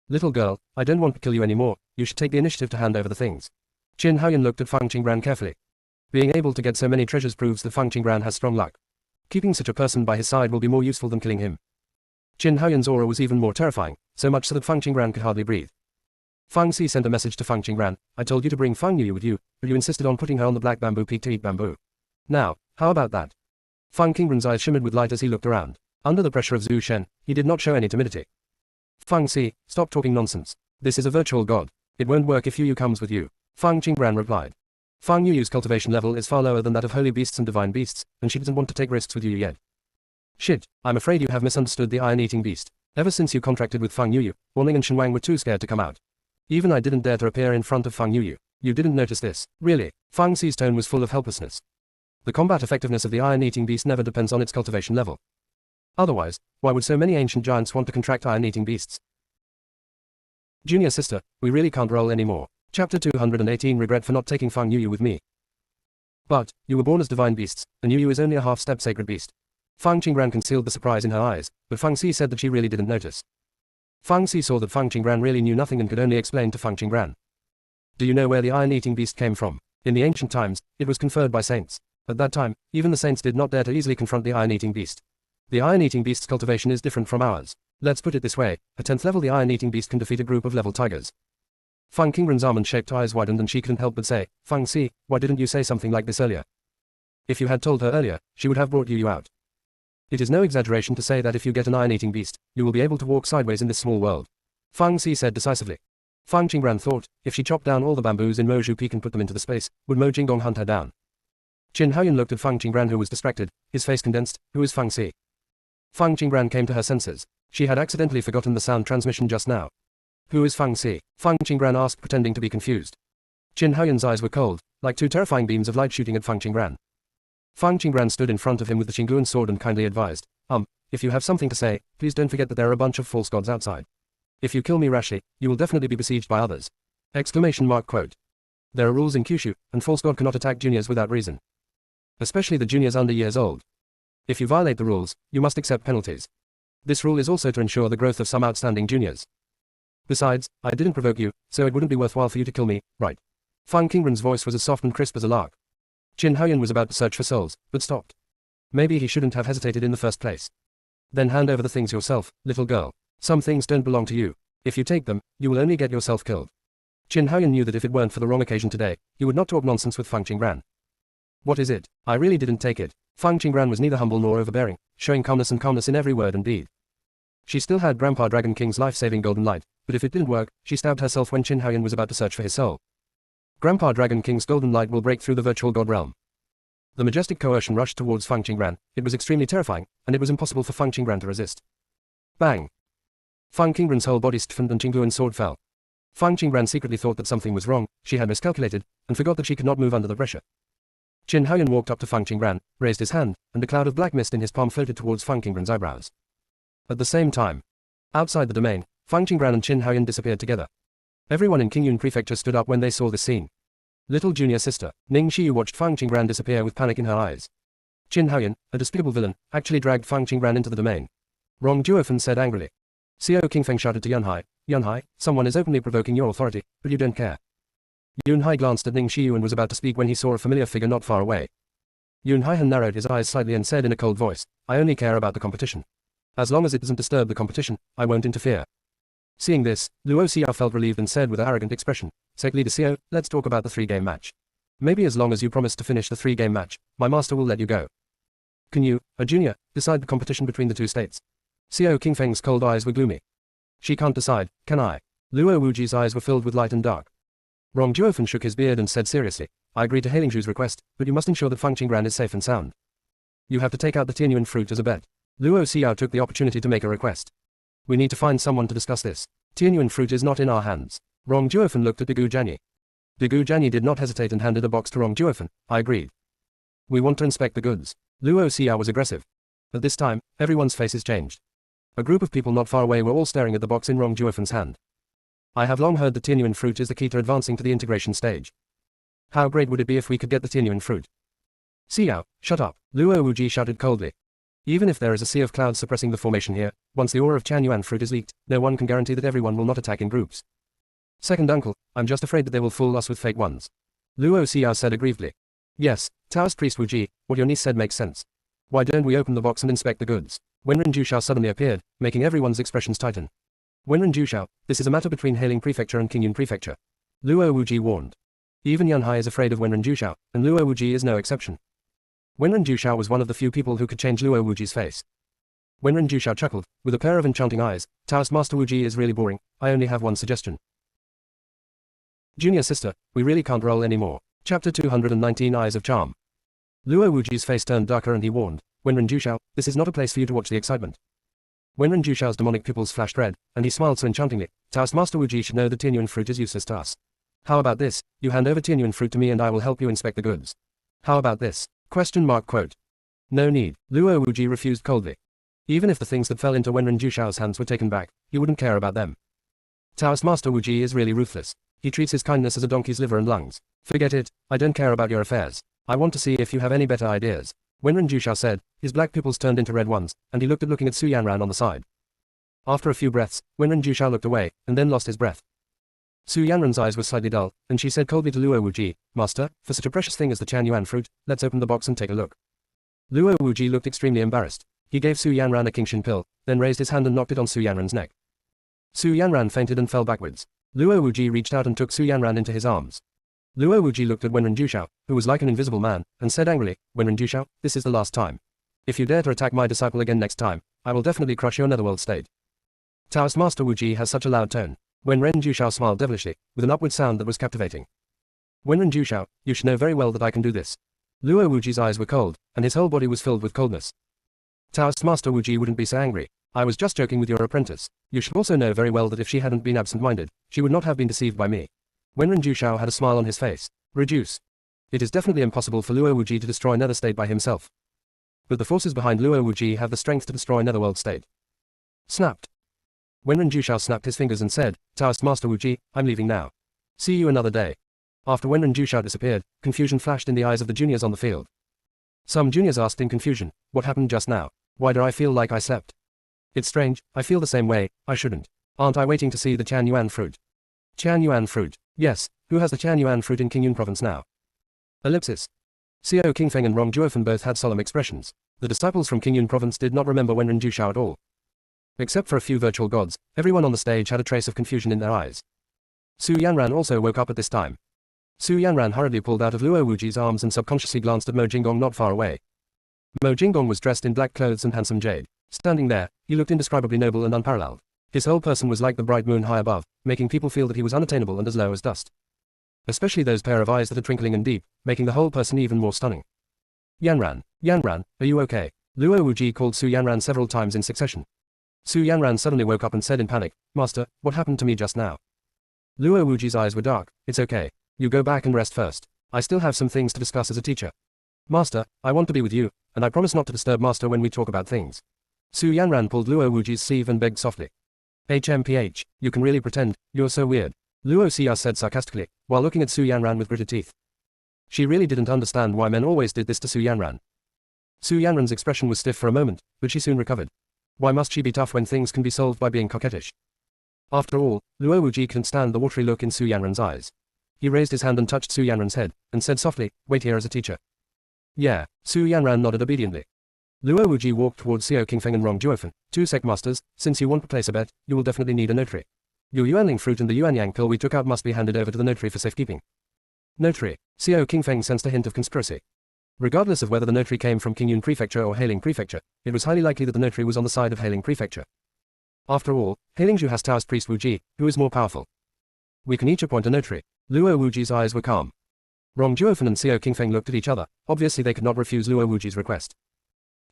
Little girl, I don't want to kill you anymore, you should take the initiative to hand over the things. Qin Haoyan looked at Feng Qingran carefully. Being able to get so many treasures proves that Feng Qingran has strong luck. Keeping such a person by his side will be more useful than killing him. Qin Haoyan's aura was even more terrifying, so much so that Feng Qingran could hardly breathe. Feng Si sent a message to Feng Qingran. I told you to bring Feng Yuyu with you, but you insisted on putting her on the black bamboo peak to eat bamboo. Now, how about that? Feng Qingran's eyes shimmered with light as he looked around. Under the pressure of Zhu Shen, he did not show any timidity. Feng Si, stop talking nonsense. This is a virtual god. It won't work if Yuyu comes with you. Feng Qingran replied. Feng Yuyu's cultivation level is far lower than that of holy beasts and divine beasts, and she doesn't want to take risks with Yuyu yet. Shit, I'm afraid you have misunderstood the iron-eating beast. Ever since you contracted with Feng Yuyu, Wanling and Shenwang were too scared to come out. Even I didn't dare to appear in front of Feng Yuyu. You didn't notice this, really? Feng Si's tone was full of helplessness. The combat effectiveness of the iron-eating beast never depends on its cultivation level. Otherwise, why would so many ancient giants want to contract iron-eating beasts? Junior sister, we really can't roll anymore. Chapter 218 Regret for not taking Feng Yuyu with me. But, you were born as divine beasts, and Yuyu is only a half-step sacred beast. Feng Qingran concealed the surprise in her eyes, but Feng Si said that she really didn't notice. Feng Si saw that Feng Qingran really knew nothing and could only explain to Feng Qingran. Do you know where the iron-eating beast came from? In the ancient times, it was conferred by saints. At that time, even the saints did not dare to easily confront the iron-eating beast. The iron-eating beast's cultivation is different from ours. Let's put it this way, at 10th level the iron-eating beast can defeat a group of level tigers. Feng Qingran's almond-shaped eyes widened and she couldn't help but say, Feng Si, why didn't you say something like this earlier? If you had told her earlier, she would have brought Yuyu out. It is no exaggeration to say that if you get an iron-eating beast, you will be able to walk sideways in this small world. Feng Si said decisively. Feng Qingran thought, if she chopped down all the bamboos in Moju Peak and put them into the space, would Mo Jinggong hunt her down? Qin Haoyun looked at Fang Qinggran, who was distracted, his face condensed. Who is Fang Si? Fang Qinggran came to her senses. She had accidentally forgotten the sound transmission just now. Who is Fang Si? Fang Qinggran asked, pretending to be confused. Qin Haoyun's eyes were cold, like two terrifying beams of light shooting at Fang Qinggran. Fang Qinggran stood in front of him with the Qingluan sword and kindly advised, if you have something to say, please don't forget that there are a bunch of false gods outside. If you kill me rashly, you will definitely be besieged by others. ! Quote. There are rules in Kyushu, and false god cannot attack juniors without reason. Especially the juniors under years old. If you violate the rules, you must accept penalties. This rule is also to ensure the growth of some outstanding juniors. Besides, I didn't provoke you, so it wouldn't be worthwhile for you to kill me, right? Fang Qinggran's voice was as soft and crisp as a lark. Qin Haoyun was about to search for souls, but stopped. Maybe he shouldn't have hesitated in the first place. Then hand over the things yourself, little girl. Some things don't belong to you. If you take them, you will only get yourself killed. Qin Haoyun knew that if it weren't for the wrong occasion today, he would not talk nonsense with Fang Qinggran. What is it? I really didn't take it. Fang Qinggran was neither humble nor overbearing, showing calmness in every word and deed. She still had Grandpa Dragon King's life-saving golden light, but if it didn't work, she stabbed herself when Qin Haoyun was about to search for his soul. Grandpa Dragon King's golden light will break through the virtual god realm. The majestic coercion rushed towards Fang Qinggran. It was extremely terrifying, and it was impossible for Fang Qinggran to resist. Bang! Fang Qinggran's whole body stiffened and Qingluan's sword fell. Fang Qinggran secretly thought that something was wrong. She had miscalculated, and forgot that she could not move under the pressure. Qin Haoyun walked up to Fang Qinggran, raised his hand, and a cloud of black mist in his palm floated towards Fang Qinggran's eyebrows. At the same time, outside the domain, Fang Qinggran and Qin Haoyun disappeared together. Everyone in Qingyun Prefecture stood up when they saw this scene. Little junior sister, Ning Xiyu, watched Fang Qinggran disappear with panic in her eyes. Qin Haoyun, a despicable villain, actually dragged Fang Qinggran into the domain. Rong Duofen said angrily. Xiao Qingfeng shouted to Yunhai, someone is openly provoking your authority, but you don't care. Yunhai glanced at Ning Xiyu and was about to speak when he saw a familiar figure not far away. Yunhai narrowed his eyes slightly and said in a cold voice, I only care about the competition. As long as it doesn't disturb the competition, I won't interfere. Seeing this, Luo Xiao felt relieved and said with an arrogant expression, Sec Leader Xiao, let's talk about the 3-game match. Maybe as long as you promise to finish the 3-game match, my master will let you go. Can you, a junior, decide the competition between the two states? Xiao Qingfeng's cold eyes were gloomy. She can't decide, can I? Luo Wuji's eyes were filled with light and dark. Rong Duofen shook his beard and said seriously, I agree to Hailingzhu's request, but you must ensure that Fang Qinggran is safe and sound. You have to take out the Tianyuan fruit as a bet. Luo Xiao took the opportunity to make a request. We need to find someone to discuss this. Tianyuan fruit is not in our hands. Rong Duofen looked at Digu Jianyi. Digu Jianyi did not hesitate and handed a box to Rong Duofen. I agreed. We want to inspect the goods. Luo Xiao was aggressive. At this time, everyone's faces changed. A group of people not far away were all staring at the box in Rong Duofen's hand. I have long heard that Tianyuan fruit is the key to advancing to the integration stage. How great would it be if we could get the Tianyuan fruit? Xiao, shut up, Luo Wuji shouted coldly. Even if there is a sea of clouds suppressing the formation here, once the aura of Tianyuan fruit is leaked, no one can guarantee that everyone will not attack in groups. Second uncle, I'm just afraid that they will fool us with fake ones. Luo Xiao said aggrievedly. Yes, Taoist priest Wuji, what your niece said makes sense. Why don't we open the box and inspect the goods? Wenren Jushao suddenly appeared, making everyone's expressions tighten. Wenren Jushao, this is a matter between Hailing Prefecture and Qingyun Prefecture. Luo Wuji warned. Even Yunhai is afraid of Wenren Jushao, and Luo Wuji is no exception. Wenren Jushao was one of the few people who could change Luo Wuji's face. Wenren Jushao chuckled, with a pair of enchanting eyes. Taoist Master Wuji is really boring, I only have one suggestion. Junior sister, we really can't roll anymore. Chapter 219 Eyes of Charm. Luo Wuji's face turned darker and he warned, Wenren Jushao, this is not a place for you to watch the excitement. Wenren Jushao's demonic pupils flashed red, and he smiled so enchantingly. Taoist Master Wuji should know that Tianyuan fruit is useless to us. How about this, you hand over Tianyuan fruit to me and I will help you inspect the goods. How about this? ? Quote. No need, Luo Wuji refused coldly. Even if the things that fell into Wenren Jushao's hands were taken back, he wouldn't care about them. Taoist Master Wuji is really ruthless. He treats his kindness as a donkey's liver and lungs. Forget it, I don't care about your affairs. I want to see if you have any better ideas. Wenren Jushao said, his black pupils turned into red ones, and he looked at Su Yanran on the side. After a few breaths, Wenren Jushao looked away, and then lost his breath. Su Yanran's eyes were slightly dull, and she said coldly to Luo Wuji, Master, for such a precious thing as the Tianyuan fruit, let's open the box and take a look. Luo Wuji looked extremely embarrassed. He gave Su Yanran a Kingshin pill, then raised his hand and knocked it on Su Yanran's neck. Su Yanran fainted and fell backwards. Luo Wuji reached out and took Su Yanran into his arms. Luo Wuji looked at Wenren Jushao, who was like an invisible man, and said angrily, Wenren Jushao, this is the last time. If you dare to attack my disciple again next time, I will definitely crush your netherworld state. Taoist Master Wuji has such a loud tone. Wenren Jushao smiled devilishly, with an upward sound that was captivating. Wenren Jushao, you should know very well that I can do this. Luo Wuji's eyes were cold, and his whole body was filled with coldness. Taoist Master Wuji wouldn't be so angry. I was just joking with your apprentice. You should also know very well that if she hadn't been absent-minded, she would not have been deceived by me. Wenren Jushao had a smile on his face. Reduce. It is definitely impossible for Luo Wuji to destroy Nether State by himself. But the forces behind Luo Wuji have the strength to destroy Netherworld State. Snapped. Wenren Jushao snapped his fingers and said, Taoist Master Wuji, I'm leaving now. See you another day. After Wenren Jushao disappeared, confusion flashed in the eyes of the juniors on the field. Some juniors asked in confusion, what happened just now? Why do I feel like I slept? It's strange, I feel the same way, I shouldn't. Aren't I waiting to see the Qian Yuan fruit? Qian Yuan fruit. Yes, who has the Qian Yuan fruit in Qingyun province now? Ellipsis. Xiao Qingfeng and Rong Juofen both had solemn expressions. The disciples from Qingyun province did not remember Wenren Jushao at all. Except for a few virtual gods, everyone on the stage had a trace of confusion in their eyes. Su Yanran also woke up at this time. Su Yanran hurriedly pulled out of Luo Wuji's arms and subconsciously glanced at Mo Jinggong not far away. Mo Jinggong was dressed in black clothes and handsome jade. Standing there, he looked indescribably noble and unparalleled. His whole person was like the bright moon high above, making people feel that he was unattainable and as low as dust. Especially those pair of eyes that are twinkling and deep, making the whole person even more stunning. Yanran, are you okay? Luo Wuji called Su Yanran several times in succession. Su Yanran suddenly woke up and said in panic, Master, what happened to me just now? Luo Wuji's eyes were dark. It's okay. You go back and rest first. I still have some things to discuss as a teacher. Master, I want to be with you, and I promise not to disturb Master when we talk about things. Su Yanran pulled Luo Wuji's sleeve and begged softly. HMPH, you can really pretend, you're so weird. Luo Xia said sarcastically, while looking at Su Yanran with gritted teeth. She really didn't understand why men always did this to Su Yanran. Su Yanran's expression was stiff for a moment, but she soon recovered. Why must she be tough when things can be solved by being coquettish? After all, Luo Wuji couldn't stand the watery look in Su Yanran's eyes. He raised his hand and touched Su Yanran's head, and said softly, wait here as a teacher. Yeah, Su Yanran nodded obediently. Luo Wuji walked towards Xiao Qingfeng and Rong Juofen, two sect masters. Since you want to place a bet, you will definitely need a notary. Your Yuanling fruit and the Yuanyang pill we took out must be handed over to the notary for safekeeping. Notary. Xiao Qingfeng sensed a hint of conspiracy. Regardless of whether the notary came from Qingyun Prefecture or Hailing Prefecture, it was highly likely that the notary was on the side of Hailing Prefecture. After all, Hailingzhu has Taoist priest Wuji, who is more powerful. We can each appoint a notary. Luo Wuji's eyes were calm. Rong Juofen and Xiao Qingfeng looked at each other. Obviously they could not refuse Luo Wuji's request.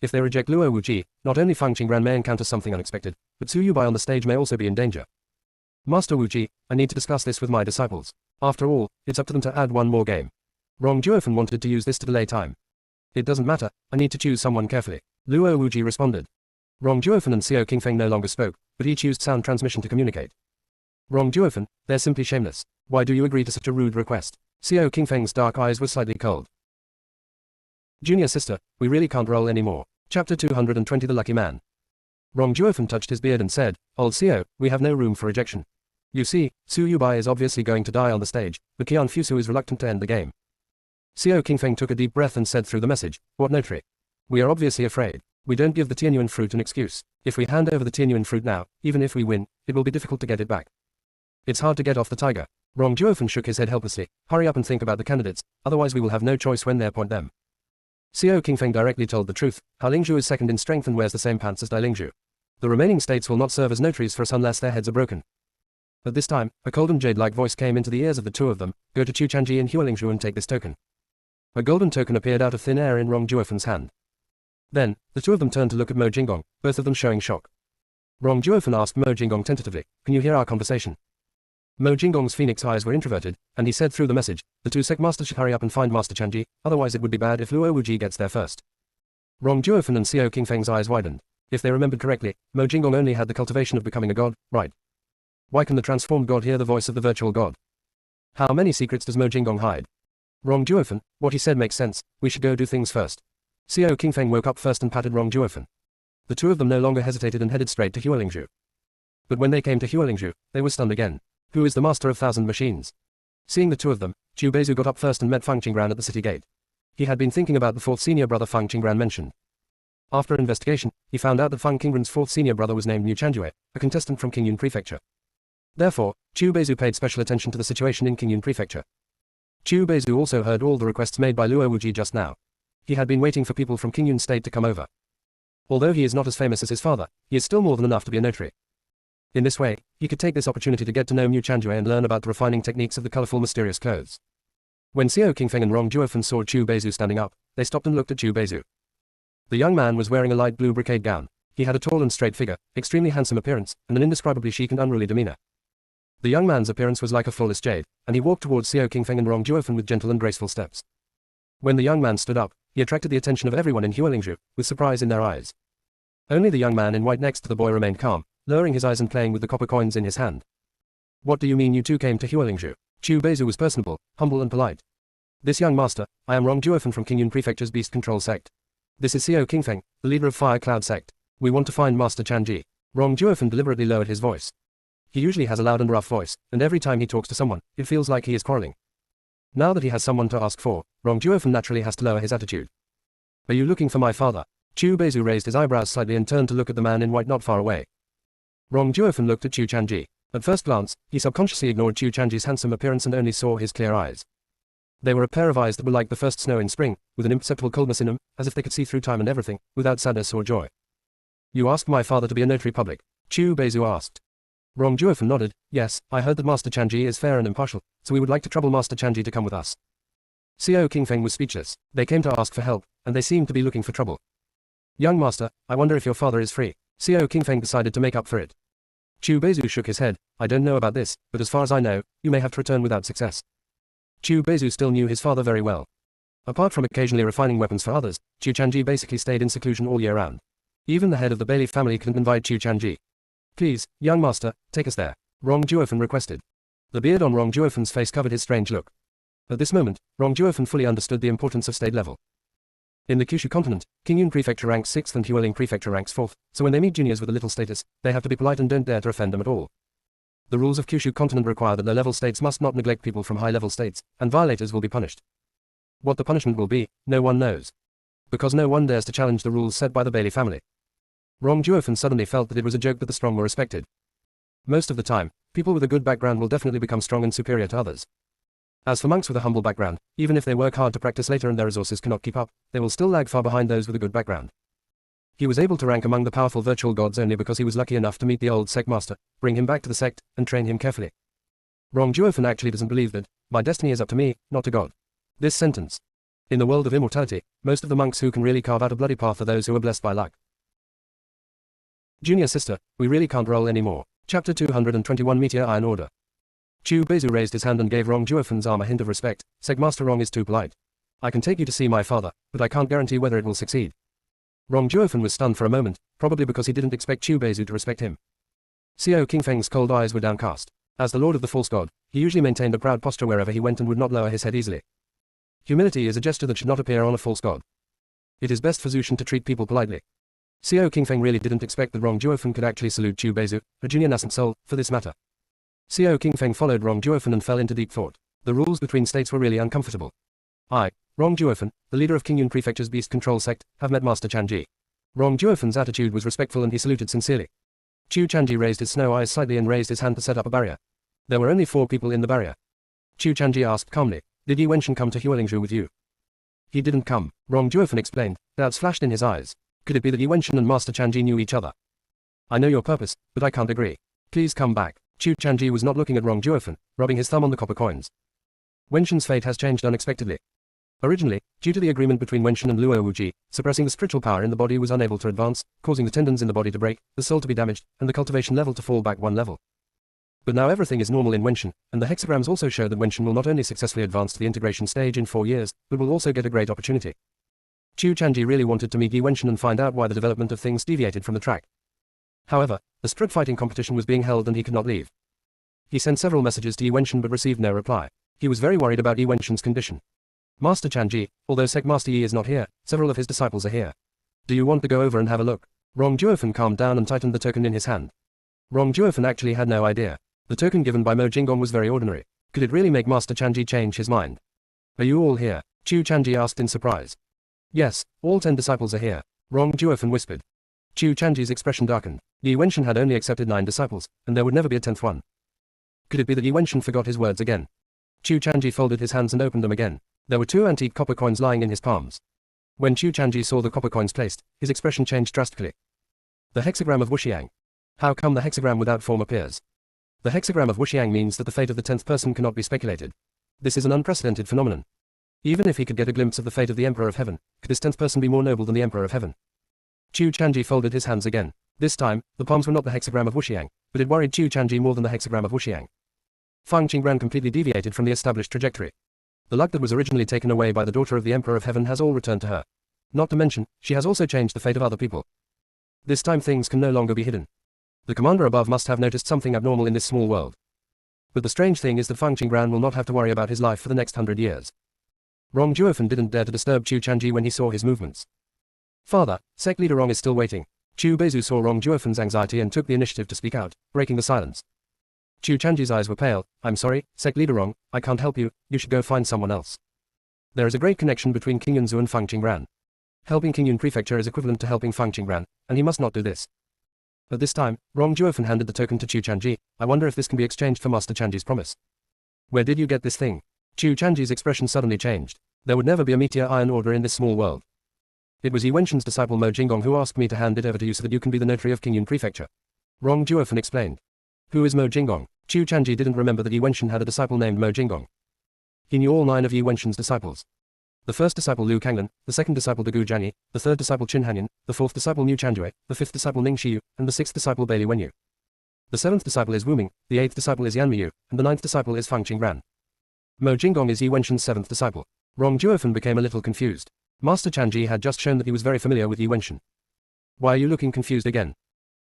If they reject Luo Wuji, not only Fang Qingran may encounter something unexpected, but Su Yubai on the stage may also be in danger. Master Wuji, I need to discuss this with my disciples. After all, it's up to them to add one more game. Rong Juofen wanted to use this to delay time. It doesn't matter, I need to choose someone carefully. Luo Wuji responded. Rong Juofen and Xiao Qingfeng no longer spoke, but each used sound transmission to communicate. Rong Juofen, they're simply shameless. Why do you agree to such a rude request? Xiao Qingfeng's dark eyes were slightly cold. Junior sister, we really can't roll anymore. Chapter 220 The Lucky Man. Rong Juofen touched his beard and said, Old Xiao, we have no room for rejection. You see, Su Yubai is obviously going to die on the stage, but Qian Fusu is reluctant to end the game. Xiao Qingfeng took a deep breath and said through the message, what notary? We are obviously afraid. We don't give the Tianyuan fruit an excuse. If we hand over the Tianyuan fruit now, even if we win, it will be difficult to get it back. It's hard to get off the tiger. Rong Juofen shook his head helplessly. Hurry up and think about the candidates, otherwise we will have no choice when they appoint them. Xiao Qingfeng directly told the truth. Hailingzhu is second in strength and wears the same pants as Dailingzhu. The remaining states will not serve as notaries for us unless their heads are broken. At this time, a cold and jade-like voice came into the ears of the two of them. Go to Chu Chanji and Hualingzhu and take this token. A golden token appeared out of thin air in Rong Juofen's hand. Then, the two of them turned to look at Mo Jinggong, both of them showing shock. Rong Juofen asked Mo Jinggong tentatively, can you hear our conversation? Mo Jinggong's phoenix eyes were introverted, and he said through the message, the two sect masters should hurry up and find Master Chanji, otherwise it would be bad if Luo Wuji gets there first. Rong Juofen and Xiao Qingfeng's eyes widened. If they remembered correctly, Mo Jinggong only had the cultivation of becoming a god, right? Why can the transformed god hear the voice of the virtual god? How many secrets does Mo Jinggong hide? Rong Juofen, what he said makes sense, we should go do things first. Xiao Qingfeng woke up first and patted Rong Juofen. The two of them no longer hesitated and headed straight to Hualingzhu. But when they came to Hualingzhu, they were stunned again. Who is the master of 1,000 machines? Seeing the two of them, Chu Beizu got up first and met Fang Qingran at the city gate. He had been thinking about the fourth senior brother Fang Qingran mentioned. After investigation, he found out that Fang Qingran's fourth senior brother was named Niu Chanjue, a contestant from Qingyun Prefecture. Therefore, Chu Beizu paid special attention to the situation in Qingyun Prefecture. Chu Beizu also heard all the requests made by Luo Wuji just now. He had been waiting for people from Qingyun State to come over. Although he is not as famous as his father, he is still more than enough to be a notary. In this way, he could take this opportunity to get to know Niu Chanjue and learn about the refining techniques of the colorful mysterious clothes. When Xiao Qingfeng and Rong Juofen saw Chu Beizu standing up, they stopped and looked at Chu Beizu. The young man was wearing a light blue brocade gown. He had a tall and straight figure, extremely handsome appearance, and an indescribably chic and unruly demeanor. The young man's appearance was like a flawless jade, and he walked towards Xiao Qingfeng and Rong Juofen with gentle and graceful steps. When the young man stood up, he attracted the attention of everyone in Huolingzhu, with surprise in their eyes. Only the young man in white next to the boy remained calm, lowering his eyes and playing with the copper coins in his hand. What do you mean you two came to Huolingzhu? Chu Beizu was personable, humble and polite. This young master, I am Rong Juofen from Qingyun Prefecture's Beast Control Sect. This is Xiao Qingfeng, the leader of Fire Cloud Sect. We want to find Master Chanji. Rong Juofen deliberately lowered his voice. He usually has a loud and rough voice, and every time he talks to someone, it feels like he is quarreling. Now that he has someone to ask for, Rong Juofen naturally has to lower his attitude. Are you looking for my father? Chu Beizu raised his eyebrows slightly and turned to look at the man in white not far away. Rong Juofen looked at Chu Chanji. At first glance, he subconsciously ignored Chu Chanji's handsome appearance and only saw his clear eyes. They were a pair of eyes that were like the first snow in spring, with an imperceptible coldness in them, as if they could see through time and everything, without sadness or joy. You asked my father to be a notary public? Chu Beizu asked. Rong Juofen nodded. Yes, I heard that Master Chanji is fair and impartial, so we would like to trouble Master Chanji to come with us. Xiao Qingfeng was speechless. They came to ask for help, and they seemed to be looking for trouble. Young master, I wonder if your father is free. Xiao Qingfeng decided to make up for it. Chu Beizu shook his head. I don't know about this, but as far as I know, you may have to return without success. Chu Beizu still knew his father very well. Apart from occasionally refining weapons for others, Chu Chanji basically stayed in seclusion all year round. Even the head of the Bailey family couldn't invite Chu Chanji. Please, young master, take us there, Rong Juofen requested. The beard on Rong Juofen's face covered his strange look. At this moment, Rong Juofen fully understood the importance of state level. In the Kyushu continent, Qingyun Prefecture ranks 6th and Huoling Prefecture ranks 4th, so when they meet juniors with a little status, they have to be polite and don't dare to offend them at all. The rules of Kyushu continent require that low-level states must not neglect people from high-level states, and violators will be punished. What the punishment will be, no one knows. Because no one dares to challenge the rules set by the Bailey family. Rong Juofen suddenly felt that it was a joke that the strong were respected. Most of the time, people with a good background will definitely become strong and superior to others. As for monks with a humble background, even if they work hard to practice later and their resources cannot keep up, they will still lag far behind those with a good background. He was able to rank among the powerful virtual gods only because he was lucky enough to meet the old sect master, bring him back to the sect, and train him carefully. Rong Juofen actually doesn't believe that, my destiny is up to me, not to God. This sentence. In the world of immortality, most of the monks who can really carve out a bloody path are those who are blessed by luck. Junior sister, we really can't roll anymore. Chapter 221 Meteor Iron Order. Chu Beizu raised his hand and gave Rong Juofen's arm a hint of respect. Segmaster Rong is too polite. I can take you to see my father, but I can't guarantee whether it will succeed. Rong Juofen was stunned for a moment, probably because he didn't expect Chu Beizu to respect him. Xiao Qingfeng's cold eyes were downcast. As the lord of the false god, he usually maintained a proud posture wherever he went and would not lower his head easily. Humility is a gesture that should not appear on a false god. It is best for Zushan to treat people politely. Xiao Qingfeng really didn't expect that Rong Juofen could actually salute Chu Beizu, a junior nascent soul, for this matter. Xiao Qingfeng followed Rong Juofen and fell into deep thought. The rules between states were really uncomfortable. I, Rong Juofen, the leader of Qingyun Prefecture's Beast Control Sect, have met Master Chanji. Rong Juofen's attitude was respectful and he saluted sincerely. Chu Chanji raised his snow eyes slightly and raised his hand to set up a barrier. There were only 4 people in the barrier. Chu Chanji asked calmly, did Yi Wenshan come to Huolingzhu with you? He didn't come, Rong Juofen explained. Doubts flashed in his eyes. Could it be that Yi Wenshan and Master Chanji knew each other? I know your purpose, but I can't agree. Please come back. Chu Chanji was not looking at Rong Juofen, rubbing his thumb on the copper coins. Wenshan's fate has changed unexpectedly. Originally, due to the agreement between Wenshan and Luo Wuji, suppressing the spiritual power in the body was unable to advance, causing the tendons in the body to break, the soul to be damaged, and the cultivation level to fall back 1 level. But now everything is normal in Wenshan, and the hexagrams also show that Wenshan will not only successfully advance to the integration stage in 4 years, but will also get a great opportunity. Chu Chanji really wanted to meet Yi Wenshan and find out why the development of things deviated from the track. However, a strict fighting competition was being held and he could not leave. He sent several messages to Yi Wenshan but received no reply. He was very worried about Yi Wenshan's condition. Master Chanji, although Sect Master Yi is not here, several of his disciples are here. Do you want to go over and have a look? Rong Juofen calmed down and tightened the token in his hand. Rong Juofen actually had no idea. The token given by Mo Jinggong was very ordinary. Could it really make Master Chanji change his mind? Are you all here? Chu Chanji asked in surprise. Yes, all 10 disciples are here, Rong Juofen whispered. Chu Chanji's expression darkened. Yi Wenshan had only accepted 9 disciples, and there would never be a 10th one. Could it be that Yi Wenshan forgot his words again? Chu Chanji folded his hands and opened them again. There were 2 antique copper coins lying in his palms. When Chu Chanji saw the copper coins placed, his expression changed drastically. The hexagram of Wuxiang. How come the hexagram without form appears? The hexagram of Wuxiang means that the fate of the 10th person cannot be speculated. This is an unprecedented phenomenon. Even if he could get a glimpse of the fate of the Emperor of Heaven, could this 10th person be more noble than the Emperor of Heaven? Chu Chanji folded his hands again. This time, the palms were not the hexagram of Wuxiang, but it worried Chu Chanji more than the hexagram of Wuxiang. Fang Qingran completely deviated from the established trajectory. The luck that was originally taken away by the daughter of the Emperor of Heaven has all returned to her. Not to mention, she has also changed the fate of other people. This time things can no longer be hidden. The commander above must have noticed something abnormal in this small world. But the strange thing is that Fang Qingran will not have to worry about his life for the next 100 years. Rong Juofen didn't dare to disturb Chu Chanji when he saw his movements. Father, sect leader Rong is still waiting. Chu Beizu saw Rong Juofen's anxiety and took the initiative to speak out, breaking the silence. Chu Chanji's eyes were pale. I'm sorry, sect leader Rong, I can't help you, you should go find someone else. There is a great connection between King Yunzu and Fang Qingran. Helping King Yun Prefecture is equivalent to helping Fang Qingran, and he must not do this. At this time, Rong Juofen handed the token to Chu Chanji. I wonder if this can be exchanged for Master Chanji's promise. Where did you get this thing? Chu Chanji's expression suddenly changed. There would never be a meteor iron order in this small world. It was Yi Wenshan's disciple Mo Jinggong who asked me to hand it over to you so that you can be the notary of King Yun Prefecture. Rong Juofen explained. Who is Mo Jinggong? Chu Chanji didn't remember that Yi Wenshan had a disciple named Mo Jinggong. He knew all 9 of Yi Wenshan's disciples. The first disciple Lu Kanglan, the second disciple Dagu Jianyi, the third disciple Qin Hanyan, the fourth disciple Mu Chanjue, the fifth disciple Ning Shiyu, and the sixth disciple Bailey Wenyu. The seventh disciple is Wu Ming, the eighth disciple is Yan Miyu, and the ninth disciple is Fang Qingran. Mo Jinggong is Yi Wenshan's seventh disciple. Rong Juofen became a little confused. Master Chanji had just shown that he was very familiar with Yi Wenshan. Why are you looking confused again?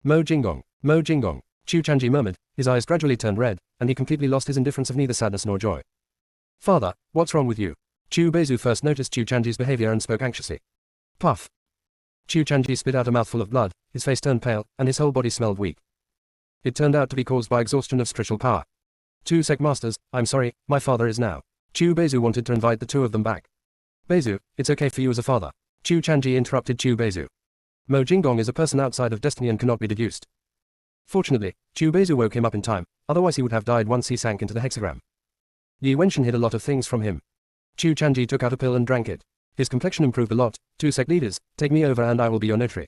Mo Jinggong, Mo Jinggong, Chu Chanji murmured, his eyes gradually turned red, and he completely lost his indifference of neither sadness nor joy. Father, what's wrong with you? Chu Beizu first noticed Chu Chanji's behavior and spoke anxiously. Puff. Chu Chanji spit out a mouthful of blood, his face turned pale, and his whole body smelled weak. It turned out to be caused by exhaustion of spiritual power. 2 sect masters, I'm sorry, my father is now. Chu Beizu wanted to invite the 2 of them back. Beizu, it's okay for you as a father. Chu Chanji interrupted Chu Beizu. Mo Jinggong is a person outside of destiny and cannot be deduced. Fortunately, Chu Beizu woke him up in time, otherwise he would have died once he sank into the hexagram. Yi Wenshan hid a lot of things from him. Chu Chanji took out a pill and drank it. His complexion improved a lot. 2 sect leaders, take me over and I will be your notary.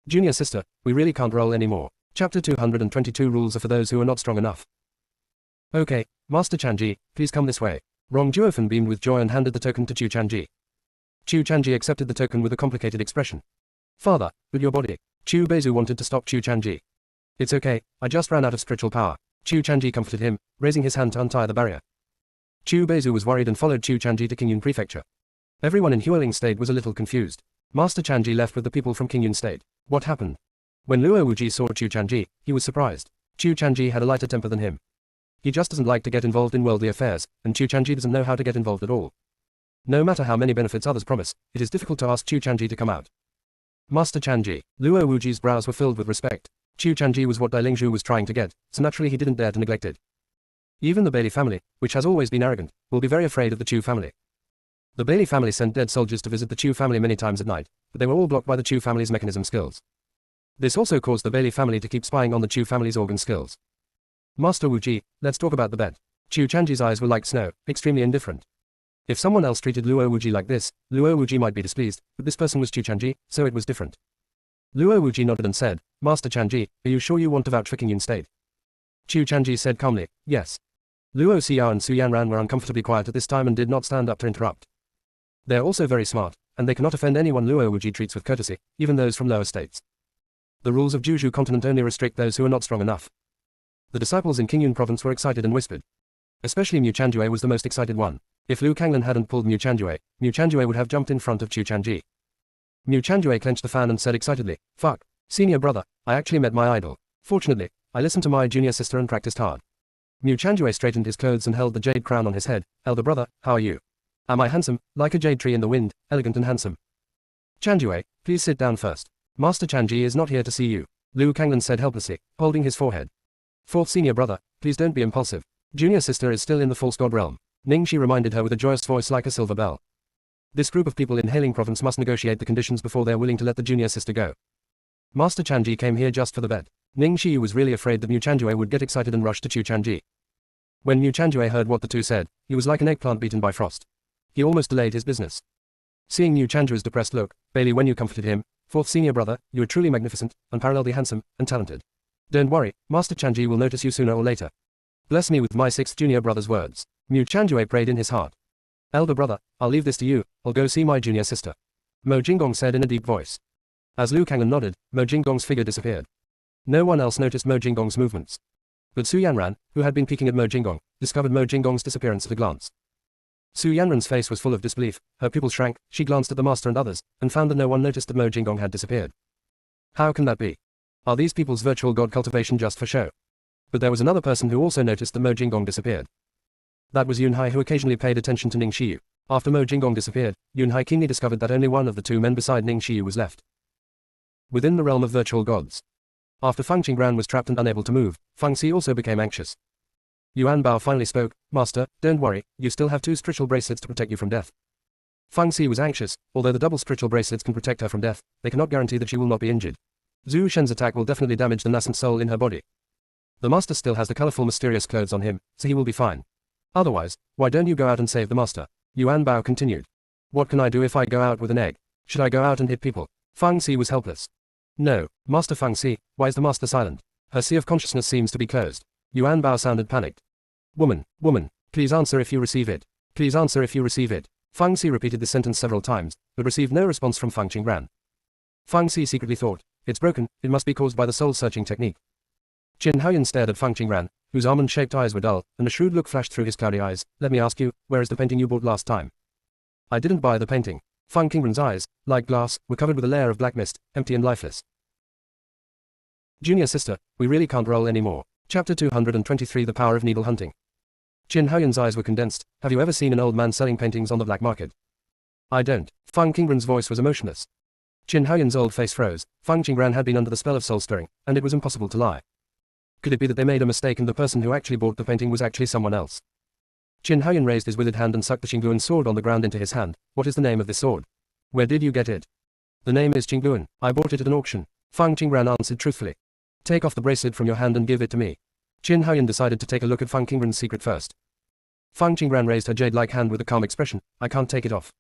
Junior sister, we really can't roll anymore. Chapter 222 rules are for those who are not strong enough. Okay, Master Chanji, please come this way. Rong Juofen beamed with joy and handed the token to Chu Chanji. Chu Chanji accepted the token with a complicated expression. Father, with your body. Chu Beizu wanted to stop Chu Chanji. It's okay, I just ran out of spiritual power. Chu Chanji comforted him, raising his hand to untie the barrier. Chu Beizu was worried and followed Chu Chanji to King Yun Prefecture. Everyone in Huoling State was a little confused. Master Chanji left with the people from King Yun State. What happened? When Luo Wuji saw Chu Chanji, he was surprised. Chu Chanji had a lighter temper than him. He just doesn't like to get involved in worldly affairs, and Chu Chanji doesn't know how to get involved at all. No matter how many benefits others promise, it is difficult to ask Chu Chanji to come out. Master Chanji. Luo Wuji's brows were filled with respect. Chu Chanji was what Dai Lingzhu was trying to get, so naturally he didn't dare to neglect it. Even the Bailey family, which has always been arrogant, will be very afraid of the Chu family. The Bailey family sent dead soldiers to visit the Chu family many times at night, but they were all blocked by the Chu family's mechanism skills. This also caused the Bailey family to keep spying on the Chu family's organ skills. Master Wuji, let's talk about the bed. Chu Chanji's eyes were like snow, extremely indifferent. If someone else treated Luo Wuji like this, Luo Wuji might be displeased, but this person was Chu Chanji, so it was different. Luo Wuji nodded and said, Master Chanji, are you sure you want to vouch for King Yun State? Chu Chanji said calmly, yes. Luo Xiao and Su Yanran were uncomfortably quiet at this time and did not stand up to interrupt. They are also very smart, and they cannot offend anyone Luo Wuji treats with courtesy, even those from lower states. The rules of Jushu continent only restrict those who are not strong enough. The disciples in King Yun province were excited and whispered. Especially Mu Chanjue was the most excited one. If Lu Kanglan hadn't pulled Mu Chanjue would have jumped in front of Chu Chanji. Mu Chanjue clenched the fan and said excitedly, fuck, senior brother, I actually met my idol. Fortunately, I listened to my junior sister and practiced hard. Mu Chanjue straightened his clothes and held the jade crown on his head. Elder brother, how are you? Am I handsome, like a jade tree in the wind, elegant and handsome? Chanjue, please sit down first. Master Chanji is not here to see you. Lu Kanglan said helplessly, holding his forehead. Fourth senior brother, please don't be impulsive. Junior sister is still in the false god realm. Ning Shi reminded her with a joyous voice like a silver bell. This group of people in Hailing province must negotiate the conditions before they are willing to let the junior sister go. Master Chanji came here just for the bet. Ning Shi was really afraid that Mu Chanjue would get excited and rush to Chu Chanji. When Mu Chanjue heard what the two said, he was like an eggplant beaten by frost. He almost delayed his business. Seeing Mu Chanjue's depressed look, Bailey Wenyu comforted him, fourth senior brother, you are truly magnificent, unparalleledly handsome, and talented. Don't worry, Master Chanji will notice you sooner or later. Bless me with my 6th junior brother's words. Mu Chanjue prayed in his heart. Elder brother, I'll leave this to you, I'll go see my junior sister. Mo Jinggong said in a deep voice. As Lu Kang'an nodded, Mo Jinggong's figure disappeared. No one else noticed Mo Jinggong's movements. But Su Yanran, who had been peeking at Mo Jinggong, discovered Mo Jinggong's disappearance at a glance. Su Yanran's face was full of disbelief, her pupils shrank, she glanced at the master and others, and found that no one noticed that Mo Jinggong had disappeared. How can that be? Are these people's virtual god cultivation just for show? But there was another person who also noticed that Mo Jinggong disappeared. That was Yunhai, who occasionally paid attention to Ning Shiyu. After Mo Jinggong disappeared, Yunhai keenly discovered that only one of the two men beside Ning Shiyu was left. Within the realm of virtual gods. After Fang Qingran was trapped and unable to move, Fang Xi also became anxious. Yuan Bao finally spoke, Master, don't worry, you still have 2 spiritual bracelets to protect you from death. Fang Xi was anxious, although the double spiritual bracelets can protect her from death, they cannot guarantee that she will not be injured. Zhu Shen's attack will definitely damage the nascent soul in her body. The master still has the colorful mysterious clothes on him, so he will be fine. Otherwise, why don't you go out and save the master? Yuan Bao continued. What can I do if I go out with an egg? Should I go out and hit people? Fang Xi was helpless. No, Master Fang Xi, why is the master silent? Her sea of consciousness seems to be closed. Yuan Bao sounded panicked. Woman, please answer if you receive it. Please answer if you receive it. Fang Xi repeated this sentence several times, but received no response from Fang Qingran. Fang Xi secretly thought, it's broken, it must be caused by the soul-searching technique. Qin Haoyan stared at Fang Qingran, whose almond-shaped eyes were dull, and a shrewd look flashed through his cloudy eyes. Let me ask you, where is the painting you bought last time? I didn't buy the painting. Fang Qingran's eyes, like glass, were covered with a layer of black mist, empty and lifeless. Junior sister, we really can't roll anymore. Chapter 223 The Power of Needle Hunting. Qin Haoyan's eyes were condensed. Have you ever seen an old man selling paintings on the black market? I don't. Fang Qingran's voice was emotionless. Qin Haoyan's old face froze. Fang Qingran had been under the spell of soul stirring, and it was impossible to lie. Could it be that they made a mistake and the person who actually bought the painting was actually someone else? Qin Haoyan raised his withered hand and sucked the Qingluan sword on the ground into his hand. What is the name of this sword? Where did you get it? The name is Qingluan. I bought it at an auction. Fang Qingran answered truthfully. Take off the bracelet from your hand and give it to me. Qin Haoyan decided to take a look at Fang Qingran's secret first. Fang Qingran raised her jade-like hand with a calm expression. I can't take it off.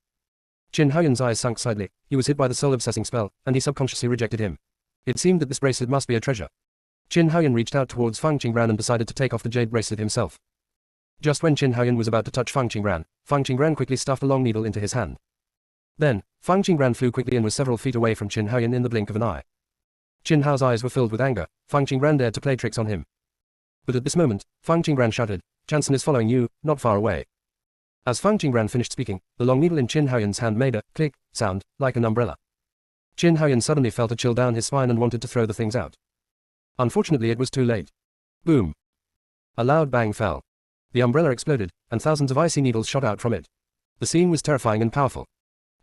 Qin Haoyan's eyes sunk slightly. He was hit by the soul-obsessing spell, and he subconsciously rejected him. It seemed that this bracelet must be a treasure. Qin Haoyan reached out towards Fang Qingran and decided to take off the jade bracelet himself. Just when Qin Haoyan was about to touch Fang Qingran quickly stuffed a long needle into his hand. Then, Fang Qingran flew quickly and was several feet away from Qin Haoyan in the blink of an eye. Qin Hao's eyes were filled with anger. Fang Qingran dared to play tricks on him. But at this moment, Fang Qingran shouted, Chanson is following you, not far away. As Fang Qingran finished speaking, the long needle in Qin Haoyan's hand made a click sound, like an umbrella. Qin Haoyan suddenly felt a chill down his spine and wanted to throw the things out. Unfortunately, it was too late. Boom. A loud bang fell. The umbrella exploded, and thousands of icy needles shot out from it. The scene was terrifying and powerful.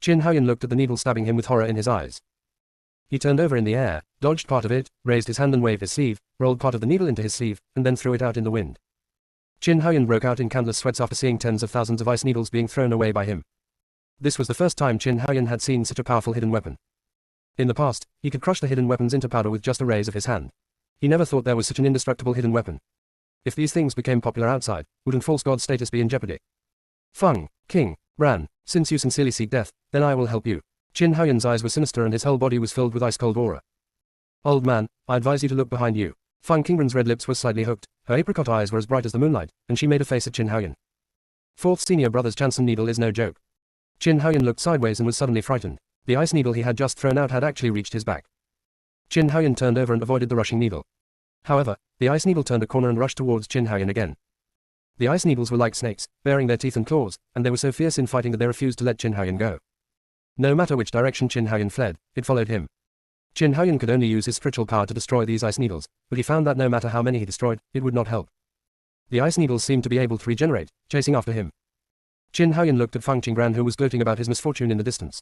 Qin Haoyan looked at the needle stabbing him with horror in his eyes. He turned over in the air, dodged part of it, raised his hand and waved his sleeve, rolled part of the needle into his sleeve, and then threw it out in the wind. Qin Haoyan broke out in countless sweats after seeing tens of thousands of ice needles being thrown away by him. This was the first time Qin Haoyan had seen such a powerful hidden weapon. In the past, he could crush the hidden weapons into powder with just a raise of his hand. He never thought there was such an indestructible hidden weapon. If these things became popular outside, wouldn't false god status be in jeopardy? Fang, King, Ran, since you sincerely seek death, then I will help you. Qin Haoyan's eyes were sinister and his whole body was filled with ice-cold aura. Old man, I advise you to look behind you. Fang Qingran's red lips were slightly hooked, her apricot eyes were as bright as the moonlight, and she made a face at Qin Haoyan. Fourth senior brother's Chanson needle is no joke. Qin Haoyan looked sideways and was suddenly frightened. The ice needle he had just thrown out had actually reached his back. Qin Haoyan turned over and avoided the rushing needle. However, the ice needle turned a corner and rushed towards Qin Haoyan again. The ice needles were like snakes, baring their teeth and claws, and they were so fierce in fighting that they refused to let Qin Haoyan go. No matter which direction Qin Haoyan fled, it followed him. Qin Haoyan could only use his spiritual power to destroy these ice needles, but he found that no matter how many he destroyed, it would not help. The ice needles seemed to be able to regenerate, chasing after him. Qin Haoyan looked at Fang Qingran, who was gloating about his misfortune in the distance.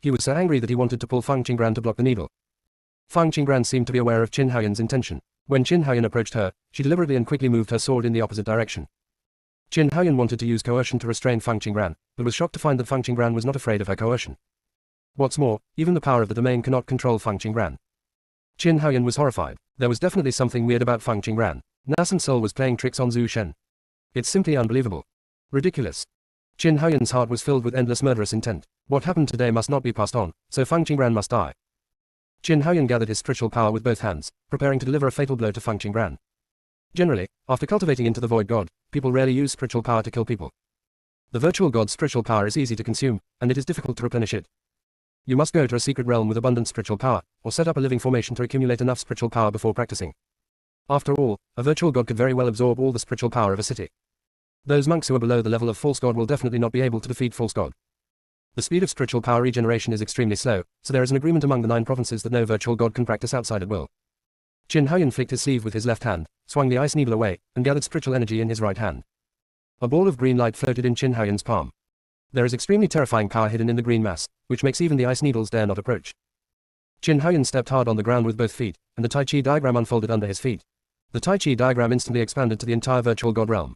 He was so angry that he wanted to pull Fang Qingran to block the needle. Fang Qingran seemed to be aware of Qin Haoyan's intention. When Qin Haoyan approached her, she deliberately and quickly moved her sword in the opposite direction. Qin Haoyan wanted to use coercion to restrain Fang Qingran, but was shocked to find that Fang Qingran was not afraid of her coercion. What's more, even the power of the domain cannot control Fang Qingran. Qin Haoyan was horrified. There was definitely something weird about Fang Qingran. Nascent Soul was playing tricks on Zhu Shen. It's simply unbelievable. Ridiculous. Qin Haoyan's heart was filled with endless murderous intent. What happened today must not be passed on, so Fang Qingran must die. Qin Haoyan gathered his spiritual power with both hands, preparing to deliver a fatal blow to Fang Qingran. Generally, after cultivating into the void god, people rarely use spiritual power to kill people. The virtual god's spiritual power is easy to consume, and it is difficult to replenish it. You must go to a secret realm with abundant spiritual power, or set up a living formation to accumulate enough spiritual power before practicing. After all, a virtual god could very well absorb all the spiritual power of a city. Those monks who are below the level of false god will definitely not be able to defeat false god. The speed of spiritual power regeneration is extremely slow, so there is an agreement among the 9 provinces that no virtual god can practice outside at will. Qin Haoyan flicked his sleeve with his left hand, swung the ice needle away, and gathered spiritual energy in his right hand. A ball of green light floated in Qin Haoyan's palm. There is extremely terrifying power hidden in the green mass, which makes even the ice needles dare not approach. Qin Haoyan stepped hard on the ground with both feet, and the Tai Chi diagram unfolded under his feet. The Tai Chi diagram instantly expanded to the entire virtual god realm.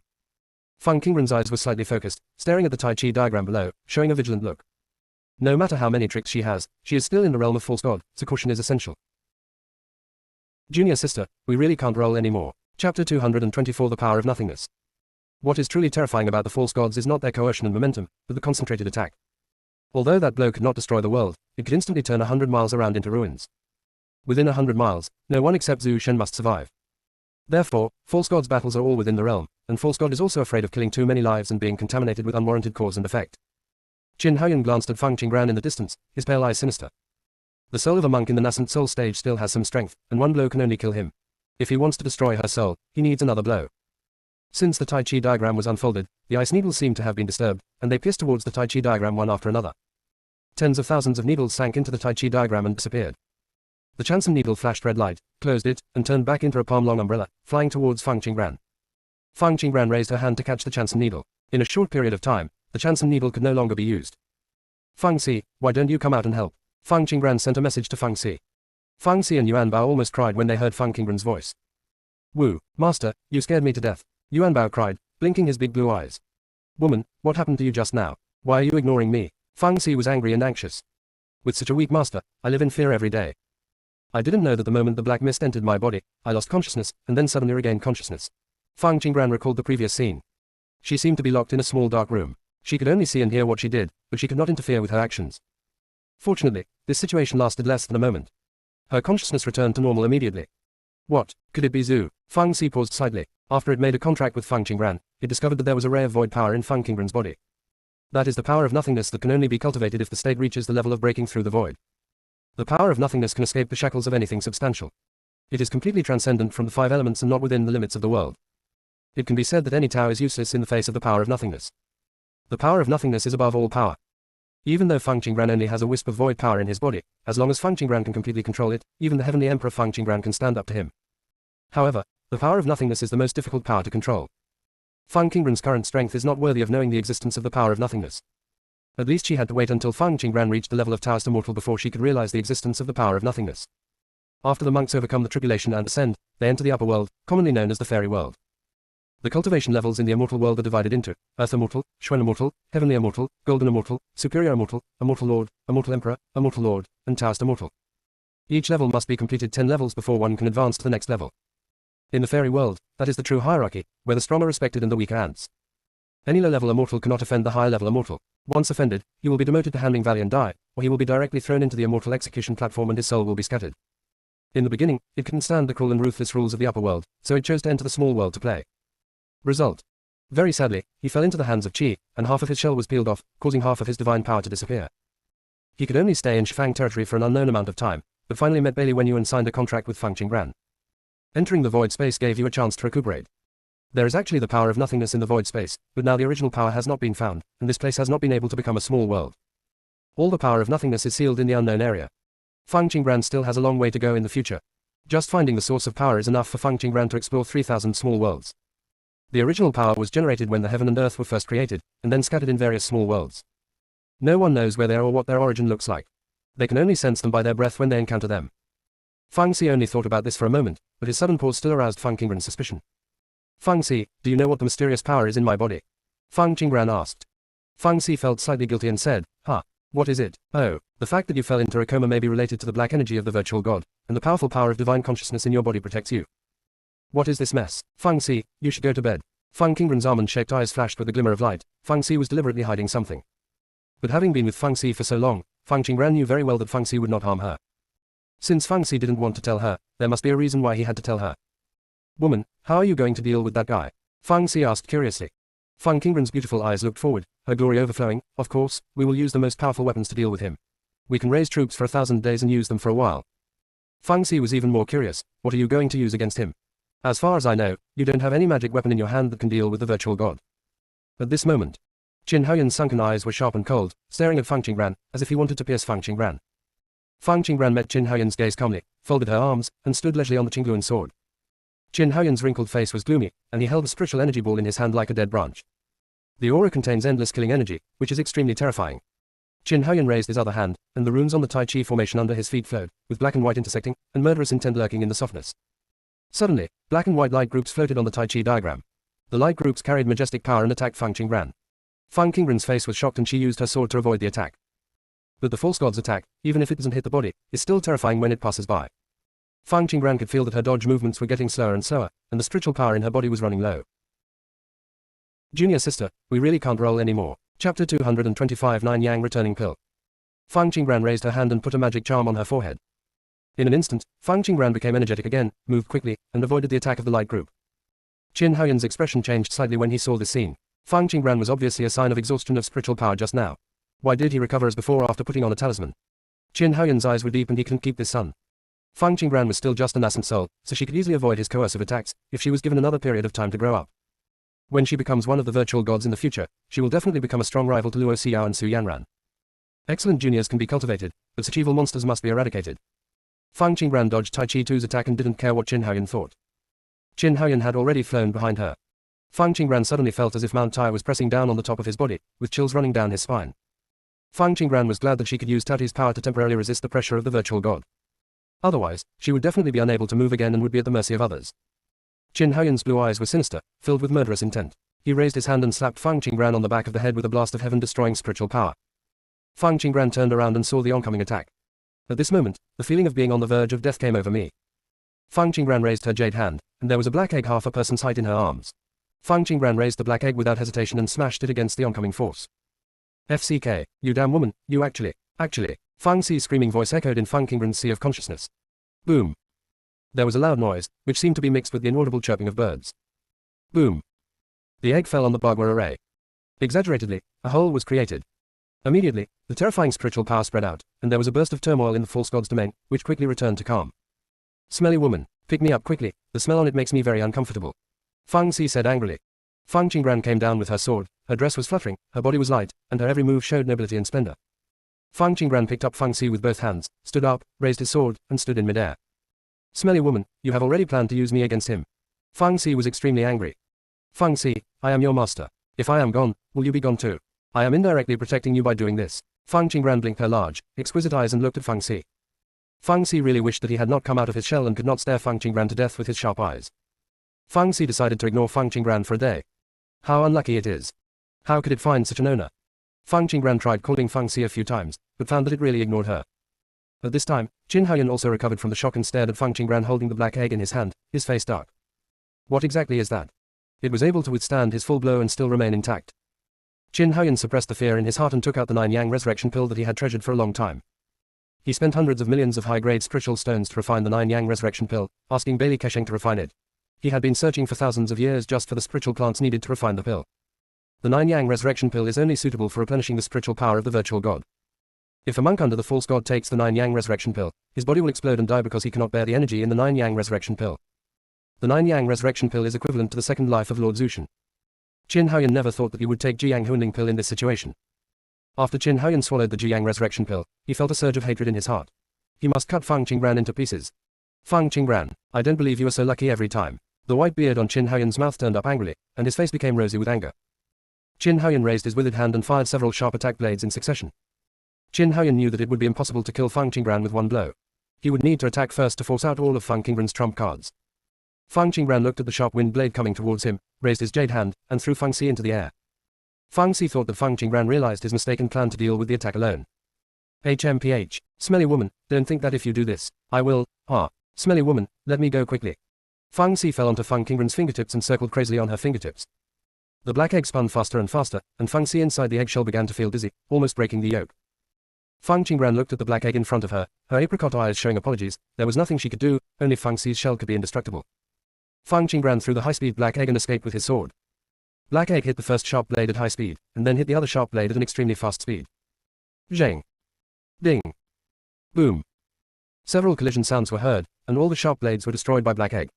Feng Qingren's eyes were slightly focused, staring at the Tai Chi diagram below, showing a vigilant look. No matter how many tricks she has, she is still in the realm of false god, so caution is essential. Junior sister, we really can't roll anymore. Chapter 224 The Power of Nothingness. What is truly terrifying about the false gods is not their coercion and momentum, but the concentrated attack. Although that blow could not destroy the world, it could instantly turn 100 miles around into ruins. Within 100 miles, no one except Zhu Shen must survive. Therefore, false gods' battles are all within the realm, and false god is also afraid of killing too many lives and being contaminated with unwarranted cause and effect. Qin Haoyan glanced at Feng Qingren in the distance, his pale eyes sinister. The soul of a monk in the nascent soul stage still has some strength, and one blow can only kill him. If he wants to destroy her soul, he needs another blow. Since the Tai Chi diagram was unfolded, the ice needles seemed to have been disturbed, and they pierced towards the Tai Chi diagram one after another. Tens of thousands of needles sank into the Tai Chi diagram and disappeared. The Chanson needle flashed red light, closed it, and turned back into a palm-long umbrella, flying towards Feng Qingren. Feng Qingren raised her hand to catch the Chanson needle. In a short period of time, the Chanson needle could no longer be used. Feng Si, why don't you come out and help? Feng Qingren sent a message to Feng Si. Feng Si and Yuan Bao almost cried when they heard Feng Qingren's voice. Wu, master, you scared me to death. Yuan Bao cried, blinking his big blue eyes. Woman, what happened to you just now? Why are you ignoring me? Feng Si was angry and anxious. With such a weak master, I live in fear every day. I didn't know that the moment the black mist entered my body, I lost consciousness, and then suddenly regained consciousness. Feng Qingren recalled the previous scene. She seemed to be locked in a small dark room. She could only see and hear what she did, but she could not interfere with her actions. Fortunately, this situation lasted less than a moment. Her consciousness returned to normal immediately. What, could it be Zhu? Feng Si paused slightly. After it made a contract with Feng Qingren, it discovered that there was a ray of void power in Feng Qingren's body. That is the power of nothingness that can only be cultivated if the state reaches the level of breaking through the void. The power of nothingness can escape the shackles of anything substantial. It is completely transcendent from the 5 elements and not within the limits of the world. It can be said that any Tao is useless in the face of the power of nothingness. The power of nothingness is above all power. Even though Feng Qingren only has a wisp of void power in his body, as long as Feng Qingren can completely control it, even the heavenly emperor Feng Qingren can stand up to him. However, the power of nothingness is the most difficult power to control. Feng Qingren's current strength is not worthy of knowing the existence of the power of nothingness. At least she had to wait until Feng Qingren reached the level of Taoist immortal before she could realize the existence of the power of nothingness. After the monks overcome the tribulation and ascend, they enter the upper world, commonly known as the fairy world. The cultivation levels in the immortal world are divided into Earth Immortal, Xuan Immortal, Heavenly Immortal, Golden Immortal, Superior Immortal, Immortal Lord, Immortal Emperor, Immortal Lord, and Taoist Immortal. Each level must be completed 10 levels before one can advance to the next level. In the fairy world, that is the true hierarchy, where the strong are respected and the weak are ants. Any low-level immortal cannot offend the higher-level immortal. Once offended, he will be demoted to Handling Valley and die, or he will be directly thrown into the immortal execution platform and his soul will be scattered. In the beginning, it couldn't stand the cruel and ruthless rules of the upper world, so it chose to enter the small world to play. Result. Very sadly, he fell into the hands of Qi, and half of his shell was peeled off, causing half of his divine power to disappear. He could only stay in Shifang territory for an unknown amount of time, but finally met Bailey Wenyu and signed a contract with Feng Qingren. Entering the void space gave you a chance to recuperate. There is actually the power of nothingness in the void space, but now the original power has not been found, and this place has not been able to become a small world. All the power of nothingness is sealed in the unknown area. Feng Qingren still has a long way to go in the future. Just finding the source of power is enough for Feng Qingren to explore 3,000 small worlds. The original power was generated when the heaven and earth were first created, and then scattered in various small worlds. No one knows where they are or what their origin looks like. They can only sense them by their breath when they encounter them. Feng Si only thought about this for a moment, but his sudden pause still aroused Feng Qingren's suspicion. Feng Si, do you know what the mysterious power is in my body? Feng Qingren asked. Feng Si felt slightly guilty and said, what is it? Oh, the fact that you fell into a coma may be related to the black energy of the virtual god, and the powerful power of divine consciousness in your body protects you. What is this mess? Feng Si, you should go to bed. Feng Qingren's almond-shaped eyes flashed with a glimmer of light. Feng Si was deliberately hiding something. But having been with Feng Si for so long, Feng Qingren knew very well that Feng Si would not harm her. Since Feng Si didn't want to tell her, there must be a reason why he had to tell her. Woman, how are you going to deal with that guy? Fang Xi asked curiously. Fang Qingren's beautiful eyes looked forward, her glory overflowing. Of course, we will use the most powerful weapons to deal with him. We can raise troops for 1,000 days and use them for a while. Fang Xi was even more curious. What are you going to use against him? As far as I know, you don't have any magic weapon in your hand that can deal with the virtual god. At this moment, Qin Haoyan's sunken eyes were sharp and cold, staring at Fang Qingran, as if he wanted to pierce Fang Qingran. Fang Qingran met Qin Haoyan's gaze calmly, folded her arms, and stood leisurely on the Qingluan sword. Qin Haoyan's wrinkled face was gloomy, and he held a spiritual energy ball in his hand like a dead branch. The aura contains endless killing energy, which is extremely terrifying. Qin Haoyan raised his other hand, and the runes on the Tai Chi formation under his feet flowed, with black and white intersecting, and murderous intent lurking in the softness. Suddenly, black and white light groups floated on the Tai Chi diagram. The light groups carried majestic power and attacked Fang Qingran. Fang Qingran's face was shocked and she used her sword to avoid the attack. But the false god's attack, even if it doesn't hit the body, is still terrifying when it passes by. Fang Qingran could feel that her dodge movements were getting slower and slower, and the spiritual power in her body was running low. Junior sister, we really can't roll anymore. Chapter 225 Nine Yang Returning Pill. Fang Qingran raised her hand and put a magic charm on her forehead. In an instant, Fang Qingran became energetic again, moved quickly, and avoided the attack of the light group. Qin Haoyan's expression changed slightly when he saw this scene. Fang Qingran was obviously a sign of exhaustion of spiritual power just now. Why did he recover as before after putting on a talisman? Qin Haoyan's eyes were deep and he couldn't keep this sun. Fang Qingran was still just a nascent soul, so she could easily avoid his coercive attacks, if she was given another period of time to grow up. When she becomes one of the virtual gods in the future, she will definitely become a strong rival to Luo Xiao and Su Yanran. Excellent juniors can be cultivated, but such evil monsters must be eradicated. Fang Qingran dodged Tai Chi 2's attack and didn't care what Qin Haoyan thought. Qin Haoyan had already flown behind her. Fang Qingran suddenly felt as if Mount Tai was pressing down on the top of his body, with chills running down his spine. Fang Qingran was glad that she could use Tati's power to temporarily resist the pressure of the virtual god. Otherwise, she would definitely be unable to move again and would be at the mercy of others. Qin Haoyan's blue eyes were sinister, filled with murderous intent. He raised his hand and slapped Fang Qingran on the back of the head with a blast of heaven-destroying spiritual power. Fang Qingran turned around and saw the oncoming attack. At this moment, the feeling of being on the verge of death came over me. Fang Qingran raised her jade hand, and there was a black egg half a person's height in her arms. Fang Qingran raised the black egg without hesitation and smashed it against the oncoming force. FCK, you damn woman, you actually. Fang Xi's screaming voice echoed in Fang Qingran's sea of consciousness. Boom. There was a loud noise, which seemed to be mixed with the inaudible chirping of birds. Boom. The egg fell on the Bagua array. Exaggeratedly, a hole was created. Immediately, the terrifying spiritual power spread out, and there was a burst of turmoil in the false god's domain, which quickly returned to calm. Smelly woman, pick me up quickly, the smell on it makes me very uncomfortable. Fang Xi said angrily. Fang Qingran came down with her sword, her dress was fluttering, her body was light, and her every move showed nobility and splendor. Fang Qingran picked up Fang Xi with both hands, stood up, raised his sword, and stood in midair. Smelly woman, you have already planned to use me against him. Fang Xi was extremely angry. Fang Xi, I am your master. If I am gone, will you be gone too? I am indirectly protecting you by doing this. Fang Qingran blinked her large, exquisite eyes and looked at Fang Xi. Fang Xi really wished that he had not come out of his shell and could not stare Fang Qingran to death with his sharp eyes. Fang Xi decided to ignore Fang Qingran for a day. How unlucky it is. How could it find such an owner? Fang Qingran tried calling Fang Xi a few times, but found that it really ignored her. At this time, Qin Haoyan also recovered from the shock and stared at Fang Qingran holding the black egg in his hand, his face dark. What exactly is that? It was able to withstand his full blow and still remain intact. Qin Haoyan suppressed the fear in his heart and took out the 9 Yang resurrection pill that he had treasured for a long time. He spent hundreds of millions of high-grade spiritual stones to refine the 9 Yang resurrection pill, asking Bailey Kesheng to refine it. He had been searching for thousands of years just for the spiritual plants needed to refine the pill. The 9 Yang resurrection pill is only suitable for replenishing the spiritual power of the virtual god. If a monk under the false god takes the 9 Yang resurrection pill, his body will explode and die because he cannot bear the energy in the 9 Yang resurrection pill. The 9 Yang resurrection pill is equivalent to the second life of Lord Zushan. Qin Haoyan never thought that he would take Jiyang Hunling pill in this situation. After Qin Haoyan swallowed the Jiyang resurrection pill, he felt a surge of hatred in his heart. He must cut Fang Qingran into pieces. Fang Qingran, I don't believe you are so lucky every time. The white beard on Qin Haoyan's mouth turned up angrily, and his face became rosy with anger. Qin Haoyan raised his withered hand and fired several sharp attack blades in succession. Qin Haoyan knew that it would be impossible to kill Fang Qingran with one blow. He would need to attack first to force out all of Fang Qingran's trump cards. Fang Qingran looked at the sharp wind blade coming towards him, raised his jade hand, and threw Fang Xi into the air. Fang Xi thought that Fang Qingran realized his mistake and planned to deal with the attack alone. HMPH, smelly woman, don't think that if you do this, I will, smelly woman, let me go quickly. Fang Xi fell onto Fang Qingran's fingertips and circled crazily on her fingertips. The black egg spun faster and faster, and Fang Xi inside the eggshell began to feel dizzy, almost breaking the yolk. Fang Qingran looked at the black egg in front of her, her apricot eyes showing apologies. There was nothing she could do, only Fang Xi's shell could be indestructible. Fang Qingran threw the high-speed black egg and escaped with his sword. Black egg hit the first sharp blade at high speed, and then hit the other sharp blade at an extremely fast speed. Zhang. Ding. Boom. Several collision sounds were heard, and all the sharp blades were destroyed by black egg.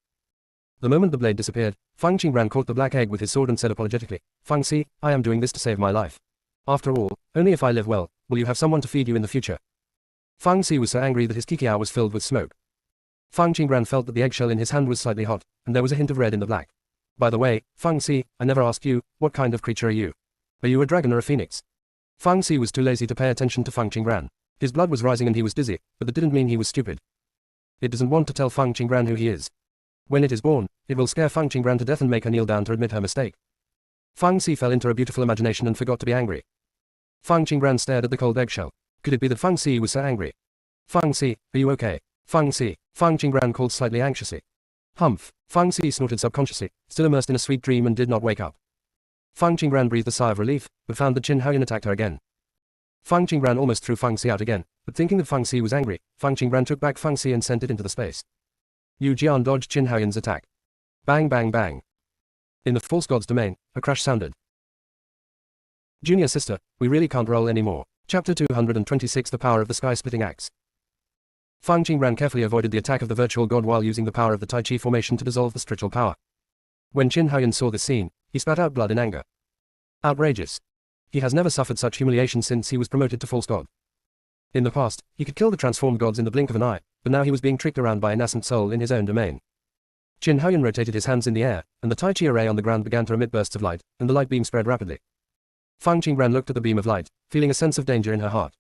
The moment the blade disappeared, Fang Qingran caught the black egg with his sword and said apologetically, Fang Si, I am doing this to save my life. After all, only if I live well, will you have someone to feed you in the future. Fang Si was so angry that his kikiao was filled with smoke. Fang Qingran felt that the eggshell in his hand was slightly hot, and there was a hint of red in the black. By the way, Fang Si, I never asked you, what kind of creature are you? Are you a dragon or a phoenix? Fang Si was too lazy to pay attention to Fang Qingran. His blood was rising and he was dizzy, but that didn't mean he was stupid. It doesn't want to tell Fang Qingran who he is. When it is born, it will scare Fang Qingran to death and make her kneel down to admit her mistake. Fang Si fell into a beautiful imagination and forgot to be angry. Fang Qingran stared at the cold eggshell. Could it be that Fang Si was so angry? Fang Si, are you okay? Fang Si, Fang Qingran called slightly anxiously. Humph, Fang Si snorted subconsciously, still immersed in a sweet dream and did not wake up. Fang Qingran breathed a sigh of relief, but found that Qin Haoyan attacked her again. Fang Qingran almost threw Fang Si out again, but thinking that Fang Si was angry, Fang Qingran took back Fang Si and sent it into the space. Yu Jian dodged Qin Haoyan's attack. Bang bang bang. In the false god's domain, a crash sounded. Junior sister, we really can't roll anymore. Chapter 226 The Power of the Sky-Splitting Axe. Fang Qingran carefully avoided the attack of the virtual god while using the power of the Tai Chi formation to dissolve the spiritual power. When Qin Haoyan saw this scene, he spat out blood in anger. Outrageous. He has never suffered such humiliation since he was promoted to false god. In the past, he could kill the transformed gods in the blink of an eye, but now he was being tricked around by a nascent soul in his own domain. Qin Haoyan rotated his hands in the air, and the Tai Chi array on the ground began to emit bursts of light, and the light beam spread rapidly. Fang Qingran looked at the beam of light, feeling a sense of danger in her heart.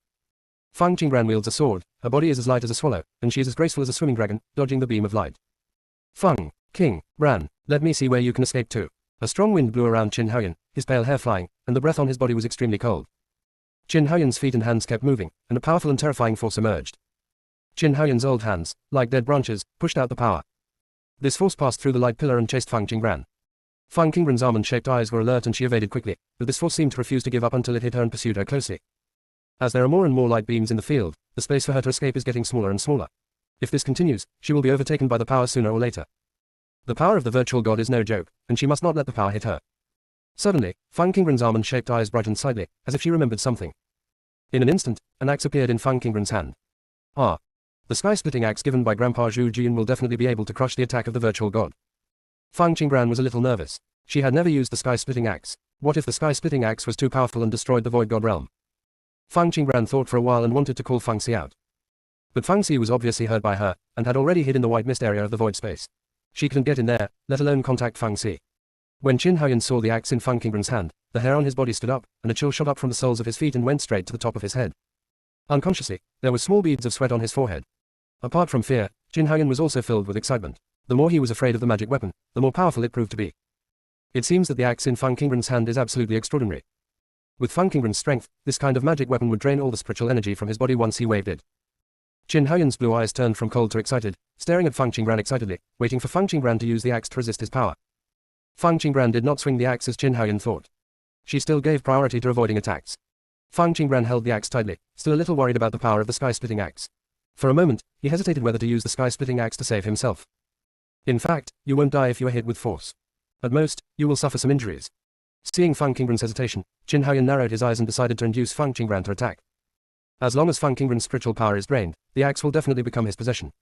Fang Qingran wields a sword, her body is as light as a swallow, and she is as graceful as a swimming dragon, dodging the beam of light. Fang, King, Ran, let me see where you can escape to. A strong wind blew around Qin Haoyan, his pale hair flying, and the breath on his body was extremely cold. Qin Haoyan's feet and hands kept moving, and a powerful and terrifying force emerged. Qin Haoyan's old hands, like dead branches, pushed out the power. This force passed through the light pillar and chased Fang Qingran. Fang Qingran's almond-shaped eyes were alert and she evaded quickly, but this force seemed to refuse to give up until it hit her and pursued her closely. As there are more and more light beams in the field, the space for her to escape is getting smaller and smaller. If this continues, she will be overtaken by the power sooner or later. The power of the virtual god is no joke, and she must not let the power hit her. Suddenly, Fang Qingran's almond-shaped eyes brightened slightly, as if she remembered something. In an instant, an axe appeared in Fang Qingran's hand. Ah. The sky-splitting axe given by Grandpa Zhu Jian will definitely be able to crush the attack of the virtual god. Fang Qingran was a little nervous. She had never used the sky-splitting axe. What if the sky-splitting axe was too powerful and destroyed the void god realm? Fang Qingran thought for a while and wanted to call Fang Si out. But Fang Si was obviously hurt by her, and had already hid in the white mist area of the void space. She couldn't get in there, let alone contact Fang Si. When Qin Haoyan saw the axe in Fang Qingran's hand, the hair on his body stood up, and a chill shot up from the soles of his feet and went straight to the top of his head. Unconsciously, there were small beads of sweat on his forehead. Apart from fear, Qin Haoyan was also filled with excitement. The more he was afraid of the magic weapon, the more powerful it proved to be. It seems that the axe in Fang Qingran's hand is absolutely extraordinary. With Fang Qingran's strength, this kind of magic weapon would drain all the spiritual energy from his body once he waved it. Qin Haoyan's blue eyes turned from cold to excited, staring at Fang Qingran excitedly, waiting for Fang Qingran to use the axe to resist his power. Fang Qingran did not swing the axe as Qin Haoyan thought. She still gave priority to avoiding attacks. Fang Qingran held the axe tightly, still a little worried about the power of the sky-splitting axe. For a moment, he hesitated whether to use the sky-splitting axe to save himself. In fact, you won't die if you are hit with force. At most, you will suffer some injuries. Seeing Fang Qingran's hesitation, Qin Haoyan narrowed his eyes and decided to induce Fang Qingran to attack. As long as Fang Qingran's spiritual power is drained, the axe will definitely become his possession.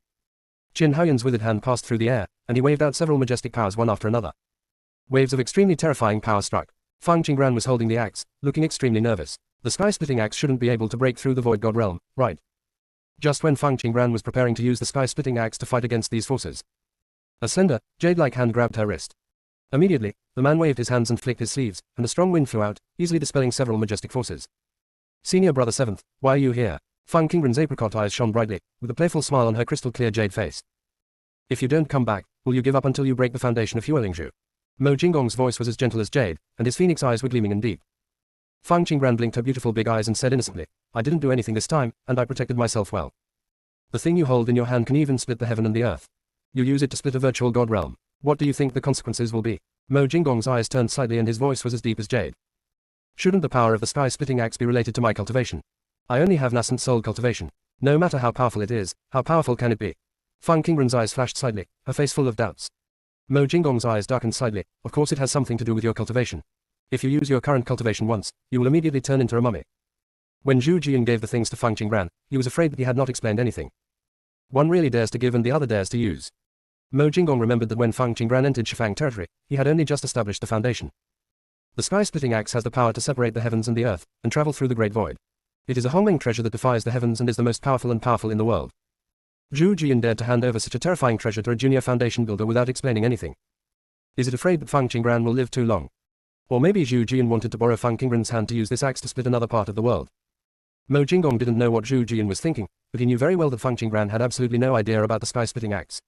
Qin Haoyan's withered hand passed through the air, and he waved out several majestic powers one after another. Waves of extremely terrifying power struck. Fang Qingran was holding the axe, looking extremely nervous. The sky-splitting axe shouldn't be able to break through the void god realm, right? Just when Fang Qingran was preparing to use the sky-splitting axe to fight against these forces, a slender, jade-like hand grabbed her wrist. Immediately, the man waved his hands and flicked his sleeves, and a strong wind flew out, easily dispelling several majestic forces. Senior brother seventh, why are you here? Fang Qingran's apricot eyes shone brightly, with a playful smile on her crystal-clear jade face. If you don't come back, will you give up until you break the foundation of Huolingzhu? Mo Jinggong's voice was as gentle as jade, and his phoenix eyes were gleaming and deep. Fang Qingran blinked her beautiful big eyes and said innocently, I didn't do anything this time, and I protected myself well. The thing you hold in your hand can even split the heaven and the earth. You use it to split a virtual god realm. What do you think the consequences will be? Mo Jinggong's eyes turned slightly and his voice was as deep as jade. Shouldn't the power of the sky-splitting axe be related to my cultivation? I only have nascent soul cultivation. No matter how powerful it is, how powerful can it be? Fang Qingran's eyes flashed slightly, her face full of doubts. Mo Jinggong's eyes darkened slightly. Of course it has something to do with your cultivation. If you use your current cultivation once, you will immediately turn into a mummy. When Zhu Jian gave the things to Fang Qingran, he was afraid that he had not explained anything. One really dares to give and the other dares to use. Mo Jinggong remembered that when Fang Qingran entered Shifang territory, he had only just established the foundation. The sky-splitting axe has the power to separate the heavens and the earth, and travel through the great void. It is a Hongmeng treasure that defies the heavens and is the most powerful in the world. Zhu Jian dared to hand over such a terrifying treasure to a junior foundation builder without explaining anything. Is it afraid that Fang Qingran will live too long? Or maybe Zhu Jian wanted to borrow Fang Qingran's hand to use this axe to split another part of the world. Mo Jinggong didn't know what Zhu Jian was thinking, but he knew very well that Fang Qingran had absolutely no idea about the sky-splitting axe.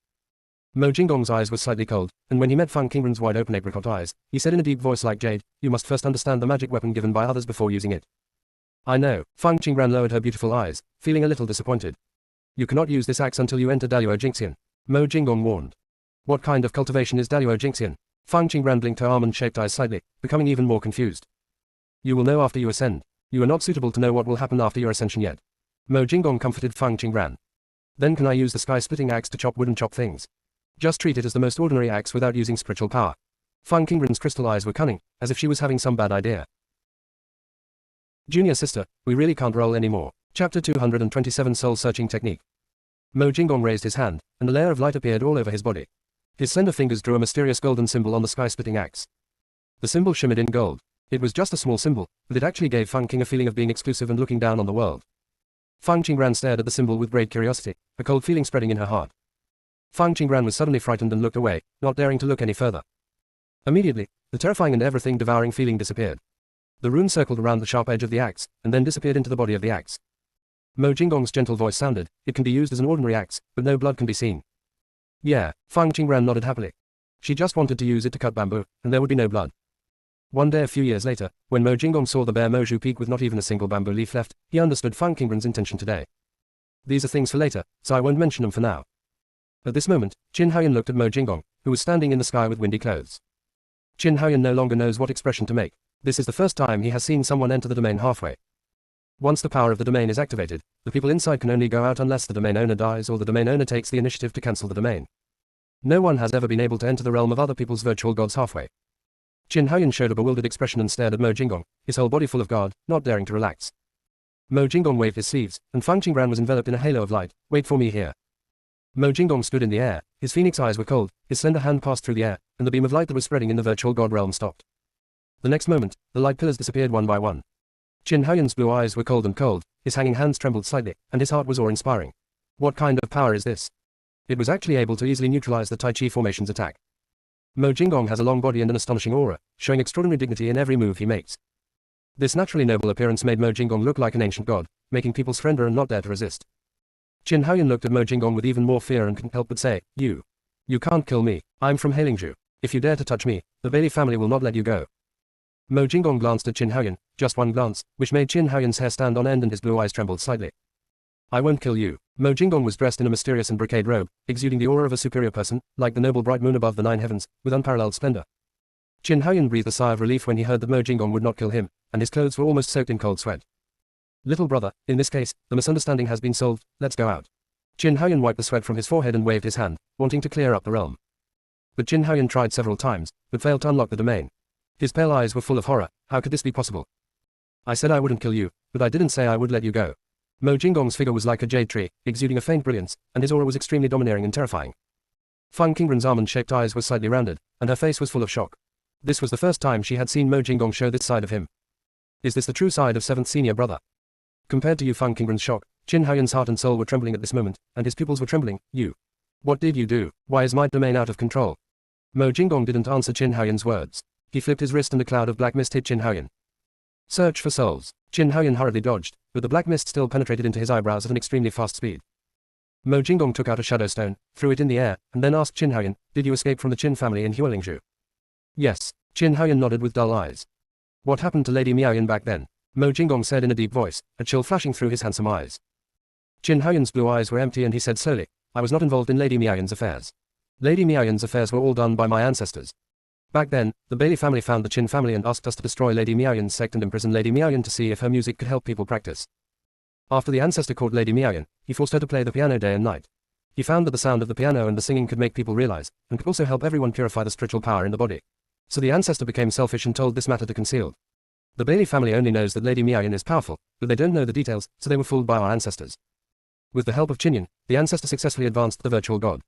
Mo Jinggong's eyes were slightly cold, and when he met Fang Qingran's wide-open apricot eyes, he said in a deep voice like jade, "You must first understand the magic weapon given by others before using it." "I know." Fang Qingran lowered her beautiful eyes, feeling a little disappointed. "You cannot use this axe until you enter Daluo Jingxian," Mo Jinggong warned. "What kind of cultivation is Daluo Jingxian?" Fang Qingran blinked her almond-shaped eyes slightly, becoming even more confused. "You will know after you ascend. You are not suitable to know what will happen after your ascension yet." Mo Jinggong comforted Fang Qingran. "Then can I use the sky-splitting axe to chop wood and chop things? Just treat it as the most ordinary axe without using spiritual power." Fang Qingran's crystal eyes were cunning, as if she was having some bad idea. "Junior sister, we really can't roll anymore." Chapter 227 Soul-Searching Technique. Mo Jinggong raised his hand, and a layer of light appeared all over his body. His slender fingers drew a mysterious golden symbol on the sky-splitting axe. The symbol shimmered in gold. It was just a small symbol, but it actually gave Fang Qing a feeling of being exclusive and looking down on the world. Fang Qingran stared at the symbol with great curiosity, a cold feeling spreading in her heart. Fang Qingran was suddenly frightened and looked away, not daring to look any further. Immediately, the terrifying and everything-devouring feeling disappeared. The rune circled around the sharp edge of the axe, and then disappeared into the body of the axe. Mo Jinggong's gentle voice sounded, "It can be used as an ordinary axe, but no blood can be seen." "Yeah," Fang Qingran nodded happily. She just wanted to use it to cut bamboo, and there would be no blood. One day a few years later, when Mo Jinggong saw the bare Moju peak with not even a single bamboo leaf left, he understood Fang Qingran's intention today. These are things for later, so I won't mention them for now. At this moment, Qin Haoyan looked at Mo Jinggong, who was standing in the sky with windy clothes. Qin Haoyan no longer knows what expression to make. This is the first time he has seen someone enter the domain halfway. Once the power of the domain is activated, the people inside can only go out unless the domain owner dies or the domain owner takes the initiative to cancel the domain. No one has ever been able to enter the realm of other people's virtual gods halfway. Qin Haoyan showed a bewildered expression and stared at Mo Jinggong, his whole body full of guard, not daring to relax. Mo Jinggong waved his sleeves, and Fang Qingran was enveloped in a halo of light. "Wait for me here." Mo Jinggong stood in the air, his phoenix eyes were cold, his slender hand passed through the air, and the beam of light that was spreading in the virtual god realm stopped. The next moment, the light pillars disappeared one by one. Qin Haoyan's blue eyes were cold and cold, his hanging hands trembled slightly, and his heart was awe-inspiring. What kind of power is this? It was actually able to easily neutralize the Tai Chi formation's attack. Mo Jinggong has a long body and an astonishing aura, showing extraordinary dignity in every move he makes. This naturally noble appearance made Mo Jinggong look like an ancient god, making people surrender and not dare to resist. Qin Haoyan looked at Mo Jinggong with even more fear and couldn't help but say, You can't kill me. I'm from Hailingzhu. If you dare to touch me, the Bailey family will not let you go." Mo Jinggong glanced at Qin Haoyan, just one glance, which made Qin Haoyan's hair stand on end and his blue eyes trembled slightly. "I won't kill you." Mo Jinggong was dressed in a mysterious and brocade robe, exuding the aura of a superior person, like the noble bright moon above the 9 heavens, with unparalleled splendor. Qin Haoyan breathed a sigh of relief when he heard that Mo Jinggong would not kill him, and his clothes were almost soaked in cold sweat. "Little brother, in this case, the misunderstanding has been solved, let's go out." Qin Haoyan wiped the sweat from his forehead and waved his hand, wanting to clear up the realm. But Qin Haoyan tried several times, but failed to unlock the domain. His pale eyes were full of horror. How could this be possible? "I said I wouldn't kill you, but I didn't say I would let you go." Mo Jinggong's figure was like a jade tree, exuding a faint brilliance, and his aura was extremely domineering and terrifying. Fang Qingran's almond-shaped eyes were slightly rounded, and her face was full of shock. This was the first time she had seen Mo Jinggong show this side of him. Is this the true side of 7th senior brother? Compared to you, Fang Qingran's shock, Qin Haoyan's heart and soul were trembling at this moment, and his pupils were trembling. "You. What did you do? Why is my domain out of control?" Mo Jinggong didn't answer Qin Haoyan's words. He flipped his wrist and a cloud of black mist hit Qin Haoyan. "Search for souls." Qin Haoyan hurriedly dodged, but the black mist still penetrated into his eyebrows at an extremely fast speed. Mo Jinggong took out a shadow stone, threw it in the air, and then asked Qin Haoyan, "Did you escape from the Qin family in Huolingzhu?" "Yes." Qin Haoyan nodded with dull eyes. "What happened to Lady Miaoyan back then?" Mo Jinggong said in a deep voice, a chill flashing through his handsome eyes. Qin Haoyan's blue eyes were empty and he said slowly, "I was not involved in Lady Miaoyan's affairs. Lady Miaoyan's affairs were all done by my ancestors. Back then, the Bailey family found the Qin family and asked us to destroy Lady Miaoyan's sect and imprison Lady Miaoyan to see if her music could help people practice. After the ancestor caught Lady Miaoyan, he forced her to play the piano day and night. He found that the sound of the piano and the singing could make people realize, and could also help everyone purify the spiritual power in the body. So the ancestor became selfish and told this matter to conceal. The Bailey family only knows that Lady Miaoyan is powerful, but they don't know the details, so they were fooled by our ancestors. With the help of Chinyan, the ancestor successfully advanced the virtual god.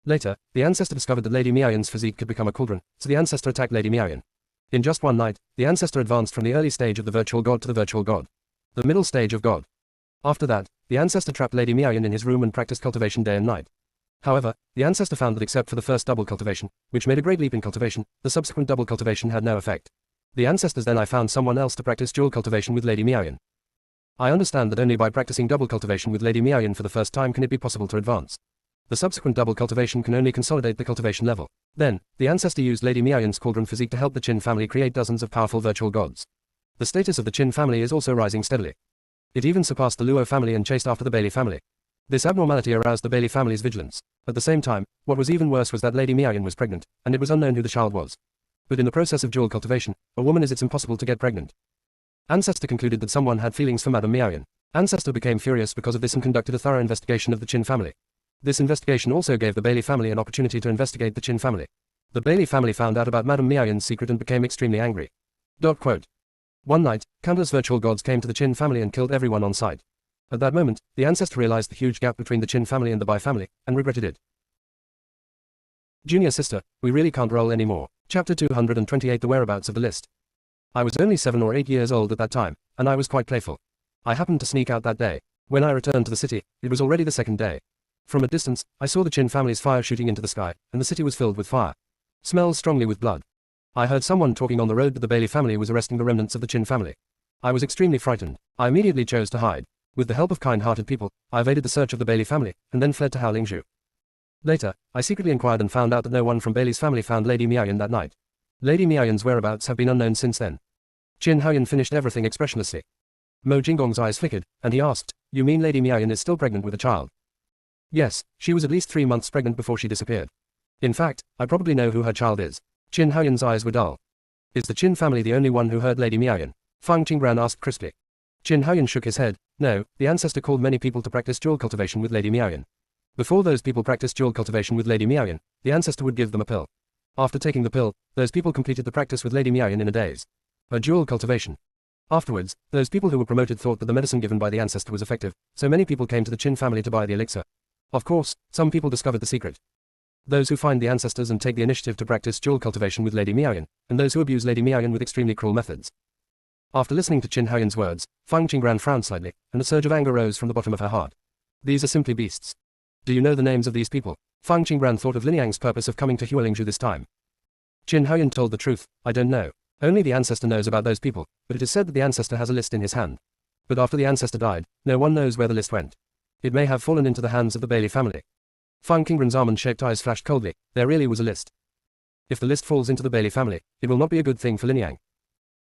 Later, the ancestor discovered that Lady Miaoyan's physique could become a cauldron, so the ancestor attacked Lady Miaoyan. In just one night, the ancestor advanced from the early stage of the virtual god to the virtual god. The middle stage of God. After that, the ancestor trapped Lady Miaoyan in his room and practiced cultivation day and night. However, the ancestor found that except for the first double cultivation, which made a great leap in cultivation, the subsequent double cultivation had no effect. The ancestors then found someone else to practice dual cultivation with Lady Miaoyan. I understand that only by practicing double cultivation with Lady Miaoyan for the first time can it be possible to advance. The subsequent double cultivation can only consolidate the cultivation level. Then, the ancestor used Lady Miaoyan's cauldron physique to help the Qin family create dozens of powerful virtual gods. The status of the Qin family is also rising steadily. It even surpassed the Luo family and chased after the Bailey family. This abnormality aroused the Bailey family's vigilance. At the same time, what was even worse was that Lady Miaoyan was pregnant, and it was unknown who the child was. But in the process of dual cultivation, a woman it's impossible to get pregnant. Ancestor concluded that someone had feelings for Madame Miaoyan. Ancestor became furious because of this and conducted a thorough investigation of the Qin family. This investigation also gave the Bailey family an opportunity to investigate the Qin family. The Bailey family found out about Madame Miaoyan's secret and became extremely angry. Quote. One night, countless virtual gods came to the Qin family and killed everyone on sight. At that moment, the ancestor realized the huge gap between the Qin family and the Bai family, and regretted it. Junior sister, we really can't roll anymore. Chapter 228 The whereabouts of the list. I was only 7 or 8 years old at that time, and I was quite playful. I happened to sneak out that day. When I returned to the city, it was already the second day. From a distance, I saw the Qin family's fire shooting into the sky, and the city was filled with fire. Smells strongly with blood. I heard someone talking on the road that the Bailey family was arresting the remnants of the Qin family. I was extremely frightened. I immediately chose to hide. With the help of kind-hearted people, I evaded the search of the Bailey family, and then fled to Haolingzhou. Later, I secretly inquired and found out that no one from Bailey's family found Lady Miaoyan that night. Lady Miaoyan's whereabouts have been unknown since then. Qin Haoyan finished everything expressionlessly. Mo Jinggong's eyes flickered, and he asked, "You mean Lady Miaoyan is still pregnant with a child?" Yes, she was at least 3 months pregnant before she disappeared. In fact, I probably know who her child is. Qin Haoyan's eyes were dull. Is the Qin family the only one who heard Lady Miaoyan? Fang Qingran asked crisply. Qin Haoyan shook his head. No, the ancestor called many people to practice dual cultivation with Lady Miaoyan. Before those people practiced dual cultivation with Lady Miaoyan, the ancestor would give them a pill. After taking the pill, those people completed the practice with Lady Miaoyan in a daze. A dual cultivation. Afterwards, those people who were promoted thought that the medicine given by the ancestor was effective, so many people came to the Qin family to buy the elixir. Of course, some people discovered the secret. Those who find the ancestors and take the initiative to practice dual cultivation with Lady Miaoyan, and those who abuse Lady Miaoyan with extremely cruel methods. After listening to Qin Haoyan's words, Fang Qingran frowned slightly, and a surge of anger rose from the bottom of her heart. These are simply beasts. Do you know the names of these people? Fang Qingran thought of Lin Yang's purpose of coming to Haolingzhou this time. Qin Haoyan told the truth, I don't know. Only the ancestor knows about those people, but it is said that the ancestor has a list in his hand. But after the ancestor died, no one knows where the list went. It may have fallen into the hands of the Bailey family. Fang Qingran's almond-shaped eyes flashed coldly. There really was a list. If the list falls into the Bailey family, it will not be a good thing for Lin Yang.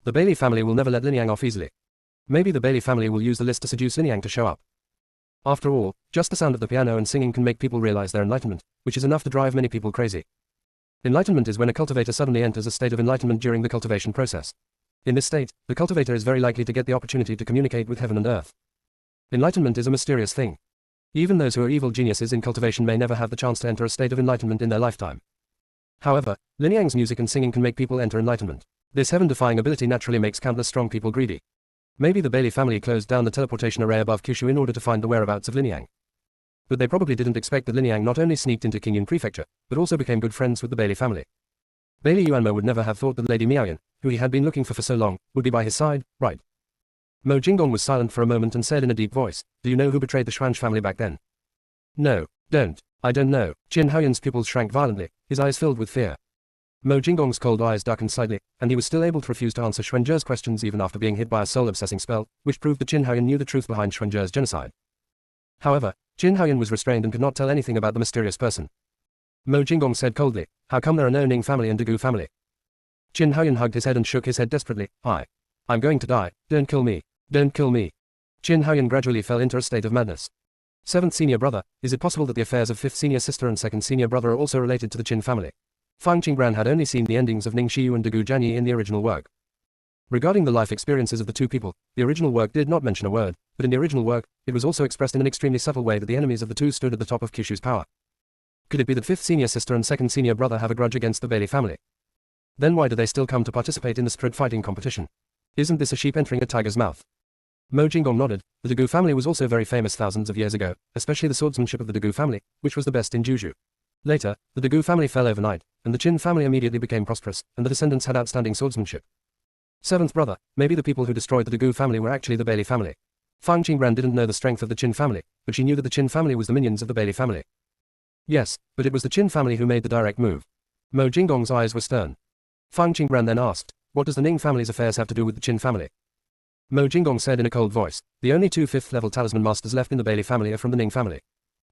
The Bailey family will never let Lin Yang off easily. Maybe the Bailey family will use the list to seduce Lin Yang to show up. After all, just the sound of the piano and singing can make people realize their enlightenment, which is enough to drive many people crazy. Enlightenment is when a cultivator suddenly enters a state of enlightenment during the cultivation process. In this state, the cultivator is very likely to get the opportunity to communicate with heaven and earth. Enlightenment is a mysterious thing. Even those who are evil geniuses in cultivation may never have the chance to enter a state of enlightenment in their lifetime. However, Lin Yang's music and singing can make people enter enlightenment. This heaven-defying ability naturally makes countless strong people greedy. Maybe the Bailey family closed down the teleportation array above Kyushu in order to find the whereabouts of Lin Yang. But they probably didn't expect that Lin Yang not only sneaked into Qingyun Prefecture, but also became good friends with the Bailey family. Bailey Yuanmo would never have thought that Lady Miaoyan, who he had been looking for so long, would be by his side, right? Mo Jinggong was silent for a moment and said in a deep voice, "Do you know who betrayed the Xuanzhi family back then?" "No, don't. I don't know." Qin Haoyan's pupils shrank violently, his eyes filled with fear. Mo Jinggong's cold eyes darkened slightly, and he was still able to refuse to answer Xuanzhi's questions even after being hit by a soul-obsessing spell, which proved that Qin Haoyan knew the truth behind Xuanzhi's genocide. However, Qin Haoyan was restrained and could not tell anything about the mysterious person. Mo Jinggong said coldly, "How come there are no Ning family and Dagu family?" Qin Haoyan hugged his head and shook his head desperately. I'm going to die. Don't kill me. Don't kill me." Qin Haoyan gradually fell into a state of madness. Seventh senior brother, is it possible that the affairs of fifth senior sister and second senior brother are also related to the Qin family? Fang Qingran had only seen the endings of Ning Shiyu and Dagu Jianyi in the original work. Regarding the life experiences of the two people, the original work did not mention a word, but in the original work, it was also expressed in an extremely subtle way that the enemies of the two stood at the top of Kyushu's power. Could it be that fifth senior sister and second senior brother have a grudge against the Bailey family? Then why do they still come to participate in the spread fighting competition? Isn't this a sheep entering a tiger's mouth? Mo Jinggong nodded. The Dagu family was also very famous thousands of years ago, especially the swordsmanship of the Dagu family, which was the best in Juju. Later, the Dagu family fell overnight, and the Qin family immediately became prosperous, and the descendants had outstanding swordsmanship. Seventh brother, maybe the people who destroyed the Dagu family were actually the Bailey family. Fang Qingran didn't know the strength of the Qin family, but she knew that the Qin family was the minions of the Bailey family. Yes, but it was the Qin family who made the direct move. Mo Jinggong's eyes were stern. Fang Qingran then asked, what does the Ning family's affairs have to do with the Qin family? Mo Jinggong said in a cold voice, the only two fifth-level talisman masters left in the Bailey family are from the Ning family.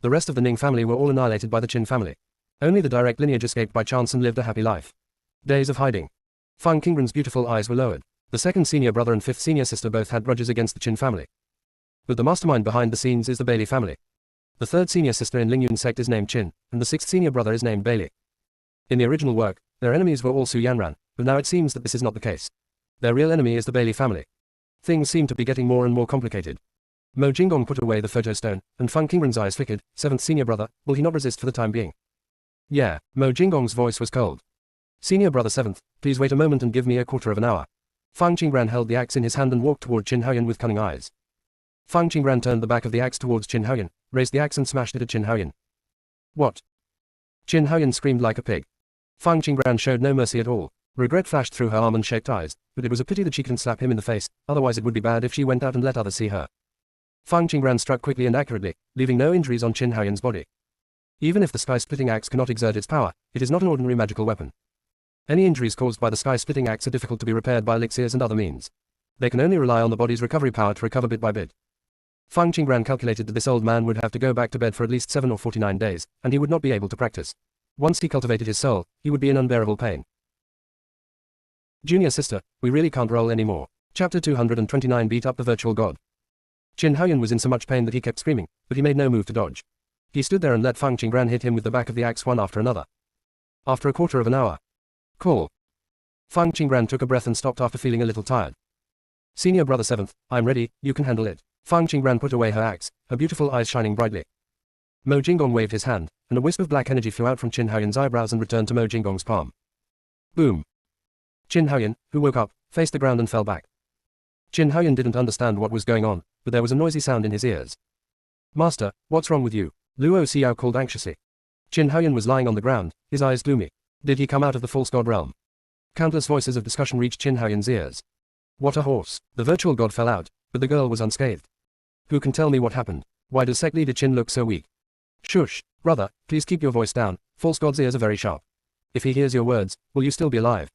The rest of the Ning family were all annihilated by the Qin family. Only the direct lineage escaped by chance and lived a happy life. Days of hiding. Fang Qingran's beautiful eyes were lowered. The second senior brother and fifth senior sister both had grudges against the Qin family. But the mastermind behind the scenes is the Bailey family. The third senior sister in Lingyun sect is named Qin, and the sixth senior brother is named Bailey. In the original work, their enemies were all Su Yanran, but now it seems that this is not the case. Their real enemy is the Bailey family. Things seem to be getting more and more complicated. Mo Jinggong put away the photo stone, and Fang Qingran's eyes flickered. Seventh senior brother, will he not resist for the time being? Yeah, Mo Jinggong's voice was cold. Senior brother seventh, please wait a moment and give me a quarter of an hour. Fang Qingran held the axe in his hand and walked toward Qin Haoyan with cunning eyes. Fang Qingran turned the back of the axe towards Qin Haoyan, raised the axe and smashed it at Qin Haoyan. What? Qin Haoyan screamed like a pig. Fang Qingran showed no mercy at all. Regret flashed through her almond-shaped eyes, but it was a pity that she couldn't slap him in the face, otherwise it would be bad if she went out and let others see her. Fang Qingran struck quickly and accurately, leaving no injuries on Qin Haoyan's body. Even if the sky-splitting axe cannot exert its power, it is not an ordinary magical weapon. Any injuries caused by the sky-splitting axe are difficult to be repaired by elixirs and other means. They can only rely on the body's recovery power to recover bit by bit. Fang Qingran calculated that this old man would have to go back to bed for at least 7 or 49 days, and he would not be able to practice. Once he cultivated his soul, he would be in unbearable pain. Junior sister, we really can't roll anymore. Chapter 229 Beat up the virtual god. Qin Haoyan was in so much pain that he kept screaming, but he made no move to dodge. He stood there and let Fang Qingran hit him with the back of the axe one after another. After a quarter of an hour. Call. Fang Qingran took a breath and stopped after feeling a little tired. Senior brother seventh, I'm ready, you can handle it. Fang Qingran put away her axe, her beautiful eyes shining brightly. Mo Jinggong waved his hand, and a wisp of black energy flew out from Qin Haoyan's eyebrows and returned to Mo Jinggong's palm. Boom. Qin Haoyan, who woke up, faced the ground and fell back. Qin Haoyan didn't understand what was going on, but there was a noisy sound in his ears. Master, what's wrong with you? Luo Xiao called anxiously. Qin Haoyan was lying on the ground, his eyes gloomy. Did he come out of the false god realm? Countless voices of discussion reached Qin Haoyan's ears. What a horse. The virtual god fell out, but the girl was unscathed. Who can tell me what happened? Why does sect leader Qin look so weak? Shush, brother, please keep your voice down. False god's ears are very sharp. If he hears your words, will you still be alive?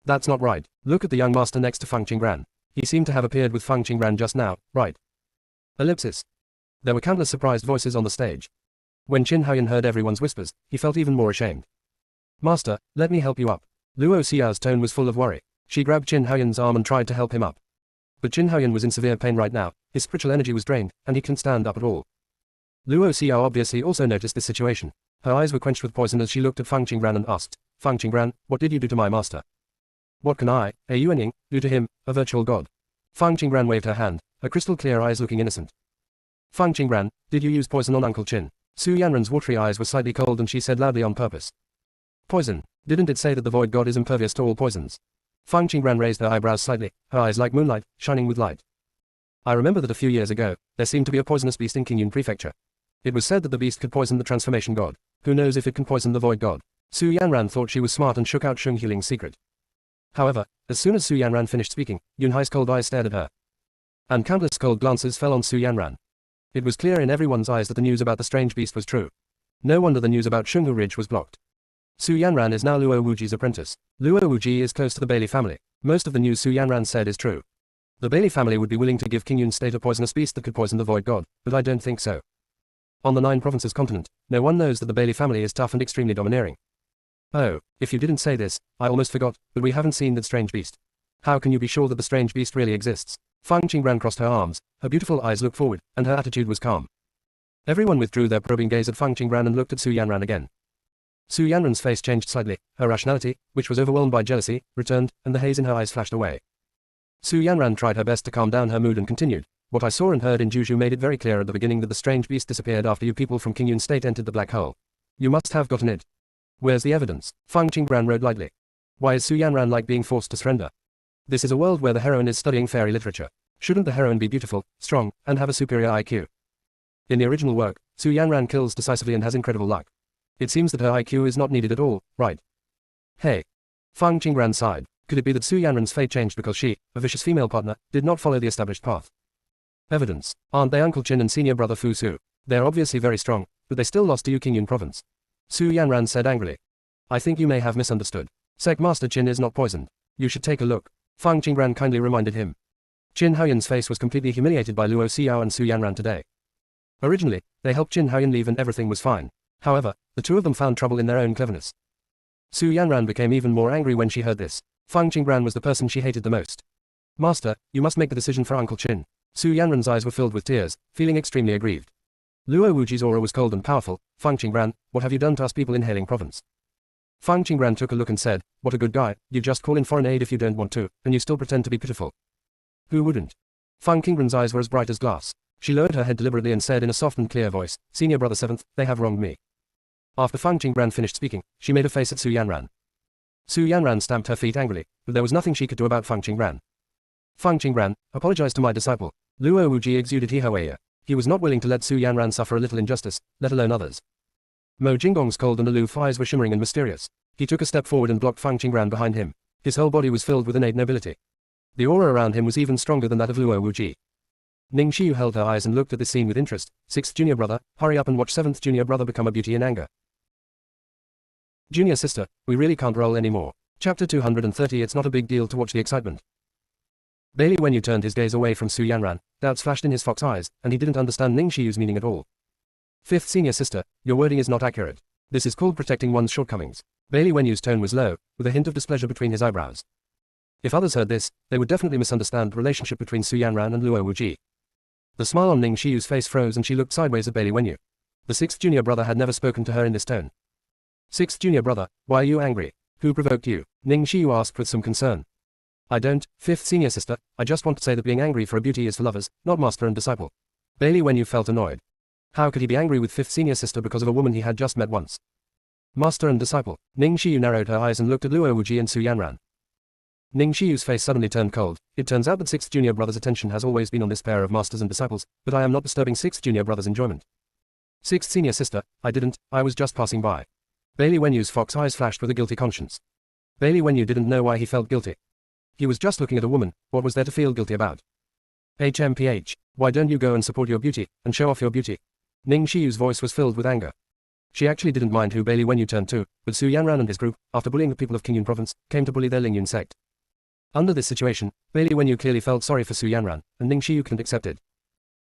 That's not right. Look at the young master next to Fang Qingran. He seemed to have appeared with Fang Qingran just now, right? Ellipsis. There were countless surprised voices on the stage. When Qin Haoyan heard everyone's whispers, he felt even more ashamed. Master, let me help you up. Luo Xiao's tone was full of worry. She grabbed Qin Haoyan's arm and tried to help him up. But Qin Haoyan was in severe pain right now, his spiritual energy was drained, and he couldn't stand up at all. Luo Xiao obviously also noticed this situation. Her eyes were quenched with poison as she looked at Fang Qingran and asked, Fang Qingran, what did you do to my master? What can I, a Yuanying, do to him, a virtual god? Fang Qingran waved her hand, her crystal clear eyes looking innocent. Fang Qingran, did you use poison on Uncle Qin? Su Yanran's watery eyes were slightly cold and she said loudly on purpose. Poison. Didn't it say that the void god is impervious to all poisons? Fang Qingran raised her eyebrows slightly, her eyes like moonlight, shining with light. I remember that a few years ago, there seemed to be a poisonous beast in Qingyun Prefecture. It was said that the beast could poison the transformation god. Who knows if it can poison the void god? Su Yanran thought she was smart and shook out Shung Healing's secret. However, as soon as Su Yanran finished speaking, Yunhai's cold eyes stared at her. And countless cold glances fell on Su Yanran. It was clear in everyone's eyes that the news about the strange beast was true. No wonder the news about Shunghu Ridge was blocked. Su Yanran is now Luo Wuji's apprentice. Luo Wuji is close to the Bailey family. Most of the news Su Yanran said is true. The Bailey family would be willing to give Qingyun State a poisonous beast that could poison the void god, but I don't think so. On the 9 provinces continent, no one knows that the Bailey family is tough and extremely domineering. Oh, if you didn't say this, I almost forgot, but we haven't seen that strange beast. How can you be sure that the strange beast really exists? Fang Qingran crossed her arms, her beautiful eyes looked forward, and her attitude was calm. Everyone withdrew their probing gaze at Fang Qingran and looked at Su Yanran again. Su Yanran's face changed slightly, her rationality, which was overwhelmed by jealousy, returned, and the haze in her eyes flashed away. Su Yanran tried her best to calm down her mood and continued. What I saw and heard in Jushu made it very clear at the beginning that the strange beast disappeared after you people from Qingyun State entered the black hole. You must have gotten it. Where's the evidence? Fang Qingbran rode lightly. Why is Su Yanran like being forced to surrender? This is a world where the heroine is studying fairy literature. Shouldn't the heroine be beautiful, strong, and have a superior IQ? In the original work, Su Yanran kills decisively and has incredible luck. It seems that her IQ is not needed at all, right? Hey. Fang Qingbran sighed. Could it be that Su Yanran's fate changed because she, a vicious female partner, did not follow the established path? Evidence. Aren't they Uncle Qin and senior brother Fu Su? They're obviously very strong, but they still lost to you Qingyun province. Su Yanran said angrily. I think you may have misunderstood. Sec Master Qin is not poisoned. You should take a look. Fang Qingbran kindly reminded him. Qin Haoyan's face was completely humiliated by Luo Xiao and Su Yanran today. Originally, they helped Qin Haoyan leave and everything was fine. However, the two of them found trouble in their own cleverness. Su Yanran became even more angry when she heard this. Fang Qingbran was the person she hated the most. Master, you must make the decision for Uncle Qin. Su Yanran's eyes were filled with tears, feeling extremely aggrieved. Luo Wuji's aura was cold and powerful. Fang Qingbran, what have you done to us people in Hailing Province? Fang Qingbran took a look and said, what a good guy, you just call in foreign aid if you don't want to, and you still pretend to be pitiful. Who wouldn't? Fang Qingbran's eyes were as bright as glass. She lowered her head deliberately and said in a soft and clear voice, Senior Brother 7th, they have wronged me. After Fang Qingbran finished speaking, she made a face at Su Yanran. Su Yanran stamped her feet angrily, but there was nothing she could do about Fang Qingbran. Fang Qingbran, apologize to my disciple. Luo Wuji exuded Hihoeya. He was not willing to let Su Yanran suffer a little injustice, let alone others. Mo Jinggong's cold and aloof eyes were shimmering and mysterious. He took a step forward and blocked Fang Qingbran behind him. His whole body was filled with innate nobility. The aura around him was even stronger than that of Luo Wuji. Ning Xiu held her eyes and looked at this scene with interest. 6th junior brother, hurry up and watch 7th junior brother become a beauty in anger. Junior sister, we really can't roll anymore. Chapter 230. It's not a big deal to watch the excitement. Bailey Wenyu turned his gaze away from Su Yanran. Doubts flashed in his fox eyes, and he didn't understand Ning Xiu's meaning at all. 5th senior sister, your wording is not accurate. This is called protecting one's shortcomings. Bailey Wenyu's tone was low, with a hint of displeasure between his eyebrows. If others heard this, they would definitely misunderstand the relationship between Su Yanran and Luo Wuji. The smile on Ning Xiu's face froze and she looked sideways at Bailey Wenyu. The 6th junior brother had never spoken to her in this tone. 6th junior brother, why are you angry? Who provoked you? Ning Xiu asked with some concern. I don't, 5th senior sister, I just want to say that being angry for a beauty is for lovers, not master and disciple. Bailey Wenyu felt annoyed. How could he be angry with 5th senior sister because of a woman he had just met once? Master and disciple. Ning Xiu narrowed her eyes and looked at Luo Wuji and Su Yanran. Ning Xiu's face suddenly turned cold. It turns out that 6th junior brother's attention has always been on this pair of masters and disciples, but I am not disturbing 6th junior brother's enjoyment. 6th senior sister, I was just passing by. Bailey Wenyu's fox eyes flashed with a guilty conscience. Bailey Wenyu didn't know why he felt guilty. He was just looking at a woman, what was there to feel guilty about? HMPH, why don't you go and support your beauty, and show off your beauty? Ning Xiu's voice was filled with anger. She actually didn't mind who Bailey Wenyu turned to, but Su Yanran and his group, after bullying the people of Qingyun province, came to bully their Lingyun sect. Under this situation, Bailey Wenyu clearly felt sorry for Su Yanran, and Ning Xiu couldn't accept it.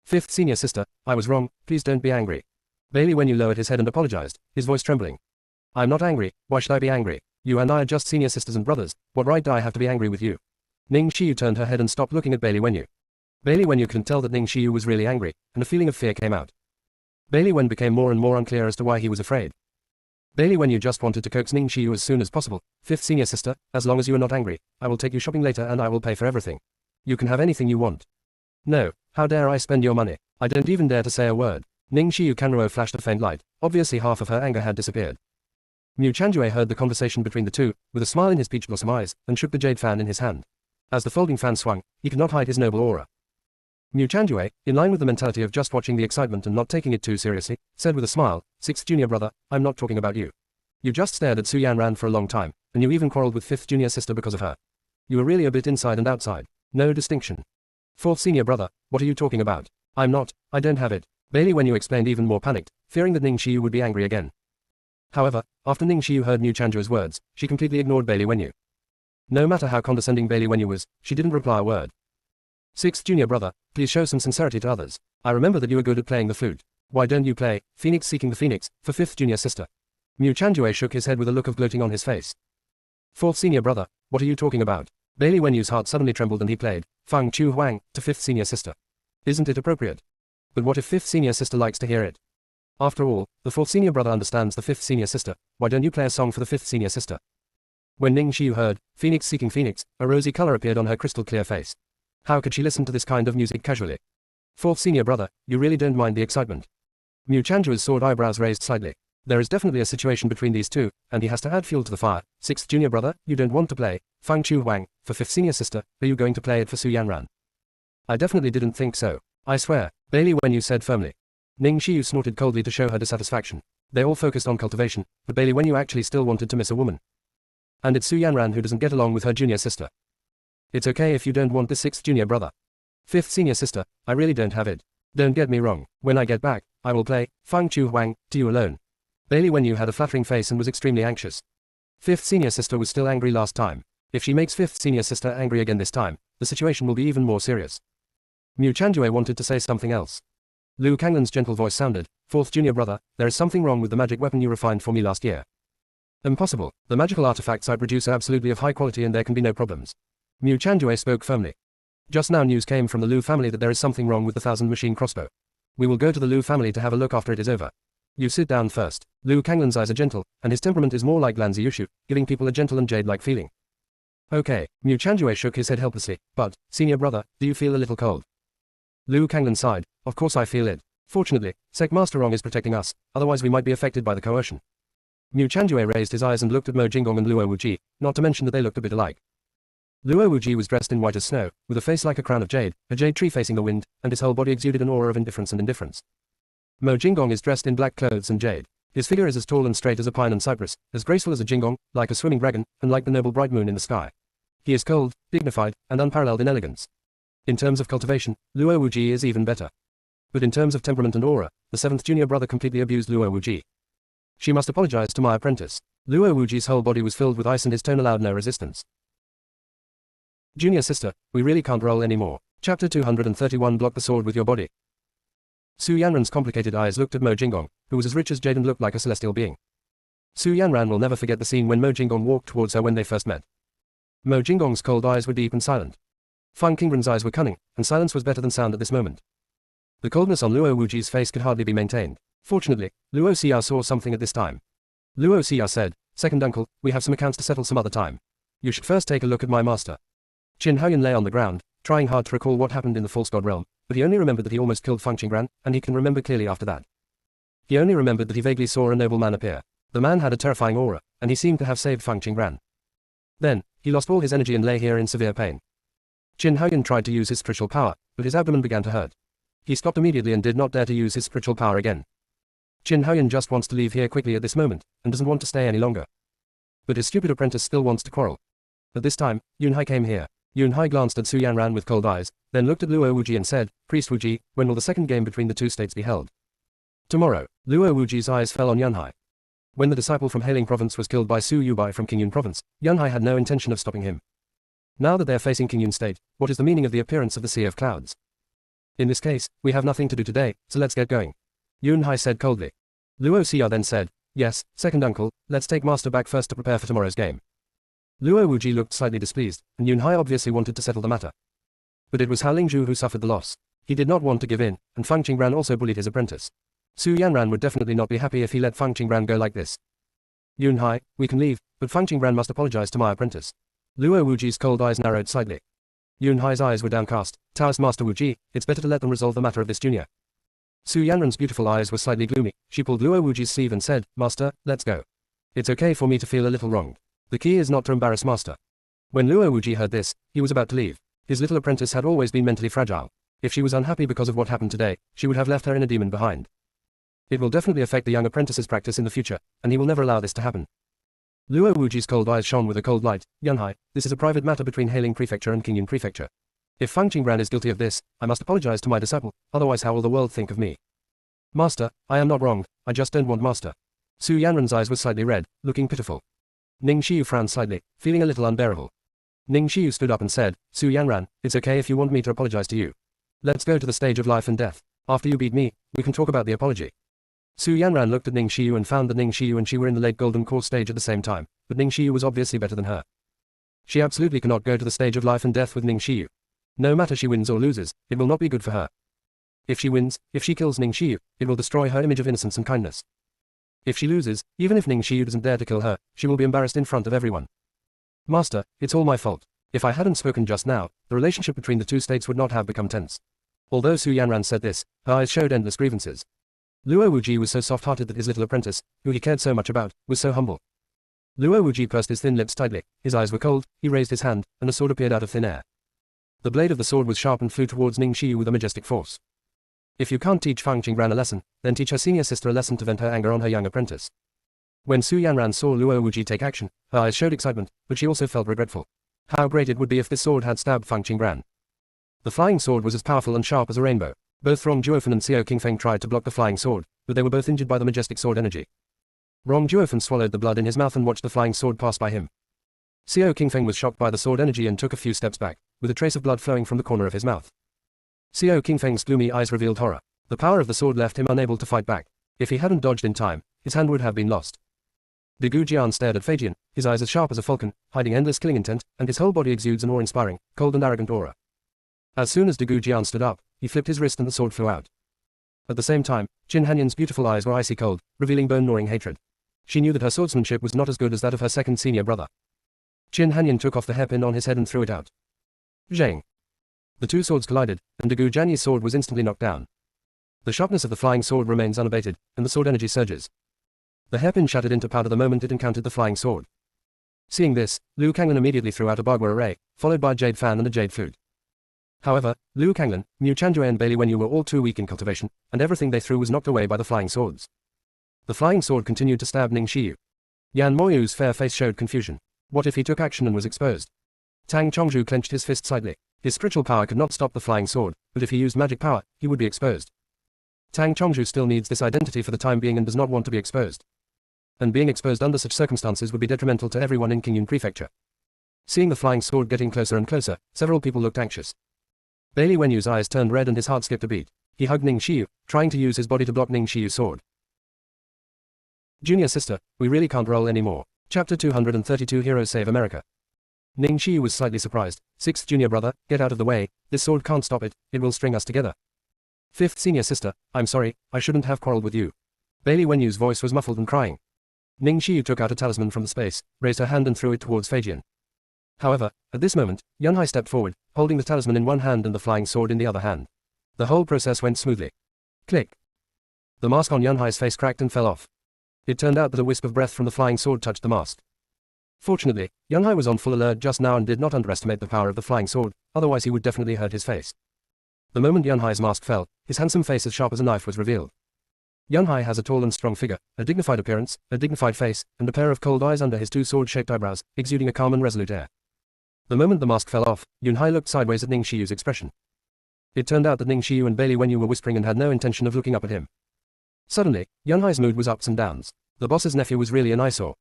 5th senior sister, I was wrong, please don't be angry. Bailey Wenyu lowered his head and apologized, his voice trembling. I'm not angry, why should I be angry? You and I are just senior sisters and brothers, what right do I have to be angry with you? Ning Xiu turned her head and stopped looking at Bailey Wenyu. Bailey Wenyu couldn't tell that Ning Xiu was really angry, and a feeling of fear came out. Bailey Wen became more and more unclear as to why he was afraid. Bailey Wenyu just wanted to coax Ning Xiu as soon as possible. 5th senior sister, as long as you are not angry, I will take you shopping later and I will pay for everything. You can have anything you want. No, how dare I spend your money? I don't even dare to say a word. Ning Xiu Kanro flashed a faint light, obviously half of her anger had disappeared. Mu Chanjue heard the conversation between the two, with a smile in his peach blossom eyes, and shook the jade fan in his hand. As the folding fan swung, he could not hide his noble aura. Mu Chanjue, in line with the mentality of just watching the excitement and not taking it too seriously, said with a smile, 6th junior brother, I'm not talking about you. You just stared at Su Yanran for a long time, and you even quarreled with 5th junior sister because of her. You were really a bit inside and outside. No distinction. 4th senior brother, what are you talking about? I don't have it. Bailey Wenyu explained even more panicked, fearing that Ning Xiu would be angry again. However, after Ning Xiu heard Mu Chanjue's words, she completely ignored Bailey Wenyu. No matter how condescending Bailey Wenyu was, she didn't reply a word. 6th junior brother, please show some sincerity to others. I remember that you were good at playing the flute. Why don't you play Phoenix Seeking the Phoenix for 5th junior sister? Mu Chanjue shook his head with a look of gloating on his face. 4th senior brother, what are you talking about? Bailey Wenyu's heart suddenly trembled and he played Fang Chu Huang to 5th senior sister. Isn't it appropriate? But what if 5th senior sister likes to hear it? After all, the 4th senior brother understands the 5th senior sister. Why don't you play a song for the 5th senior sister? When Ning Xiu heard, Phoenix seeking Phoenix, a rosy color appeared on her crystal clear face. How could she listen to this kind of music casually? Fourth senior brother, you really don't mind the excitement. Mu Chanjua's sword eyebrows raised slightly. There is definitely a situation between these two, and he has to add fuel to the fire. Sixth junior brother, you don't want to play Fang Chu Huang for fifth senior sister, are you going to play it for Su Yanran? I definitely didn't think so. I swear, Bailey when you said firmly. Ning Xiu snorted coldly to show her dissatisfaction. They all focused on cultivation, but Bailey when you actually still wanted to miss a woman. And it's Su Yanran who doesn't get along with her junior sister. It's okay if you don't want the sixth junior brother. Fifth senior sister, I really don't have it. Don't get me wrong, when I get back, I will play Fang Chu Huang to you alone. Bailey Wenyu had a flattering face and was extremely anxious. Fifth senior sister was still angry last time. If she makes fifth senior sister angry again this time, the situation will be even more serious. Mu Chanjue wanted to say something else. Liu Kanglin's gentle voice sounded, fourth junior brother, there is something wrong with the magic weapon you refined for me last year. Impossible, the magical artifacts I produce are absolutely of high quality and there can be no problems. Mu Chanjue spoke firmly. Just now news came from the Liu family that there is something wrong with the 1000 machine crossbow. We will go to the Liu family to have a look after it is over. You sit down first. Liu Kanglin's eyes are gentle, and his temperament is more like Lan Ziyushu, giving people a gentle and jade-like feeling. Okay, Mu Chanjue shook his head helplessly, but, senior brother, do you feel a little cold? Liu Kanglin sighed, of course I feel it. Fortunately, Sec Master Rong is protecting us, otherwise we might be affected by the coercion. Mu Chanjue raised his eyes and looked at Mo Jinggong and Luo Wuji, not to mention that they looked a bit alike. Luo Wuji was dressed in white as snow, with a face like a crown of jade, a jade tree facing the wind, and his whole body exuded an aura of indifference and indifference. Mo Jinggong is dressed in black clothes and jade. His figure is as tall and straight as a pine and cypress, as graceful as a Jinggong, like a swimming dragon, and like the noble bright moon in the sky. He is cold, dignified, and unparalleled in elegance. In terms of cultivation, Luo Wuji is even better. But in terms of temperament and aura, the seventh junior brother completely abused Luo Wuji. She must apologize to my apprentice. Luo Wuji's whole body was filled with ice and his tone allowed no resistance. Junior sister, we really can't roll anymore. Chapter 231 Block the sword with your body. Su Yanran's complicated eyes looked at Mo Jinggong, who was as rich as jade and looked like a celestial being. Su Yanran will never forget the scene when Mo Jinggong walked towards her when they first met. Mo Jinggong's cold eyes were deep and silent. Fang Qingren's eyes were cunning, and silence was better than sound at this moment. The coldness on Luo Wuji's face could hardly be maintained. Fortunately, Luo Xia saw something at this time. Luo Xia said, second uncle, we have some accounts to settle some other time. You should first take a look at my master. Qin Haoyan lay on the ground, trying hard to recall what happened in the false god realm, but he only remembered that he almost killed Feng Qingran, and he can remember clearly after that. He only remembered that he vaguely saw a noble man appear. The man had a terrifying aura, and he seemed to have saved Feng Qingran. Then, he lost all his energy and lay here in severe pain. Qin Haoyan tried to use his spiritual power, but his abdomen began to hurt. He stopped immediately and did not dare to use his spiritual power again. Qin Haoyan just wants to leave here quickly at this moment, and doesn't want to stay any longer. But his stupid apprentice still wants to quarrel. At this time, Yunhai came here. Yunhai glanced at Su Yanran with cold eyes, then looked at Luo Wuji and said, Priest Wuji, when will the second game between the two states be held? Tomorrow. Luo Wuji's eyes fell on Yunhai. When the disciple from Hailing Province was killed by Su Yubai from Qingyun Province, Yunhai had no intention of stopping him. Now that they are facing Qingyun State, what is the meaning of the appearance of the Sea of Clouds? In this case, we have nothing to do today, so let's get going. Yunhai said coldly. Luo Xia then said, yes, second uncle, let's take master back first to prepare for tomorrow's game. Luo Wuji looked slightly displeased, and Yunhai obviously wanted to settle the matter. But it was Hao Lingzhu who suffered the loss. He did not want to give in, and Feng Qingran also bullied his apprentice. Su Yanran would definitely not be happy if he let Feng Qingran go like this. Yunhai, we can leave, but Feng Qingran must apologize to my apprentice. Luo Wuji's cold eyes narrowed slightly. Yunhai's eyes were downcast. Taoist Master Wuji, it's better to let them resolve the matter of this junior. Su Yanran's beautiful eyes were slightly gloomy. She pulled Luo Wuji's sleeve and said, Master, let's go. It's okay for me to feel a little wronged. The key is not to embarrass Master. When Luo Wuji heard this, he was about to leave. His little apprentice had always been mentally fragile. If she was unhappy because of what happened today, she would have left her inner demon behind. It will definitely affect the young apprentice's practice in the future, and he will never allow this to happen. Luo Wuji's cold eyes shone with a cold light. Yunhai, this is a private matter between Hailing Prefecture and Qingyun Prefecture. If Feng Qingran is guilty of this, I must apologize to my disciple, otherwise how will the world think of me? Master, I am not wrong, I just don't want Master. Su Yanran's eyes were slightly red, looking pitiful. Ning Xiu frowned slightly, feeling a little unbearable. Ning Xiu stood up and said, Su Yanran, it's okay if you want me to apologize to you. Let's go to the stage of life and death. After you beat me, we can talk about the apology. Su Yanran looked at Ning Xiu and found that Ning Xiu and she were in the late golden core stage at the same time, but Ning Xiu was obviously better than her. She absolutely cannot go to the stage of life and death with Ning Xiu. No matter she wins or loses, it will not be good for her. If she wins, if she kills Ning Xiu, it will destroy her image of innocence and kindness. If she loses, even if Ning Xiu doesn't dare to kill her, she will be embarrassed in front of everyone. Master, it's all my fault. If I hadn't spoken just now, the relationship between the two states would not have become tense. Although Su Yanran said this, her eyes showed endless grievances. Luo Wuji was so soft-hearted that his little apprentice, who he cared so much about, was so humble. Luo Wuji pursed his thin lips tightly, his eyes were cold, he raised his hand, and a sword appeared out of thin air. The blade of the sword was sharp and flew towards Ning Xiyu with a majestic force. If you can't teach Fang Qinggran a lesson, then teach her senior sister a lesson to vent her anger on her young apprentice. When Su Yanran saw Luo Wuji take action, her eyes showed excitement, but she also felt regretful. How great it would be if this sword had stabbed Fang Qinggran. The flying sword was as powerful and sharp as a rainbow. Both Rong Juofen and Xiao Qingfeng tried to block the flying sword, but they were both injured by the majestic sword energy. Rong Juofen swallowed the blood in his mouth and watched the flying sword pass by him. Xiao Qingfeng was shocked by the sword energy and took a few steps back, with a trace of blood flowing from the corner of his mouth. Xiao Qingfeng's gloomy eyes revealed horror. The power of the sword left him unable to fight back. If he hadn't dodged in time, his hand would have been lost. De Gujian stared at Fei Jian, his eyes as sharp as a falcon, hiding endless killing intent, and his whole body exudes an awe-inspiring, cold and arrogant aura. As soon as De Gujian stood up, he flipped his wrist and the sword flew out. At the same time, Qin Hanyan's beautiful eyes were icy cold, revealing bone-gnawing hatred. She knew that her swordsmanship was not as good as that of her second senior brother. Qin Hanyan took off the hairpin on his head and threw it out. Zhang. The two swords collided, and De Gujian's sword was instantly knocked down. The sharpness of the flying sword remains unabated, and the sword energy surges. The hairpin shattered into powder the moment it encountered the flying sword. Seeing this, Liu Kanglan immediately threw out a Bagua array, followed by a jade fan and a jade flute. However, Liu Kanglan, Mu Chanjue and Bailey Wenyu were all too weak in cultivation, and everything they threw was knocked away by the flying swords. The flying sword continued to stab Ning Xiyu. Yan Moyu's fair face showed confusion. What if he took action and was exposed? Tang Chongzhu clenched his fist tightly. His spiritual power could not stop the flying sword, but if he used magic power, he would be exposed. Tang Chongzhu still needs this identity for the time being and does not want to be exposed. And being exposed under such circumstances would be detrimental to everyone in Qingyun Prefecture. Seeing the flying sword getting closer and closer, several people looked anxious. Bailey Wenyu's eyes turned red and his heart skipped a beat. He hugged Ning Xiyu, trying to use his body to block Ning Xiyu's sword. Junior sister, we really can't roll anymore. Chapter 232 Heroes Save America. Ning Xiyu was slightly surprised. Sixth junior brother, get out of the way, this sword can't stop it, it will string us together. Fifth senior sister, I'm sorry, I shouldn't have quarreled with you. Bailey Wenyu's voice was muffled and crying. Ning Xiyu took out a talisman from the space, raised her hand and threw it towards Fei Jian. However, at this moment, Yunhai stepped forward, holding the talisman in one hand and the flying sword in the other hand. The whole process went smoothly. Click. The mask on Yunhai's face cracked and fell off. It turned out that a wisp of breath from the flying sword touched the mask. Fortunately, Yunhai was on full alert just now and did not underestimate the power of the flying sword, otherwise he would definitely hurt his face. The moment Yunhai's mask fell, his handsome face as sharp as a knife was revealed. Yunhai has a tall and strong figure, a dignified appearance, a dignified face, and a pair of cold eyes under his two sword-shaped eyebrows, exuding a calm and resolute air. The moment the mask fell off, Yunhai looked sideways at Ning Xiyu's expression. It turned out that Ning Xiyu and Bailey Wenyu were whispering and had no intention of looking up at him. Suddenly, Yunhai's mood was ups and downs. The boss's nephew was really an eyesore.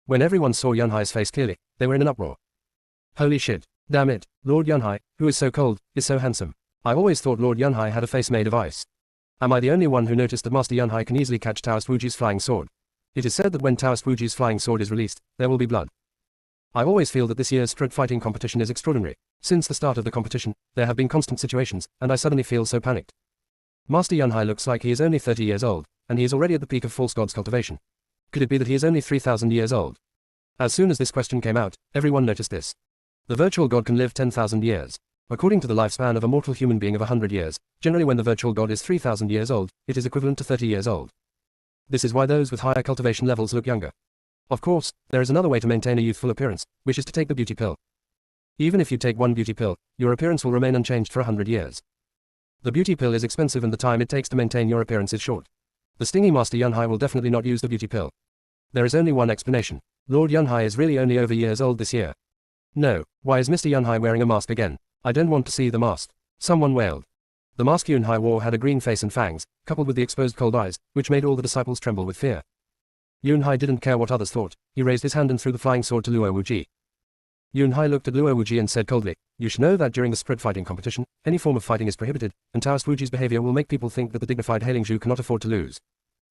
When everyone saw Yunhai's face clearly, they were in an uproar. Holy shit. Damn it, Lord Yunhai, who is so cold, is so handsome. I always thought Lord Yunhai had a face made of ice. Am I the only one who noticed that Master Yunhai can easily catch Taoist Wuji's flying sword? It is said that when Taoist Wuji's flying sword is released, there will be blood. I always feel that this year's street fighting competition is extraordinary. Since the start of the competition, there have been constant situations, and I suddenly feel so panicked. Master Yunhai looks like he is only 30 years old, and he is already at the peak of false god's cultivation. Could it be that he is only 3,000 years old? As soon as this question came out, everyone noticed this. The virtual god can live 10,000 years. According to the lifespan of a mortal human being of 100 years, generally when the virtual god is 3,000 years old, it is equivalent to 30 years old. This is why those with higher cultivation levels look younger. Of course, there is another way to maintain a youthful appearance, which is to take the beauty pill. Even if you take one beauty pill, your appearance will remain unchanged for 100 years. The beauty pill is expensive and the time it takes to maintain your appearance is short. The stingy Master Yunhai will definitely not use the beauty pill. There is only one explanation. Lord Yunhai is really only over years old this year. No, why is Mr. Yunhai wearing a mask again? I don't want to see the mask. Someone wailed. The mask Yunhai wore had a green face and fangs, coupled with the exposed cold eyes, which made all the disciples tremble with fear. Yunhai didn't care what others thought. He raised his hand and threw the flying sword to Luo Wuji. Yunhai looked at Luo Wuji and said coldly, you should know that during the spread fighting competition, any form of fighting is prohibited, and Taoist Wuji's behavior will make people think that the dignified Hailing Zhu cannot afford to lose.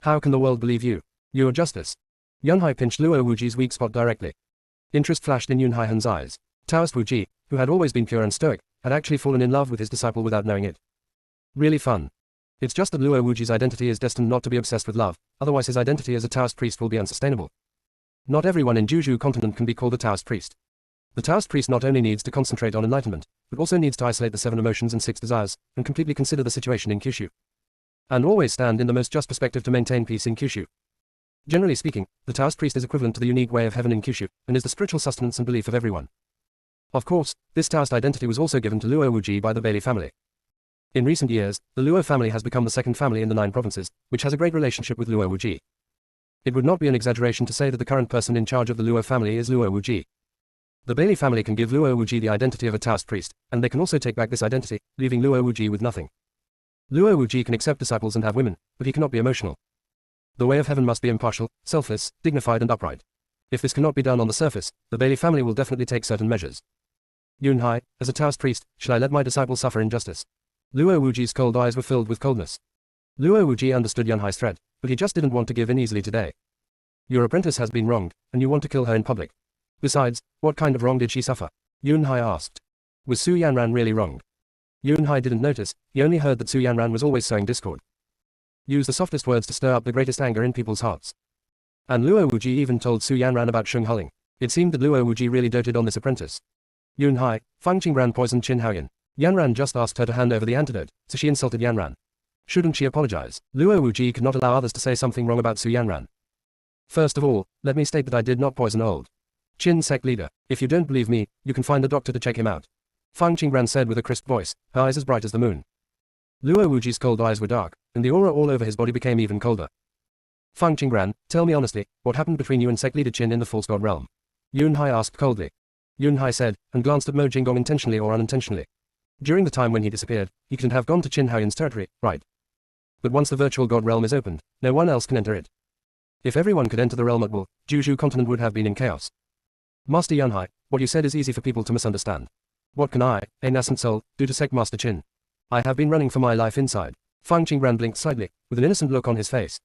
How can the world believe you? Your justice. Yunhai pinched Luo Wuji's weak spot directly. Interest flashed in Yunhai Han's eyes. Taoist Wuji, who had always been pure and stoic, had actually fallen in love with his disciple without knowing it. Really fun. It's just that Luo Wuji's identity is destined not to be obsessed with love, otherwise his identity as a Taoist priest will be unsustainable. Not everyone in Juju continent can be called a Taoist priest. The Taoist priest not only needs to concentrate on enlightenment, but also needs to isolate the 7 emotions and 6 desires, and completely consider the situation in Kyushu. And always stand in the most just perspective to maintain peace in Kyushu. Generally speaking, the Taoist priest is equivalent to the unique way of heaven in Kyushu, and is the spiritual sustenance and belief of everyone. Of course, this Taoist identity was also given to Luo Wuji by the Bailey family. In recent years, the Luo family has become the second family in the 9 provinces, which has a great relationship with Luo Wuji. It would not be an exaggeration to say that the current person in charge of the Luo family is Luo Wuji. The Bailey family can give Luo Wuji the identity of a Taoist priest, and they can also take back this identity, leaving Luo Wuji with nothing. Luo Wuji can accept disciples and have women, but he cannot be emotional. The way of heaven must be impartial, selfless, dignified and upright. If this cannot be done on the surface, the Bailey family will definitely take certain measures. Yunhai, as a Taoist priest, shall I let my disciple suffer injustice? Luo Wuji's cold eyes were filled with coldness. Luo Wuji understood Yunhai's threat, but he just didn't want to give in easily today. Your apprentice has been wronged, and you want to kill her in public. Besides, what kind of wrong did she suffer? Yunhai asked. Was Su Yanran really wronged? Yunhai didn't notice, he only heard that Su Yanran was always sowing discord. Use the softest words to stir up the greatest anger in people's hearts. And Luo Wuji even told Su Yanran about Sheng Huling. It seemed that Luo Wuji really doted on this apprentice. Yunhai, Fang Qingran poisoned Qin Haoyan. Yanran just asked her to hand over the antidote, so she insulted Yanran. Shouldn't she apologize? Luo Wuji could not allow others to say something wrong about Su Yanran. First of all, let me state that I did not poison old Qin sect leader. If you don't believe me, you can find a doctor to check him out. Fang Qingran said with a crisp voice, her eyes as bright as the moon. Luo Wuji's cold eyes were dark, and the aura all over his body became even colder. Fang Qingran, tell me honestly, what happened between you and sect leader Qin in the false god realm? Yunhai asked coldly. Yunhai said, and glanced at Mo Jinggong intentionally or unintentionally. During the time when he disappeared, he couldn't have gone to Qin Haoyan's territory, right? But once the virtual god realm is opened, no one else can enter it. If everyone could enter the realm at will, Juju continent would have been in chaos. Master Yunhai, what you said is easy for people to misunderstand. What can I, a nascent soul, do to sect Master Qin? I have been running for my life inside. Fang Qingran blinked slightly, with an innocent look on his face.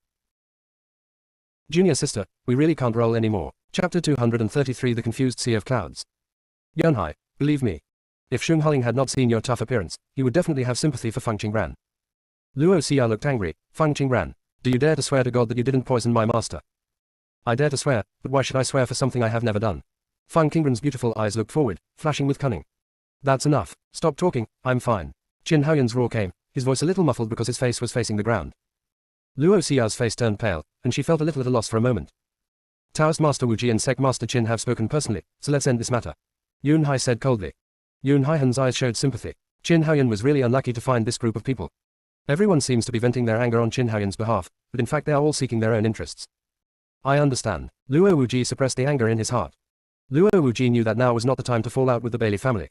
Junior sister, we really can't roll anymore. Chapter 233 The Confused Sea of Clouds. Yunhai, believe me. If Sheng Huling had not seen your tough appearance, he would definitely have sympathy for Fang Qingran. Luo Xia looked angry. Fang Qingran, do you dare to swear to God that you didn't poison my master? I dare to swear, but why should I swear for something I have never done? Fang Qingran's beautiful eyes looked forward, flashing with cunning. That's enough. Stop talking, I'm fine. Qin Haoyan's roar came, his voice a little muffled because his face was facing the ground. Luo Xia's face turned pale, and she felt a little at a loss for a moment. Taoist Master Wuji and Sect Master Qin have spoken personally, so let's end this matter. Yunhai said coldly. Yunhai's eyes showed sympathy. Qin Haoyan was really unlucky to find this group of people. Everyone seems to be venting their anger on Qin Haoyan's behalf, but in fact they are all seeking their own interests. I understand. Luo Wuji suppressed the anger in his heart. Luo Wuji knew that now was not the time to fall out with the Bailey family.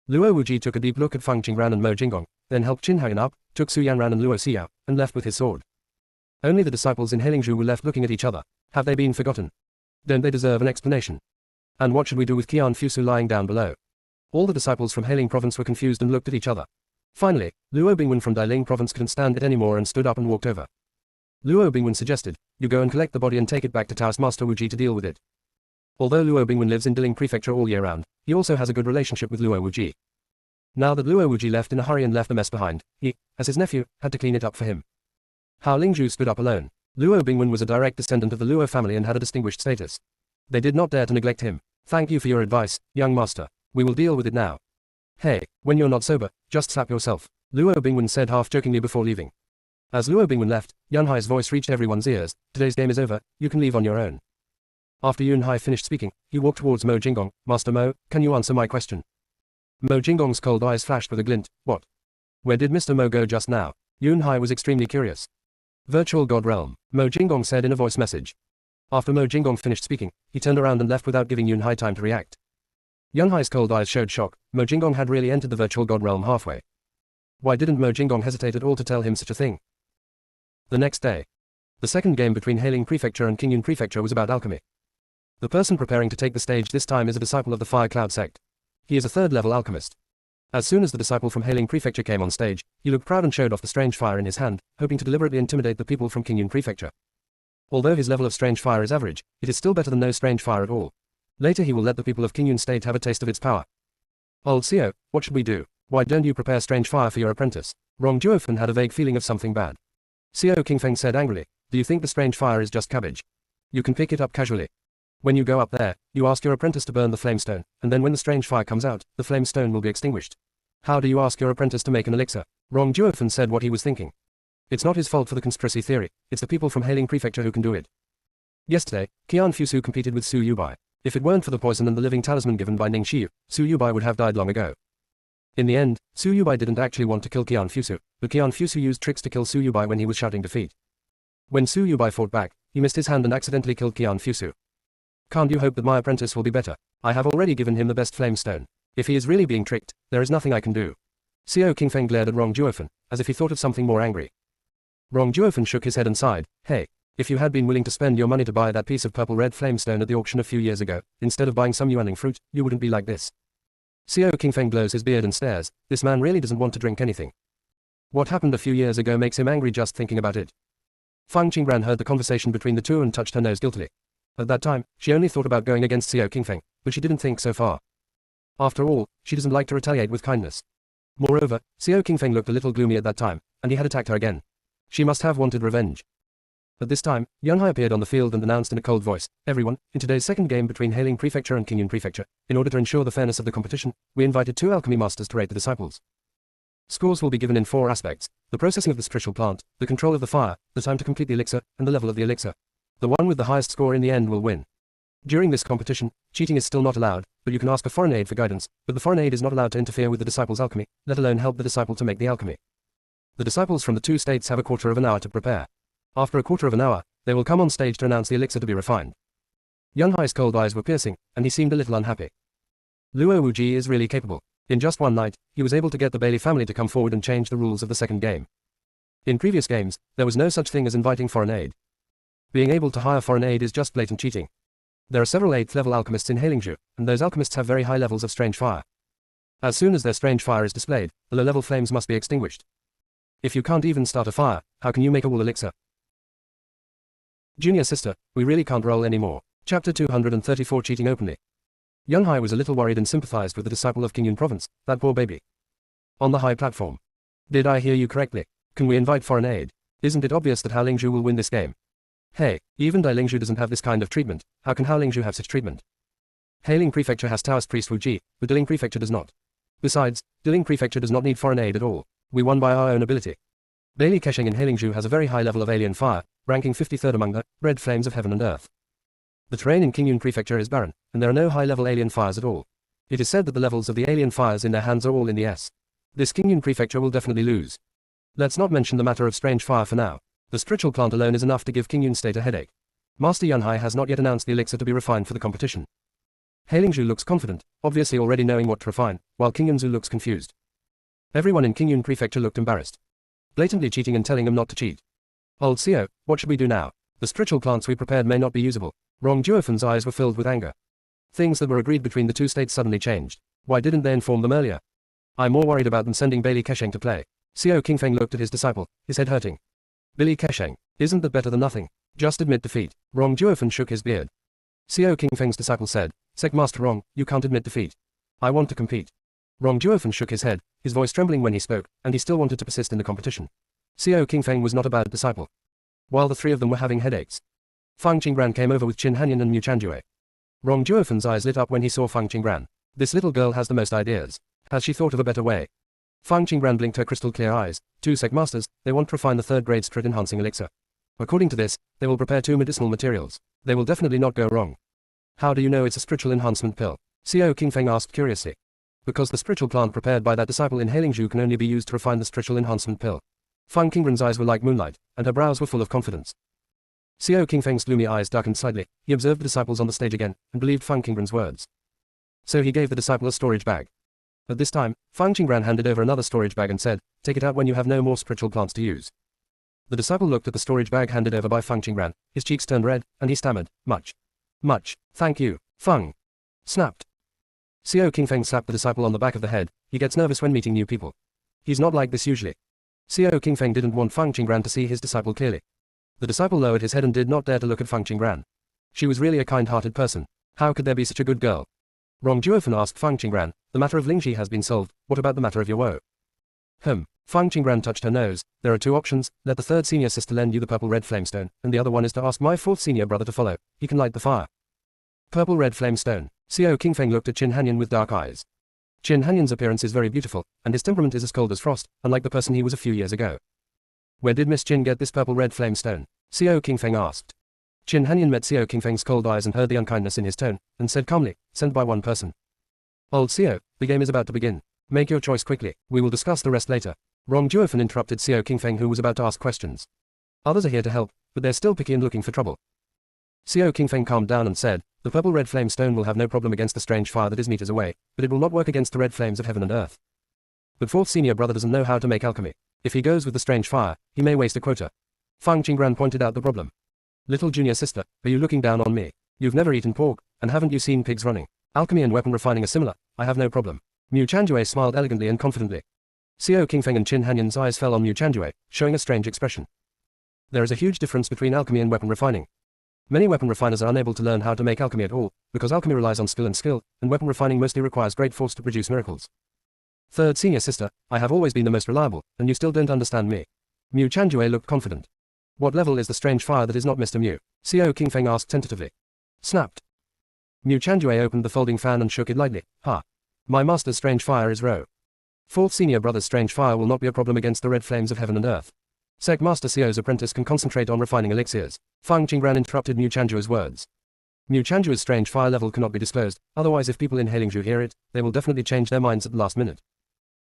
Luo Wuji took a deep look at Fang Qingran and Mo Jinggong, then helped Qin Haoyan up, took Su Yanran and Luo Xiao, and left with his sword. Only the disciples in Heilingzhu were left looking at each other. Have they been forgotten? Don't they deserve an explanation? And what should we do with Qian Fusu lying down below? All the disciples from Hailing province were confused and looked at each other. Finally, Luo Bingwen from Dailing province couldn't stand it anymore and stood up and walked over. Luo Bingwen suggested, you go and collect the body and take it back to Taoist Master Wuji to deal with it. Although Luo Bingwen lives in Diling Prefecture all year round, he also has a good relationship with Luo Wuji. Now that Luo Wuji left in a hurry and left the mess behind, he, as his nephew, had to clean it up for him. Hao Lingzhu stood up alone. Luo Bingwen was a direct descendant of the Luo family and had a distinguished status. They did not dare to neglect him. Thank you for your advice, young master. We will deal with it now. Hey, when you're not sober, just slap yourself, Luo Bingwen said half-jokingly before leaving. As Luo Bingwen left, Yunhai's voice reached everyone's ears. Today's game is over, you can leave on your own. After Yunhai finished speaking, he walked towards Mo Jinggong. Master Mo, can you answer my question? Mo Jinggong's cold eyes flashed with a glint. What? Where did Mr. Mo go just now? Yunhai was extremely curious. Virtual God Realm, Mo Jinggong said in a voice message. After Mo Jinggong finished speaking, he turned around and left without giving Yunhai time to react. Yunhai's cold eyes showed shock. Mo Jinggong had really entered the virtual God Realm halfway. Why didn't Mo Jinggong hesitate at all to tell him such a thing? The next day. The second game between Hailing Prefecture and Qingyun Prefecture was about alchemy. The person preparing to take the stage this time is a disciple of the Fire Cloud sect. He is a third-level alchemist. As soon as the disciple from Hailing Prefecture came on stage, he looked proud and showed off the strange fire in his hand, hoping to deliberately intimidate the people from Qingyun Prefecture. Although his level of strange fire is average, it is still better than no strange fire at all. Later he will let the people of Qingyun State have a taste of its power. Old Xiao, what should we do? Why don't you prepare strange fire for your apprentice? Rong Duofen had a vague feeling of something bad. Xiao Qingfeng said angrily, do you think the strange fire is just cabbage? You can pick it up casually. When you go up there, you ask your apprentice to burn the flame stone, and then when the strange fire comes out, the flame stone will be extinguished. How do you ask your apprentice to make an elixir? Rong Juofan said what he was thinking. It's not his fault for the conspiracy theory, it's the people from Hailing Prefecture who can do it. Yesterday, Qian Fusu competed with Su Yubai. If it weren't for the poison and the living talisman given by Ning Xiu, Su Yubai would have died long ago. In the end, Su Yubai didn't actually want to kill Qian Fusu, but Qian Fusu used tricks to kill Su Yubai when he was shouting defeat. When Su Yubai fought back, he missed his hand and accidentally killed Qian Fusu. Can't you hope that my apprentice will be better? I have already given him the best flame stone. If he is really being tricked, there is nothing I can do. Xiao Qingfeng glared at Rong Juofan, as if he thought of something more angry. Rong Juofan shook his head and sighed. Hey, if you had been willing to spend your money to buy that piece of purple-red flame stone at the auction a few years ago, instead of buying some yuanling fruit, you wouldn't be like this. Xiao Qingfeng blows his beard and stares. This man really doesn't want to drink anything. What happened a few years ago makes him angry just thinking about it. Fang Qingran heard the conversation between the two and touched her nose guiltily. At that time, she only thought about going against Xiao Qingfeng, but she didn't think so far. After all, she doesn't like to retaliate with kindness. Moreover, Xiao Qingfeng looked a little gloomy at that time, and he had attacked her again. She must have wanted revenge. At this time, Yang Hai appeared on the field and announced in a cold voice, "Everyone, in today's second game between Hailing Prefecture and Qingyun Prefecture, in order to ensure the fairness of the competition, we invited 2 alchemy masters to rate the disciples. Scores will be given in 4 aspects: the processing of the spiritual plant, the control of the fire, the time to complete the elixir, and the level of the elixir. The one with the highest score in the end will win. During this competition, cheating is still not allowed, but you can ask a foreign aid for guidance, but the foreign aid is not allowed to interfere with the disciple's alchemy, let alone help the disciple to make the alchemy. The disciples from the 2 states have a quarter of an hour to prepare. After a quarter of an hour, they will come on stage to announce the elixir to be refined." Yang Hai's cold eyes were piercing, and he seemed a little unhappy. Luo Wuji is really capable. In just one night, he was able to get the Bailey family to come forward and change the rules of the second game. In previous games, there was no such thing as inviting foreign aid. Being able to hire foreign aid is just blatant cheating. There are several 8th level alchemists in Hailingzhou, and those alchemists have very high levels of strange fire. As soon as their strange fire is displayed, the low-level flames must be extinguished. If you can't even start a fire, how can you make a wool elixir? Junior sister, we really can't roll anymore. Chapter 234 Cheating Openly. Yang Hai was a little worried and sympathized with the disciple of Qingyun Province, that poor baby. On the high platform. Did I hear you correctly? Can we invite foreign aid? Isn't it obvious that Haolingzhou will win this game? Hey, even Dailingzhou doesn't have this kind of treatment, how can Haolingzhou have such treatment? Hailing Prefecture has Taoist priest Wu Ji, but Diling Prefecture does not. Besides, Diling Prefecture does not need foreign aid at all. We won by our own ability. Bailey Kesheng in Hailingzhou has a very high level of alien fire, ranking 53rd among the red flames of heaven and earth. The terrain in Qingyun Prefecture is barren, and there are no high-level alien fires at all. It is said that the levels of the alien fires in their hands are all in the S. This Qingyun Prefecture will definitely lose. Let's not mention the matter of strange fire for now. The spiritual plant alone is enough to give Qingyun State a headache. Master Yanhai has not yet announced the elixir to be refined for the competition. Hailingzhou looks confident, obviously already knowing what to refine, while Qingyunzhou looks confused. Everyone in Qingyun Prefecture looked embarrassed. Blatantly cheating and telling him not to cheat. Old Xiao, what should we do now? The spiritual plants we prepared may not be usable. Rong Juofan's eyes were filled with anger. Things that were agreed between the 2 states suddenly changed. Why didn't they inform them earlier? I'm more worried about them sending Bailey Kesheng to play. Xiao Qingfeng looked at his disciple, his head hurting. Billy Kesheng, isn't that better than nothing? Just admit defeat. Rong Juofan shook his beard. Xiao Qingfeng's disciple said, Sec Master Rong, you can't admit defeat. I want to compete. Rong Juofan shook his head, his voice trembling when he spoke, and he still wanted to persist in the competition. Xiao Qingfeng was not a bad disciple. While the 3 of them were having headaches, Fang Qingran came over with Qin Hanyan and Mu Chanjue. Rong Juofan's eyes lit up when he saw Fang Qingran. This little girl has the most ideas. Has she thought of a better way? Fang Qingran blinked her crystal clear eyes. 2 sec masters, they want to refine the 3rd grade spirit enhancing elixir. According to this, they will prepare 2 medicinal materials. They will definitely not go wrong. How do you know it's a spiritual enhancement pill? Xiao Qingfeng asked curiously. Because the spiritual plant prepared by that disciple in Hailingzhou can only be used to refine the spiritual enhancement pill. Fang Qingran's eyes were like moonlight, and her brows were full of confidence. Xiao Qingfeng's gloomy eyes darkened slightly. He observed the disciples on the stage again, and believed Fang Qingran's words. So he gave the disciple a storage bag. At this time, Fang Qingran handed over another storage bag and said, take it out when you have no more spiritual plants to use. The disciple looked at the storage bag handed over by Fang Qingran, his cheeks turned red, and he stammered, much, thank you, Fang. Snapped. Xiao Qingfeng slapped the disciple on the back of the head. He gets nervous when meeting new people. He's not like this usually. Xiao Qingfeng didn't want Fang Qingran to see his disciple clearly. The disciple lowered his head and did not dare to look at Fang Qingran. She was really a kind-hearted person. How could there be such a good girl? Rong Juofan asked Fang Qingran, the matter of Lingxi has been solved, what about the matter of your woe? Fang Qingran touched her nose. There are 2 options, let the 3rd senior sister lend you the purple-red flamestone, and the other one is to ask my 4th senior brother to follow, he can light the fire. Purple red flame stone. Xiao Qingfeng looked at Qin Hanyan with dark eyes. Qin Hanyan's appearance is very beautiful, and his temperament is as cold as frost, unlike the person he was a few years ago. Where did Miss Qin get this purple red flame stone? Xiao Qingfeng asked. Qin Hanyan met Xiao Qingfeng's cold eyes and heard the unkindness in his tone, and said calmly, sent by one person. Old Xiao, the game is about to begin. Make your choice quickly, we will discuss the rest later. Rong Juofen interrupted Xiao Qingfeng, who was about to ask questions. Others are here to help, but they're still picky and looking for trouble. Xiao Qingfeng calmed down and said, the purple red flame stone will have no problem against the strange fire that is meters away, but it will not work against the red flames of heaven and earth. But fourth senior brother doesn't know how to make alchemy. If he goes with the strange fire, he may waste a quota. Fang Qingran pointed out the problem. Little junior sister, are you looking down on me? You've never eaten pork, and haven't you seen pigs running? Alchemy and weapon refining are similar, I have no problem. Mu Chanjue smiled elegantly and confidently. Xiao Qingfeng and Qin Hanyan's eyes fell on Mu Chanjue, showing a strange expression. There is a huge difference between alchemy and weapon refining. Many weapon refiners are unable to learn how to make alchemy at all, because alchemy relies on skill, and weapon refining mostly requires great force to produce miracles. Third senior sister, I have always been the most reliable, and you still don't understand me. Mu Chanjue looked confident. What level is the strange fire that is not Mr. Mu? Xiao Qingfeng asked tentatively. Snapped. Mu Chanjue opened the folding fan and shook it lightly. Ha. My master's strange fire is Rho. Fourth senior brother's strange fire will not be a problem against the red flames of heaven and earth. Sec Master Xiao's apprentice can concentrate on refining elixirs. Fang Qingran interrupted Mu Chanjue's words. Mu Chanjue's strange fire level cannot be disclosed, otherwise if people in Heilingzhu hear it, they will definitely change their minds at the last minute.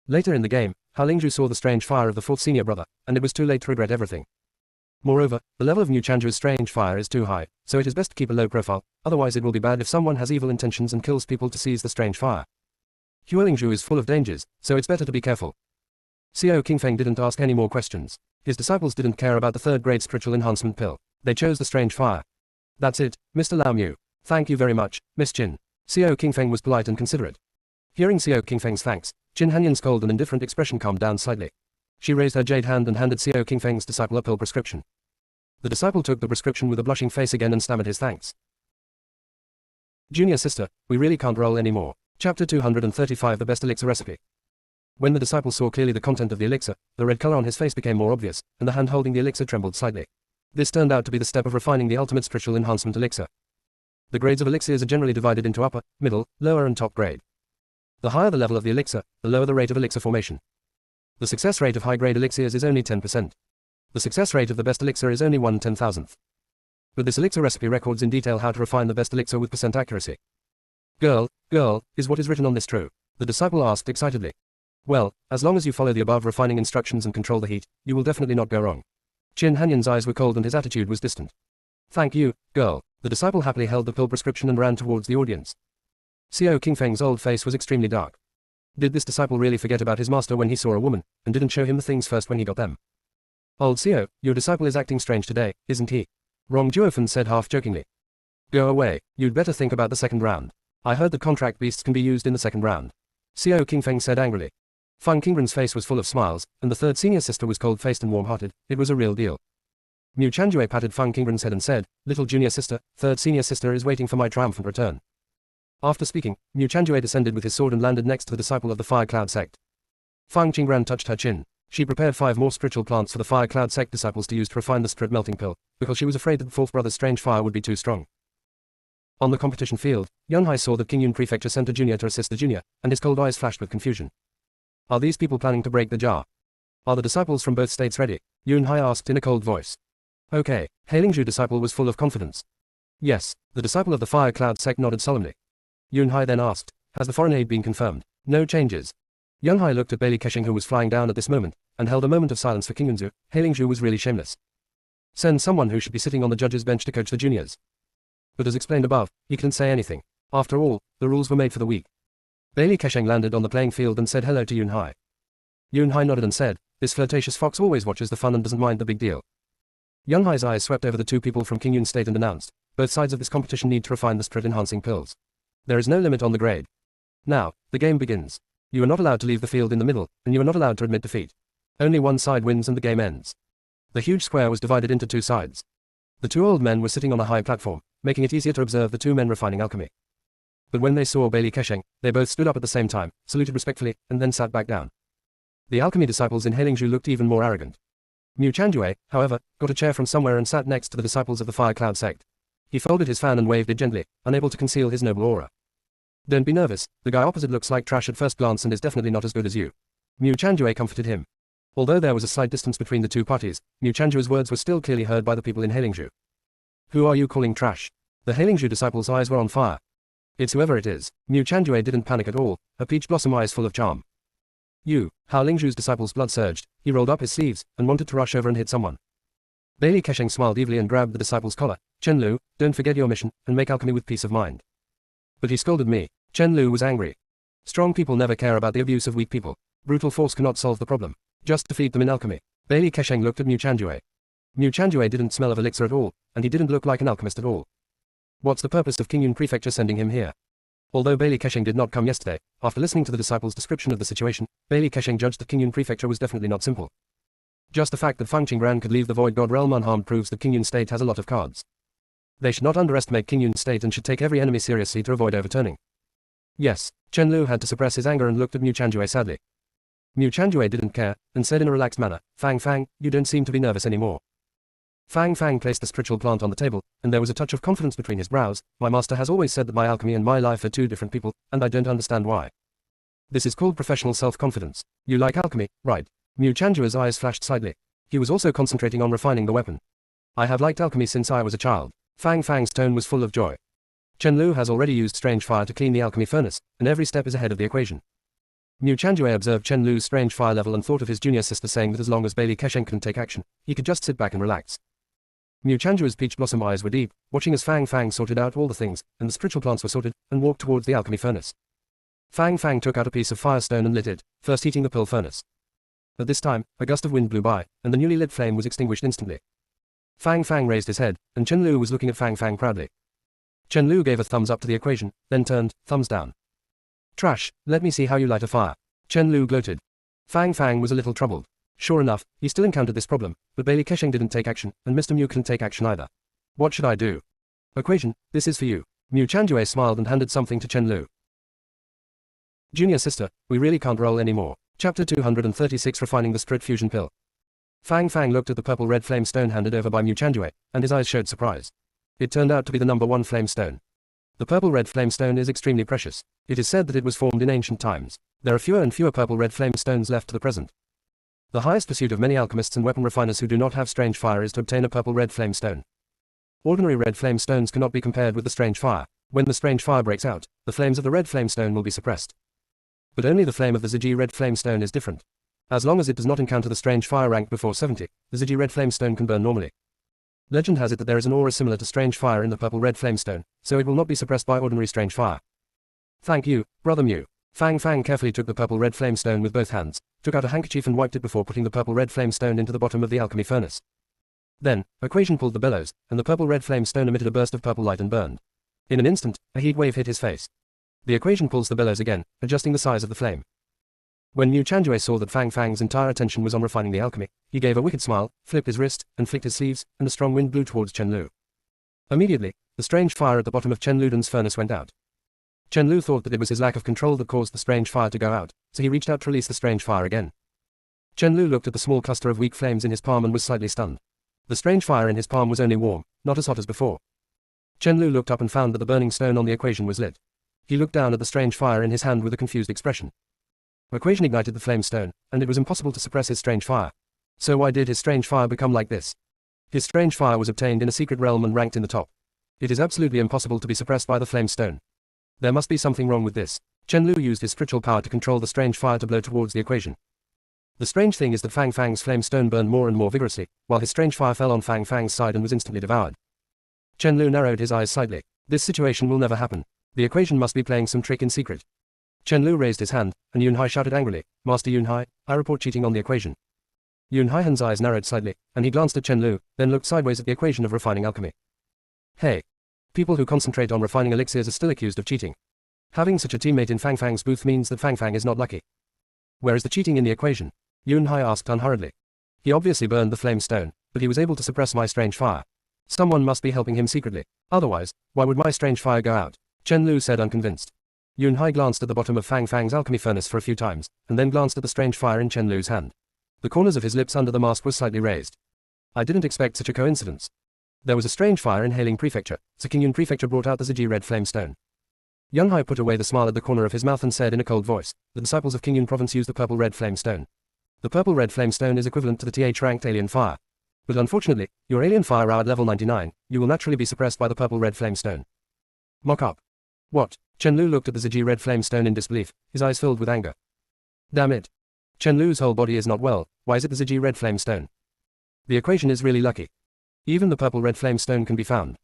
Later in the game, Heilingzhu saw the strange fire of the fourth senior brother, and it was too late to regret everything. Moreover, the level of Mu Chanjue's strange fire is too high, so it is best to keep a low profile, otherwise it will be bad if someone has evil intentions and kills people to seize the strange fire. Heilingzhu is full of dangers, so it's better to be careful. Xiao Qingfeng didn't ask any more questions. His disciples didn't care about the third-grade spiritual enhancement pill. They chose the strange fire. That's it, Mr. Lao Mu. Thank you very much, Miss Qin. Xiao Qingfeng was polite and considerate. Hearing Xiao Qingfeng's thanks, Qin Hanyan's cold and indifferent expression calmed down slightly. She raised her jade hand and handed Xiao Qingfeng's disciple a pill prescription. The disciple took the prescription with a blushing face again and stammered his thanks. Junior sister, we really can't roll anymore. Chapter 235 The Best Elixir Recipe. When the disciple saw clearly the content of the elixir, the red color on his face became more obvious, and the hand holding the elixir trembled slightly. This turned out to be the step of refining the ultimate spiritual enhancement elixir. The grades of elixirs are generally divided into upper, middle, lower and top grade. The higher the level of the elixir, the lower the rate of elixir formation. The success rate of high-grade elixirs is only 10%. The success rate of the best elixir is only 1/10,000th. But this elixir recipe records in detail how to refine the best elixir with percent accuracy. Girl, is what is written on this true? The disciple asked excitedly. Well, as long as you follow the above refining instructions and control the heat, you will definitely not go wrong. Qin Hanyan's eyes were cold and his attitude was distant. Thank you, girl. The disciple happily held the pill prescription and ran towards the audience. Xiao Qingfeng's old face was extremely dark. Did this disciple really forget about his master when he saw a woman, and didn't show him the things first when he got them? Old Xiao, your disciple is acting strange today, isn't he? Rong Juofen said half-jokingly. Go away, you'd better think about the second round. I heard that contract beasts can be used in the second round. Xiao Qingfeng said angrily. Fang Qingran's face was full of smiles, and the third senior sister was cold-faced and warm-hearted. It was a real deal. Mu Chanjue patted Fang Qingran's head and said, little junior sister, third senior sister is waiting for my triumphant return. After speaking, Mu Chanjue descended with his sword and landed next to the disciple of the Fire Cloud sect. Fang Qingran touched her chin. She prepared 5 more spiritual plants for the Fire Cloud sect disciples to use to refine the spirit melting pill, because she was afraid that the fourth brother's strange fire would be too strong. On the competition field, Yunhai saw that Qingyun Prefecture sent a junior to assist the junior, and his cold eyes flashed with confusion. Are these people planning to break the jar? Are the disciples from both states ready? Yunhai asked in a cold voice. Okay, Heilingzhu disciple was full of confidence. Yes, the disciple of the Fire Cloud sect nodded solemnly. Yunhai then asked, has the foreign aid been confirmed? No changes. Yunhai looked at Bailey Keshing who was flying down at this moment, and held a moment of silence for Qingyunzu. Heilingzhu was really shameless. Send someone who should be sitting on the judge's bench to coach the juniors. But as explained above, he couldn't say anything. After all, the rules were made for the weak. Bailey Kesheng landed on the playing field and said hello to Yunhai. Yunhai nodded and said, this flirtatious fox always watches the fun and doesn't mind the big deal. Yunhai's eyes swept over the 2 people from Qingyun State and announced, both sides of this competition need to refine the spirit-enhancing pills. There is no limit on the grade. Now, the game begins. You are not allowed to leave the field in the middle, and you are not allowed to admit defeat. Only one side wins and the game ends. The huge square was divided into 2 sides. The 2 old men were sitting on a high platform, making it easier to observe the 2 men refining alchemy. But when they saw Bailey Kesheng, they both stood up at the same time, saluted respectfully, and then sat back down. The alchemy disciples in Heilingzhu looked even more arrogant. Mu Chanjue, however, got a chair from somewhere and sat next to the disciples of the Fire Cloud sect. He folded his fan and waved it gently, unable to conceal his noble aura. Don't be nervous, the guy opposite looks like trash at first glance and is definitely not as good as you. Mu Chanjue comforted him. Although there was a slight distance between the two parties, Mu Chanjue's words were still clearly heard by the people in Hailingzhu. Who are you calling trash? The Hailingzhu disciples' eyes were on fire. It's whoever it is. Mu Chanjue didn't panic at all, her peach blossom eyes full of charm. You. Hao Lingzhu's disciple's blood surged, he rolled up his sleeves, and wanted to rush over and hit someone. Bailey Kesheng smiled evilly and grabbed the disciple's collar. Chen Lu, don't forget your mission, and make alchemy with peace of mind. But he scolded me. Chen Lu was angry. Strong people never care about the abuse of weak people. Brutal force cannot solve the problem. Just defeat them in alchemy. Bailey Kesheng looked at Mu Chanjue. Mu Chanjue didn't smell of elixir at all, and he didn't look like an alchemist at all. What's the purpose of Qingyun Prefecture sending him here? Although Bailey Kesheng did not come yesterday, after listening to the disciples' description of the situation, Bailey Kesheng judged that Qingyun Prefecture was definitely not simple. Just the fact that Fang Qingran could leave the Void God realm unharmed proves that Qingyun State has a lot of cards. They should not underestimate Qingyun State and should take every enemy seriously to avoid overturning. Yes, Chen Lu had to suppress his anger and looked at Mu Chanjue sadly. Mu Chanjue didn't care, and said in a relaxed manner, Fang Fang, you don't seem to be nervous anymore. Fang Fang placed the spiritual plant on the table, and there was a touch of confidence between his brows. My master has always said that my alchemy and my life are two different people, and I don't understand why. This is called professional self-confidence. You like alchemy, right? Mu Chanjue's eyes flashed slightly. He was also concentrating on refining the weapon. I have liked alchemy since I was a child. Fang Fang's tone was full of joy. Chen Lu has already used strange fire to clean the alchemy furnace, and every step is ahead of the equation. Mu Chanjue observed Chen Lu's strange fire level and thought of his junior sister saying that as long as Bailey Kesheng couldn't take action, he could just sit back and relax. Mu Chanjue's peach blossom eyes were deep, watching as Fang Fang sorted out all the things, and the spiritual plants were sorted, and walked towards the alchemy furnace. Fang Fang took out a piece of firestone and lit it, first heating the pearl furnace. At this time, a gust of wind blew by, and the newly lit flame was extinguished instantly. Fang Fang raised his head, and Chen Lu was looking at Fang Fang proudly. Chen Lu gave a thumbs up to the equation, then turned, thumbs down. Trash, let me see how you light a fire. Chen Lu gloated. Fang Fang was a little troubled. Sure enough, he still encountered this problem, but Bailey Kesheng didn't take action, and Mr. Mu couldn't take action either. What should I do? Equation, this is for you. Mu Chanjue smiled and handed something to Chen Lu. Junior sister, we really can't roll anymore. Chapter 236 Refining the Spirit Fusion Pill. Fang Fang looked at the purple-red flame stone handed over by Mu Chanjue, and his eyes showed surprise. It turned out to be the number 1 flame stone. The purple-red flame stone is extremely precious. It is said that it was formed in ancient times. There are fewer and fewer purple-red flame stones left to the present. The highest pursuit of many alchemists and weapon refiners who do not have strange fire is to obtain a purple-red flame stone. Ordinary red flame stones cannot be compared with the strange fire. When the strange fire breaks out, the flames of the red flame stone will be suppressed. But only the flame of the Ziji red flame stone is different. As long as it does not encounter the strange fire rank before 70, the Ziji red flame stone can burn normally. Legend has it that there is an aura similar to strange fire in the purple red flame stone, so it will not be suppressed by ordinary strange fire. Thank you, Brother Mu. Fang Fang carefully took the purple red flame stone with both hands, took out a handkerchief and wiped it before putting the purple red flame stone into the bottom of the alchemy furnace. Then, Equation pulled the bellows, and the purple red flame stone emitted a burst of purple light and burned. In an instant, a heat wave hit his face. The Equation pulls the bellows again, adjusting the size of the flame. When Mu Chanjue saw that Fang Fang's entire attention was on refining the alchemy, he gave a wicked smile, flipped his wrist, and flicked his sleeves, and a strong wind blew towards Chen Lu. Immediately, the strange fire at the bottom of Chen Luden's furnace went out. Chen Lu thought that it was his lack of control that caused the strange fire to go out, so he reached out to release the strange fire again. Chen Lu looked at the small cluster of weak flames in his palm and was slightly stunned. The strange fire in his palm was only warm, not as hot as before. Chen Lu looked up and found that the burning stone on the equation was lit. He looked down at the strange fire in his hand with a confused expression. Equation ignited the flame stone, and it was impossible to suppress his strange fire. So why did his strange fire become like this? His strange fire was obtained in a secret realm and ranked in the top. It is absolutely impossible to be suppressed by the flame stone. There must be something wrong with this. Chen Lu used his spiritual power to control the strange fire to blow towards the equation. The strange thing is that Fang Fang's flame stone burned more and more vigorously, while his strange fire fell on Fang Fang's side and was instantly devoured. Chen Lu narrowed his eyes slightly. This situation will never happen. The equation must be playing some trick in secret. Chen Lu raised his hand, and Yunhai shouted angrily, Master Yunhai, I report cheating on the equation. Yunhai-han's eyes narrowed slightly, and he glanced at Chen Lu, then looked sideways at the equation of refining alchemy. Hey. People who concentrate on refining elixirs are still accused of cheating. Having such a teammate in Fang Fang's booth means that Fang Fang is not lucky. Where is the cheating in the equation? Yunhai asked unhurriedly. He obviously burned the flame stone, but he was able to suppress my strange fire. Someone must be helping him secretly. Otherwise, why would my strange fire go out? Chen Lu said unconvinced. Yunhai glanced at the bottom of Fang Fang's alchemy furnace for a few times, and then glanced at the strange fire in Chen Lu's hand. The corners of his lips under the mask were slightly raised. I didn't expect such a coincidence. There was a strange fire in Hailing Prefecture, so Qingyun Prefecture brought out the Ziji red flame stone. Yunhai put away the smile at the corner of his mouth and said in a cold voice, the disciples of Qingyun province use the purple red flame stone. The purple red flame stone is equivalent to the TH-ranked alien fire. But unfortunately, your alien fire are at level 99, you will naturally be suppressed by the purple red flame stone. Mock up. What? Chen Lu looked at the Ziji red flame stone in disbelief, his eyes filled with anger. Damn it. Chen Lu's whole body is not well, why is it the Ziji red flame stone? The equation is really lucky. Even the purple red flame stone can be found.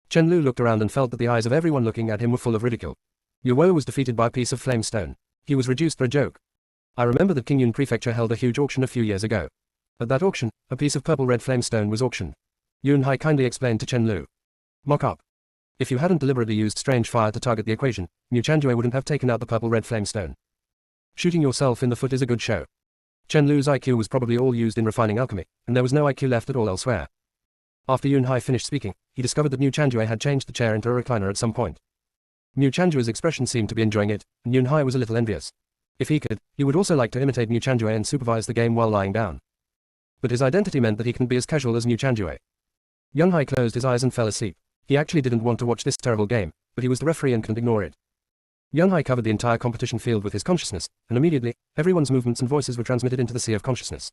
Chen Lu looked around and felt that the eyes of everyone looking at him were full of ridicule. Yu Wo was defeated by a piece of flame stone. He was reduced for a joke. I remember that Qingyun Prefecture held a huge auction a few years ago. At that auction, a piece of purple red flame stone was auctioned. Yunhai kindly explained to Chen Lu. Mock up. If you hadn't deliberately used strange fire to target the equation, Mu Chanjue wouldn't have taken out the purple red flame stone. Shooting yourself in the foot is a good show. Chen Lu's IQ was probably all used in refining alchemy, and there was no IQ left at all elsewhere. After Yunhai finished speaking, he discovered that Mu Chanjue had changed the chair into a recliner at some point. Mu Chanjue's expression seemed to be enjoying it, and Yunhai was a little envious. If he could, he would also like to imitate Mu Chanjue and supervise the game while lying down. But his identity meant that he couldn't be as casual as Mu Chanjue. Yunhai closed his eyes and fell asleep. He actually didn't want to watch this terrible game, but he was the referee and couldn't ignore it. Yunhai covered the entire competition field with his consciousness, and immediately, everyone's movements and voices were transmitted into the sea of consciousness.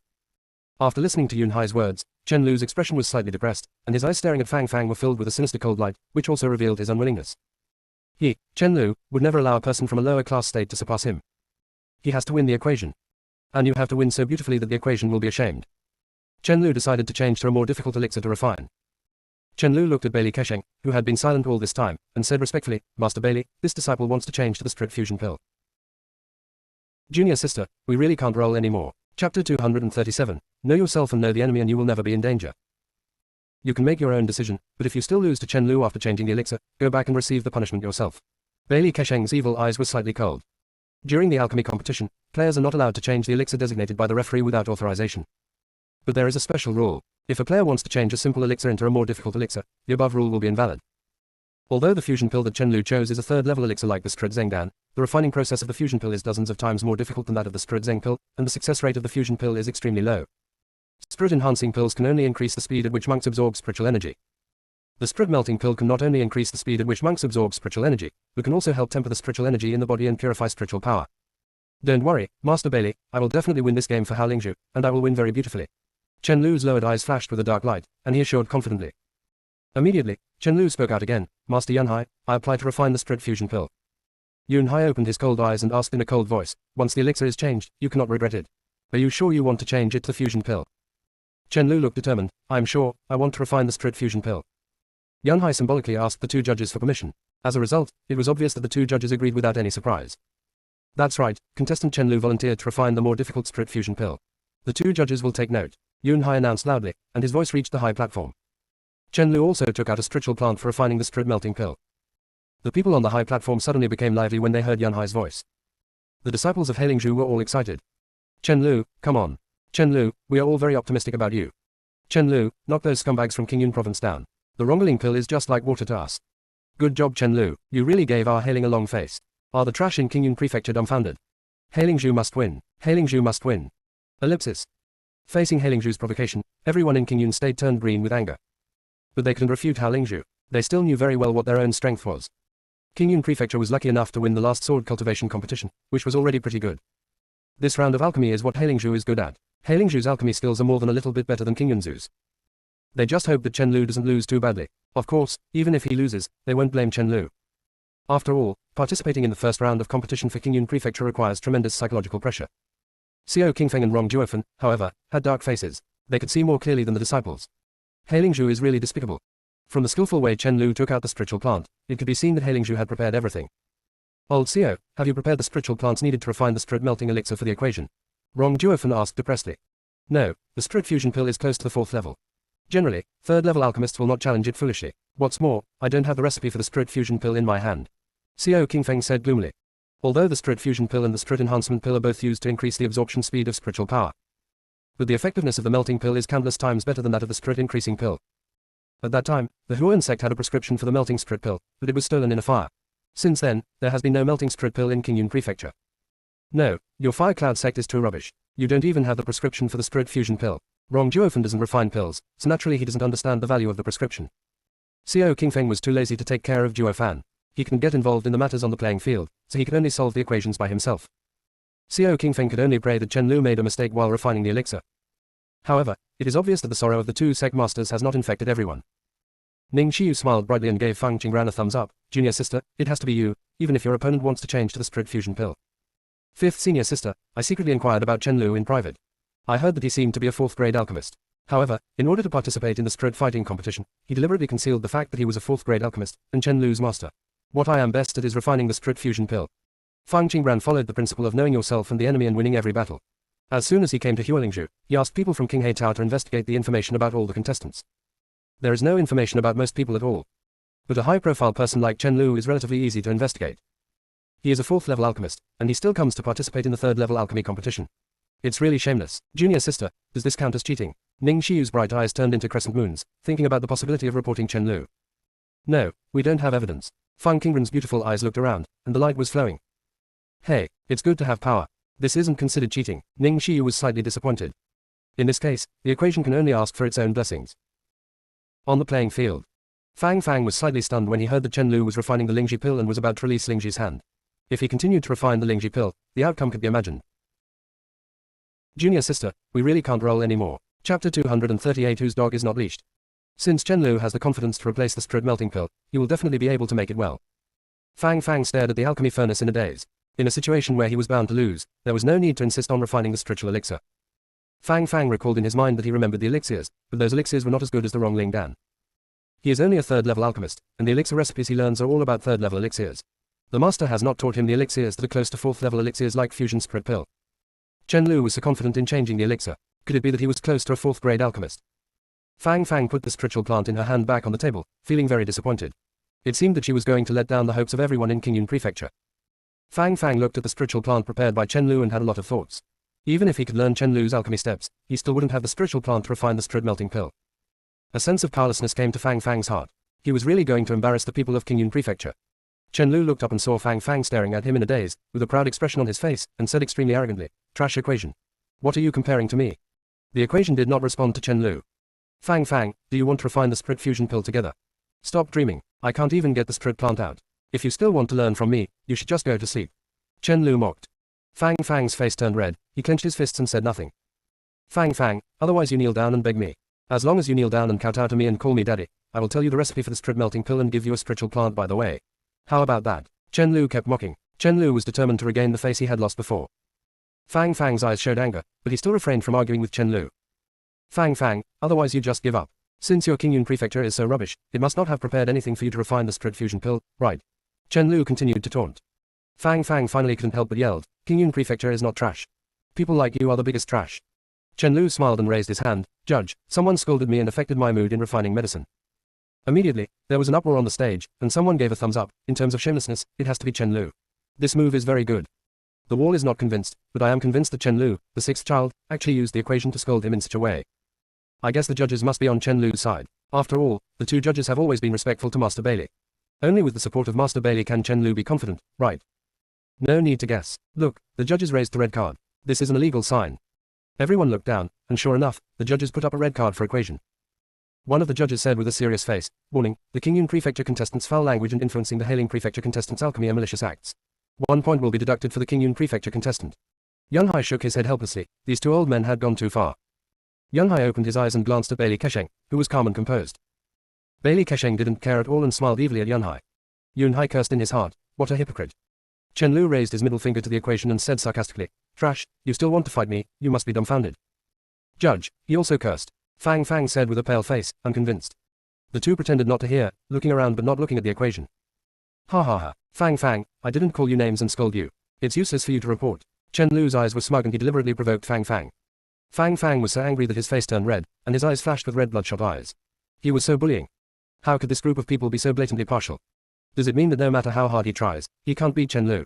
After listening to Yunhai's words, Chen Lu's expression was slightly depressed, and his eyes staring at Fang Fang were filled with a sinister cold light, which also revealed his unwillingness. He, Chen Lu, would never allow a person from a lower class state to surpass him. He has to win the equation. And you have to win so beautifully that the equation will be ashamed. Chen Lu decided to change to a more difficult elixir to refine. Chen Lu looked at Bailey Kesheng, who had been silent all this time, and said respectfully, Master Bailey, this disciple wants to change to the Spirit Fusion Pill. Junior sister, we really can't roll anymore. Chapter 237. Know yourself and know the enemy and you will never be in danger. You can make your own decision, but if you still lose to Chen Lu after changing the elixir, go back and receive the punishment yourself. Bailey Kesheng's evil eyes were slightly cold. During the alchemy competition, players are not allowed to change the elixir designated by the referee without authorization. But there is a special rule. If a player wants to change a simple elixir into a more difficult elixir, the above rule will be invalid. Although the fusion pill that Chen Lu chose is a third-level elixir like the Spirit Zengdan, the refining process of the fusion pill is dozens of times more difficult than that of the Spirit Zeng pill, and the success rate of the fusion pill is extremely low. Spirit-enhancing pills can only increase the speed at which monks absorb spiritual energy. The Spirit melting pill can not only increase the speed at which monks absorb spiritual energy, but can also help temper the spiritual energy in the body and purify spiritual power. Don't worry, Master Bailey, I will definitely win this game for Hao Lingzhu, and I will win very beautifully. Chen Lu's lowered eyes flashed with a dark light, and he assured confidently. Immediately, Chen Lu spoke out again, Master Yunhai, I apply to refine the Spirit Fusion Pill. Yunhai opened his cold eyes and asked in a cold voice, once the elixir is changed, you cannot regret it. Are you sure you want to change it to the Fusion Pill? Chen Lu looked determined, I am sure, I want to refine the Spirit Fusion Pill. Yunhai symbolically asked the two judges for permission. As a result, it was obvious that the two judges agreed without any surprise. That's right, contestant Chen Lu volunteered to refine the more difficult Spirit Fusion Pill. The two judges will take note, Yunhai announced loudly, and his voice reached the high platform. Chen Lu also took out a spiritual plant for refining the Spirit Melting Pill. The people on the high platform suddenly became lively when they heard Yunhai's voice. The disciples of Hao Lingzhu were all excited. Chen Lu, come on. Chen Lu, we are all very optimistic about you. Chen Lu, knock those scumbags from Qingyun province down. The Rongeling pill is just like water to us. Good job Chen Lu, you really gave our Hailing a long face. Are the trash in Qingyun prefecture dumbfounded? Hao Lingzhu must win. Hao Lingzhu must win. Ellipsis. Facing Hao Lingzhu's provocation, everyone in Qingyun state turned green with anger. But they couldn't refute Hao Lingzhu. They still knew very well what their own strength was. Qingyun prefecture was lucky enough to win the last sword cultivation competition, which was already pretty good. This round of alchemy is what Hao Lingzhu is good at. Hao Lingzhu's alchemy skills are more than a little bit better than Qingyunzu's. They just hope that Chen Lu doesn't lose too badly. Of course, even if he loses, they won't blame Chen Lu. After all, participating in the first round of competition for Qingyun prefecture requires tremendous psychological pressure. Xiao Qingfeng and Rong Juofen, however, had dark faces. They could see more clearly than the disciples. Hao Lingzhu is really despicable. From the skillful way Chen Lu took out the spiritual plant, it could be seen that Hao Lingzhu had prepared everything. Old Xiao, have you prepared the spiritual plants needed to refine the spirit melting elixir for the equation? Rong Juofen asked depressedly. No, the spirit fusion pill is close to the 4th level. Generally, 3rd level alchemists will not challenge it foolishly. What's more, I don't have the recipe for the spirit fusion pill in my hand. Xiao Qingfeng said gloomily. Although the spirit fusion pill and the spirit enhancement pill are both used to increase the absorption speed of spiritual power. But the effectiveness of the melting pill is countless times better than that of the spirit increasing pill. At that time, the Huan sect had a prescription for the melting spirit pill, but it was stolen in a fire. Since then, there has been no melting spirit pill in Qingyun prefecture. No, your fire cloud sect is too rubbish. You don't even have the prescription for the spirit fusion pill. Rong Juofen doesn't refine pills, so naturally he doesn't understand the value of the prescription. Xiao Qingfeng was too lazy to take care of Juofan. He couldn't get involved in the matters on the playing field, so he could only solve the equations by himself. Xiao Qingfeng could only pray that Chen Lu made a mistake while refining the elixir. However, it is obvious that the sorrow of the two sect masters has not infected everyone. Ning Xiu smiled brightly and gave Fang Qingran a thumbs up. Junior sister, it has to be you, even if your opponent wants to change to the Spirit Fusion pill. Fifth senior sister, I secretly inquired about Chen Lu in private. I heard that he seemed to be a 4th grade alchemist. However, in order to participate in the Spirit fighting competition, he deliberately concealed the fact that he was a 4th grade alchemist, and Chen Lu's master. What I am best at is refining the Spirit Fusion pill. Fang Qingran followed the principle of knowing yourself and the enemy and winning every battle. As soon as he came to Huolingzhu, he asked people from King Heitao to investigate the information about all the contestants. There is no information about most people at all. But a high-profile person like Chen Lu is relatively easy to investigate. He is a 4th level alchemist, and he still comes to participate in the 3rd level alchemy competition. It's really shameless. Junior sister, does this count as cheating? Ning Xiu's bright eyes turned into crescent moons, thinking about the possibility of reporting Chen Lu. No, we don't have evidence. Fang Qingran's beautiful eyes looked around, and the light was flowing. Hey, it's good to have power. This isn't considered cheating. Ning Xiu was slightly disappointed. In this case, the equation can only ask for its own blessings. On the playing field, Fang was slightly stunned when he heard that Chen Lu was refining the Lingji pill and was about to release Lingji's hand. If he continued to refine the Lingji pill, the outcome could be imagined. Junior sister, we really can't roll anymore. Chapter 238 Whose dog is not leashed. Since Chen Lu has the confidence to replace the Spirit melting pill, he will definitely be able to make it well. Fang stared at the alchemy furnace in a daze. In a situation where he was bound to lose, there was no need to insist on refining the spiritual elixir. Fang recalled in his mind that he remembered the elixirs, but those elixirs were not as good as the Rongling Dan. He is only a 3rd level alchemist, and the elixir recipes he learns are all about 3rd level elixirs. The master has not taught him the elixirs that are close to 4th level elixirs like Fusion Spirit Pill. Chen Lu was so confident in changing the elixir. Could it be that he was close to a 4th grade alchemist? Fang put the spiritual plant in her hand back on the table, feeling very disappointed. It seemed that she was going to let down the hopes of everyone in Qingyun Prefecture. Fang looked at the spiritual plant prepared by Chen Lu and had a lot of thoughts. Even if he could learn Chen Lu's alchemy steps, he still wouldn't have the spiritual plant to refine the Spirit melting pill. A sense of powerlessness came to Fang's heart. He was really going to embarrass the people of Qingyun Prefecture. Chen Lu looked up and saw Fang staring at him in a daze, with a proud expression on his face, and said extremely arrogantly, "Trash equation. What are you comparing to me?" The equation did not respond to Chen Lu. Fang, do you want to refine the Spirit Fusion pill together? Stop dreaming. I can't even get the Spirit plant out. If you still want to learn from me, you should just go to sleep. Chen Lu mocked. Fang's face turned red. He clenched his fists and said nothing. Fang, otherwise you kneel down and beg me. As long as you kneel down and kowtow to me and call me daddy, I will tell you the recipe for the Spirit melting pill and give you a spiritual plant by the way. How about that? Chen Lu kept mocking. Chen Lu was determined to regain the face he had lost before. Fang's eyes showed anger, but he still refrained from arguing with Chen Lu. Fang, otherwise you just give up. Since your Qingyun Prefecture is so rubbish, it must not have prepared anything for you to refine the Spirit Fusion pill, right? Chen Lu continued to taunt. Fang finally couldn't help but yelled, Qingyun Prefecture is not trash. People like you are the biggest trash. Chen Lu smiled and raised his hand. Judge, someone scolded me and affected my mood in refining medicine. Immediately, there was an uproar on the stage, and someone gave a thumbs up. In terms of shamelessness, it has to be Chen Lu. This move is very good. The wall is not convinced, but I am convinced that Chen Lu, the 6th child, actually used the equation to scold him in such a way. I guess the judges must be on Chen Lu's side. After all, the two judges have always been respectful to Master Bailey. Only with the support of Master Bailey can Chen Lu be confident, right? No need to guess. Look, the judges raised the red card. This is an illegal sign. Everyone looked down, and sure enough, the judges put up a red card for equation. One of the judges said with a serious face, warning, the Qingyun Prefecture contestants' foul language and influencing the Hailing Prefecture contestants' alchemy are malicious acts. 1 point will be deducted for the Qingyun Prefecture contestant. Yunhai shook his head helplessly. These two old men had gone too far. Yunhai opened his eyes and glanced at Bailey Kesheng, who was calm and composed. Bailey Kesheng didn't care at all and smiled evilly at Yunhai. Yunhai cursed in his heart, what a hypocrite. Chen Lu raised his middle finger to the equation and said sarcastically, Trash, you still want to fight me, you must be dumbfounded. Judge, he also cursed. Fang said with a pale face, unconvinced. The two pretended not to hear, looking around but not looking at the equation. Ha. Fang, I didn't call you names and scold you. It's useless for you to report. Chen Lu's eyes were smug and he deliberately provoked Fang. Fang was so angry that his face turned red, and his eyes flashed with red bloodshot eyes. He was so bullying. How could this group of people be so blatantly partial? Does it mean that no matter how hard he tries, he can't beat Chen Lu?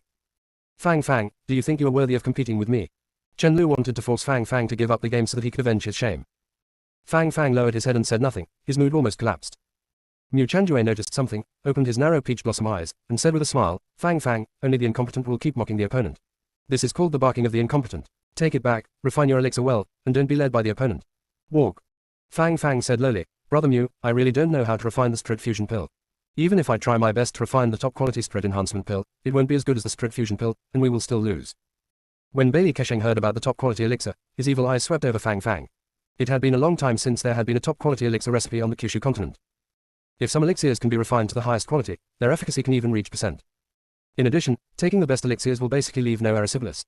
Fang, do you think you are worthy of competing with me? Chen Lu wanted to force Fang to give up the game so that he could avenge his shame. Fang lowered his head and said nothing, his mood almost collapsed. Mu Chanjue noticed something, opened his narrow peach blossom eyes, and said with a smile, Fang, only the incompetent will keep mocking the opponent. This is called the barking of the incompetent. Take it back, refine your elixir well, and don't be led by the opponent. Walk. Fang Fang said lowly, Brother Mew, I really don't know how to refine the Spirit Fusion Pill. Even if I try my best to refine the top quality Spirit Enhancement Pill, it won't be as good as the Spirit Fusion Pill, and we will still lose. When Bailey Kesheng heard about the top quality elixir, his evil eyes swept over Fang Fang. It had been a long time since there had been a top quality elixir recipe on the Kyushu continent. If some elixirs can be refined to the highest quality, their efficacy can even reach %. In addition, taking the best elixirs will basically leave no erysipelas.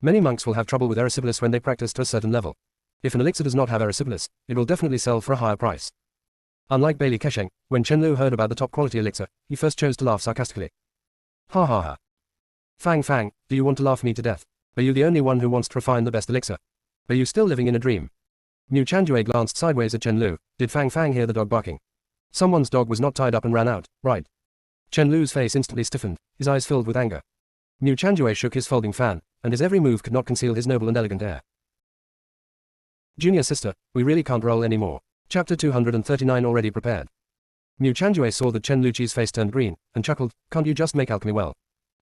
Many monks will have trouble with erysipelas when they practice to a certain level. If an elixir does not have erysipelas, it will definitely sell for a higher price. Unlike Bailey Kesheng, when Chen Lu heard about the top quality elixir, he first chose to laugh sarcastically. Ha ha ha. Fang Fang, do you want to laugh me to death? Are you the only one who wants to refine the best elixir? Are you still living in a dream? Mu Chanjue glanced sideways at Chen Lu. Did Fang Fang hear the dog barking? Someone's dog was not tied up and ran out, right? Chen Lu's face instantly stiffened, his eyes filled with anger. Mu Chanjue shook his folding fan, and his every move could not conceal his noble and elegant air. Junior sister, we really can't roll anymore. Chapter 239 already prepared. Mu Chanjue saw that Chen Luqi's face turned green, and chuckled, can't you just make alchemy well?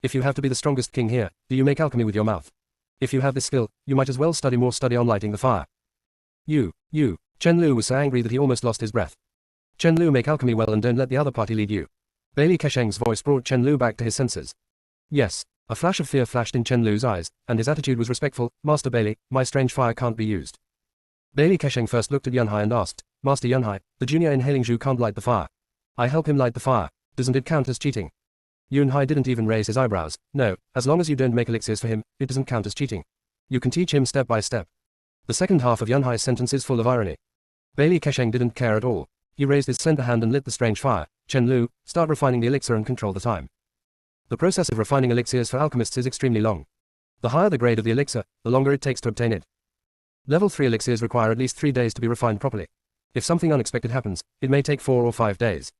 If you have to be the strongest king here, do you make alchemy with your mouth? If you have this skill, you might as well study on lighting the fire. You. Chen Lu was so angry that he almost lost his breath. Chen Lu, make alchemy well and don't let the other party lead you. Bailey Kesheng's voice brought Chen Lu back to his senses. Yes. A flash of fear flashed in Chen Lu's eyes, and his attitude was respectful. Master Bailey, my strange fire can't be used. Bailey Kesheng first looked at Yunhai and asked, Master Yunhai, the junior in Hailingzhu can't light the fire. I help him light the fire. Doesn't it count as cheating? Yunhai didn't even raise his eyebrows. No, as long as you don't make elixirs for him, it doesn't count as cheating. You can teach him step by step. The second half of Yunhai's sentence is full of irony. Bailey Kesheng didn't care at all. He raised his slender hand and lit the strange fire. Chen Lu, start refining the elixir and control the time. The process of refining elixirs for alchemists is extremely long. The higher the grade of the elixir, the longer it takes to obtain it. Level 3 elixirs require at least 3 days to be refined properly. If something unexpected happens, it may take 4 or 5 days.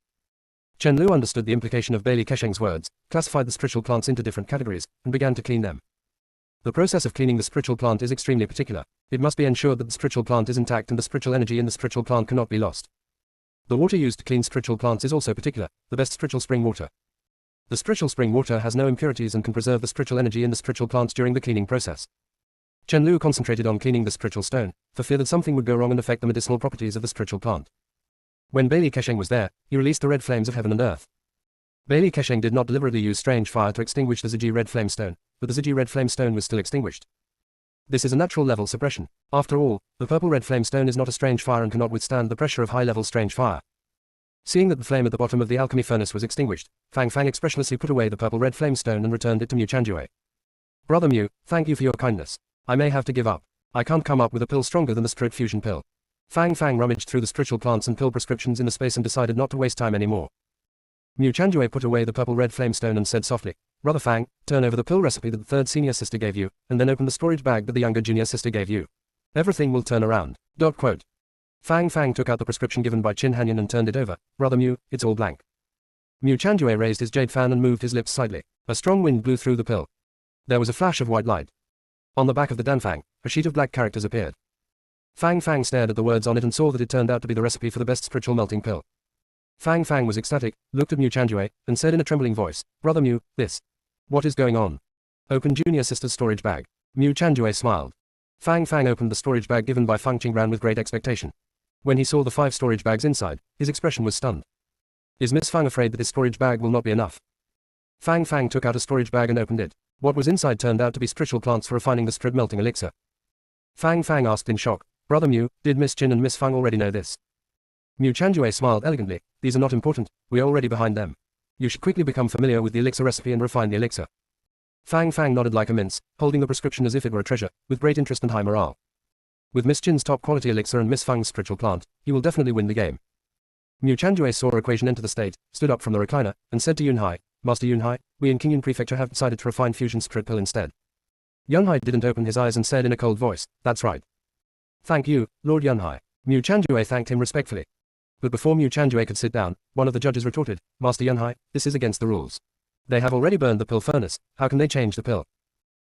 Chen Lu understood the implication of Bailey Kesheng's words, classified the spiritual plants into different categories, and began to clean them. The process of cleaning the spiritual plant is extremely particular. It must be ensured that the spiritual plant is intact and the spiritual energy in the spiritual plant cannot be lost. The water used to clean spiritual plants is also particular, the best spiritual spring water. The spiritual spring water has no impurities and can preserve the spiritual energy in the spiritual plants during the cleaning process. Chen Lu concentrated on cleaning the spiritual stone, for fear that something would go wrong and affect the medicinal properties of the spiritual plant. When Bailey Kesheng was there, he released the red flames of heaven and earth. Bailey Kesheng did not deliberately use strange fire to extinguish the Ziji red flame stone, but the Ziji red flame stone was still extinguished. This is a natural level suppression. After all, the purple red flame stone is not a strange fire and cannot withstand the pressure of high-level strange fire. Seeing that the flame at the bottom of the alchemy furnace was extinguished, Fang Fang expressionlessly put away the purple red flame stone and returned it to Mu Chanjue. Brother Mu, thank you for your kindness. I may have to give up. I can't come up with a pill stronger than the Spirit Fusion Pill. Fang Fang rummaged through the spiritual plants and pill prescriptions in the space and decided not to waste time anymore. Mu Chanjue put away the purple red flame stone and said softly, Brother Fang, turn over the pill recipe that the third senior sister gave you, and then open the storage bag that the younger junior sister gave you. Everything will turn around. Fang Fang took out the prescription given by Qin Hanyan and turned it over. Brother Mu, it's all blank. Mu Chanjue raised his jade fan and moved his lips slightly. A strong wind blew through the pill. There was a flash of white light. On the back of the danfang, a sheet of black characters appeared. Fang Fang stared at the words on it and saw that it turned out to be the recipe for the best spiritual melting pill. Fang Fang was ecstatic, looked at Mu Chanjue, and said in a trembling voice, Brother Mu, this. What is going on? Open junior sister's storage bag. Mu Chanjue smiled. Fang Fang opened the storage bag given by Feng Qingran with great expectation. When he saw the 5 storage bags inside, his expression was stunned. Is Miss Fang afraid that his storage bag will not be enough? Fang Fang took out a storage bag and opened it. What was inside turned out to be spiritual plants for refining the spirit melting elixir. Fang Fang asked in shock, Brother Mu, did Miss Qin and Miss Fang already know this? Mu Chanjue smiled elegantly, these are not important, we are already behind them. You should quickly become familiar with the elixir recipe and refine the elixir. Fang Fang nodded like a mince, holding the prescription as if it were a treasure, with great interest and high morale. With Miss Qin's top quality elixir and Miss Fang's spiritual plant, he will definitely win the game. Mu Chanjue saw equation enter the state, stood up from the recliner, and said to Yunhai, Master Yunhai, we in Qingyun Prefecture have decided to refine fusion spirit pill instead. Yunhai didn't open his eyes and said in a cold voice, that's right. Thank you, Lord Yunhai. Mu Chanjue thanked him respectfully. But before Mu Chanjue could sit down, one of the judges retorted, Master Yunhai, this is against the rules. They have already burned the pill furnace, how can they change the pill?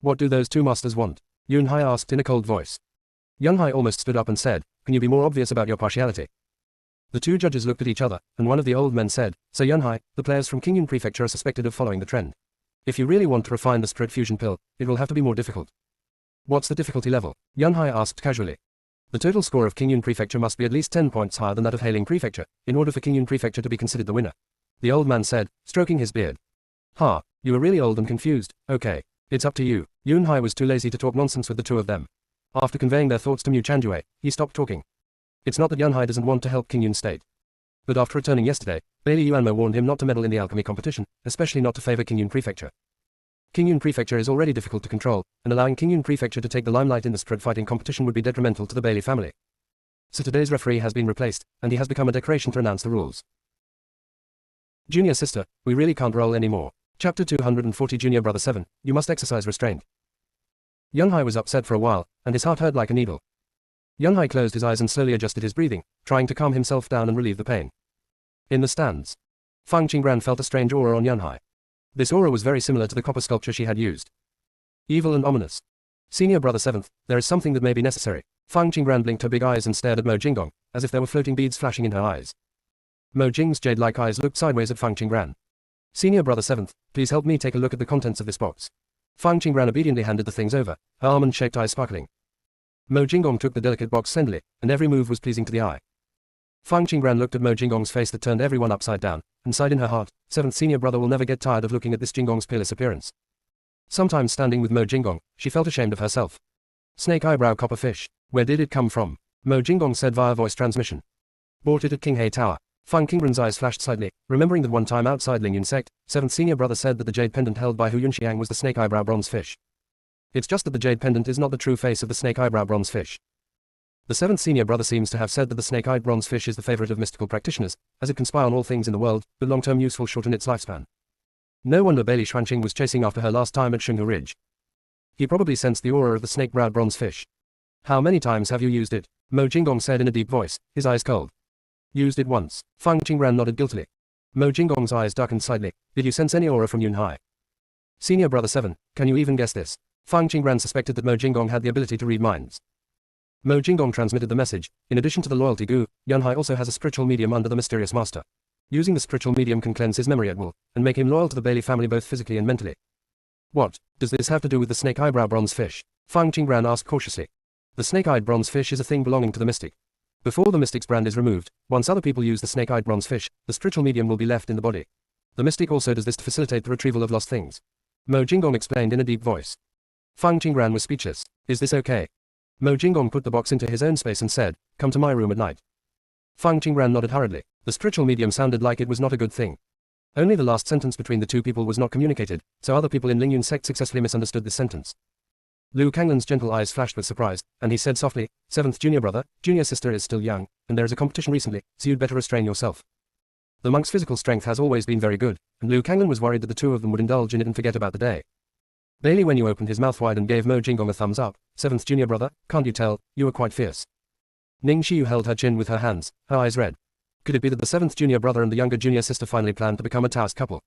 What do those 2 masters want? Yunhai asked in a cold voice. Yunhai almost stood up and said, can you be more obvious about your partiality? The 2 judges looked at each other, and one of the old men said, So Yunhai, the players from Qingyun Prefecture are suspected of following the trend. If you really want to refine the spirit fusion pill, it will have to be more difficult. What's the difficulty level? Yunhai asked casually. The total score of Qingyun Prefecture must be at least 10 points higher than that of Hailing Prefecture, in order for Qingyun Prefecture to be considered the winner. The old man said, stroking his beard. Ha, you are really old and confused. Okay. It's up to you. Yunhai was too lazy to talk nonsense with the two of them. After conveying their thoughts to Mu Chanjue, he stopped talking. It's not that Yunhai doesn't want to help Qingyun State. But after returning yesterday, Bailey Yuanmo warned him not to meddle in the alchemy competition, especially not to favor Qingyun Prefecture. Qingyun Prefecture is already difficult to control, and allowing Qingyun Prefecture to take the limelight in the spread fighting competition would be detrimental to the Bailey family. So today's referee has been replaced, and he has become a decoration to announce the rules. Junior sister, we really can't roll anymore. Chapter 240 Junior Brother 7, you must exercise restraint. Yunhai was upset for a while, and his heart hurt like a needle. Yunhai closed his eyes and slowly adjusted his breathing, trying to calm himself down and relieve the pain. In the stands, Fang Qingran felt a strange aura on Yunhai. This aura was very similar to the copper sculpture she had used. Evil and ominous. Senior Brother 7th, there is something that may be necessary. Fang Qingran blinked her big eyes and stared at Mo Jinggong, as if there were floating beads flashing in her eyes. Mo Jing's jade-like eyes looked sideways at Fang Qingran. Senior Brother 7th, please help me take a look at the contents of this box. Fang Qingran obediently handed the things over, her almond-shaped eyes sparkling. Mo Jinggong took the delicate box tenderly, and every move was pleasing to the eye. Fang Qingran looked at Mo Jinggong's face that turned everyone upside down, and sighed in her heart, 7th senior brother will never get tired of looking at this Jinggong's peerless appearance. Sometimes standing with Mo Jinggong, she felt ashamed of herself. Snake eyebrow copper fish. Where did it come from? Mo Jinggong said via voice transmission. Bought it at Qinghe Tower. Fang Qingran's eyes flashed slightly, remembering that one time outside Lingyun sect, 7th senior brother said that the jade pendant held by Hu Yunxiang was the snake eyebrow bronze fish. It's just that the jade pendant is not the true face of the snake eyebrow bronze fish. The 7th senior brother seems to have said that the snake-eyed bronze fish is the favorite of mystical practitioners, as it can spy on all things in the world, but long-term use will shorten its lifespan. No wonder Bailey Xuanqing was chasing after her last time at Shunghu Ridge. He probably sensed the aura of the snake-browed bronze fish. How many times have you used it? Mo Jinggong said in a deep voice, his eyes cold. Used it once. Fang Qingran nodded guiltily. Mo Jinggong's eyes darkened slightly. Did you sense any aura from Yunhai? Senior Brother 7, can you even guess this? Fang Qingran suspected that Mo Jinggong had the ability to read minds. Mo Jinggong transmitted the message. In addition to the loyalty goo, Yunhai also has a spiritual medium under the mysterious master. Using the spiritual medium can cleanse his memory at will, and make him loyal to the Bailey family both physically and mentally. What does this have to do with the snake eyebrow bronze fish? Fang Qingran asked cautiously. The snake-eyed bronze fish is a thing belonging to the mystic. Before the mystic's brand is removed, once other people use the snake-eyed bronze fish, the spiritual medium will be left in the body. The mystic also does this to facilitate the retrieval of lost things. Mo Jinggong explained in a deep voice. Fang Qingran was speechless. Is this okay? Mo Jinggong put the box into his own space and said, come to my room at night. Fang Qingran nodded hurriedly. The spiritual medium sounded like it was not a good thing. Only the last sentence between the two people was not communicated, so other people in Lingyun sect successfully misunderstood this sentence. Liu Kanglan's gentle eyes flashed with surprise, and he said softly, 7th junior brother, junior sister is still young, and there is a competition recently, so you'd better restrain yourself. The monk's physical strength has always been very good, and Liu Kanglan was worried that the two of them would indulge in it and forget about the day. Bailey Wenyu opened his mouth wide and gave Mo Jinggong a thumbs up. 7th junior brother, can't you tell, you are quite fierce. Ning Xiu held her chin with her hands, her eyes red. Could it be that the 7th junior brother and the younger junior sister finally planned to become a Taoist couple?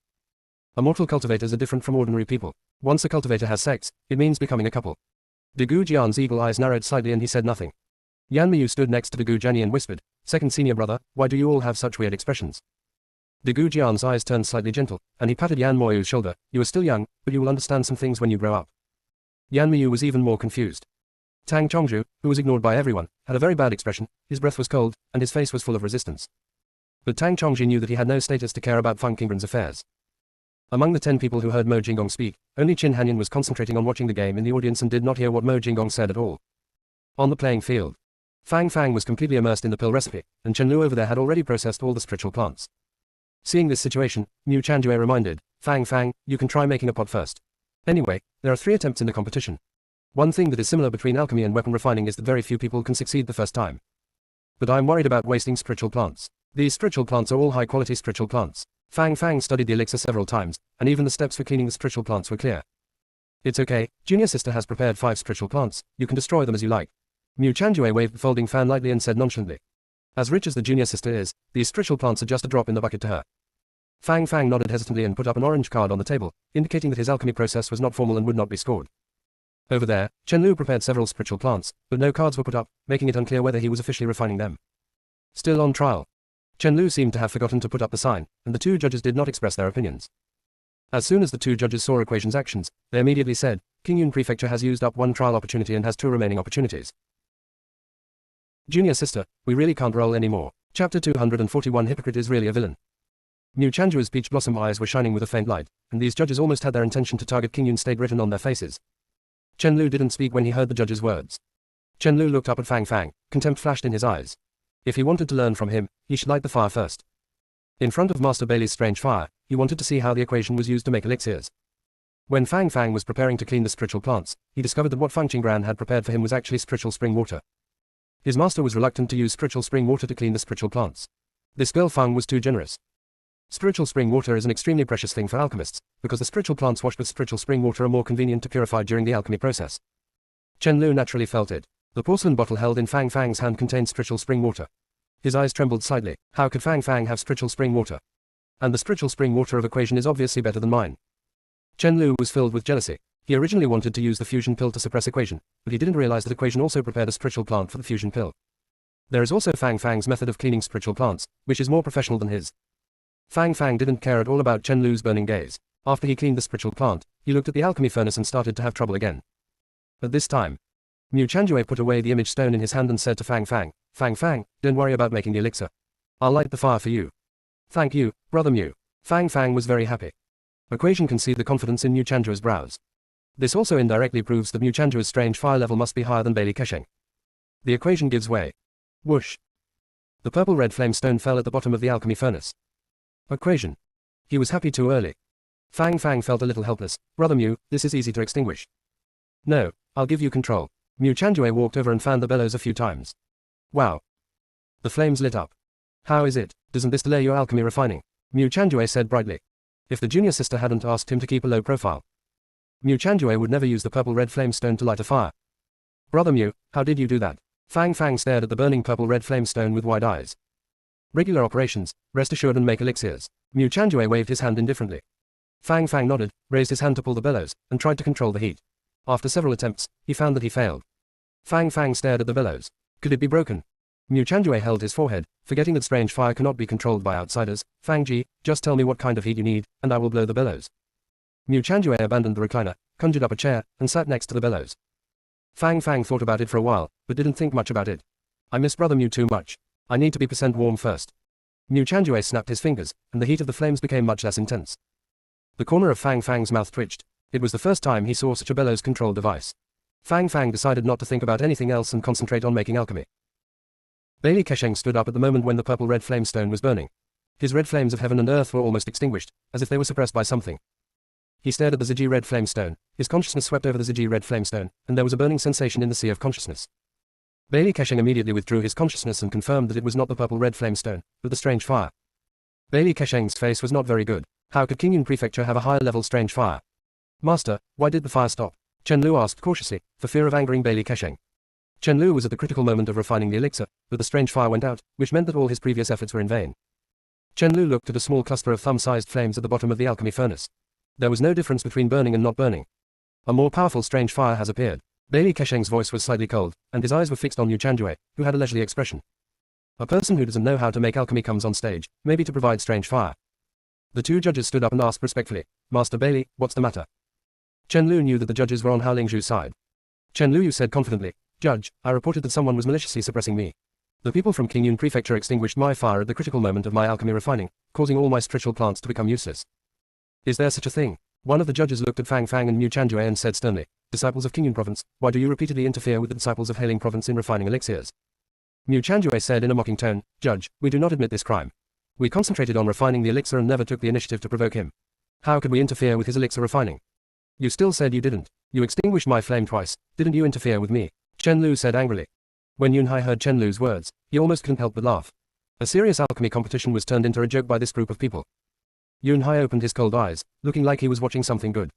Immortal cultivators are different from ordinary people. Once a cultivator has sex, it means becoming a couple. Degu Jian's eagle eyes narrowed slightly and he said nothing. Yan Miyu stood next to Degu Jianyi and whispered, 2nd senior brother, why do you all have such weird expressions? Degu Jian's eyes turned slightly gentle, and he patted Yan Moyu's shoulder. You are still young, but you will understand some things when you grow up. Yan Miyu was even more confused. Tang Chongzhu, who was ignored by everyone, had a very bad expression, his breath was cold, and his face was full of resistance. But Tang Chongzhi knew that he had no status to care about Fang Qingran's affairs. Among the 10 people who heard Mo Jinggong speak, only Qin Hanyan was concentrating on watching the game in the audience and did not hear what Mo Jinggong said at all. On the playing field, Fang Fang was completely immersed in the pill recipe, and Chen Lu over there had already processed all the spiritual plants. Seeing this situation, Mu Chanjue reminded, Fang Fang, you can try making a pot first. Anyway, there are 3 attempts in the competition. One thing that is similar between alchemy and weapon refining is that very few people can succeed the first time. But I'm worried about wasting spiritual plants. These spiritual plants are all high-quality spiritual plants. Fang Fang studied the elixir several times, and even the steps for cleaning the spiritual plants were clear. It's okay, junior sister has prepared 5 spiritual plants, you can destroy them as you like. Mu Chanjue waved the folding fan lightly and said nonchalantly. As rich as the junior sister is, these spiritual plants are just a drop in the bucket to her. Fang Fang nodded hesitantly and put up an orange card on the table, indicating that his alchemy process was not formal and would not be scored. Over there, Chen Lu prepared several spiritual plants, but no cards were put up, making it unclear whether he was officially refining them. Still on trial. Chen Lu seemed to have forgotten to put up the sign, and the 2 judges did not express their opinions. As soon as the 2 judges saw Equation's actions, they immediately said, Qingyun Prefecture has used up 1 trial opportunity and has 2 remaining opportunities. Junior sister, we really can't roll anymore. Chapter 241 Hypocrite is really a villain. Mu Chanjua's peach blossom eyes were shining with a faint light, and these judges almost had their intention to target King Yun stayed written on their faces. Chen Lu didn't speak when he heard the judge's words. Chen Lu looked up at Fang Fang, contempt flashed in his eyes. If he wanted to learn from him, he should light the fire first. In front of Master Bailey's strange fire, he wanted to see how the equation was used to make elixirs. When Fang Fang was preparing to clean the spiritual plants, he discovered that what Fang Qinggran had prepared for him was actually spiritual spring water. His master was reluctant to use spiritual spring water to clean the spiritual plants. This girl Fang was too generous. Spiritual spring water is an extremely precious thing for alchemists, because the spiritual plants washed with spiritual spring water are more convenient to purify during the alchemy process. Chen Lu naturally felt it. The porcelain bottle held in Fang Fang's hand contained spiritual spring water. His eyes trembled slightly. How could Fang Fang have spiritual spring water? And the spiritual spring water of equation is obviously better than mine. Chen Lu was filled with jealousy. He originally wanted to use the fusion pill to suppress equation, but he didn't realize that equation also prepared a spiritual plant for the fusion pill. There is also Fang Fang's method of cleaning spiritual plants, which is more professional than his. Fang Fang didn't care at all about Chen Lu's burning gaze. After he cleaned the spiritual plant, he looked at the alchemy furnace and started to have trouble again. At this time, Mu Chanjue put away the image stone in his hand and said to Fang Fang, Fang Fang, don't worry about making the elixir. I'll light the fire for you. Thank you, brother Mu. Fang Fang was very happy. Equation can see the confidence in Mu Chanjue's brows. This also indirectly proves that Mu Chanjue's strange fire level must be higher than Bailey Kesheng. The equation gives way. Whoosh. The purple-red flame stone fell at the bottom of the alchemy furnace. Equation. He was happy too early. Fang Fang felt a little helpless. Brother Mu, this is easy to extinguish. No, I'll give you control. Mu Chanjue walked over and fanned the bellows a few times. Wow. The flames lit up. How is it? Doesn't this delay your alchemy refining? Mu Chanjue said brightly. If the junior sister hadn't asked him to keep a low profile, Mu Chanjue would never use the purple-red flame stone to light a fire. Brother Mu, how did you do that? Fang Fang stared at the burning purple-red flame stone with wide eyes. Regular operations, rest assured and make elixirs. Mu Chanjue waved his hand indifferently. Fang Fang nodded, raised his hand to pull the bellows, and tried to control the heat. After several attempts, he found that he failed. Fang Fang stared at the bellows. Could it be broken? Mu Chanjue held his forehead, forgetting that strange fire cannot be controlled by outsiders. Fang Ji, just tell me what kind of heat you need, and I will blow the bellows. Mu Chanjue abandoned the recliner, conjured up a chair, and sat next to the bellows. Fang Fang thought about it for a while, but didn't think much about it. I miss brother Mu too much. I need to be percent warm first. Mu Chanjue snapped his fingers, and the heat of the flames became much less intense. The corner of Fang Fang's mouth twitched. It was the first time he saw such a bellows control device. Fang Fang decided not to think about anything else and concentrate on making alchemy. Bailey Kesheng stood up at the moment when the purple-red flame stone was burning. His red flames of heaven and earth were almost extinguished, as if they were suppressed by something. He stared at the Ziji red flame stone. His consciousness swept over the Ziji red flame stone, and there was a burning sensation in the sea of consciousness. Bailey Kesheng immediately withdrew his consciousness and confirmed that it was not the purple-red flame stone, but the strange fire. Bailey Kesheng's face was not very good. How could Qingyun Prefecture have a higher-level strange fire? Master, why did the fire stop? Chen Lu asked cautiously, for fear of angering Bailey Kesheng. Chen Lu was at the critical moment of refining the elixir, but the strange fire went out, which meant that all his previous efforts were in vain. Chen Lu looked at a small cluster of thumb-sized flames at the bottom of the alchemy furnace. There was no difference between burning and not burning. A more powerful strange fire has appeared. Bailey Kesheng's voice was slightly cold, and his eyes were fixed on Mu Chanjue, who had a leisurely expression. A person who doesn't know how to make alchemy comes on stage, maybe to provide strange fire. The two judges stood up and asked respectfully, Master Bailey, what's the matter? Chen Lu knew that the judges were on Hao Lingzhu's side. Chen Lu said confidently, Judge, I reported that someone was maliciously suppressing me. The people from Qingyun Prefecture extinguished my fire at the critical moment of my alchemy refining, causing all my spiritual plants to become useless. Is there such a thing? One of the judges looked at Fang Fang and Mu Chanjue and said sternly, Disciples of Qingyun Province, why do you repeatedly interfere with the disciples of Hailing Province in refining elixirs? Mu Chanjue said in a mocking tone, Judge, we do not admit this crime. We concentrated on refining the elixir and never took the initiative to provoke him. How could we interfere with his elixir refining? You still said you didn't. You extinguished my flame twice, didn't you interfere with me? Chen Lu said angrily. When Yunhai heard Chen Lu's words, he almost couldn't help but laugh. A serious alchemy competition was turned into a joke by this group of people. Yunhai opened his cold eyes, looking like he was watching something good.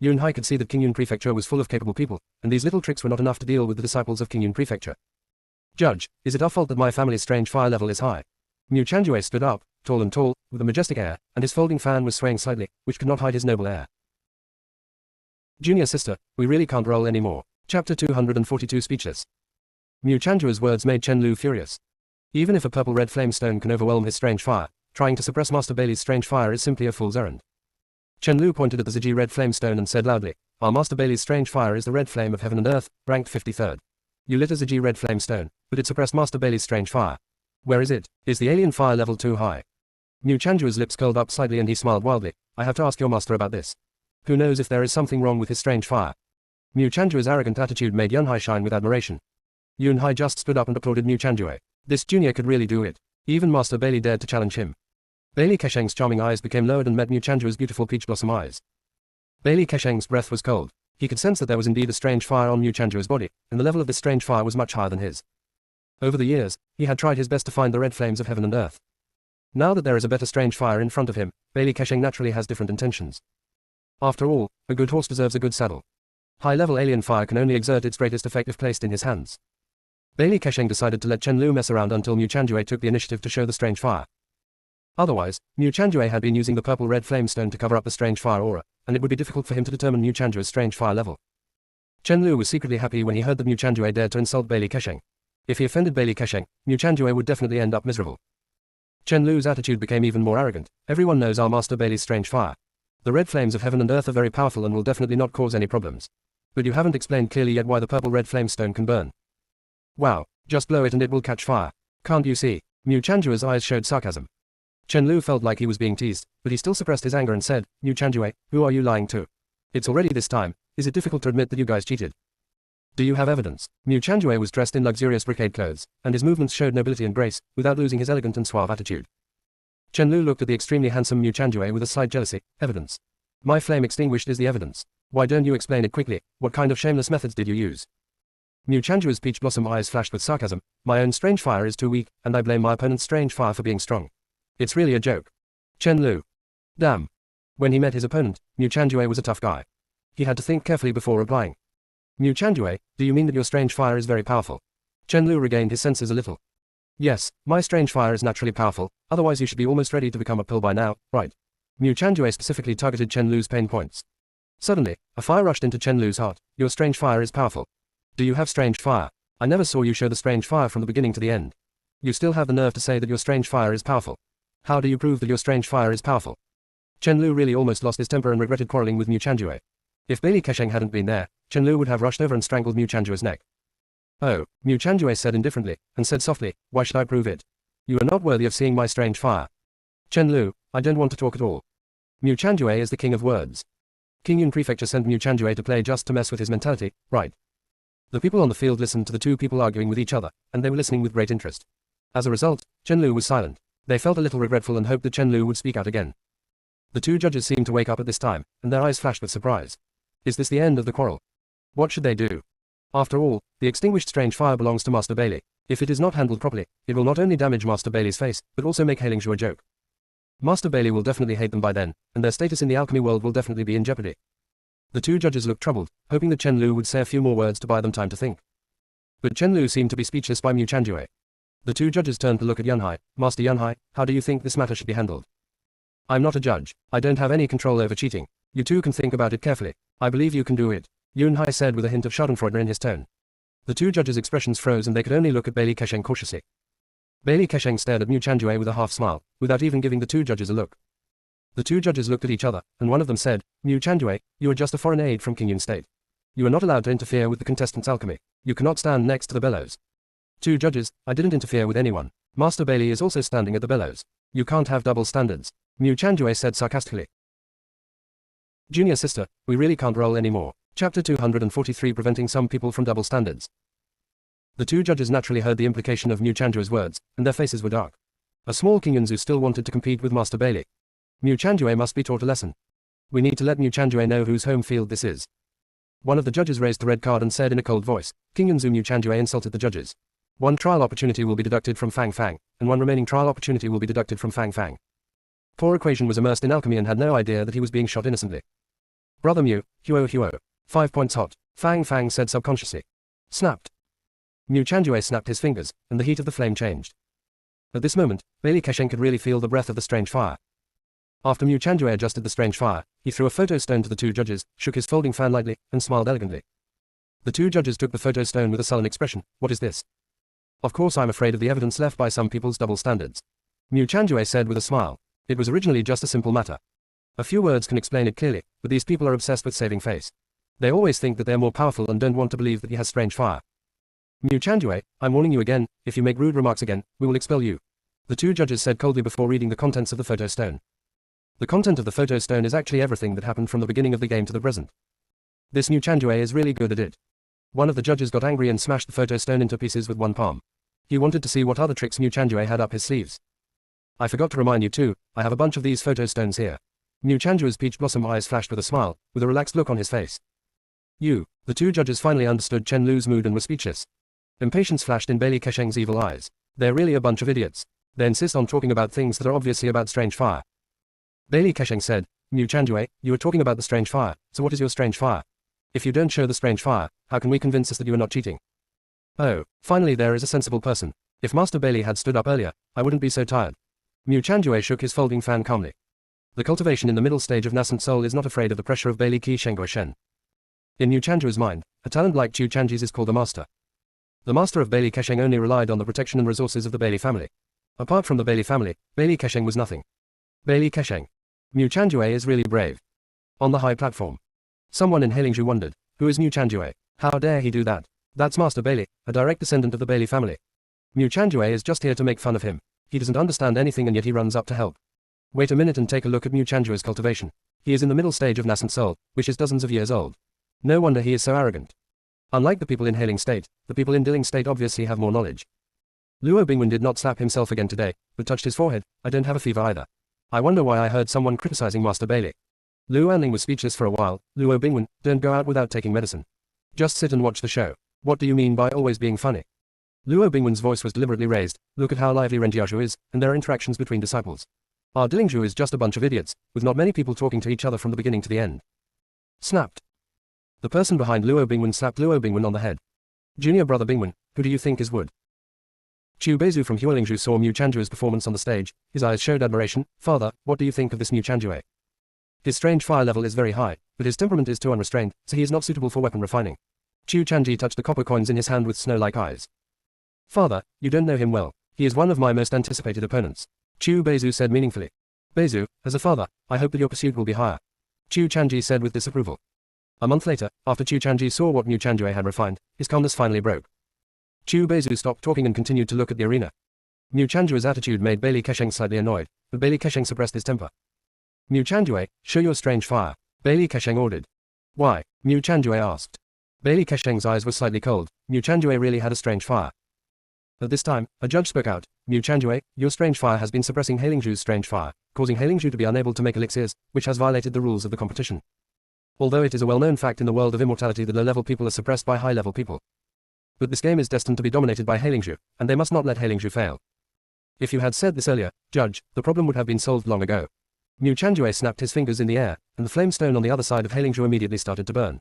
Yunhai could see that Qingyun Prefecture was full of capable people, and these little tricks were not enough to deal with the disciples of Qingyun Prefecture. Judge, is it our fault that my family's strange fire level is high? Mu Chanjue stood up, tall and tall, with a majestic air, and his folding fan was swaying slightly, which could not hide his noble air. Junior sister, we really can't roll anymore. Chapter 242 Speechless. Mu Chanjue's words made Chen Lu furious. Even if a purple-red flame stone can overwhelm his strange fire, trying to suppress Master Bailey's strange fire is simply a fool's errand. Chen Lu pointed at the Ziji red flame stone and said loudly, Our Master Bailey's strange fire is the red flame of heaven and earth, ranked 53rd. You lit a Ziji red flame stone, but it suppressed Master Bailey's strange fire. Where is it? Is the alien fire level too high? Mu Chanjua's lips curled up slightly and he smiled wildly. I have to ask your master about this. Who knows if there is something wrong with his strange fire? Mu Chanjua's arrogant attitude made Yunhai shine with admiration. Yunhai just stood up and applauded Mu Chanjue. This junior could really do it. Even Master Bailey dared to challenge him. Bailey Kesheng's charming eyes became lowered and met Mu Chanjua's beautiful peach blossom eyes. Bailey Kesheng's breath was cold. He could sense that there was indeed a strange fire on Mu Chanjua's body, and the level of this strange fire was much higher than his. Over the years, he had tried his best to find the red flames of heaven and earth. Now that there is a better strange fire in front of him, Bailey Kesheng naturally has different intentions. After all, a good horse deserves a good saddle. High-level alien fire can only exert its greatest effect if placed in his hands. Bailey Kesheng decided to let Chen Lu mess around until Mu Chanjue took the initiative to show the strange fire. Otherwise, Mu Chanjue had been using the purple-red flamestone to cover up the strange fire aura, and it would be difficult for him to determine Mu Chanjue's strange fire level. Chen Lu was secretly happy when he heard that Mu Chanjue dared to insult Bailey Kesheng. If he offended Bailey Kesheng, Mu Chanjue would definitely end up miserable. Chen Lu's attitude became even more arrogant. Everyone knows our Master Bailey's strange fire. The red flames of heaven and earth are very powerful and will definitely not cause any problems. But you haven't explained clearly yet why the purple-red flamestone can burn. Wow, just blow it and it will catch fire. Can't you see? Mu Chanjue's eyes showed sarcasm. Chen Lu felt like he was being teased, but he still suppressed his anger and said, Mu Chanjue, who are you lying to? It's already this time. Is it difficult to admit that you guys cheated? Do you have evidence? Mu Chanjue was dressed in luxurious brocade clothes, and his movements showed nobility and grace, without losing his elegant and suave attitude. Chen Lu looked at the extremely handsome Mu Chanjue with a slight jealousy. Evidence. My flame extinguished is the evidence. Why don't you explain it quickly? What kind of shameless methods did you use? Mu Chanjue's peach blossom eyes flashed with sarcasm. My own strange fire is too weak, and I blame my opponent's strange fire for being strong. It's really a joke. Chen Lu. Damn. When he met his opponent, Mu Chanjue was a tough guy. He had to think carefully before replying. Mu Chanjue, do you mean that your strange fire is very powerful? Chen Lu regained his senses a little. Yes, my strange fire is naturally powerful, otherwise you should be almost ready to become a pill by now, right? Mu Chanjue specifically targeted Chen Lu's pain points. Suddenly, a fire rushed into Chen Lu's heart. Your strange fire is powerful. Do you have strange fire? I never saw you show the strange fire from the beginning to the end. You still have the nerve to say that your strange fire is powerful. How do you prove that your strange fire is powerful? Chen Lu really almost lost his temper and regretted quarreling with Mu Chanjue. If Bailey Kesheng hadn't been there, Chen Lu would have rushed over and strangled Mu Chanjue's neck. Oh, Mu Chanjue said indifferently, and said softly, why should I prove it? You are not worthy of seeing my strange fire. Chen Lu, I don't want to talk at all. Mu Chanjue is the king of words. King Yun Prefecture sent Mu Chanjue to play just to mess with his mentality, right? The people on the field listened to the two people arguing with each other, and they were listening with great interest. As a result, Chen Lu was silent. They felt a little regretful and hoped that Chen Lu would speak out again. The two judges seemed to wake up at this time, and their eyes flashed with surprise. Is this the end of the quarrel? What should they do? After all, the extinguished strange fire belongs to Master Bailey. If it is not handled properly, it will not only damage Master Bailey's face, but also make Hailing Zhu a joke. Master Bailey will definitely hate them by then, and their status in the alchemy world will definitely be in jeopardy. The two judges looked troubled, hoping that Chen Lu would say a few more words to buy them time to think. But Chen Lu seemed to be speechless by Mu Chanjue. The two judges turned to look at Yunhai. Master Yunhai, how do you think this matter should be handled? I'm not a judge. I don't have any control over cheating. You two can think about it carefully. I believe you can do it, Yunhai said with a hint of schadenfreude in his tone. The two judges' expressions froze and they could only look at Bailey Kesheng cautiously. Bailey Kesheng stared at Mu Chanjue with a half smile, without even giving the two judges a look. The two judges looked at each other, and one of them said, Mu Chanjue, you are just a foreign aide from King Yun State. You are not allowed to interfere with the contestants' alchemy. You cannot stand next to the bellows. Two judges, I didn't interfere with anyone. Master Bailey is also standing at the bellows. You can't have double standards, Mu Chanjue said sarcastically. Junior sister, we really can't roll anymore. Chapter 243 Preventing some people from double standards. The two judges naturally heard the implication of Mu Chanjue's words, and their faces were dark. A small King Yunzu still wanted to compete with Master Bailey. Mu Chanjue must be taught a lesson. We need to let Mu Chanjue know whose home field this is. One of the judges raised the red card and said in a cold voice, King Yunzu Mu Chanjue insulted the judges. One trial opportunity will be deducted from Fang Fang, and one remaining trial opportunity will be deducted from Fang Fang. Poor Equation was immersed in alchemy and had no idea that he was being shot innocently. Brother Mu, Huo. 5 points hot, Fang Fang said subconsciously. Snapped. Mu Chanjue snapped his fingers, and the heat of the flame changed. At this moment, Bailey Kesheng could really feel the breath of the strange fire. After Mu Chanjue adjusted the strange fire, he threw a photo stone to the two judges, shook his folding fan lightly, and smiled elegantly. The two judges took the photo stone with a sullen expression. What is this? Of course I'm afraid of the evidence left by some people's double standards, Mu Chanjue said with a smile. It was originally just a simple matter. A few words can explain it clearly, but these people are obsessed with saving face. They always think that they are more powerful and don't want to believe that he has strange fire. Mu Chandue, I'm warning you again, if you make rude remarks again, we will expel you. The two judges said coldly before reading the contents of the photo stone. The content of the photo stone is actually everything that happened from the beginning of the game to the present. This Mu Chandue is really good at it. One of the judges got angry and smashed the photo stone into pieces with one palm. He wanted to see what other tricks Mu Chandue had up his sleeves. I forgot to remind you too, I have a bunch of these photo stones here. Mu Chandue's peach blossom eyes flashed with a smile, with a relaxed look on his face. The two judges finally understood Chen Lu's mood and were speechless. Impatience flashed in Bailey Kesheng's evil eyes. They're really a bunch of idiots. They insist on talking about things that are obviously about strange fire. Bailey Kesheng said, Mu Chandue, you were talking about the strange fire, so what is your strange fire? If you don't show the strange fire, how can we convince us that you are not cheating? Oh, finally there is a sensible person. If Master Bailey had stood up earlier, I wouldn't be so tired. Mu Chandue shook his folding fan calmly. The cultivation in the middle stage of nascent soul is not afraid of the pressure of Bailey Ki Shengui Shen. In Mu Chandue's mind, a talent like Chu Chanji's is called a master. The master of Bailey Kesheng only relied on the protection and resources of the Bailey family. Apart from the Bailey family, Bailey Kesheng was nothing. Bailey Kesheng. Mu Chandue is really brave. On the high platform. Someone in Hailingzhu wondered, who is Mu Chandue? How dare he do that? That's Master Bailey, a direct descendant of the Bailey family. Mu Chandue is just here to make fun of him. He doesn't understand anything and yet he runs up to help. Wait a minute and take a look at Mu Chandue's cultivation. He is in the middle stage of nascent soul, which is dozens of years old. No wonder he is so arrogant. Unlike the people in Hailing State, the people in Dilling State obviously have more knowledge. Luo Bingwen did not slap himself again today, but touched his forehead. I don't have a fever either. I wonder why I heard someone criticizing Master Bailey. Lu Anling was speechless for a while. Luo Bingwen, don't go out without taking medicine. Just sit and watch the show. What do you mean by always being funny? Luo Bingwen's voice was deliberately raised. Look at how lively Renjiazhu is, and their interactions between disciples. Our Dillingzhu is just a bunch of idiots, with not many people talking to each other from the beginning to the end. Snapped. The person behind Luo Bingwen slapped Luo Bingwen on the head. Junior brother Bingwen, who do you think is wood? Chu Beizu from Huolingzhu saw Mu Chandue's performance on the stage. His eyes showed admiration. Father, what do you think of this Mu Chandue? His strange fire level is very high, but his temperament is too unrestrained, so he is not suitable for weapon refining. Chu Chanji touched the copper coins in his hand with snow-like eyes. Father, you don't know him well. He is one of my most anticipated opponents. Chu Beizu said meaningfully. Beizu, as a father, I hope that your pursuit will be higher. Chu Chanji said with disapproval. A month later, after Chu Chanji saw what Mu Chandue had refined, his calmness finally broke. Chu Beizu stopped talking and continued to look at the arena. Mu Chandue's attitude made Bailey Kesheng slightly annoyed, but Bailey Kesheng suppressed his temper. Mu Chandue, show your strange fire, Bailey Kesheng ordered. Why? Mu Chandue asked. Bailey Kesheng's eyes were slightly cold. Mu Chandue really had a strange fire. At this time, a judge spoke out. Mu Chandue, your strange fire has been suppressing Hailingzhu's strange fire, causing Hailingzhu to be unable to make elixirs, which has violated the rules of the competition. Although it is a well-known fact in the world of immortality that low-level people are suppressed by high-level people. But this game is destined to be dominated by Hailingzhu, and they must not let Hailingzhu fail. If you had said this earlier, Judge, the problem would have been solved long ago. Mu Chandue snapped his fingers in the air, and the flame stone on the other side of Hailingzhu immediately started to burn.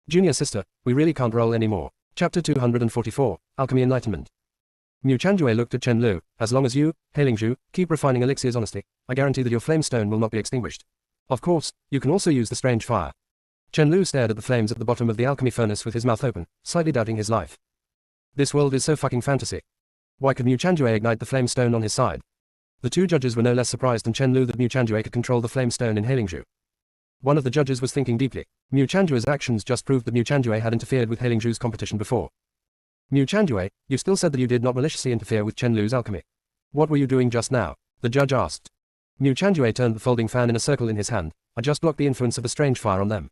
Junior sister, we really can't roll anymore. Chapter 244, Alchemy Enlightenment. Mu Chandue looked at Chen Lu. As long as you, Hailingzhu, keep refining elixirs honestly, I guarantee that your flame stone will not be extinguished. Of course, you can also use the strange fire. Chen Lu stared at the flames at the bottom of the alchemy furnace with his mouth open, slightly doubting his life. This world is so fucking fantasy. Why could Mu Chandue ignite the flame stone on his side? The two judges were no less surprised than Chen Lu that Mu Chandue could control the flame stone in Hailingzhu. One of the judges was thinking deeply. Mu Chandue's actions just proved that Mu Chandue had interfered with Hailingzhu's competition before. Mu Chandue, you still said that you did not maliciously interfere with Chen Lu's alchemy. What were you doing just now? The judge asked. Mu Chandue turned the folding fan in a circle in his hand. I just blocked the influence of the strange fire on them.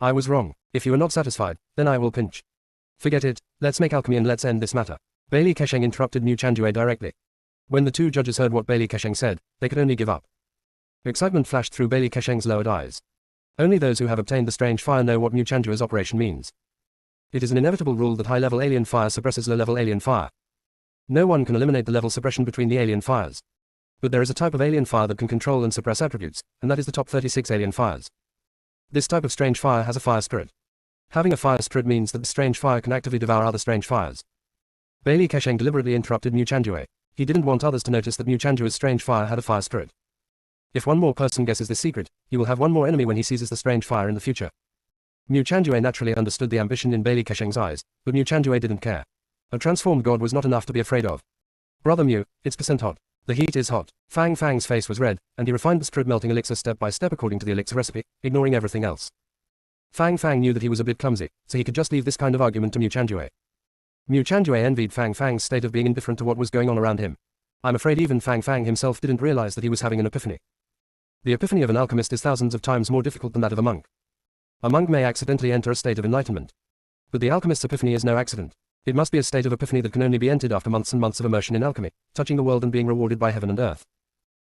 I was wrong. If you are not satisfied, then I will pinch. Forget it, let's make alchemy and let's end this matter. Bailey Kesheng interrupted Mu Chandue directly. When the two judges heard what Bailey Kesheng said, they could only give up. Excitement flashed through Bailey Kesheng's lowered eyes. Only those who have obtained the strange fire know what Mu Chandue's operation means. It is an inevitable rule that high-level alien fire suppresses low-level alien fire. No one can eliminate the level suppression between the alien fires. But there is a type of alien fire that can control and suppress attributes, and that is the top 36 alien fires. This type of strange fire has a fire spirit. Having a fire spirit means that the strange fire can actively devour other strange fires. Bailey Kesheng deliberately interrupted Mu Chandue. He didn't want others to notice that Mu Chandue's strange fire had a fire spirit. If one more person guesses this secret, he will have one more enemy when he seizes the strange fire in the future. Mu Chandue naturally understood the ambition in Bailey Kesheng's eyes, but Mu Chandue didn't care. A transformed god was not enough to be afraid of. Brother Mu, it's percent hot. The heat is hot. Fang Fang's face was red, and he refined the spirit melting elixir step by step according to the elixir recipe, ignoring everything else. Fang Fang knew that he was a bit clumsy, so he could just leave this kind of argument to Mu Chanjue. Mu Chanjue envied Fang Fang's state of being indifferent to what was going on around him. I'm afraid even Fang Fang himself didn't realize that he was having an epiphany. The epiphany of an alchemist is thousands of times more difficult than that of a monk. A monk may accidentally enter a state of enlightenment. But the alchemist's epiphany is no accident. It must be a state of epiphany that can only be entered after months and months of immersion in alchemy, touching the world and being rewarded by heaven and earth.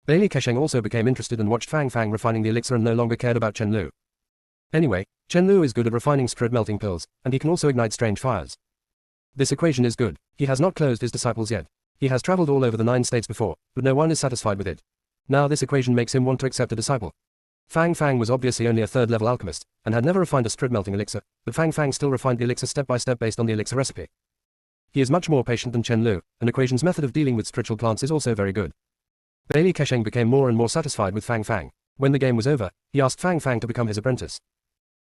Bailey Kesheng also became interested and watched Fang Fang refining the elixir and no longer cared about Chen Lu. Anyway, Chen Lu is good at refining straight melting pills, and he can also ignite strange fires. This equation is good. He has not closed his disciples yet. He has traveled all over the 9 states before, but no one is satisfied with it. Now this equation makes him want to accept a disciple. Fang Fang was obviously only a 3rd level alchemist, and had never refined a straight melting elixir, but Fang Fang still refined the elixir step by step based on the elixir recipe. He is much more patient than Chen Lu, and Equation's method of dealing with spiritual plants is also very good. Bailey Kesheng became more and more satisfied with Fang Fang. When the game was over, he asked Fang Fang to become his apprentice.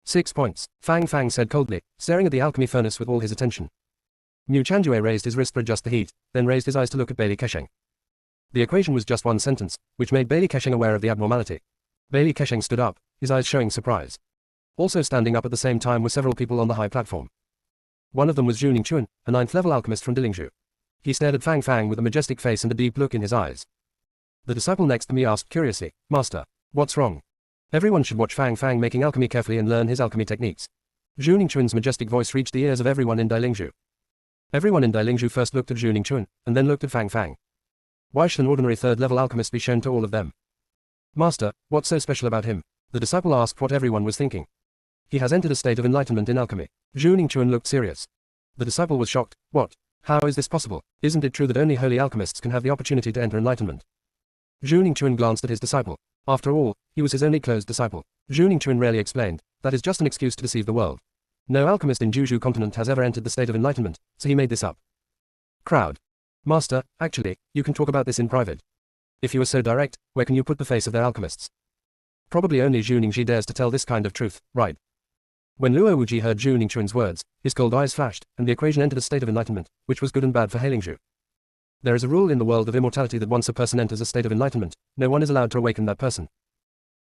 6 points, Fang Fang said coldly, staring at the alchemy furnace with all his attention. Mu Chanjue raised his wrist to adjust the heat, then raised his eyes to look at Bailey Kesheng. The equation was just one sentence, which made Bailey Kesheng aware of the abnormality. Bailey Kesheng stood up, his eyes showing surprise. Also standing up at the same time were several people on the high platform. One of them was Zhu Ningchuan, a 9th level alchemist from Dilingzhu. He stared at Fang Fang with a majestic face and a deep look in his eyes. The disciple next to me asked curiously, Master, what's wrong? Everyone should watch Fang Fang making alchemy carefully and learn his alchemy techniques. Zhu Ningchuan's majestic voice reached the ears of everyone in Dilingzhu. Everyone in Dilingzhu first looked at Zhu Ningchuan, and then looked at Fang Fang. Why should an ordinary 3rd level alchemist be shown to all of them? Master, what's so special about him? The disciple asked what everyone was thinking. He has entered a state of enlightenment in alchemy. Zhu Ningchuan looked serious. The disciple was shocked. What? How is this possible? Isn't it true that only holy alchemists can have the opportunity to enter enlightenment? Zhu Ningchuan glanced at his disciple. After all, he was his only closed disciple. Zhu Ningchuan rarely explained, that is just an excuse to deceive the world. No alchemist in Juzhu continent has ever entered the state of enlightenment, so he made this up. Crowd. Master, actually, you can talk about this in private. If you are so direct, where can you put the face of their alchemists? Probably only Zhu Ningji dares to tell this kind of truth, right? When Luo Wuji heard Zhu Ningchuan's words, his cold eyes flashed, and the equation entered a state of enlightenment, which was good and bad for Heilingzhu. There is a rule in the world of immortality that once a person enters a state of enlightenment, no one is allowed to awaken that person.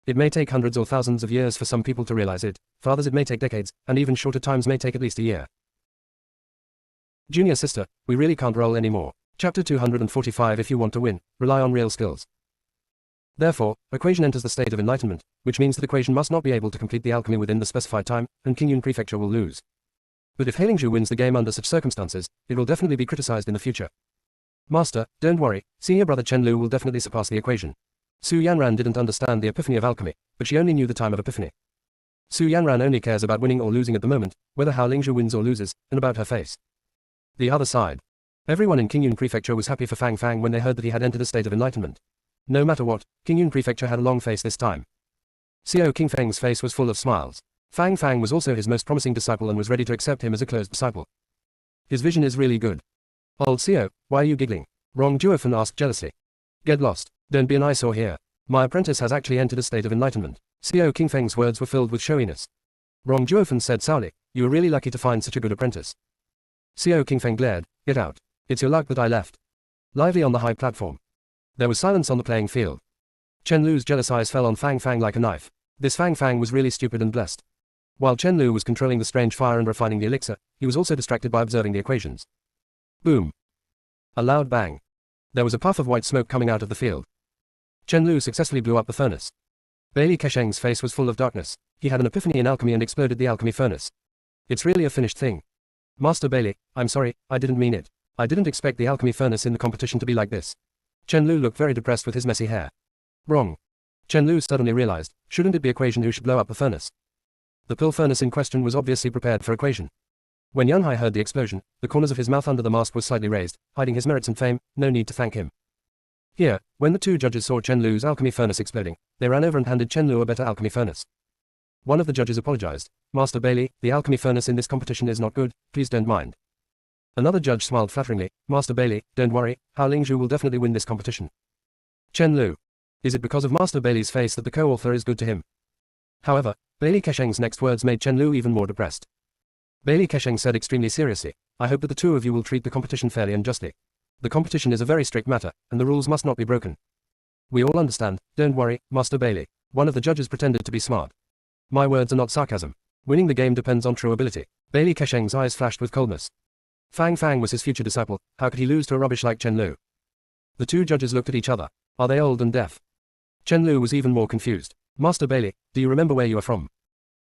It may take hundreds or thousands of years for some people to realize it, for others it may take decades, and even shorter times may take at least a year. Junior sister, we really can't roll anymore. Chapter 245. If you want to win, rely on real skills. Therefore, Equation enters the state of enlightenment, which means that Equation must not be able to complete the alchemy within the specified time, and Qingyun Prefecture will lose. But if Heilingzhu wins the game under such circumstances, it will definitely be criticized in the future. Master, don't worry, senior brother Chen Lu will definitely surpass the Equation. Su Yanran didn't understand the epiphany of alchemy, but she only knew the time of epiphany. Su Yanran only cares about winning or losing at the moment, whether Heilingzhu wins or loses, and about her face. The other side. Everyone in Qingyun Prefecture was happy for Fang Fang when they heard that he had entered a state of enlightenment. No matter what, Qingyun Prefecture had a long face this time. Xiao Qingfeng's face was full of smiles. Fang Fang was also his most promising disciple and was ready to accept him as a closed disciple. His vision is really good. Old Xiao, why are you giggling? Rong Juofen asked jealously. Get lost, don't be an eyesore here. My apprentice has actually entered a state of enlightenment. Xiao Qingfeng's words were filled with showiness. Rong Juofen said sourly, you were really lucky to find such a good apprentice. Xiao Qingfeng glared, get out. It's your luck that I left. Lively on the high platform. There was silence on the playing field. Chen Lu's jealous eyes fell on Fang Fang like a knife. This Fang Fang was really stupid and blessed. While Chen Lu was controlling the strange fire and refining the elixir, he was also distracted by observing the equations. Boom. A loud bang. There was a puff of white smoke coming out of the field. Chen Lu successfully blew up the furnace. Bailey Kesheng's face was full of darkness. He had an epiphany in alchemy and exploded the alchemy furnace. It's really a finished thing. Master Bailey, I'm sorry, I didn't mean it. I didn't expect the alchemy furnace in the competition to be like this. Chen Lu looked very depressed with his messy hair. Wrong. Chen Lu suddenly realized, shouldn't it be Equation who should blow up the furnace? The pill furnace in question was obviously prepared for Equation. When Yanhai heard the explosion, the corners of his mouth under the mask were slightly raised, hiding his merits and fame, no need to thank him. Here, when the 2 judges saw Chen Lu's alchemy furnace exploding, they ran over and handed Chen Lu a better alchemy furnace. One of the judges apologized. Master Bailey, the alchemy furnace in this competition is not good, please don't mind. Another judge smiled flatteringly. Master Bailey, don't worry, Heilingzhu will definitely win this competition. Chen Lu. Is it because of Master Bailey's face that the co-author is good to him? However, Bailey Kesheng's next words made Chen Lu even more depressed. Bailey Kesheng said extremely seriously, I hope that the 2 of you will treat the competition fairly and justly. The competition is a very strict matter, and the rules must not be broken. We all understand, don't worry, Master Bailey. One of the judges pretended to be smart. My words are not sarcasm. Winning the game depends on true ability. Bailey Kesheng's eyes flashed with coldness. Fang Fang was his future disciple, how could he lose to a rubbish like Chen Lu? The two judges looked at each other. Are they old and deaf? Chen Lu was even more confused. Master Bailey, do you remember where you are from?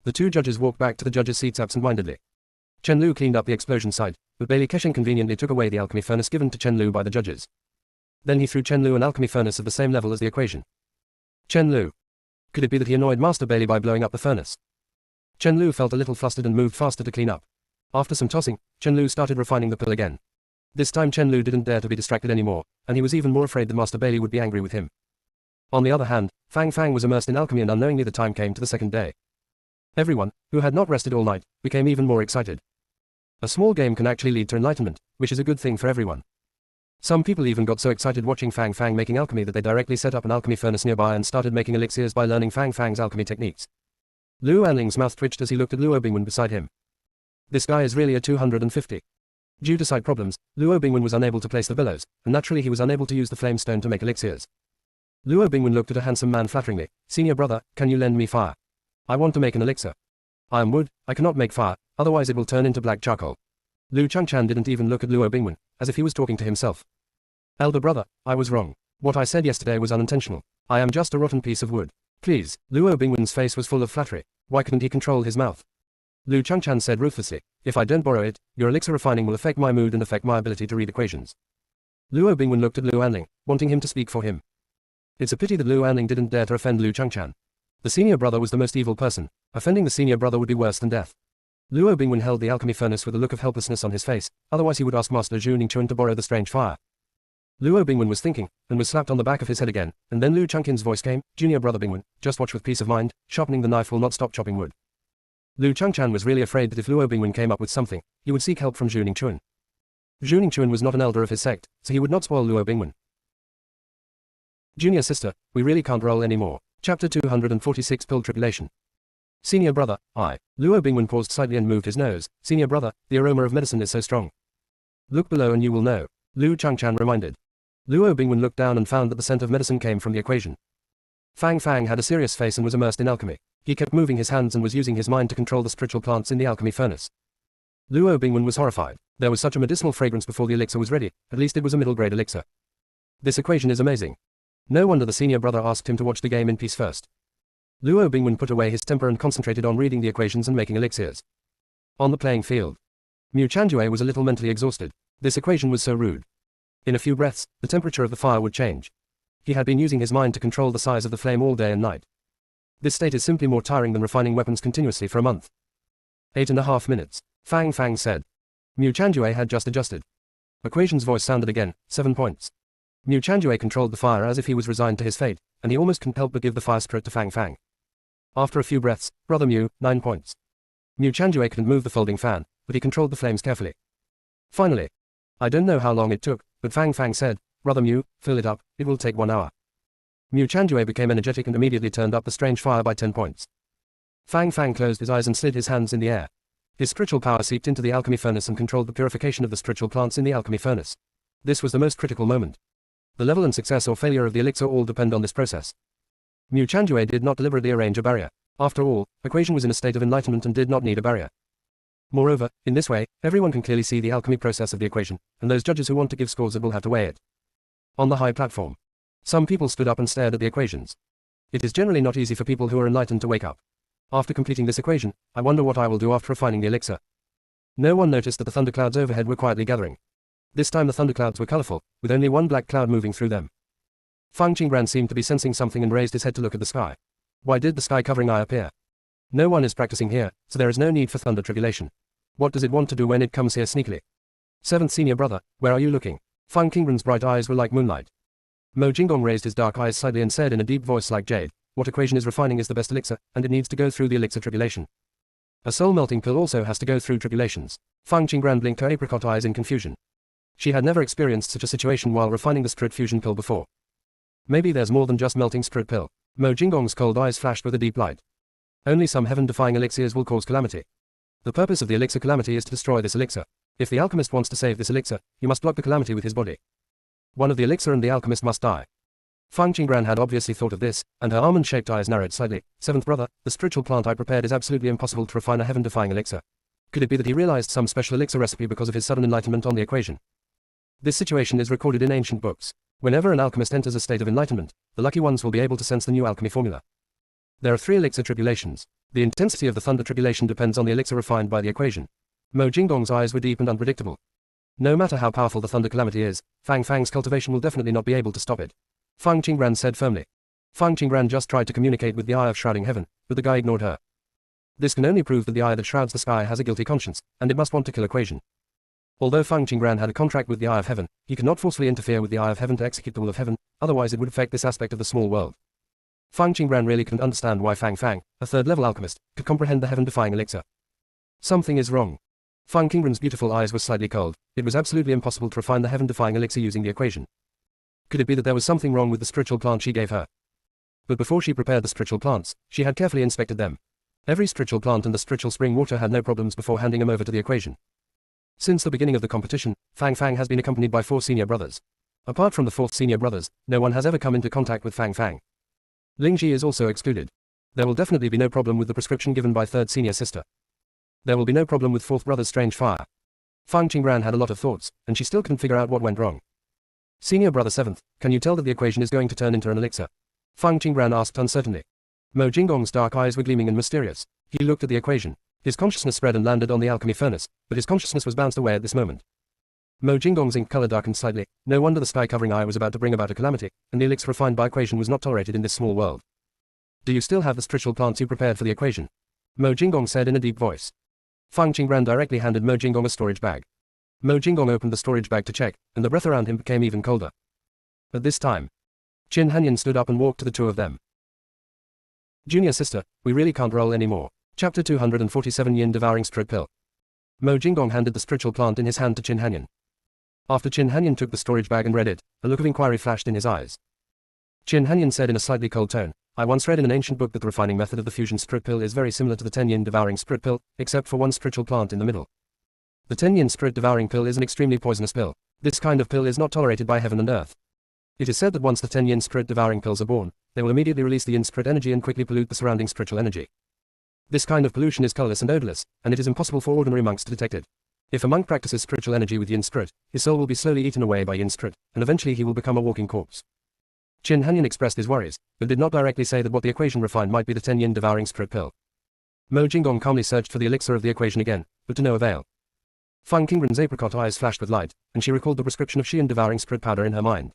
The two judges walked back to the judges' seats absent-mindedly. Chen Lu cleaned up the explosion site, but Bailey Kesheng conveniently took away the alchemy furnace given to Chen Lu by the judges. Then he threw Chen Lu an alchemy furnace of the same level as the equation. Chen Lu. Could it be that he annoyed Master Bailey by blowing up the furnace? Chen Lu felt a little flustered and moved faster to clean up. After some tossing, Chen Lu started refining the pill again. This time Chen Lu didn't dare to be distracted anymore, and he was even more afraid that Master Bailey would be angry with him. On the other hand, Fang Fang was immersed in alchemy and unknowingly the time came to the second day. Everyone, who had not rested all night, became even more excited. A small game can actually lead to enlightenment, which is a good thing for everyone. Some people even got so excited watching Fang Fang making alchemy that they directly set up an alchemy furnace nearby and started making elixirs by learning Fang Fang's alchemy techniques. Luo Anling's mouth twitched as he looked at Luo Bingwen beside him. This guy is really a 250. Due to site problems, Luo Bingwen was unable to place the bellows, and naturally he was unable to use the flame stone to make elixirs. Luo Bingwen looked at a handsome man flatteringly. Senior brother, can you lend me fire? I want to make an elixir. I am wood, I cannot make fire, otherwise it will turn into black charcoal. Lu Changchan didn't even look at Luo Bingwen, as if he was talking to himself. Elder brother, I was wrong. What I said yesterday was unintentional. I am just a rotten piece of wood. Please. Luo Bingwen's face was full of flattery. Why couldn't he control his mouth? Lu Changchan said ruthlessly, if I don't borrow it, your elixir refining will affect my mood and affect my ability to read equations. Luo Bingwen looked at Luo Anling, wanting him to speak for him. It's a pity that Luo Anling didn't dare to offend Lu Changchan. The senior brother was the most evil person. Offending the senior brother would be worse than death. Luo Bingwen held the alchemy furnace with a look of helplessness on his face, otherwise he would ask Master Zhu Ningchuan to borrow the strange fire. Luo Bingwen was thinking, and was slapped on the back of his head again, and then Lu Changqin's voice came, Junior brother Bingwen, just watch with peace of mind, sharpening the knife will not stop chopping wood. Lu Changchan was really afraid that if Luo Bingwen came up with something, he would seek help from Zhu Ningchuan. Zhu Ningchuan was not an elder of his sect, so he would not spoil Luo Bingwen. Junior sister, we really can't roll anymore. Chapter 246 Pill Tribulation. Senior brother, I. Luo Bingwen paused slightly and moved his nose. Senior brother, the aroma of medicine is so strong. Look below and you will know. Lu Changchan reminded. Luo Bingwen looked down and found that the scent of medicine came from the equation. Fang Fang had a serious face and was immersed in alchemy. He kept moving his hands and was using his mind to control the spiritual plants in the alchemy furnace. Luo Bingwen was horrified. There was such a medicinal fragrance before the elixir was ready, at least it was a middle-grade elixir. This equation is amazing. No wonder the senior brother asked him to watch the game in peace first. Luo Bingwen put away his temper and concentrated on reading the equations and making elixirs. On the playing field, Mu Chanjue was a little mentally exhausted. This equation was so rude. In a few breaths, the temperature of the fire would change. He had been using his mind to control the size of the flame all day and night. This state is simply more tiring than refining weapons continuously for a month. 8.5 minutes. Fang Fang said. Mu Chanjue had just adjusted. Equation's voice sounded again, 7 points. Mu Chanjue controlled the fire as if he was resigned to his fate, and he almost couldn't help but give the fire spirit to Fang Fang. After a few breaths, Brother Mu, 9 points. Mu Chanjue couldn't move the folding fan, but he controlled the flames carefully. Finally. I don't know how long it took, but Fang Fang said, Brother Mu, fill it up, it will take 1 hour. Mu Chanjue became energetic and immediately turned up the strange fire by 10 points. Fang Fang closed his eyes and slid his hands in the air. His spiritual power seeped into the alchemy furnace and controlled the purification of the spiritual plants in the alchemy furnace. This was the most critical moment. The level and success or failure of the elixir all depend on this process. Mu Chanjue did not deliberately arrange a barrier. After all, equation was in a state of enlightenment and did not need a barrier. Moreover, in this way, everyone can clearly see the alchemy process of the equation, and those judges who want to give scores will have to weigh it. On the high platform, some people stood up and stared at the equations. It is generally not easy for people who are enlightened to wake up. After completing this equation, I wonder what I will do after refining the elixir. No one noticed that the thunderclouds overhead were quietly gathering. This time the thunderclouds were colorful, with only one black cloud moving through them. Fang Qingran seemed to be sensing something and raised his head to look at the sky. Why did the sky covering eye appear? No one is practicing here, so there is no need for thunder tribulation. What does it want to do when it comes here sneakily? 7th senior brother, where are you looking? Fang Qingran's bright eyes were like moonlight. Mo Jinggong raised his dark eyes slightly and said in a deep voice like jade, what equation is refining is the best elixir, and it needs to go through the elixir tribulation. A soul-melting pill also has to go through tribulations. Fang Qingran blinked her apricot eyes in confusion. She had never experienced such a situation while refining the spirit fusion pill before. Maybe there's more than just melting spirit pill. Mo Jinggong's cold eyes flashed with a deep light. Only some heaven-defying elixirs will cause calamity. The purpose of the elixir calamity is to destroy this elixir. If the alchemist wants to save this elixir, he must block the calamity with his body. One of the elixir and the alchemist must die. Fang Qingran had obviously thought of this, and her almond-shaped eyes narrowed slightly. Seventh brother, the spiritual plant I prepared is absolutely impossible to refine a heaven-defying elixir. Could it be that he realized some special elixir recipe because of his sudden enlightenment on the equation? This situation is recorded in ancient books. Whenever an alchemist enters a state of enlightenment, the lucky ones will be able to sense the new alchemy formula. There are 3 elixir tribulations. The intensity of the thunder tribulation depends on the elixir refined by the equation. Mo Jinggong's eyes were deep and unpredictable. No matter how powerful the thunder calamity is, Fang Fang's cultivation will definitely not be able to stop it. Fang Qingran said firmly. Fang Qingran just tried to communicate with the eye of shrouding heaven, but the guy ignored her. This can only prove that the eye that shrouds the sky has a guilty conscience, and it must want to kill equation. Although Fang Qingran had a contract with the eye of heaven, he could not forcefully interfere with the eye of heaven to execute the will of heaven, otherwise it would affect this aspect of the small world. Fang Qingran really couldn't understand why Fang Fang, a third-level alchemist, could comprehend the heaven-defying elixir. Something is wrong. Fang Qingran's beautiful eyes were slightly cold. It was absolutely impossible to refine the heaven-defying elixir using the equation. Could it be that there was something wrong with the spiritual plant she gave her? But before she prepared the spiritual plants, she had carefully inspected them. Every spiritual plant and the spiritual spring water had no problems before handing them over to the equation. Since the beginning of the competition, Fang Fang has been accompanied by 4 senior brothers. Apart from the 4th senior brothers, no one has ever come into contact with Fang Fang. Ling Ji is also excluded. There will definitely be no problem with the prescription given by 3rd senior sister. There will be no problem with 4th brother's strange fire. Fang Qingran had a lot of thoughts, and she still couldn't figure out what went wrong. Senior brother 7th, can you tell that the equation is going to turn into an elixir? Fang Qingran asked uncertainly. Mo Jinggong's dark eyes were gleaming and mysterious. He looked at the equation. His consciousness spread and landed on the alchemy furnace, but his consciousness was bounced away at this moment. Mo Jinggong's ink color darkened slightly. No wonder the sky-covering eye was about to bring about a calamity, and the elixir refined by equation was not tolerated in this small world. Do you still have the spiritual plants you prepared for the equation? Mo Jinggong said in a deep voice. Fang Qingran directly handed Mo Jinggong a storage bag. Mo Jinggong opened the storage bag to check, and the breath around him became even colder. At this time, Qin Hanyan stood up and walked to the 2 of them. Junior sister, we really can't roll anymore. Chapter 247 Yin Devouring Spirit Pill. Mo Jinggong handed the spiritual plant in his hand to Qin Hanyan. After Qin Hanyan took the storage bag and read it, a look of inquiry flashed in his eyes. Qin Hanyan said in a slightly cold tone, I once read in an ancient book that the refining method of the fusion spirit pill is very similar to the 10 Yin Devouring Spirit Pill, except for one spiritual plant in the middle. The 10 Yin Spirit Devouring Pill is an extremely poisonous pill. This kind of pill is not tolerated by heaven and earth. It is said that once the 10 Yin Spirit Devouring Pills are born, they will immediately release the Yin Spirit energy and quickly pollute the surrounding spiritual energy. This kind of pollution is colorless and odorless, and it is impossible for ordinary monks to detect it. If a monk practices spiritual energy with Yin Spirit, his soul will be slowly eaten away by Yin Spirit, and eventually he will become a walking corpse. Qin Hanyan expressed his worries, but did not directly say that what the equation refined might be the 10 Yin Devouring Spirit Pill. Mo Jinggong calmly searched for the elixir of the equation again, but to no avail. Fang Qingran's apricot eyes flashed with light, and she recalled the prescription of Yin Devouring Spirit Powder in her mind.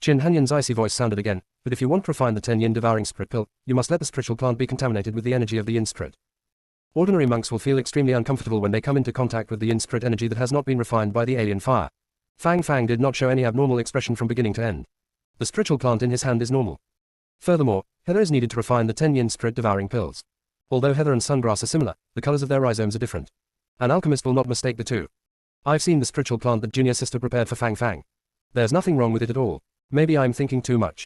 Qin Hanyan's icy voice sounded again, but if you want to refine the 10 Yin Devouring Spirit Pill, you must let the spiritual plant be contaminated with the energy of the Yin Spirit. Ordinary monks will feel extremely uncomfortable when they come into contact with the Yin Spirit energy that has not been refined by the alien fire. Fang Fang did not show any abnormal expression from beginning to end. The spiritual plant in his hand is normal. Furthermore, heather is needed to refine the 10 Yin Spirit Devouring Pills. Although heather and sungrass are similar, the colors of their rhizomes are different. An alchemist will not mistake the two. I've seen the spiritual plant that junior sister prepared for Fang Fang. There's nothing wrong with it at all. Maybe I'm thinking too much.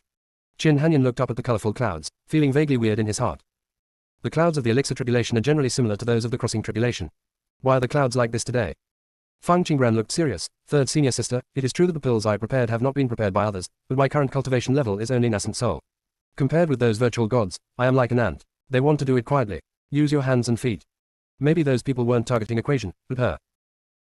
Qin Hanyan looked up at the colorful clouds, feeling vaguely weird in his heart. The clouds of the elixir tribulation are generally similar to those of the crossing tribulation. Why are the clouds like this today? Fang Qingran looked serious. 3rd senior sister, it is true that the pills I prepared have not been prepared by others, but my current cultivation level is only nascent soul. Compared with those virtual gods, I am like an ant. They want to do it quietly. Use your hands and feet. Maybe those people weren't targeting equation, but her.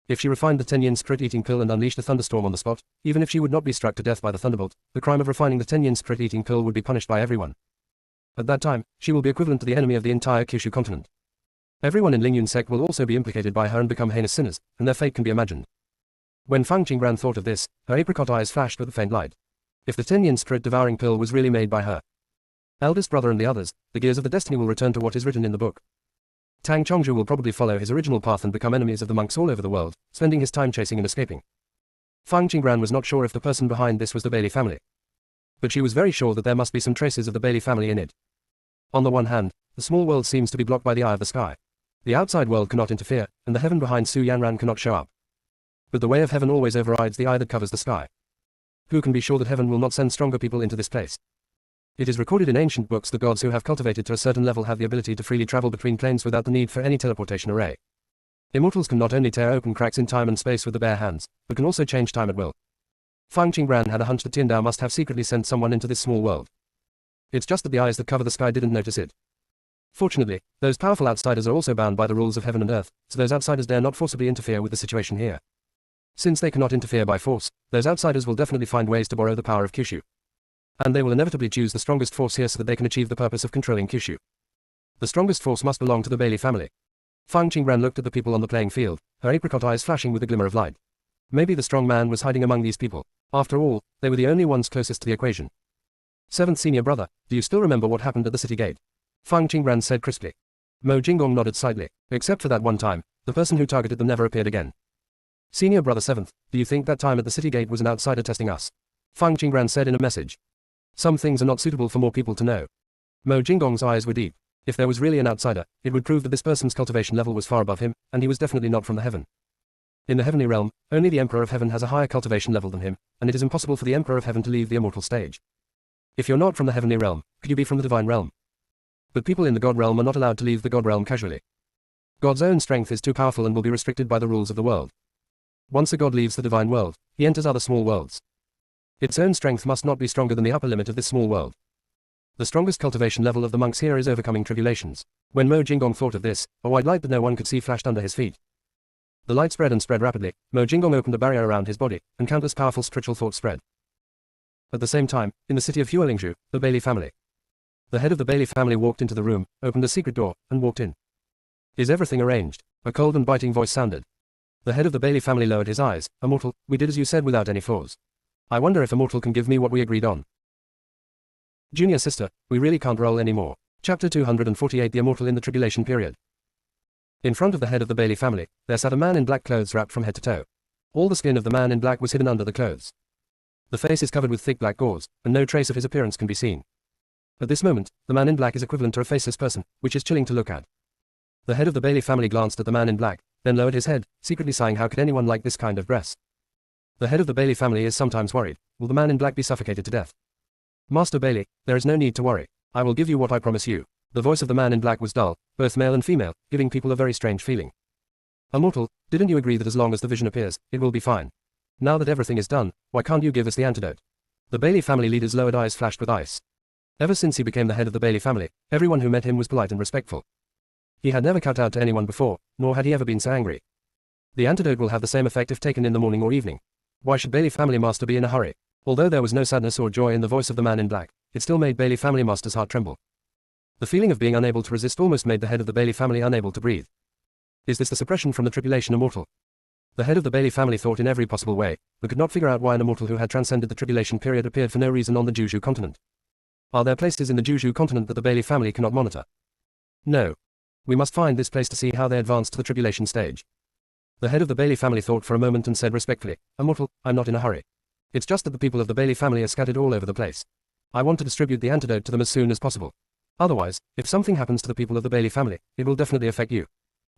If she refined the 10 Yin Spirit Eating Pill and unleashed a thunderstorm on the spot, even if she would not be struck to death by the thunderbolt, the crime of refining the 10 Yin Spirit Eating Pill would be punished by everyone. At that time, she will be equivalent to the enemy of the entire Kyushu continent. Everyone in Lingyun sect will also be implicated by her and become heinous sinners, and their fate can be imagined. When Fang Qingran thought of this, her apricot eyes flashed with a faint light. If the 10 Yin Spirit Devouring Pill was really made by her eldest brother and the others, the gears of the destiny will return to what is written in the book. Tang Chongzhu will probably follow his original path and become enemies of the monks all over the world, spending his time chasing and escaping. Fang Qingran was not sure if the person behind this was the Bailey family. But she was very sure that there must be some traces of the Bailey family in it. On the one hand, the small world seems to be blocked by the eye of the sky. The outside world cannot interfere, and the heaven behind Su Yanran cannot show up. But the way of heaven always overrides the eye that covers the sky. Who can be sure that heaven will not send stronger people into this place? It is recorded in ancient books that gods who have cultivated to a certain level have the ability to freely travel between planes without the need for any teleportation array. Immortals can not only tear open cracks in time and space with the bare hands, but can also change time at will. Fang Qingran had a hunch that Tiandao must have secretly sent someone into this small world. It's just that the eyes that cover the sky didn't notice it. Fortunately, those powerful outsiders are also bound by the rules of heaven and earth, so those outsiders dare not forcibly interfere with the situation here. Since they cannot interfere by force, those outsiders will definitely find ways to borrow the power of Kyushu. And they will inevitably choose the strongest force here so that they can achieve the purpose of controlling Kyushu. The strongest force must belong to the Bailey family. Fang Qingran looked at the people on the playing field, her apricot eyes flashing with a glimmer of light. Maybe the strong man was hiding among these people. After all, they were the only ones closest to the equation. Seventh senior brother, do you still remember what happened at the city gate? Fang Qingran said crisply. Mo Jinggong nodded slightly. Except for that one time, the person who targeted them never appeared again. Senior brother seventh, do you think that time at the city gate was an outsider testing us? Fang Qingran said in a message. Some things are not suitable for more people to know. Mo Jinggong's eyes were deep. If there was really an outsider, it would prove that this person's cultivation level was far above him, and he was definitely not from the heaven. In the heavenly realm, only the Emperor of Heaven has a higher cultivation level than him, and it is impossible for the Emperor of Heaven to leave the immortal stage. If you're not from the heavenly realm, could you be from the divine realm? But people in the God realm are not allowed to leave the God realm casually. God's own strength is too powerful and will be restricted by the rules of the world. Once a god leaves the divine world, he enters other small worlds. Its own strength must not be stronger than the upper limit of this small world. The strongest cultivation level of the monks here is overcoming tribulations. When Mo Jinggong thought of this, a white light that no one could see flashed under his feet. The light spread and spread rapidly. Mo Jinggong opened a barrier around his body, and countless powerful spiritual thoughts spread. At the same time, in the city of Huolingzhu, the Bailey family. The head of the Bailey family walked into the room, opened a secret door, and walked in. Is everything arranged? A cold and biting voice sounded. The head of the Bailey family lowered his eyes. Immortal, we did as you said without any flaws. I wonder if Immortal can give me what we agreed on. Junior sister, we really can't roll anymore. Chapter 248 The Immortal in the Tribulation Period. In front of the head of the Bailey family, there sat a man in black clothes wrapped from head to toe. All the skin of the man in black was hidden under the clothes. The face is covered with thick black gauze, and no trace of his appearance can be seen. At this moment, the man in black is equivalent to a faceless person, which is chilling to look at. The head of the Bailey family glanced at the man in black, then lowered his head, secretly sighing how could anyone like this kind of dress. The head of the Bailey family is sometimes worried. Will the man in black be suffocated to death? Master Bailey, there is no need to worry. I will give you what I promise you. The voice of the man in black was dull, both male and female, giving people a very strange feeling. Immortal, didn't you agree that as long as the vision appears, it will be fine? Now that everything is done, why can't you give us the antidote? The Bailey family leader's lowered eyes flashed with ice. Ever since he became the head of the Bailey family, everyone who met him was polite and respectful. He had never kowtowed to anyone before, nor had he ever been so angry. The antidote will have the same effect if taken in the morning or evening. Why should Bailey family master be in a hurry? Although there was no sadness or joy in the voice of the man in black, it still made Bailey family master's heart tremble. The feeling of being unable to resist almost made the head of the Bailey family unable to breathe. Is this the suppression from the tribulation immortal? The head of the Bailey family thought in every possible way, but could not figure out why an immortal who had transcended the tribulation period appeared for no reason on the Jushu continent. Are there places in the Jushu continent that the Bailey family cannot monitor? No. We must find this place to see how they advance to the tribulation stage. The head of the Bailey family thought for a moment and said respectfully, Immortal, I'm not in a hurry. It's just that the people of the Bailey family are scattered all over the place. I want to distribute the antidote to them as soon as possible. Otherwise, if something happens to the people of the Bailey family, it will definitely affect you.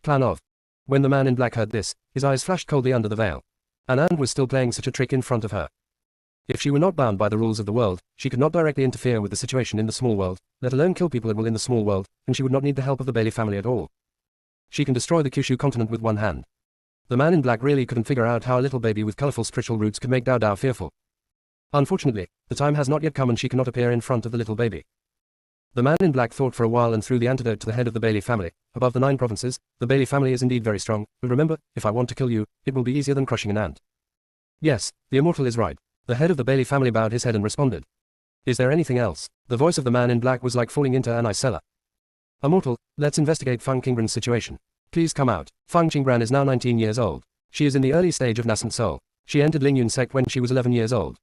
Plan of. When the man in black heard this, his eyes flashed coldly under the veil. Anand was still playing such a trick in front of her. If she were not bound by the rules of the world, she could not directly interfere with the situation in the small world, let alone kill people at will in the small world, and she would not need the help of the Bailey family at all. She can destroy the Kyushu continent with one hand. The man in black really couldn't figure out how a little baby with colorful spiritual roots could make Dao Dao fearful. Unfortunately, the time has not yet come and she cannot appear in front of the little baby. The man in black thought for a while and threw the antidote to the head of the Bailey family. Above the 9 provinces, the Bailey family is indeed very strong, but remember, if I want to kill you, it will be easier than crushing an ant. Yes, the immortal is right. The head of the Bailey family bowed his head and responded. Is there anything else? The voice of the man in black was like falling into an ice cellar. Immortal, let's investigate Fang Qingran's situation. Please come out. Fang Qingran is now 19 years old. She is in the early stage of nascent soul. She entered Lingyun sect when she was 11 years old.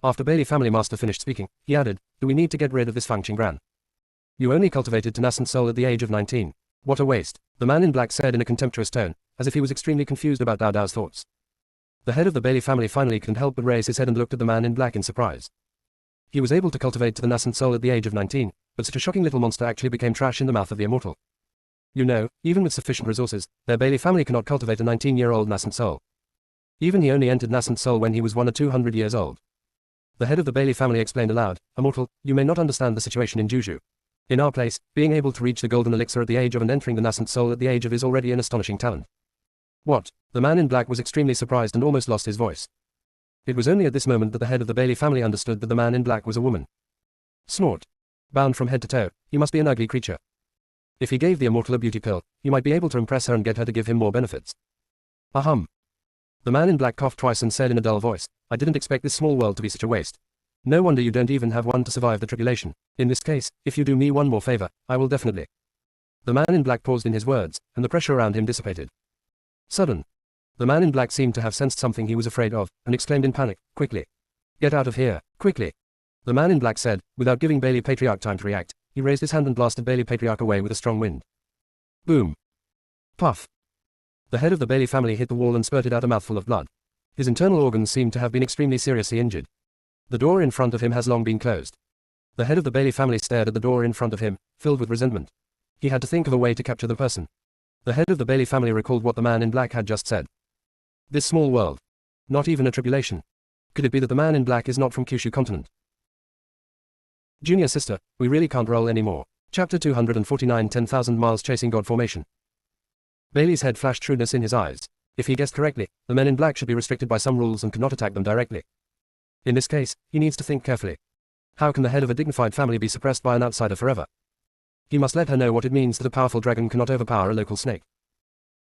After Bailey family master finished speaking, he added, do we need to get rid of this Fang Qingran? You only cultivated to nascent soul at the age of 19. What a waste. The man in black said in a contemptuous tone, as if he was extremely confused about Dao Dao's thoughts. The head of the Bailey family finally couldn't help but raise his head and looked at the man in black in surprise. He was able to cultivate to the nascent soul at the age of 19, but such a shocking little monster actually became trash in the mouth of the immortal. You know, even with sufficient resources, their Bailey family cannot cultivate a 19-year-old nascent soul. Even he only entered nascent soul when he was 1 or 200 years old. The head of the Bailey family explained aloud, Immortal, you may not understand the situation in Jushu. In our place, being able to reach the golden elixir at the age of and entering the nascent soul at the age of is already an astonishing talent. What? The man in black was extremely surprised and almost lost his voice. It was only at this moment that the head of the Bailey family understood that the man in black was a woman. Snort. Bound from head to toe, he must be an ugly creature. If he gave the immortal a beauty pill, he might be able to impress her and get her to give him more benefits. Ahem. The man in black coughed twice and said in a dull voice, I didn't expect this small world to be such a waste. No wonder you don't even have one to survive the tribulation. In this case, if you do me one more favor, I will definitely. The man in black paused in his words, and the pressure around him dissipated. Sudden. The man in black seemed to have sensed something he was afraid of, and exclaimed in panic, quickly. Get out of here, quickly. The man in black said, without giving Bailey Patriarch time to react. He raised his hand and blasted Bailey Patriarch away with a strong wind. Boom. Puff. The head of the Bailey family hit the wall and spurted out a mouthful of blood. His internal organs seemed to have been extremely seriously injured. The door in front of him has long been closed. The head of the Bailey family stared at the door in front of him, filled with resentment. He had to think of a way to capture the person. The head of the Bailey family recalled what the man in black had just said. This small world. Not even a tribulation. Could it be that the man in black is not from Kyushu continent? Junior sister, we really can't roll anymore. Chapter 249 10,000 Miles Chasing God Formation. Bailey's head flashed shrewdness in his eyes. If he guessed correctly, the men in black should be restricted by some rules and could not attack them directly. In this case, he needs to think carefully. How can the head of a dignified family be suppressed by an outsider forever? He must let her know what it means that a powerful dragon cannot overpower a local snake.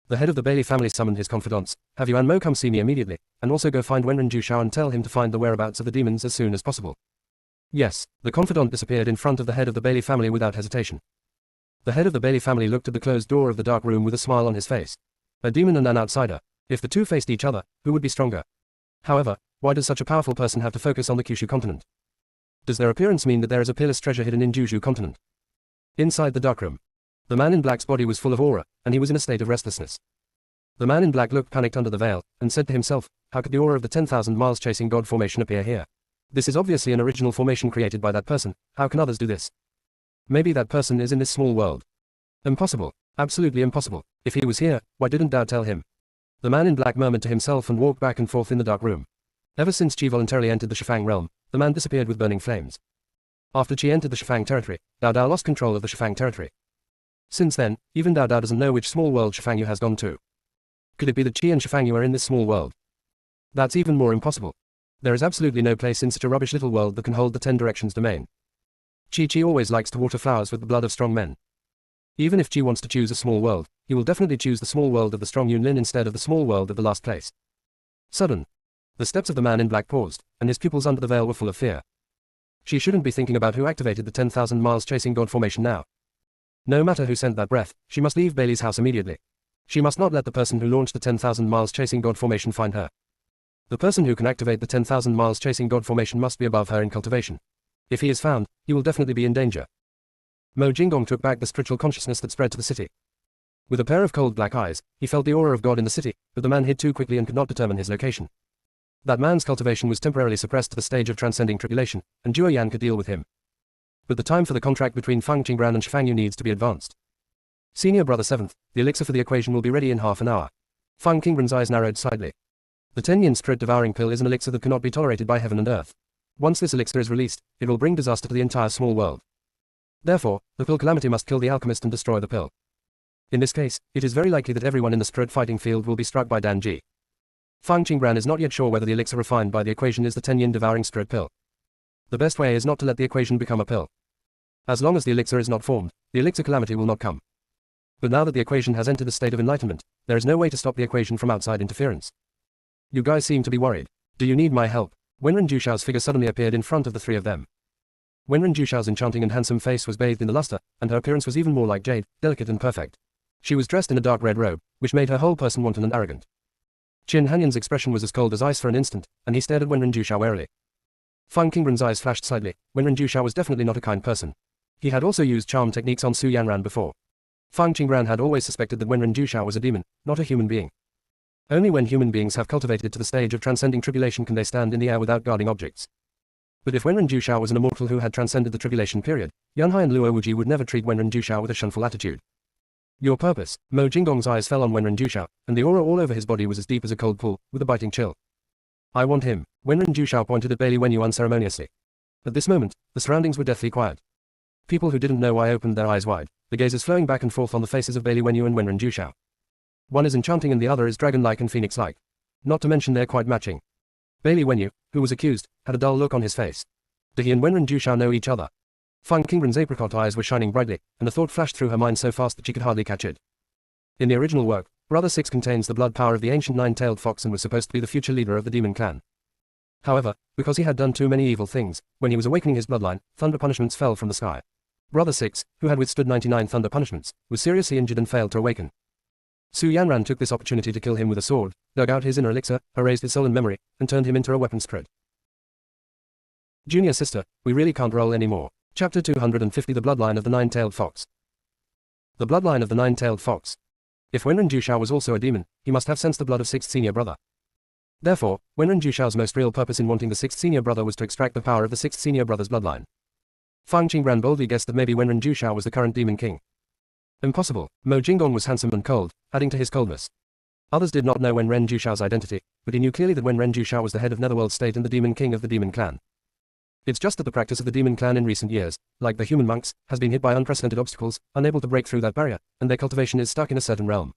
The head of the Bailey family summoned his confidants. Have Yuan Mo come see me immediately, and also go find Wenren Jushao and tell him to find the whereabouts of the demons as soon as possible. Yes, the confidant disappeared in front of the head of the Bailey family without hesitation. The head of the Bailey family looked at the closed door of the dark room with a smile on his face. A demon and an outsider. If the two faced each other, who would be stronger? However, why does such a powerful person have to focus on the Kyushu continent? Does their appearance mean that there is a peerless treasure hidden in Jushu continent? Inside the dark room. The man in black's body was full of aura, and he was in a state of restlessness. The man in black looked panicked under the veil, and said to himself, how could the aura of the 10,000 Miles Chasing God formation appear here? This is obviously an original formation created by that person. How can others do this? Maybe that person is in this small world. Impossible. Absolutely impossible. If he was here, why didn't Dao tell him? The man in black murmured to himself and walked back and forth in the dark room. Ever since Qi voluntarily entered the Shifang realm, the man disappeared with burning flames. After Qi entered the Shifang territory, Dao Dao lost control of the Shifang territory. Since then, even Dao Dao doesn't know which small world Shifang Yu has gone to. Could it be that Qi and Shifang Yu are in this small world? That's even more impossible. There is absolutely no place in such a rubbish little world that can hold the 10 directions domain. Qi always likes to water flowers with the blood of strong men. Even if Qi wants to choose a small world, he will definitely choose the small world of the strong Yunlin instead of the small world of the last place. Sudden. The steps of the man in black paused, and his pupils under the veil were full of fear. She shouldn't be thinking about who activated the 10,000 Miles Chasing God formation now. No matter who sent that breath, she must leave Bailey's house immediately. She must not let the person who launched the 10,000 Miles Chasing God formation find her. The person who can activate the 10,000 Miles Chasing God formation must be above her in cultivation. If he is found, he will definitely be in danger. Mo Jingdong took back the spiritual consciousness that spread to the city. With a pair of cold black eyes, he felt the aura of God in the city, but the man hid too quickly and could not determine his location. That man's cultivation was temporarily suppressed to the stage of transcending tribulation, and Zhuo Yan could deal with him. But the time for the contract between Fang Qingbran and Shifang Yu needs to be advanced. Senior Brother 7th, the elixir for the equation will be ready in half an hour. Fang Qingbran's eyes narrowed slightly. The 10-yin spirit devouring pill is an elixir that cannot be tolerated by heaven and earth. Once this elixir is released, it will bring disaster to the entire small world. Therefore, the pill calamity must kill the alchemist and destroy the pill. In this case, it is very likely that everyone in the spirit fighting field will be struck by Danji. Fang Qingbran is not yet sure whether the elixir refined by the equation is the 10-yin devouring spirit pill. The best way is not to let the equation become a pill. As long as the elixir is not formed, the elixir calamity will not come. But now that the equation has entered the state of enlightenment, there is no way to stop the equation from outside interference. You guys seem to be worried. Do you need my help? Wenren Jushao's figure suddenly appeared in front of the three of them. Wenren Jushao's enchanting and handsome face was bathed in the luster, and her appearance was even more like jade, delicate and perfect. She was dressed in a dark red robe, which made her whole person wanton and arrogant. Qin Hanyan's expression was as cold as ice for an instant, and he stared at Wenren Jushao warily. Fang Qingbran's eyes flashed slightly. Wenren Jushao was definitely not a kind person. He had also used charm techniques on Su Yanran before. Fang Qingbran had always suspected that Wenren Jushao was a demon, not a human being. Only when human beings have cultivated to the stage of transcending tribulation can they stand in the air without guarding objects. But if Wenren Jushao was an immortal who had transcended the tribulation period, Yanhai and Luo Wuji would never treat Wenren Jushao with a shunful attitude. Your purpose? Mo Jingdong's eyes fell on Wenren Jushao, and the aura all over his body was as deep as a cold pool, with a biting chill. I want him. Wenren Jushao pointed at Bailey Wenyu unceremoniously. At this moment, the surroundings were deathly quiet. People who didn't know why opened their eyes wide, the gazes flowing back and forth on the faces of Bailey Wenyu and Wenren Jushao. One is enchanting and the other is dragon-like and phoenix-like. Not to mention they're quite matching. Bailey Wenyu, who was accused, had a dull look on his face. Do he and Wenren Jushao know each other? Fang Qingren's apricot eyes were shining brightly, and a thought flashed through her mind so fast that she could hardly catch it. In the original work, Brother 6 contains the blood power of the ancient nine-tailed fox and was supposed to be the future leader of the demon clan. However, because he had done too many evil things, when he was awakening his bloodline, thunder punishments fell from the sky. Brother 6, who had withstood 99 thunder punishments, was seriously injured and failed to awaken. Su Yanran took this opportunity to kill him with a sword, dug out his inner elixir, erased his soul and memory, and turned him into a weapon spirit. Junior sister, we really can't roll anymore. Chapter 250 The Bloodline of the Nine-Tailed Fox. The Bloodline of the Nine-Tailed Fox. If Wenren Jushao was also a demon, he must have sensed the blood of 6th senior brother. Therefore, Wenren Jushao's most real purpose in wanting the 6th senior brother was to extract the power of the 6th senior brother's bloodline. Fang Qingren boldly guessed that maybe Wenren Jushao was the current demon king. Impossible. Mo Jinggong was handsome and cold, adding to his coldness. Others did not know Wenren Jushao's identity, but he knew clearly that Wenren Jushao was the head of Netherworld State and the demon king of the demon clan. It's just that the practice of the demon clan in recent years, like the human monks, has been hit by unprecedented obstacles, unable to break through that barrier, and their cultivation is stuck in a certain realm.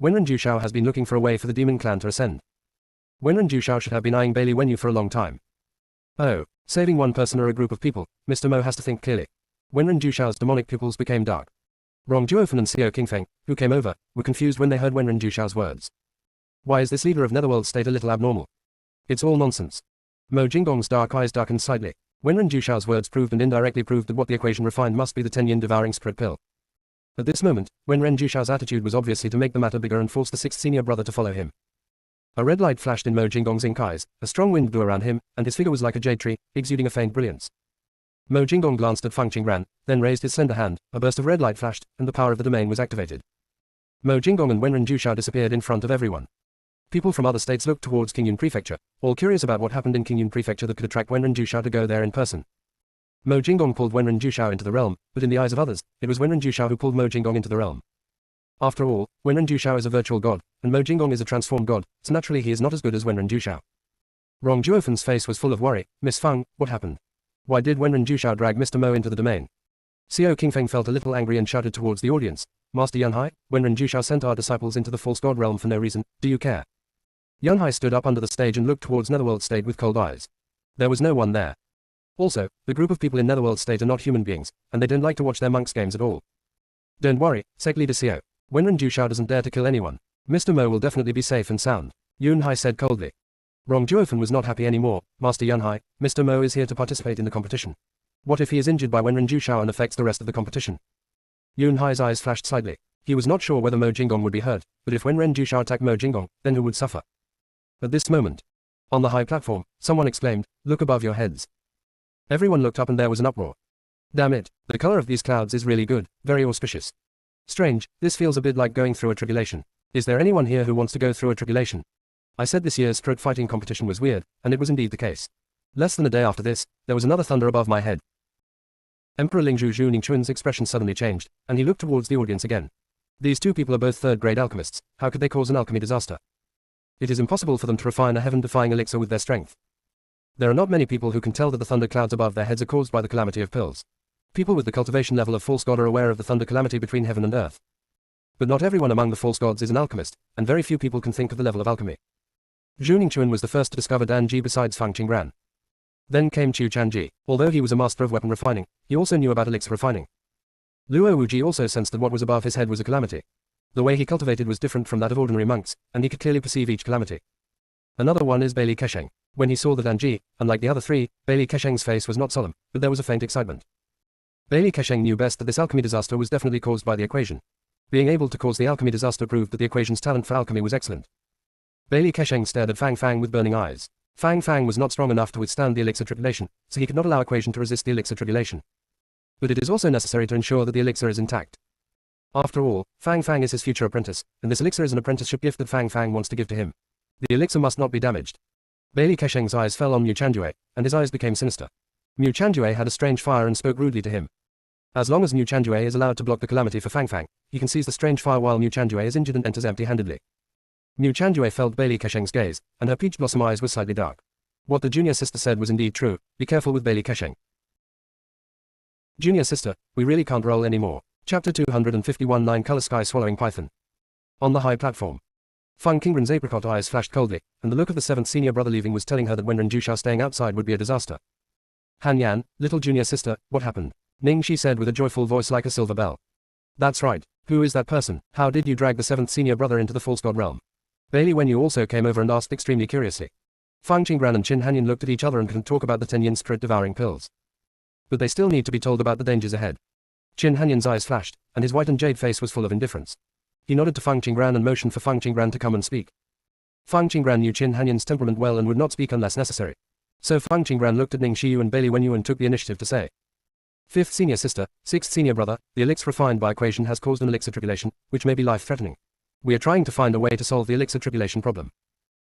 Wenren Jushao has been looking for a way for the demon clan to ascend. Wenren Jushao should have been eyeing Bailey Wenyu for a long time. Oh, saving one person or a group of people, Mr. Mo has to think clearly. Wenren Jushao's demonic pupils became dark. Rong Juofen and Xiao Qingfeng, who came over, were confused when they heard Wenren Jushao's words. Why is this leader of Netherworld State a little abnormal? It's all nonsense. Mo Jinggong's dark eyes darkened slightly. Wenren Jushao's words proved and indirectly proved that what the equation refined must be the 10-yin devouring spirit pill. At this moment, Wenren Jushao's attitude was obviously to make the matter bigger and force the 6th senior brother to follow him. A red light flashed in Mo Jinggong's ink eyes, a strong wind blew around him, and his figure was like a jade tree, exuding a faint brilliance. Mo Jinggong glanced at Fang Qingren, then raised his slender hand, a burst of red light flashed, and the power of the domain was activated. Mo Jinggong and Wenren Jushao disappeared in front of everyone. People from other states looked towards Qingyun Prefecture, all curious about what happened in Qingyun Prefecture that could attract Wenren Jushao to go there in person. Mo Jinggong pulled Wenren Jushao into the realm, but in the eyes of others, it was Wenren Jushao who pulled Mo Jinggong into the realm. After all, Wenren Jushao is a virtual god, and Mo Jinggong is a transformed god, so naturally he is not as good as Wenren Jushao. Rong Juofen's face was full of worry. Miss Fang, what happened? Why did Wenren Jushao drag Mr. Mo into the domain? Xiao Qingfeng felt a little angry and shouted towards the audience. Master Yunhai, Wenren Jushao sent our disciples into the false god realm for no reason, do you care? Yunhai stood up under the stage and looked towards Netherworld State with cold eyes. There was no one there. Also, the group of people in Netherworld State are not human beings, and they don't like to watch their monks' games at all. Don't worry, Sect Leader Xiao. Wenren Jushao doesn't dare to kill anyone. Mr. Mo will definitely be safe and sound, Yunhai said coldly. Rong Juofen was not happy anymore. Master Yunhai, Mr. Mo is here to participate in the competition. What if he is injured by Wenren Jushao and affects the rest of the competition? Yunhai's eyes flashed slightly. He was not sure whether Mo Jinggong would be hurt, but if Wenren Jushao attacked Mo Jinggong, then who would suffer? At this moment, on the high platform, someone exclaimed, "Look above your heads." Everyone looked up and there was an uproar. Damn it, the color of these clouds is really good, very auspicious. Strange, this feels a bit like going through a tribulation. Is there anyone here who wants to go through a tribulation? I said this year's stroke fighting competition was weird, and it was indeed the case. Less than a day after this, there was another thunder above my head. Emperor Lingzhu Zhu Ningchuan's expression suddenly changed, and he looked towards the audience again. These two people are both third-grade alchemists, how could they cause an alchemy disaster? It is impossible for them to refine a heaven-defying elixir with their strength. There are not many people who can tell that the thunder clouds above their heads are caused by the calamity of pills. People with the cultivation level of false god are aware of the thunder calamity between heaven and earth. But not everyone among the false gods is an alchemist, and very few people can think of the level of alchemy. Zhu Ningchuan was the first to discover Danji besides Fang Qingren. Then came Qiu Chanji. Although he was a master of weapon refining, he also knew about elixir refining. Luo Wuji also sensed that what was above his head was a calamity. The way he cultivated was different from that of ordinary monks, and he could clearly perceive each calamity. Another one is Bailey Kesheng. When he saw the Danji, unlike the other three, Bailey Kesheng's face was not solemn, but there was a faint excitement. Bailey Kesheng knew best that this alchemy disaster was definitely caused by the equation. Being able to cause the alchemy disaster proved that the equation's talent for alchemy was excellent. Bailey Kesheng stared at Fang Fang with burning eyes. Fang Fang was not strong enough to withstand the elixir tribulation, so he could not allow equation to resist the elixir tribulation. But it is also necessary to ensure that the elixir is intact. After all, Fang Fang is his future apprentice, and this elixir is an apprenticeship gift that Fang Fang wants to give to him. The elixir must not be damaged. Bailey Kesheng's eyes fell on Mu Chanjue, and his eyes became sinister. Mu Chanjue had a strange fire and spoke rudely to him. As long as Mu Chanjue is allowed to block the calamity for Fang Fang, he can seize the strange fire while Mu Chanjue is injured and enters empty-handedly. Mu Chanjue felt Bailey Kesheng's gaze, and her peach blossom eyes were slightly dark. What the junior sister said was indeed true. Be careful with Bailey Kesheng. Junior sister, we really can't roll anymore. Chapter 251 Nine-Color Sky Swallowing Python. On the high platform. Feng Qingren's apricot eyes flashed coldly, and the look of the seventh senior brother leaving was telling her that when Ren Jushao staying outside would be a disaster. Han Yan, little junior sister, what happened? Ning Shi said with a joyful voice like a silver bell. That's right. Who is that person? How did you drag the seventh senior brother into the false god realm? Bailey Wenyu also came over and asked extremely curiously. Fang Qingran and Qin Hanyan looked at each other and couldn't talk about the 10 yin spirit devouring pills. But they still need to be told about the dangers ahead. Qin Hanyan's eyes flashed, and his white and jade face was full of indifference. He nodded to Fang Qingran and motioned for Fang Qingran to come and speak. Fang Qingran knew Qin Hanyan's temperament well and would not speak unless necessary. So Fang Qingran looked at Ning Shiyu and Bailey Wenyu and took the initiative to say. Fifth senior sister, sixth senior brother, the elixir refined by equation has caused an elixir tribulation, which may be life-threatening. We are trying to find a way to solve the elixir tribulation problem.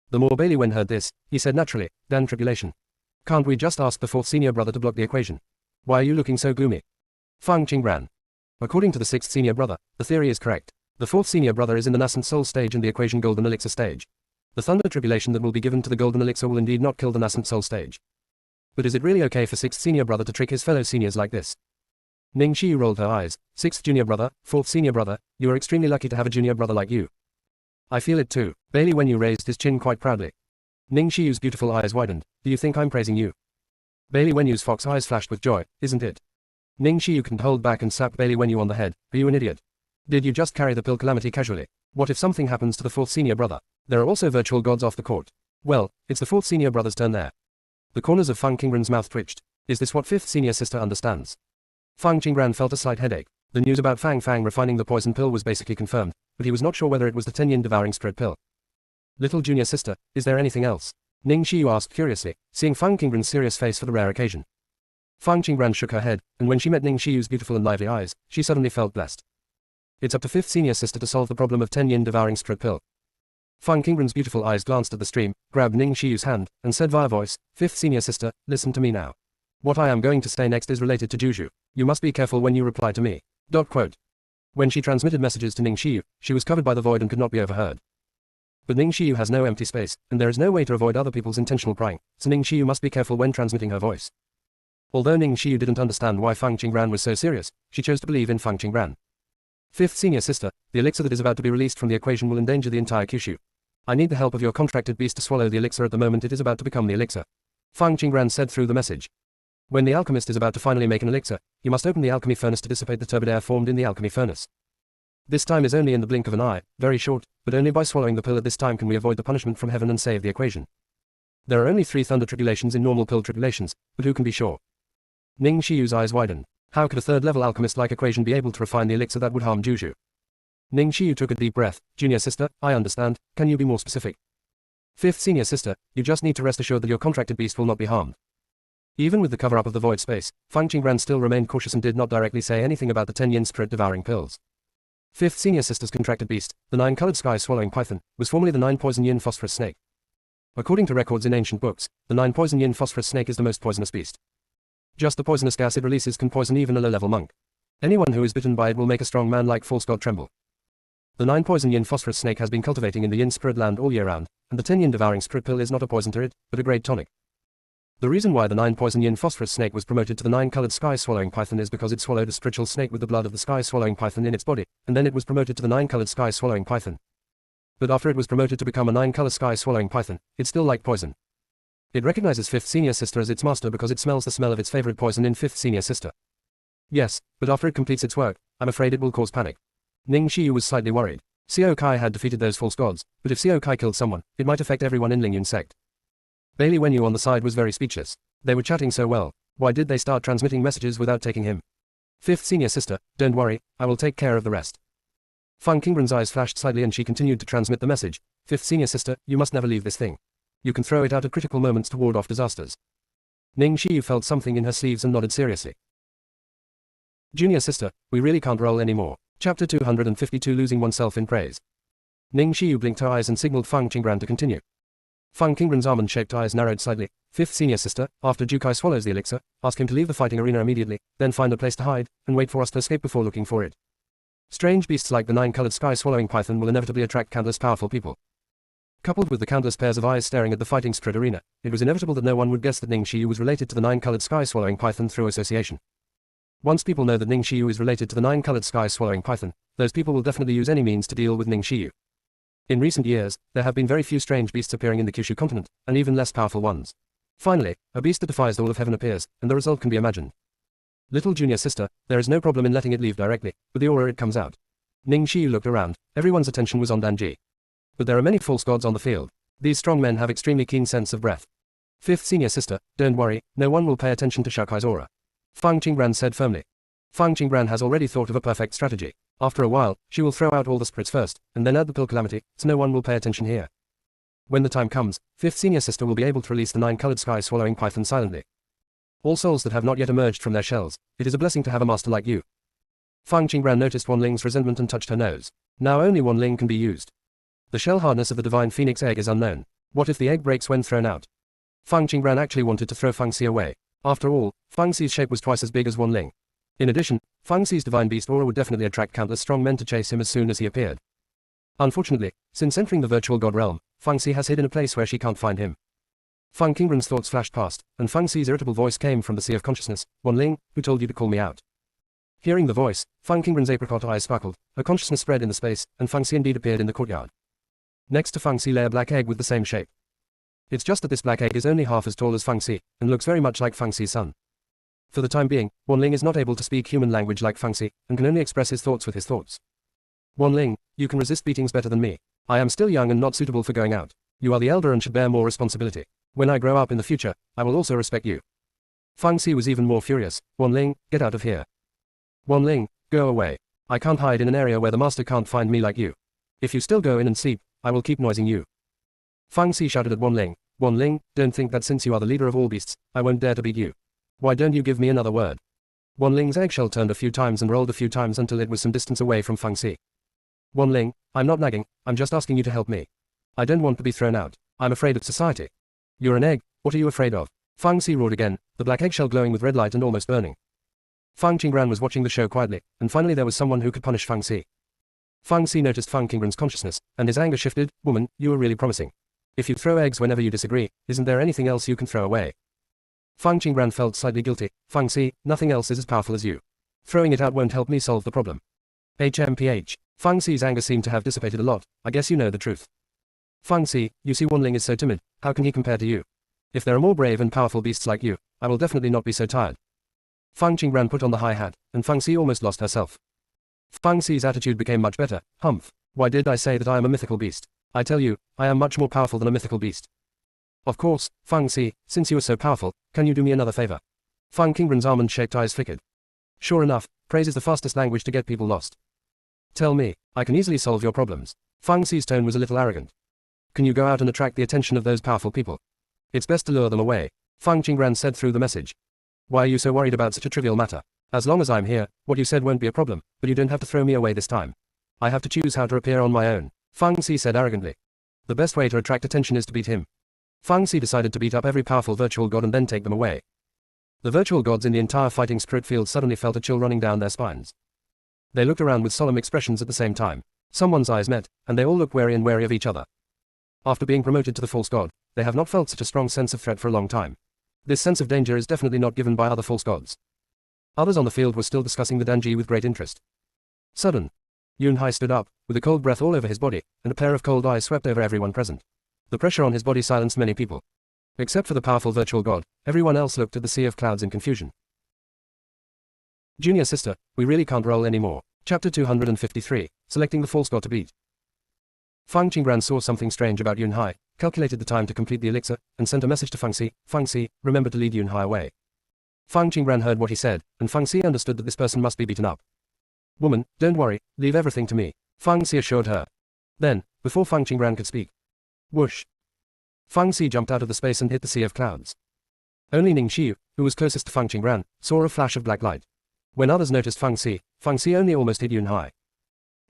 The more Bailey Wen heard this, he said naturally, then tribulation. Can't we just ask the fourth senior brother to block the equation? Why are you looking so gloomy? Fang Qingran. According to the sixth senior brother, the theory is correct. The fourth senior brother is in the nascent soul stage and the equation golden elixir stage. The thunder tribulation that will be given to the golden elixir will indeed not kill the nascent soul stage. But is it really okay for sixth senior brother to trick his fellow seniors like this? Ning Shiyu rolled her eyes. Sixth junior brother, fourth senior brother, you are extremely lucky to have a junior brother like you. I feel it too. Bailey Wenyu raised his chin quite proudly. Ning Shiyu's beautiful eyes widened. Do you think I'm praising you? Bailey Wenyu's fox eyes flashed with joy, isn't it? Ning Shiyu couldn't hold back and slapped Bailey Wenyu on the head. Are you an idiot? Did you just carry the pill calamity casually? What if something happens to the fourth senior brother? There are also virtual gods off the court. Well, it's the fourth senior brother's turn there. The corners of Fang Qingran's mouth twitched. Is this what fifth senior sister understands? Fang Qingran felt a slight headache. The news about Fang Fang refining the poison pill was basically confirmed, but he was not sure whether it was the 10 yin devouring spirit pill. Little junior sister, is there anything else? Ning Shiyu asked curiously, seeing Fang Qingran's serious face for the rare occasion. Fang Qingran shook her head, and when she met Ning Shiyu's beautiful and lively eyes, she suddenly felt blessed. It's up to fifth senior sister to solve the problem of 10 yin devouring spirit pill. Fang Qingran's beautiful eyes glanced at the stream, grabbed Ning Shiyu's hand, and said via voice, fifth senior sister, listen to me now. What I am going to say next is related to Juju. You must be careful when you reply to me. ... When she transmitted messages to Ning Shiyu, she was covered by the void and could not be overheard. But Ning Shiyu has no empty space, and there is no way to avoid other people's intentional prying, so Ning Shiyu must be careful when transmitting her voice. Although Ning Shiyu didn't understand why Fang Qingran was so serious, she chose to believe in Fang Qingran. Fifth senior sister, the elixir that is about to be released from the equation will endanger the entire Kyushu. I need the help of your contracted beast to swallow the elixir at the moment it is about to become the elixir. Fang Qingran said through the message. When the alchemist is about to finally make an elixir, he must open the alchemy furnace to dissipate the turbid air formed in the alchemy furnace. This time is only in the blink of an eye, very short, but only by swallowing the pill at this time can we avoid the punishment from heaven and save the equation. There are only 3 thunder tribulations in normal pill tribulations, but who can be sure? Ning Shiyu's eyes widened. How could a third-level alchemist-like equation be able to refine the elixir that would harm Juju? Ning Shiyu took a deep breath. Junior sister, I understand, can you be more specific? Fifth senior sister, you just need to rest assured that your contracted beast will not be harmed. Even with the cover-up of the void space, Fang Qingran still remained cautious and did not directly say anything about the 10 yin spirit devouring pills. Fifth senior sister's contracted beast, the 9-colored sky-swallowing python, was formerly the 9-poison yin phosphorus snake. According to records in ancient books, the 9-poison yin phosphorus snake is the most poisonous beast. Just the poisonous gas it releases can poison even a low-level monk. Anyone who is bitten by it will make a strong man like false god tremble. The 9-poison yin phosphorus snake has been cultivating in the yin spirit land all year round, and the 10 yin devouring spirit pill is not a poison to it, but a great tonic. The reason why the 9-poison yin phosphorus snake was promoted to the 9-colored sky-swallowing python is because it swallowed a spiritual snake with the blood of the sky-swallowing python in its body, and then it was promoted to the 9-colored sky-swallowing python. But after it was promoted to become a 9-color sky-swallowing python, it still liked poison. It recognizes fifth senior sister as its master because it smells the smell of its favorite poison in fifth senior sister. Yes, but after it completes its work, I'm afraid it will cause panic. Ning Shiyu was slightly worried. Xiao Kai had defeated those false gods, but if Xiao Kai killed someone, it might affect everyone in Lingyun sect. Bailey Wenyu on the side was very speechless. They were chatting so well, why did they start transmitting messages without taking him? Fifth senior sister, don't worry, I will take care of the rest. Fang Qingran's eyes flashed slightly and she continued to transmit the message. Fifth senior sister, you must never leave this thing. You can throw it out at critical moments to ward off disasters. Ning Shiyu felt something in her sleeves and nodded seriously. Junior sister, we really can't roll anymore. Chapter 252 Losing Oneself in Praise. Ning Shiyu blinked her eyes and signaled Fang Qingran to continue. Fang Qingran's almond-shaped eyes narrowed slightly. Fifth senior sister, after Jukai swallows the elixir, ask him to leave the fighting arena immediately, then find a place to hide, and wait for us to escape before looking for it. Strange beasts like the 9-colored sky-swallowing python will inevitably attract countless powerful people. Coupled with the countless pairs of eyes staring at the fighting spirit arena, it was inevitable that no one would guess that Ning Shiyu was related to the 9-colored sky-swallowing python through association. Once people know that Ning Shiyu is related to the 9-colored sky-swallowing python, those people will definitely use any means to deal with Ning Shiyu. In recent years, there have been very few strange beasts appearing in the Kyushu continent, and even less powerful ones. Finally, a beast that defies all of heaven appears, and the result can be imagined. Little junior sister, there is no problem in letting it leave directly, with the aura it comes out. Ning Xiyu looked around, everyone's attention was on Danji. But there are many false gods on the field. These strong men have extremely keen sense of breath. Fifth senior sister, don't worry, no one will pay attention to Shakai's aura. Fang Qingran said firmly. Fang Qingran has already thought of a perfect strategy. After a while, she will throw out all the spirits first, and then add the pill calamity, so no one will pay attention here. When the time comes, fifth senior sister will be able to release the 9-colored sky swallowing python silently. All souls that have not yet emerged from their shells, it is a blessing to have a master like you. Fang Qingran noticed Wanling's resentment and touched her nose. Now only Wanling can be used. The shell hardness of the divine phoenix egg is unknown. What if the egg breaks when thrown out? Fang Qingran actually wanted to throw Fang Xi away. After all, Fang Xi's shape was twice as big as Wanling. In addition, Fang Xi's divine beast aura would definitely attract countless strong men to chase him as soon as he appeared. Unfortunately, since entering the virtual god realm, Fang Xi has hid in a place where she can't find him. Fang Qingran's thoughts flashed past, and Fang Xi's irritable voice came from the sea of consciousness. Wanling, who told you to call me out? Hearing the voice, Fang Qingran's apricot eyes sparkled, her consciousness spread in the space, and Fang Xi indeed appeared in the courtyard. Next to Fang Xi lay a black egg with the same shape. It's just that this black egg is only half as tall as Fang Xi, and looks very much like Fang Xi's son. For the time being, Wanling is not able to speak human language like Fang Xi, and can only express his thoughts with his thoughts. Wanling, you can resist beatings better than me. I am still young and not suitable for going out. You are the elder and should bear more responsibility. When I grow up in the future, I will also respect you. Fang Xi was even more furious. Wanling, get out of here. Wanling, go away. I can't hide in an area where the master can't find me like you. If you still go in and sleep, I will keep noising you. Fang Xi shouted at Wanling. Wanling, don't think that since you are the leader of all beasts, I won't dare to beat you. Why don't you give me another word? Wanling's eggshell turned a few times and rolled a few times until it was some distance away from Fang Xi. Wanling, I'm not nagging, I'm just asking you to help me. I don't want to be thrown out. I'm afraid of society. You're an egg, what are you afraid of? Fang Xi roared again, the black eggshell glowing with red light and almost burning. Fang Qingran was watching the show quietly, and finally there was someone who could punish Fang Xi. Fang Xi noticed Fang Qingran's consciousness, and his anger shifted. Woman, you are really promising. If you throw eggs whenever you disagree, isn't there anything else you can throw away? Fang Qingran felt slightly guilty. Fang Xi, nothing else is as powerful as you. Throwing it out won't help me solve the problem. HMPH. Fang Xi's anger seemed to have dissipated a lot. I guess you know the truth. Fang Xi, you see Wanling is so timid, how can he compare to you? If there are more brave and powerful beasts like you, I will definitely not be so tired. Fang Qingran put on the high hat, and Fang Xi almost lost herself. Fang Xi's attitude became much better. Humph. Why did I say that I am a mythical beast? I tell you, I am much more powerful than a mythical beast. Of course, Fang Xi, since you are so powerful, can you do me another favor? Fang Qingran's almond-shaped eyes flickered. Sure enough, praise is the fastest language to get people lost. Tell me, I can easily solve your problems. Fang Xi's tone was a little arrogant. Can you go out and attract the attention of those powerful people? It's best to lure them away. Fang Qingran said through the message. Why are you so worried about such a trivial matter? As long as I'm here, what you said won't be a problem, but you don't have to throw me away this time. I have to choose how to appear on my own. Fang Xi said arrogantly. The best way to attract attention is to beat him. Fang Xi decided to beat up every powerful virtual god and then take them away. The virtual gods in the entire fighting spirit field suddenly felt a chill running down their spines. They looked around with solemn expressions at the same time. Someone's eyes met, and they all looked wary and wary of each other. After being promoted to the false god, they have not felt such a strong sense of threat for a long time. This sense of danger is definitely not given by other false gods. Others on the field were still discussing the Danji with great interest. Sudden. Yunhai stood up, with a cold breath all over his body, and a pair of cold eyes swept over everyone present. The pressure on his body silenced many people. Except for the powerful virtual god, everyone else looked at the sea of clouds in confusion. Junior sister, we really can't roll anymore. Chapter 253, Selecting the False God to Beat. Fang Qingran saw something strange about Yunhai, calculated the time to complete the elixir, and sent a message to Fang Xi. Fang Xi, remember to lead Yunhai away. Fang Qingran heard what he said, and Fang Xi understood that this person must be beaten up. Woman, don't worry, leave everything to me, Fang Xi assured her. Then, before Fang Qingran could speak, whoosh! Fang Xi jumped out of the space and hit the sea of clouds. Only Ning Xiyu, who was closest to Fang Qingran, saw a flash of black light. When others noticed Fang Xi only almost hit Yunhai.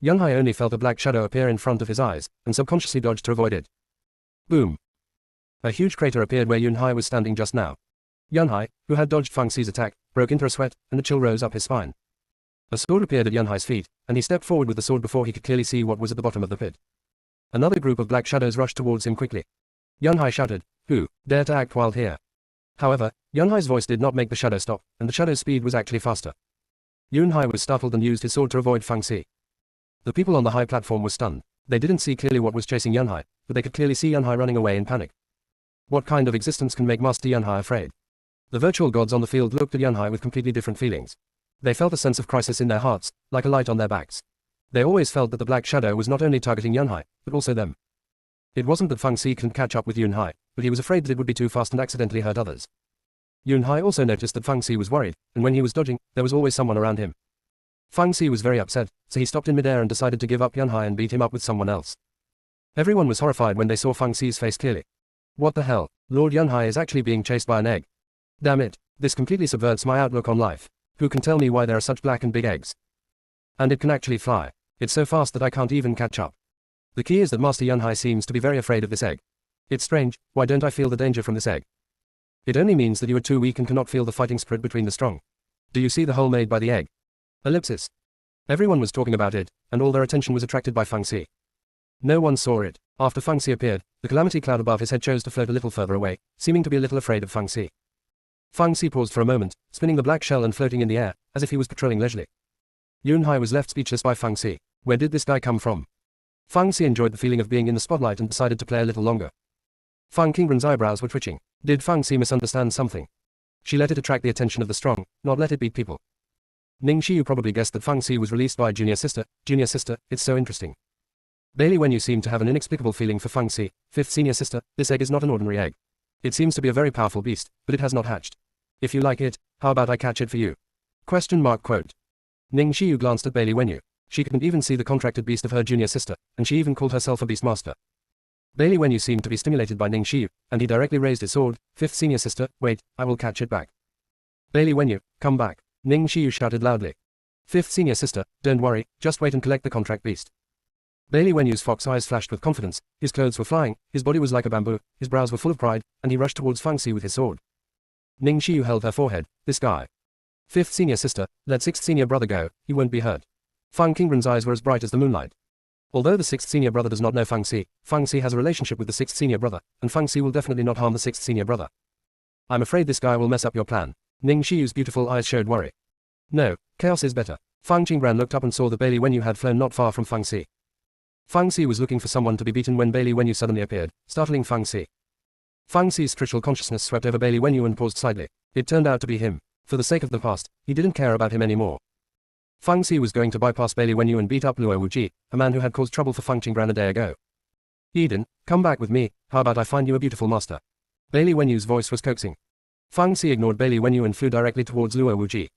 Yunhai only felt a black shadow appear in front of his eyes, and subconsciously dodged to avoid it. Boom! A huge crater appeared where Yunhai was standing just now. Yunhai, who had dodged Fang Xi's attack, broke into a sweat, and a chill rose up his spine. A sword appeared at Yunhai's feet, and he stepped forward with the sword before he could clearly see what was at the bottom of the pit. Another group of black shadows rushed towards him quickly. Yunhai shouted, "Who dare to act wild here?" However, Yunhai's voice did not make the shadow stop, and the shadow's speed was actually faster. Yunhai was startled and used his sword to avoid Fang Xi. The people on the high platform were stunned. They didn't see clearly what was chasing Yunhai, but they could clearly see Yunhai running away in panic. What kind of existence can make Master Yunhai afraid? The virtual gods on the field looked at Yunhai with completely different feelings. They felt a sense of crisis in their hearts, like a light on their backs. They always felt that the Black Shadow was not only targeting Yunhai, but also them. It wasn't that Feng Si couldn't catch up with Yunhai, but he was afraid that it would be too fast and accidentally hurt others. Yunhai also noticed that Feng Si was worried, and when he was dodging, there was always someone around him. Feng Si was very upset, so he stopped in midair and decided to give up Yunhai and beat him up with someone else. Everyone was horrified when they saw Feng Si's face clearly. What the hell? Lord Yunhai is actually being chased by an egg. Damn it, this completely subverts my outlook on life. Who can tell me why there are such black and big eggs? And it can actually fly. It's so fast that I can't even catch up. The key is that Master Yunhai seems to be very afraid of this egg. It's strange, why don't I feel the danger from this egg? It only means that you are too weak and cannot feel the fighting spirit between the strong. Do you see the hole made by the egg? Ellipsis. Everyone was talking about it, and all their attention was attracted by Feng Si. No one saw it. After Feng Si appeared, the calamity cloud above his head chose to float a little further away, seeming to be a little afraid of Feng Si. Feng Si paused for a moment, spinning the black shell and floating in the air, as if he was patrolling leisurely. Yunhai was left speechless by Feng Si. Where did this guy come from? Feng Si enjoyed the feeling of being in the spotlight and decided to play a little longer. Feng Qingren's eyebrows were twitching. Did Feng Si misunderstand something? She let it attract the attention of the strong, not let it beat people. Ning Xiu probably guessed that Feng Si was released by Junior Sister. Junior Sister, it's so interesting. Bailey Wenyu seemed to have an inexplicable feeling for Feng Si. Fifth Senior Sister, this egg is not an ordinary egg. It seems to be a very powerful beast, but it has not hatched. If you like it, how about I catch it for you? Quote. Ning Xiu glanced at Bailey Wenyu. She couldn't even see the contracted beast of her junior sister, and she even called herself a beastmaster. Bailey Wenyu seemed to be stimulated by Ning Xiu, and he directly raised his sword. Fifth Senior Sister, wait, I will catch it back. Bailey Wenyu, come back. Ning Xiu shouted loudly. Fifth Senior Sister, don't worry, just wait and collect the contract beast. Bailey Wenyu's fox eyes flashed with confidence, his clothes were flying, his body was like a bamboo, his brows were full of pride, and he rushed towards Feng Si with his sword. Ning Xiu held her forehead. This guy. Fifth Senior Sister, let Sixth Senior Brother go, he won't be hurt. Feng Qingren's eyes were as bright as the moonlight. Although the Sixth Senior Brother does not know Feng Si has a relationship with the Sixth Senior Brother, and Feng Si will definitely not harm the Sixth Senior Brother. I'm afraid this guy will mess up your plan. Ning Xiu's beautiful eyes showed worry. No, chaos is better. Feng Qingren looked up and saw that Bailey Wenyu had flown not far from Feng Si. Feng Si was looking for someone to be beaten when Bailey Wenyu suddenly appeared, startling Feng Si. Feng Si's spiritual consciousness swept over Bailey Wenyu and paused slightly. It turned out to be him. For the sake of the past, he didn't care about him anymore. Feng Si was going to bypass Bailey Wenyu and beat up Luo Wuji, a man who had caused trouble for Feng Qingren a day ago. Eden, come back with me, how about I find you a beautiful master? Bailey Wenyu's voice was coaxing. Feng Si ignored Bailey Wenyu and flew directly towards Luo Wuji.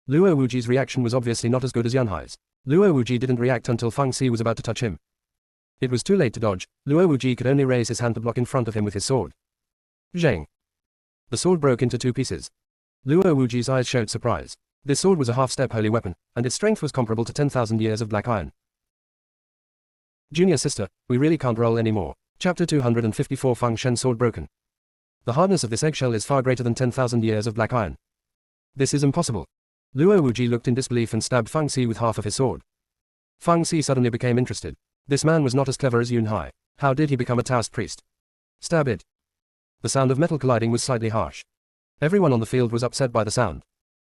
Luo Wuji's reaction was obviously not as good as Yunhai's. Luo Wuji didn't react until Feng Si was about to touch him. It was too late to dodge. Luo Wuji could only raise his hand to block in front of him with his sword. Zheng. The sword broke into two pieces. Luo Wuji's eyes showed surprise. This sword was a half-step holy weapon, and its strength was comparable to 10,000 years of black iron. Junior Sister, we really can't roll anymore. Chapter 254 Feng Shen Sword Broken. The hardness of this eggshell is far greater than 10,000 years of black iron. This is impossible. Luo Wuji looked in disbelief and stabbed Feng Si with half of his sword. Feng Si suddenly became interested. This man was not as clever as Yunhai. How did he become a Taoist priest? Stab it. The sound of metal colliding was slightly harsh. Everyone on the field was upset by the sound.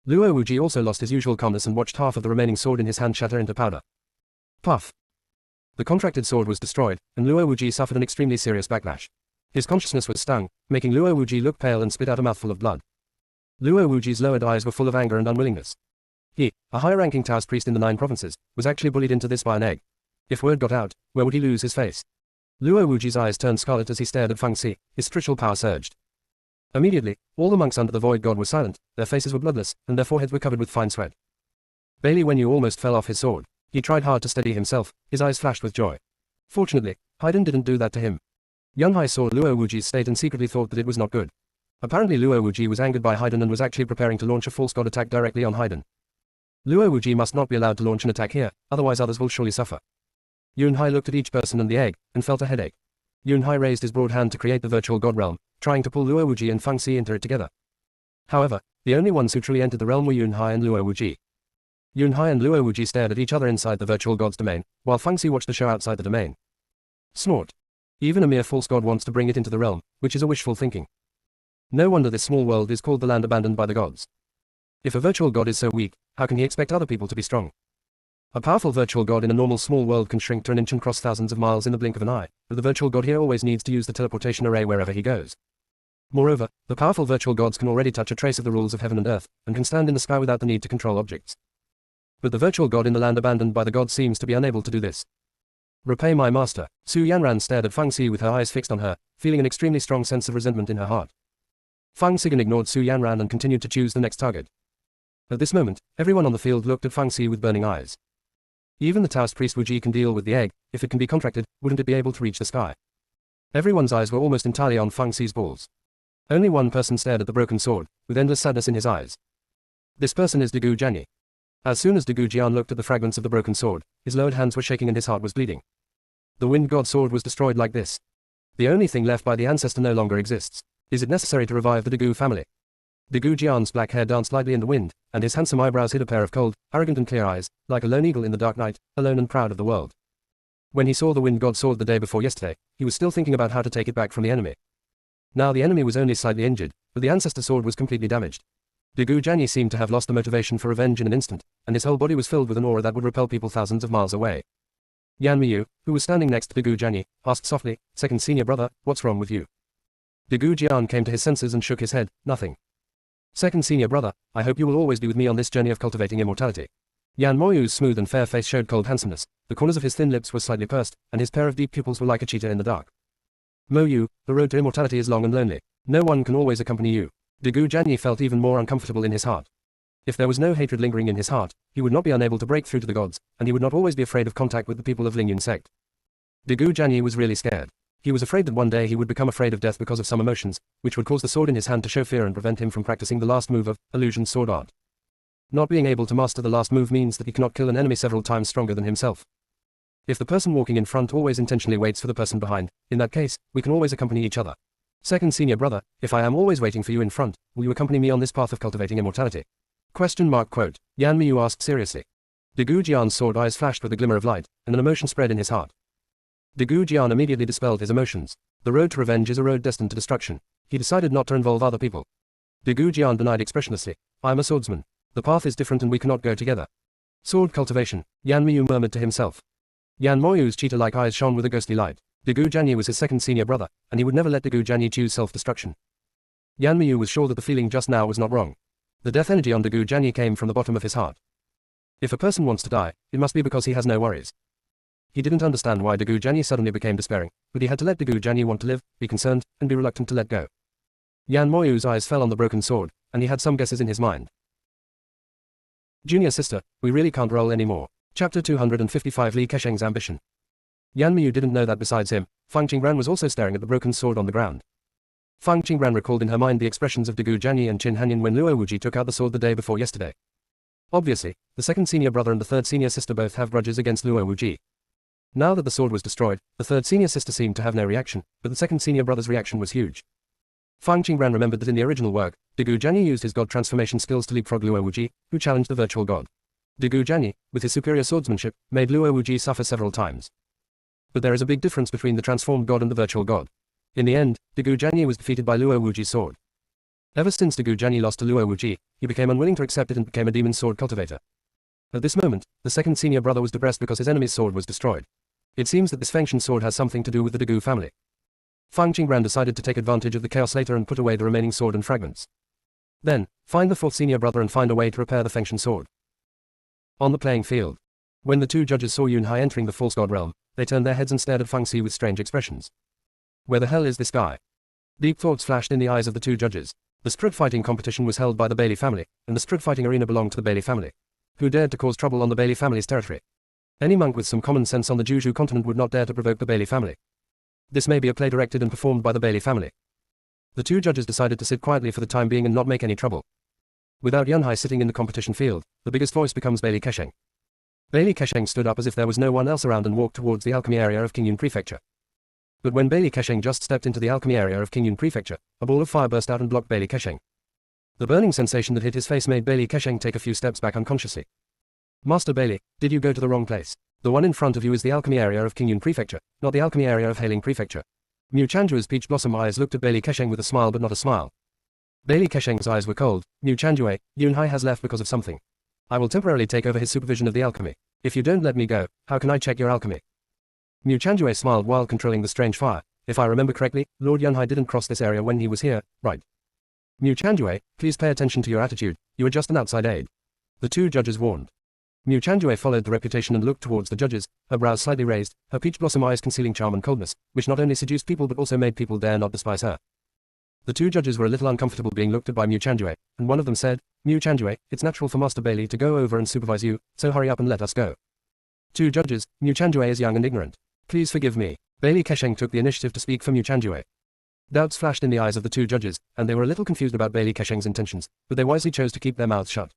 Luo Wuji also lost his usual calmness and watched half of the remaining sword in his hand shatter into powder. Puff. The contracted sword was destroyed, and Luo Wuji suffered an extremely serious backlash. His consciousness was stung, making Luo Wuji look pale and spit out a mouthful of blood. Luo Wuji's lowered eyes were full of anger and unwillingness. He, a high-ranking Taoist priest in the 9 provinces, was actually bullied into this by an egg. If word got out, where would he lose his face? Luo Wuji's eyes turned scarlet as he stared at Feng Si, his spiritual power surged. Immediately, all the monks under the void god were silent, their faces were bloodless, and their foreheads were covered with fine sweat. Bailey Wenyu almost fell off his sword. He tried hard to steady himself, his eyes flashed with joy. Fortunately, Haydn didn't do that to him. Yunhai saw Luo Wuji's state and secretly thought that it was not good. Apparently Luo Wuji was angered by Haydn and was actually preparing to launch a false god attack directly on Haydn. Luo Wuji must not be allowed to launch an attack here, otherwise others will surely suffer. Yunhai looked at each person and the egg, and felt a headache. Yunhai raised his broad hand to create the virtual god realm, trying to pull Luo Wuji and Feng Si into it together. However, the only ones who truly entered the realm were Yunhai and Luo Wuji. Yunhai and Luo Wuji stared at each other inside the virtual god's domain, while Feng Si watched the show outside the domain. Snort. Even a mere false god wants to bring it into the realm, which is a wishful thinking. No wonder this small world is called the land abandoned by the gods. If a virtual god is so weak, how can he expect other people to be strong? A powerful virtual god in a normal small world can shrink to an inch and cross thousands of miles in the blink of an eye, but the virtual god here always needs to use the teleportation array wherever he goes. Moreover, the powerful virtual gods can already touch a trace of the rules of heaven and earth, and can stand in the sky without the need to control objects. But the virtual god in the land abandoned by the gods seems to be unable to do this. Repay my master. Su Yanran stared at Feng Xi with her eyes fixed on her, feeling an extremely strong sense of resentment in her heart. Feng Xigen ignored Su Yanran and continued to choose the next target. At this moment, everyone on the field looked at Feng Xi with burning eyes. Even the Taoist priest Wu Ji can deal with the egg. If it can be contracted, wouldn't it be able to reach the sky? Everyone's eyes were almost entirely on Feng Xi's balls. Only one person stared at the broken sword, with endless sadness in his eyes. This person is Degu Jianyi. As soon as Degu Jian looked at the fragments of the broken sword, his lowered hands were shaking and his heart was bleeding. The wind god sword was destroyed like this. The only thing left by the ancestor no longer exists. Is it necessary to revive the Degu family? Degu Jian's black hair danced lightly in the wind, and his handsome eyebrows hid a pair of cold, arrogant and clear eyes, like a lone eagle in the dark night, alone and proud of the world. When he saw the wind god sword the day before yesterday, he was still thinking about how to take it back from the enemy. Now the enemy was only slightly injured, but the ancestor sword was completely damaged. Degu Jianyi seemed to have lost the motivation for revenge in an instant, and his whole body was filled with an aura that would repel people thousands of miles away. Yan Miyu, who was standing next to Degu Jianyi, asked softly, "Second senior brother, what's wrong with you?" Degu Jian came to his senses and shook his head, "Nothing. Second senior brother, I hope you will always be with me on this journey of cultivating immortality." Yan Moyu's smooth and fair face showed cold handsomeness, the corners of his thin lips were slightly pursed, and his pair of deep pupils were like a cheetah in the dark. "Moyu, the road to immortality is long and lonely. No one can always accompany you." Degu Jianyi felt even more uncomfortable in his heart. If there was no hatred lingering in his heart, he would not be unable to break through to the gods, and he would not always be afraid of contact with the people of Lingyun sect. Degu Jianyi was really scared. He was afraid that one day he would become afraid of death because of some emotions, which would cause the sword in his hand to show fear and prevent him from practicing the last move of illusion sword art. Not being able to master the last move means that he cannot kill an enemy several times stronger than himself. If the person walking in front always intentionally waits for the person behind, in that case, we can always accompany each other. Second senior brother, if I am always waiting for you in front, will you accompany me on this path of cultivating immortality? Quote. Yan Miyu asked seriously. Degu Jian's sword eyes flashed with a glimmer of light, and an emotion spread in his heart. Degu Jian immediately dispelled his emotions. The road to revenge is a road destined to destruction. He decided not to involve other people. Degu Jian denied expressionlessly, "I am a swordsman. The path is different and we cannot go together." Sword cultivation, Yan Miyu murmured to himself. Yan Moyu's cheetah-like eyes shone with a ghostly light. Degu Jianyi was his second senior brother, and he would never let Degu Jianyi choose self-destruction. Yan Miyu was sure that the feeling just now was not wrong. The death energy on Degu Jianyi came from the bottom of his heart. If a person wants to die, it must be because he has no worries. He didn't understand why Degu Jianyi suddenly became despairing, but he had to let Degu Jianyi want to live, be concerned, and be reluctant to let go. Yan Moyu's eyes fell on the broken sword, and he had some guesses in his mind. Junior sister, we really can't roll anymore. Chapter 255 Li Kesheng's ambition. Yan Miyu didn't know that besides him, Fang Qingran was also staring at the broken sword on the ground. Fang Qingran recalled in her mind the expressions of Degu Jianyi and Qin Hanyan when Luo Wuji took out the sword the day before yesterday. Obviously, the second senior brother and the third senior sister both have grudges against Luo Wuji. Now that the sword was destroyed, the third senior sister seemed to have no reaction, but the second senior brother's reaction was huge. Fang Qingran remembered that in the original work, Degu Jianyi used his god transformation skills to leapfrog Luo Wuji, who challenged the virtual god. Degu Jianyi, with his superior swordsmanship, made Luo Wuji suffer several times. But there is a big difference between the transformed god and the virtual god. In the end, Degu Jianyi was defeated by Luo Wuji's sword. Ever since Degu Jianyi lost to Luo Wuji, he became unwilling to accept it and became a demon sword cultivator. At this moment, the second senior brother was depressed because his enemy's sword was destroyed. It seems that this Fengshan sword has something to do with the Degu family. Fang Qingran decided to take advantage of the chaos later and put away the remaining sword and fragments. Then, find the fourth senior brother and find a way to repair the Fengshan sword. On the playing field. When the two judges saw Yunhai entering the false god realm, they turned their heads and stared at Fang Xi with strange expressions. Where the hell is this guy? Deep thoughts flashed in the eyes of the two judges. The sprint fighting competition was held by the Bailey family, and the sprint fighting arena belonged to the Bailey family. Who dared to cause trouble on the Bailey family's territory? Any monk with some common sense on the Jushu continent would not dare to provoke the Bailey family. This may be a play directed and performed by the Bailey family. The two judges decided to sit quietly for the time being and not make any trouble. Without Yunhai sitting in the competition field, the biggest voice becomes Bailey Kesheng. Bailey Kesheng stood up as if there was no one else around and walked towards the alchemy area of Qingyun Prefecture. But when Bailey Kesheng just stepped into the alchemy area of Qingyun Prefecture, a ball of fire burst out and blocked Bailey Kesheng. The burning sensation that hit his face made Bailey Kesheng take a few steps back unconsciously. Master Bailey, did you go to the wrong place? The one in front of you is the alchemy area of Qingyun Prefecture, not the alchemy area of Hailing Prefecture. Mu Chanjua's peach blossom eyes looked at Bailey Kesheng with a smile but not a smile. Bailey Kesheng's eyes were cold. Mu Chanjue, Yunhai has left because of something. I will temporarily take over his supervision of the alchemy. If you don't let me go, how can I check your alchemy? Mu Changjue smiled while controlling the strange fire. If I remember correctly, Lord Yunhai didn't cross this area when he was here, right? Mu Changjue, please pay attention to your attitude, you are just an outside aide. The two judges warned. Mu Changjue followed the reputation and looked towards the judges, her brows slightly raised, her peach blossom eyes concealing charm and coldness, which not only seduced people but also made people dare not despise her. The two judges were a little uncomfortable being looked at by Mu Changjue, and one of them said, Mu Changjue, it's natural for Master Bailey to go over and supervise you, so hurry up and let us go. Two judges, Mu Changjue is young and ignorant. Please forgive me. Bailey Kesheng took the initiative to speak for Mu Changjue. Doubts flashed in the eyes of the two judges, and they were a little confused about Bailey Kesheng's intentions, but they wisely chose to keep their mouths shut.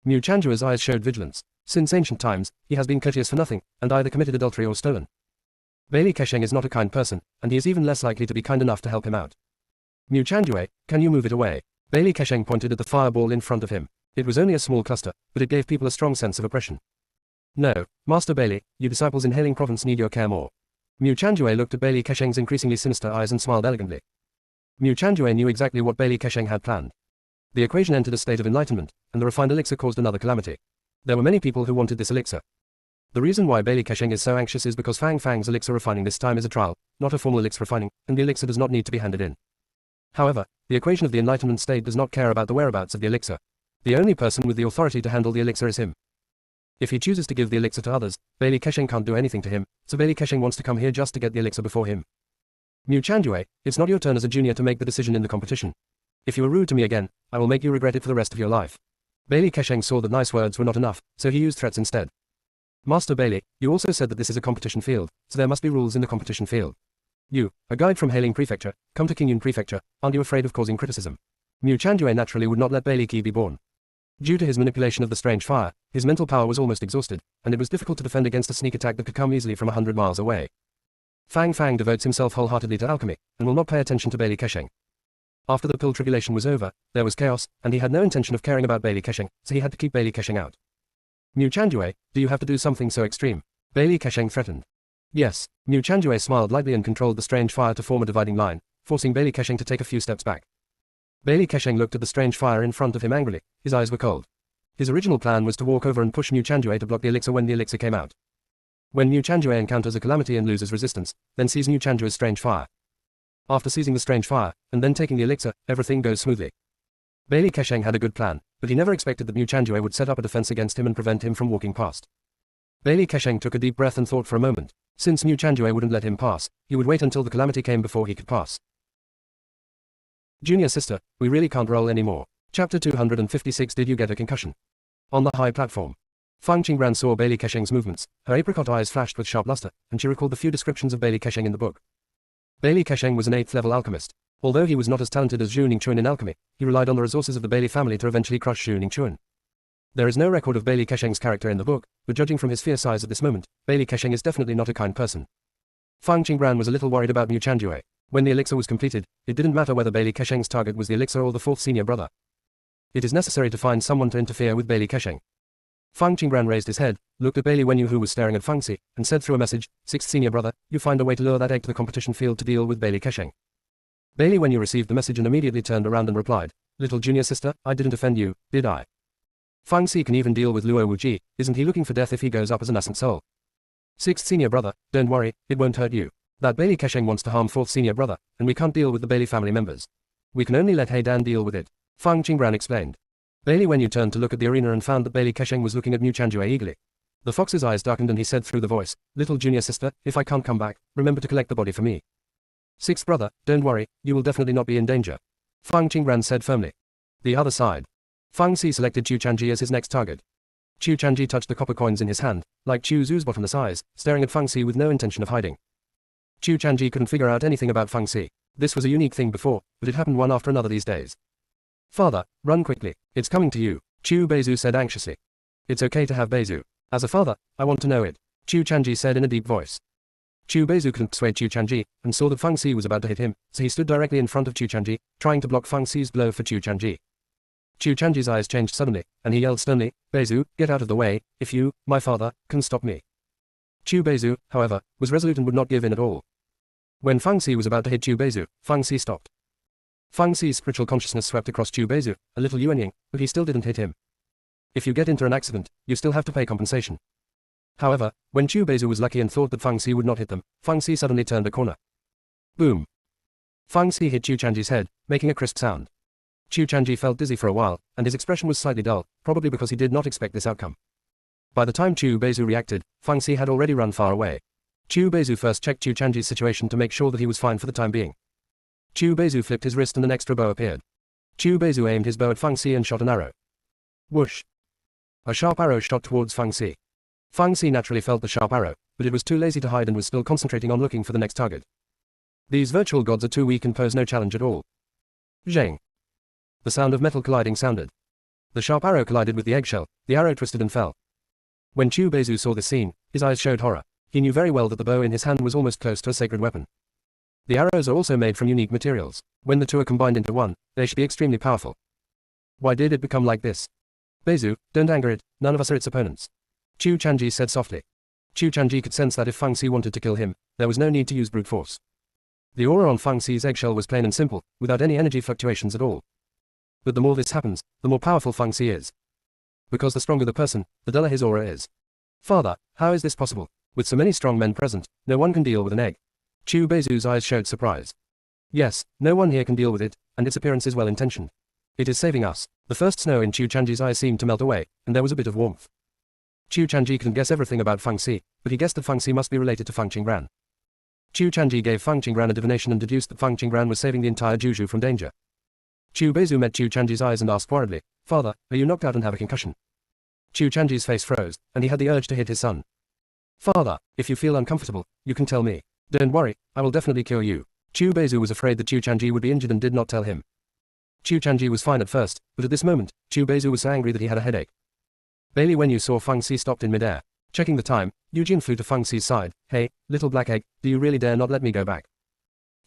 Mu Chanjue's eyes showed vigilance. Since ancient times, he has been courteous for nothing, and either committed adultery or stolen. Bailey Kesheng is not a kind person, and he is even less likely to be kind enough to help him out. Mu Changjue, can you move it away? Bailey Kesheng pointed at the fireball in front of him. It was only a small cluster, but it gave people a strong sense of oppression. No, Master Bailey, you disciples in Hailing Province need your care more. Mu Changjue looked at Bailey Kesheng's increasingly sinister eyes and smiled elegantly. Mu Changjue knew exactly what Bailey Kesheng had planned. The equation entered a state of enlightenment, and the refined elixir caused another calamity. There were many people who wanted this elixir. The reason why Bailey Kesheng is so anxious is because Fang Fang's elixir refining this time is a trial, not a formal elixir refining, and the elixir does not need to be handed in. However, the equation of the enlightenment state does not care about the whereabouts of the elixir. The only person with the authority to handle the elixir is him. If he chooses to give the elixir to others, Bailey Kesheng can't do anything to him, so Bailey Kesheng wants to come here just to get the elixir before him. Mu Changjue, it's not your turn as a junior to make the decision in the competition. If you are rude to me again, I will make you regret it for the rest of your life. Bailey Kesheng saw that nice words were not enough, so he used threats instead. Master Bailey, you also said that this is a competition field, so there must be rules in the competition field. You, a guide from Hailing Prefecture, come to Qingyun Prefecture, aren't you afraid of causing criticism? Mu Changjue naturally would not let Bailey Qi be born. Due to his manipulation of the strange fire, his mental power was almost exhausted, and it was difficult to defend against a sneak attack that could come easily from 100 miles away. Fang Fang devotes himself wholeheartedly to alchemy, and will not pay attention to Bailey Kesheng. After the pill tribulation was over, there was chaos, and he had no intention of caring about Bailey Kesheng, so he had to keep Bailey Kesheng out. Mu Changjue, do you have to do something so extreme? Bailey Kesheng threatened. Yes. Mu Changjue smiled lightly and controlled the strange fire to form a dividing line, forcing Bailey Kesheng to take a few steps back. Bailey Kesheng looked at the strange fire in front of him angrily, his eyes were cold. His original plan was to walk over and push Mu Changjue to block the elixir when the elixir came out. When Mu Changjue encounters a calamity and loses resistance, then seize Mu Changjue's strange fire. After seizing the strange fire, and then taking the elixir, everything goes smoothly. Bailey Kesheng had a good plan, but he never expected that Mu Changjue would set up a defense against him and prevent him from walking past. Bailey Kesheng took a deep breath and thought for a moment. Since Mu Changjue wouldn't let him pass, he would wait until the calamity came before he could pass. Junior sister, we really can't roll anymore. Chapter 256. Did you get a concussion? On the high platform. Fang Qingran saw Bailey Kesheng's movements, her apricot eyes flashed with sharp luster, and she recalled the few descriptions of Bailey Kesheng in the book. Bailey Kesheng was an 8th-level alchemist. Although he was not as talented as Zhu Ningchuan in alchemy, he relied on the resources of the Bailey family to eventually crush Zhu Ningchuan. There is no record of Bailey Kesheng's character in the book, but judging from his fierce eyes at this moment, Bailey Kesheng is definitely not a kind person. Fang Qingran was a little worried about Mu Changjue. When the elixir was completed, it didn't matter whether Bailey Kesheng's target was the elixir or the 4th senior brother. It is necessary to find someone to interfere with Bailey Kesheng. Fang Qingran raised his head, looked at Bailey Wenyu who was staring at Fang Si, and said through a message, 6th senior brother, you find a way to lure that egg to the competition field to deal with Bailey Kesheng. Bailey Wenyu received the message and immediately turned around and replied, little junior sister, I didn't offend you, did I? Fang Si can even deal with Luo Wuji, isn't he looking for death if he goes up as an innocent soul? 6th senior brother, don't worry, it won't hurt you. That Bailey Kesheng wants to harm 4th senior brother, and we can't deal with the Bailey family members. We can only let Heidan deal with it. Fang Qingran explained. Bailey Wenyu turned to look at the arena and found that Bailey Kesheng was looking at Mu Changjue eagerly. The fox's eyes darkened and he said through the voice, little junior sister, if I can't come back, remember to collect the body for me. 6th brother, don't worry, you will definitely not be in danger. Fang Qingran said firmly. The other side. Fang Si selected Chu Changji as his next target. Chu Changji touched the copper coins in his hand, like Chu Zu's bottomless eyes, staring at Fang Si with no intention of hiding. Chu Changji couldn't figure out anything about Fang Si. This was a unique thing before, but it happened one after another these days. Father, run quickly, it's coming to you, Chu Beizu said anxiously. It's okay to have Beizu. As a father, I want to know it, Chu Changji said in a deep voice. Chu Beizu couldn't persuade Chu Changji, and saw that Fang Si was about to hit him, so he stood directly in front of Chu Changji, trying to block Fang Si's blow for Chu Changji. Chu Changji's eyes changed suddenly, and he yelled sternly, Beizu, get out of the way, if you, my father, can stop me. Chu Beizu, however, was resolute and would not give in at all. When Fang Si was about to hit Chu Beizu, Fang Si stopped. Fang Si's spiritual consciousness swept across Chu Beizu, a little Yuanying, but he still didn't hit him. If you get into an accident, you still have to pay compensation. However, when Chu Beizu was lucky and thought that Feng Xi would not hit them, Feng Xi suddenly turned a corner. Boom! Feng Xi hit Chu Changji's head, making a crisp sound. Chu Changji felt dizzy for a while, and his expression was slightly dull, probably because he did not expect this outcome. By the time Chu Beizu reacted, Feng Xi had already run far away. Chu Beizu first checked Chu Changji's situation to make sure that he was fine for the time being. Chu Beizu flipped his wrist and an extra bow appeared. Chu Beizu aimed his bow at Feng Xi and shot an arrow. Whoosh! A sharp arrow shot towards Feng Xi. Feng Xi naturally felt the sharp arrow, but it was too lazy to hide and was still concentrating on looking for the next target. These virtual gods are too weak and pose no challenge at all. Zhang! The sound of metal colliding sounded. The sharp arrow collided with the eggshell, the arrow twisted and fell. When Chu Beizu saw this scene, his eyes showed horror. He knew very well that the bow in his hand was almost close to a sacred weapon. The arrows are also made from unique materials. When the two are combined into one, they should be extremely powerful. Why did it become like this? Beizu, don't anger it, none of us are its opponents. Chu Changji said softly. Chu Changji could sense that if Feng Xi wanted to kill him, there was no need to use brute force. The aura on Feng Xi's eggshell was plain and simple, without any energy fluctuations at all. But the more this happens, the more powerful Feng Xi is. Because the stronger the person, the duller his aura is. Father, how is this possible? With so many strong men present, no one can deal with an egg. Chu Beizu's eyes showed surprise. Yes, no one here can deal with it, and its appearance is well intentioned. It is saving us. The first snow in Chu Changji's eyes seemed to melt away, and there was a bit of warmth. Chu Changji couldn't guess everything about Feng Xi, but he guessed that Feng Xi must be related to Feng Qingran. Chu Changji gave Feng Qingran a divination and deduced that Feng Qingran was saving the entire Juzhu from danger. Chu Beizu met Chu Changji's eyes and asked worriedly, Father, are you knocked out and have a concussion? Chu Changji's face froze, and he had the urge to hit his son. Father, if you feel uncomfortable, you can tell me. Don't worry, I will definitely cure you. Chu Beizu was afraid that Chu Changji would be injured and did not tell him. Chu Changji was fine at first, but at this moment, Chu Beizu was so angry that he had a headache. Bailey Wenyu saw Feng Xi stopped in midair. Checking the time, Eugene flew to Feng Xi's side. Hey, little black egg, do you really dare not let me go back?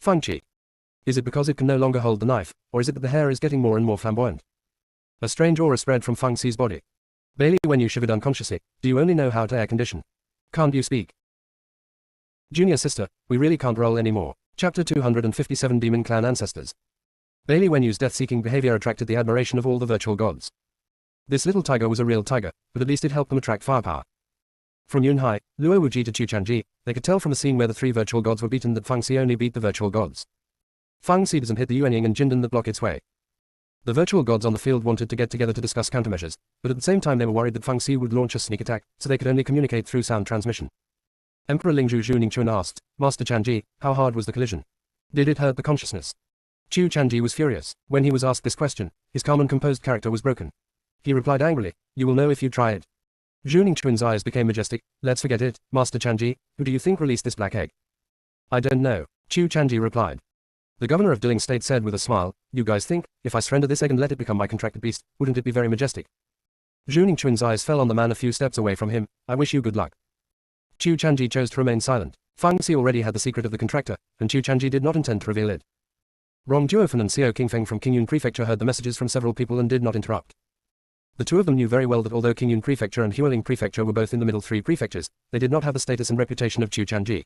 Feng Qi. Is it because it can no longer hold the knife, or is it that the hair is getting more and more flamboyant? A strange aura spread from Feng Xi's body. Bailey Wenyu shivered unconsciously. Do you only know how to air condition? Can't you speak? Junior sister, we really can't roll anymore. Chapter 257 Demon Clan Ancestors. Bailey Wenyu's death-seeking behavior attracted the admiration of all the virtual gods. This little tiger was a real tiger, but at least it helped them attract firepower. From Yunhai, Luo Wuji to Chu Changji, they could tell from the scene where the three virtual gods were beaten that Feng Xi only beat the virtual gods. Feng Xi doesn't hit the Yuanying and Jindan that block its way. The virtual gods on the field wanted to get together to discuss countermeasures, but at the same time they were worried that Feng Xi would launch a sneak attack, so they could only communicate through sound transmission. Emperor Lingzhu Zhuningshuan asked, Master Changji, how hard was the collision? Did it hurt the consciousness? Chu Changji was furious. When he was asked this question, his calm and composed character was broken. He replied angrily, you will know if you try it. Zhuningshuan's eyes became majestic. Let's forget it, Master Changji. Who do you think released this black egg? I don't know. Chu Changji replied. The governor of Diling State said with a smile, you guys think, if I surrender this egg and let it become my contracted beast, wouldn't it be very majestic? Zhuningshuan's eyes fell on the man a few steps away from him. I wish you good luck. Chu Changji chose to remain silent. Feng Xi already had the secret of the contractor, and Chu Changji did not intend to reveal it. Rong Duofan and Xiao Qingfeng from Qingyun Prefecture heard the messages from several people and did not interrupt. The two of them knew very well that although Qingyun Prefecture and Hualing Prefecture were both in the middle three prefectures, they did not have the status and reputation of Chu Changji.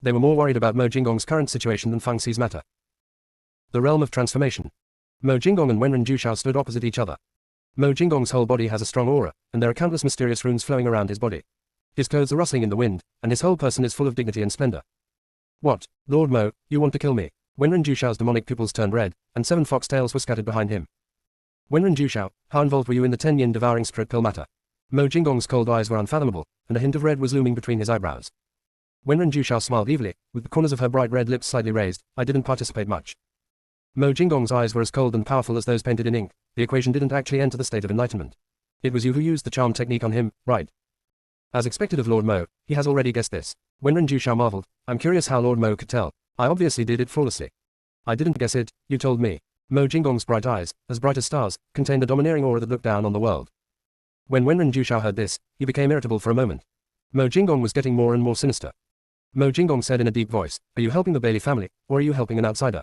They were more worried about Mo Jinggong's current situation than Feng Xi's matter. The realm of transformation. Mo Jinggong and Wenren Jushao stood opposite each other. Mo Jinggong's whole body has a strong aura, and there are countless mysterious runes flowing around his body. His clothes are rustling in the wind, and his whole person is full of dignity and splendor. What, Lord Mo, you want to kill me? Wenren Jushao's demonic pupils turned red, and 7 foxtails were scattered behind him. Wenren Jushao, how involved were you in the 10 yin devouring spirit pill matter? Mo Jinggong's cold eyes were unfathomable, and a hint of red was looming between his eyebrows. Wenren Jushao smiled evilly, with the corners of her bright red lips slightly raised. I didn't participate much. Mo Jinggong's eyes were as cold and powerful as those painted in ink. The equation didn't actually enter the state of enlightenment. It was you who used the charm technique on him, right? As expected of Lord Mo, he has already guessed this. Wenren Jushao marveled. I'm curious how Lord Mo could tell. I obviously did it flawlessly. I didn't guess it, you told me. Mo Jinggong's bright eyes, as bright as stars, contained a domineering aura that looked down on the world. When Wenren Jushao heard this, he became irritable for a moment. Mo Jinggong was getting more and more sinister. Mo Jinggong said in a deep voice, are you helping the Bailey family, or are you helping an outsider?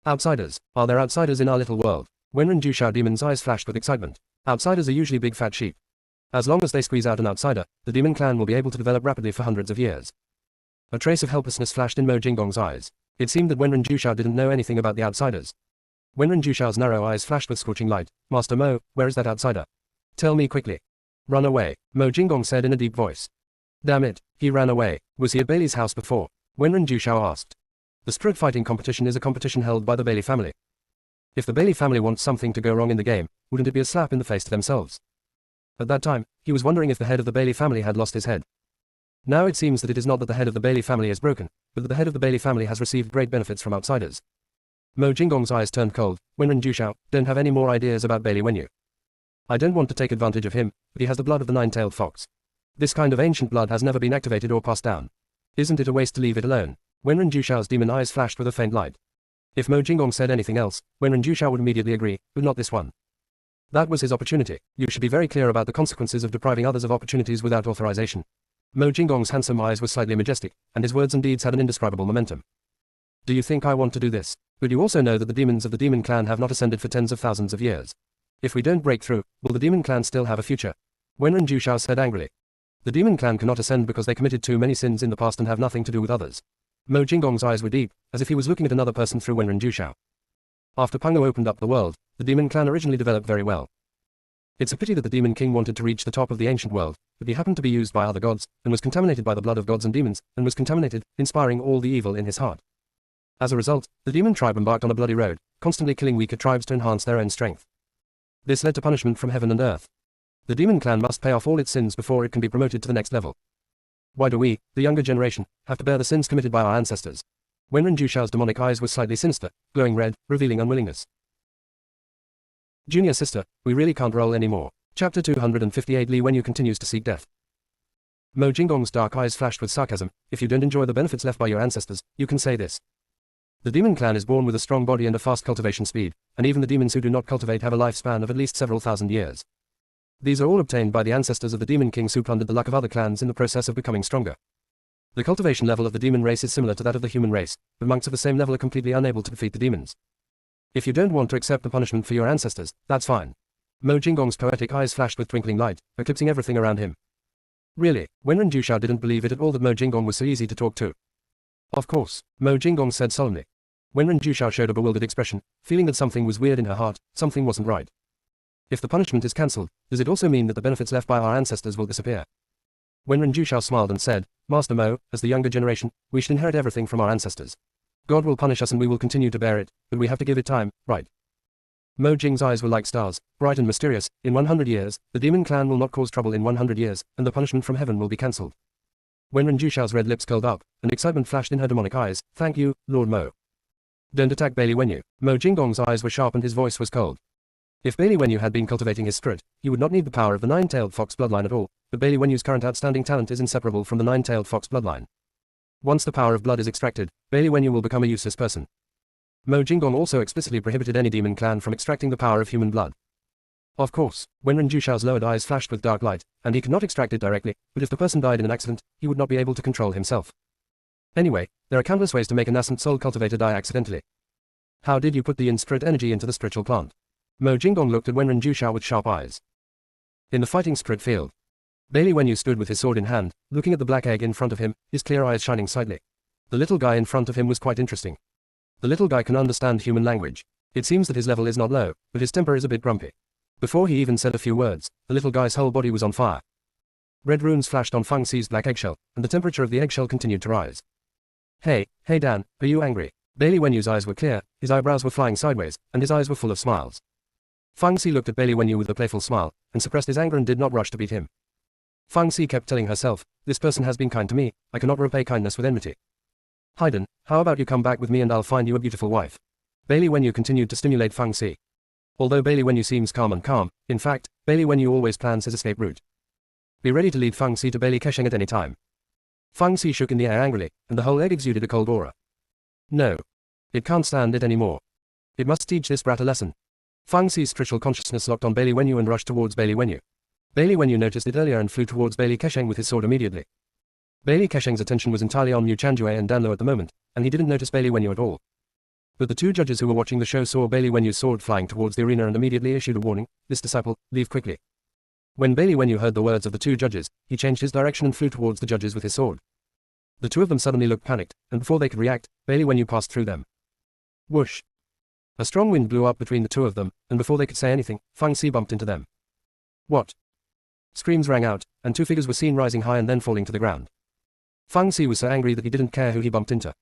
Outsiders. Are there outsiders in our little world? Wenren Jushao Demon's eyes flashed with excitement. Outsiders are usually big fat sheep. As long as they squeeze out an outsider, the demon clan will be able to develop rapidly for hundreds of years. A trace of helplessness flashed in Mo Jinggong's eyes. It seemed that Wenren Jushao didn't know anything about the outsiders. Wenren Jushao's narrow eyes flashed with scorching light. Master Mo, where is that outsider? Tell me quickly. Run away, Mo Jinggong said in a deep voice. Damn it, he ran away. Was he at Bailey's house before? Wenren Jushao asked. The spirit fighting competition is a competition held by the Bailey family. If the Bailey family wants something to go wrong in the game, wouldn't it be a slap in the face to themselves? At that time, he was wondering if the head of the Bailey family had lost his head. Now it seems that it is not that the head of the Bailey family is broken, but that the head of the Bailey family has received great benefits from outsiders. Mo Jinggong's eyes turned cold. Wenren Jushao, don't have any more ideas about Bailey Wenyu. I don't want to take advantage of him, but he has the blood of the nine-tailed fox. This kind of ancient blood has never been activated or passed down. Isn't it a waste to leave it alone? Wenren Jushao's demon eyes flashed with a faint light. If Mo Jinggong said anything else, Wenren Jushao would immediately agree, but not this one. That was his opportunity. You should be very clear about the consequences of depriving others of opportunities without authorization. Mo Jinggong's handsome eyes were slightly majestic, and his words and deeds had an indescribable momentum. Do you think I want to do this? But you also know that the demons of the demon clan have not ascended for tens of thousands of years. If we don't break through, will the demon clan still have a future? Wenren Jushao said angrily. The demon clan cannot ascend because they committed too many sins in the past and have nothing to do with others. Mo Jinggong's eyes were deep, as if he was looking at another person through Wenren Jushao. After Pungo opened up the world, the demon clan originally developed very well. It's a pity that the demon king wanted to reach the top of the ancient world, but he happened to be used by other gods, and was contaminated by the blood of gods and demons, and was contaminated, inspiring all the evil in his heart. As a result, the demon tribe embarked on a bloody road, constantly killing weaker tribes to enhance their own strength. This led to punishment from heaven and earth. The demon clan must pay off all its sins before it can be promoted to the next level. Why do we, the younger generation, have to bear the sins committed by our ancestors? Wenren Jushao's demonic eyes were slightly sinister, glowing red, revealing unwillingness. Junior sister, we really can't roll anymore. Chapter 258. Li Wenyu continues to seek death. Mo Jinggong's dark eyes flashed with sarcasm. If you don't enjoy the benefits left by your ancestors, you can say this. The demon clan is born with a strong body and a fast cultivation speed, and even the demons who do not cultivate have a lifespan of at least several thousand years. These are all obtained by the ancestors of the demon kings who plundered the luck of other clans in the process of becoming stronger. The cultivation level of the demon race is similar to that of the human race, but monks of the same level are completely unable to defeat the demons. If you don't want to accept the punishment for your ancestors, that's fine. Mo Jinggong's poetic eyes flashed with twinkling light, eclipsing everything around him. Really, Wenren Jushao didn't believe it at all that Mo Jinggong was so easy to talk to. Of course, Mo Jinggong said solemnly. Wenren Jushao showed a bewildered expression, feeling that something was weird in her heart, something wasn't right. If the punishment is cancelled, does it also mean that the benefits left by our ancestors will disappear? Wenren Jushao smiled and said, Master Mo, as the younger generation, we should inherit everything from our ancestors. God will punish us and we will continue to bear it, but we have to give it time, right? Mo Jing's eyes were like stars, bright and mysterious. In 100 years, the demon clan will not cause trouble in 100 years, and the punishment from heaven will be cancelled. Wenren Jushao's red lips curled up, and excitement flashed in her demonic eyes. Thank you, Lord Mo. Don't attack Bailey Wenyu. Mo Jinggong's eyes were sharp and his voice was cold. If Bailey Wenyu had been cultivating his spirit, he would not need the power of the nine-tailed fox bloodline at all, but Bailey Wenyu's current outstanding talent is inseparable from the nine-tailed fox bloodline. Once the power of blood is extracted, Bailey Wenyu will become a useless person. Mo Jinggong also explicitly prohibited any demon clan from extracting the power of human blood. Of course, Wenren Jushao's lowered eyes flashed with dark light, and he could not extract it directly, but if the person died in an accident, he would not be able to control himself. Anyway, there are countless ways to make a nascent soul cultivator die accidentally. How did you put the in-spirit energy into the spiritual plant? Mo Jinggong looked at Wenren Jushao with sharp eyes. In the fighting spirit field, Bailey Wenyu stood with his sword in hand, looking at the black egg in front of him, his clear eyes shining slightly. The little guy in front of him was quite interesting. The little guy can understand human language. It seems that his level is not low, but his temper is a bit grumpy. Before he even said a few words, the little guy's whole body was on fire. Red runes flashed on Feng Xi's black eggshell, and the temperature of the eggshell continued to rise. Hey Dan, are you angry? Bailey Wenyu's eyes were clear, his eyebrows were flying sideways, and his eyes were full of smiles. Feng Xi looked at Bailey Wenyu with a playful smile, and suppressed his anger and did not rush to beat him. Feng Xi kept telling herself, this person has been kind to me, I cannot repay kindness with enmity. Haiden, how about you come back with me and I'll find you a beautiful wife? Bailey Wenyu continued to stimulate Feng Xi. Although Bailey Wenyu seems calm, in fact, Bailey Wenyu always plans his escape route. Be ready to lead Feng Xi to Bailey Kesheng at any time. Feng Xi shook in the air angrily, and the whole egg exuded a cold aura. No. It can't stand it anymore. It must teach this brat a lesson. Feng Xi's spiritual consciousness locked on Bailey Wenyu and rushed towards Bailey Wenyu. Bailey Wenyu noticed it earlier and flew towards Bailey Kesheng with his sword immediately. Bailey Kesheng's attention was entirely on Mu Chanjue and Danlo at the moment, and he didn't notice Bailey Wenyu at all. But the two judges who were watching the show saw Bailey Wenyu's sword flying towards the arena and immediately issued a warning, this disciple, leave quickly. When Bailey Wenyu heard the words of the two judges, he changed his direction and flew towards the judges with his sword. The two of them suddenly looked panicked, and before they could react, Bailey Wenyu passed through them. Whoosh! A strong wind blew up between the two of them, and before they could say anything, Feng Xi bumped into them. What? Screams rang out, and two figures were seen rising high and then falling to the ground. Fang Xi was so angry that he didn't care who he bumped into.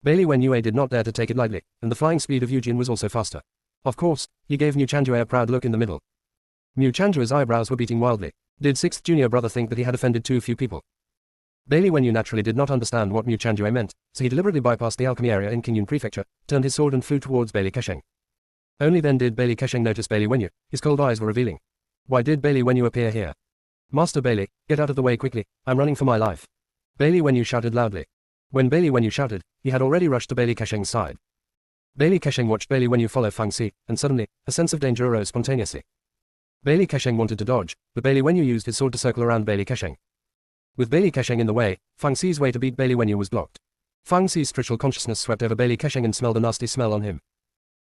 Bailey Wenyue did not dare to take it lightly, and the flying speed of Eugene was also faster. Of course, he gave Mu Chanjue a proud look in the middle. Mu Chanjue's eyebrows were beating wildly. Did sixth junior brother think that he had offended too few people? Bailey Wenyu naturally did not understand what Mu Chanjue meant, so he deliberately bypassed the alchemy area in Qingyun Prefecture, turned his sword and flew towards Bailey Kesheng. Only then did Bailey Kesheng notice Bailey Wenyu. His cold eyes were revealing. Why did Bailey Wenyu appear here? Master Bailey, get out of the way quickly, I'm running for my life. Bailey Wenyu shouted loudly. When Bailey Wenyu shouted, he had already rushed to Bailey Kesheng's side. Bailey Kesheng watched Bailey Wenyu follow Fang Xi, and suddenly, a sense of danger arose spontaneously. Bailey Kesheng wanted to dodge, but Bailey Wenyu used his sword to circle around Bailey Kesheng. With Bailey Kesheng in the way, Fang Xi's way to beat Bailey Wenyu was blocked. Fang Xi's spiritual consciousness swept over Bailey Kesheng and smelled a nasty smell on him.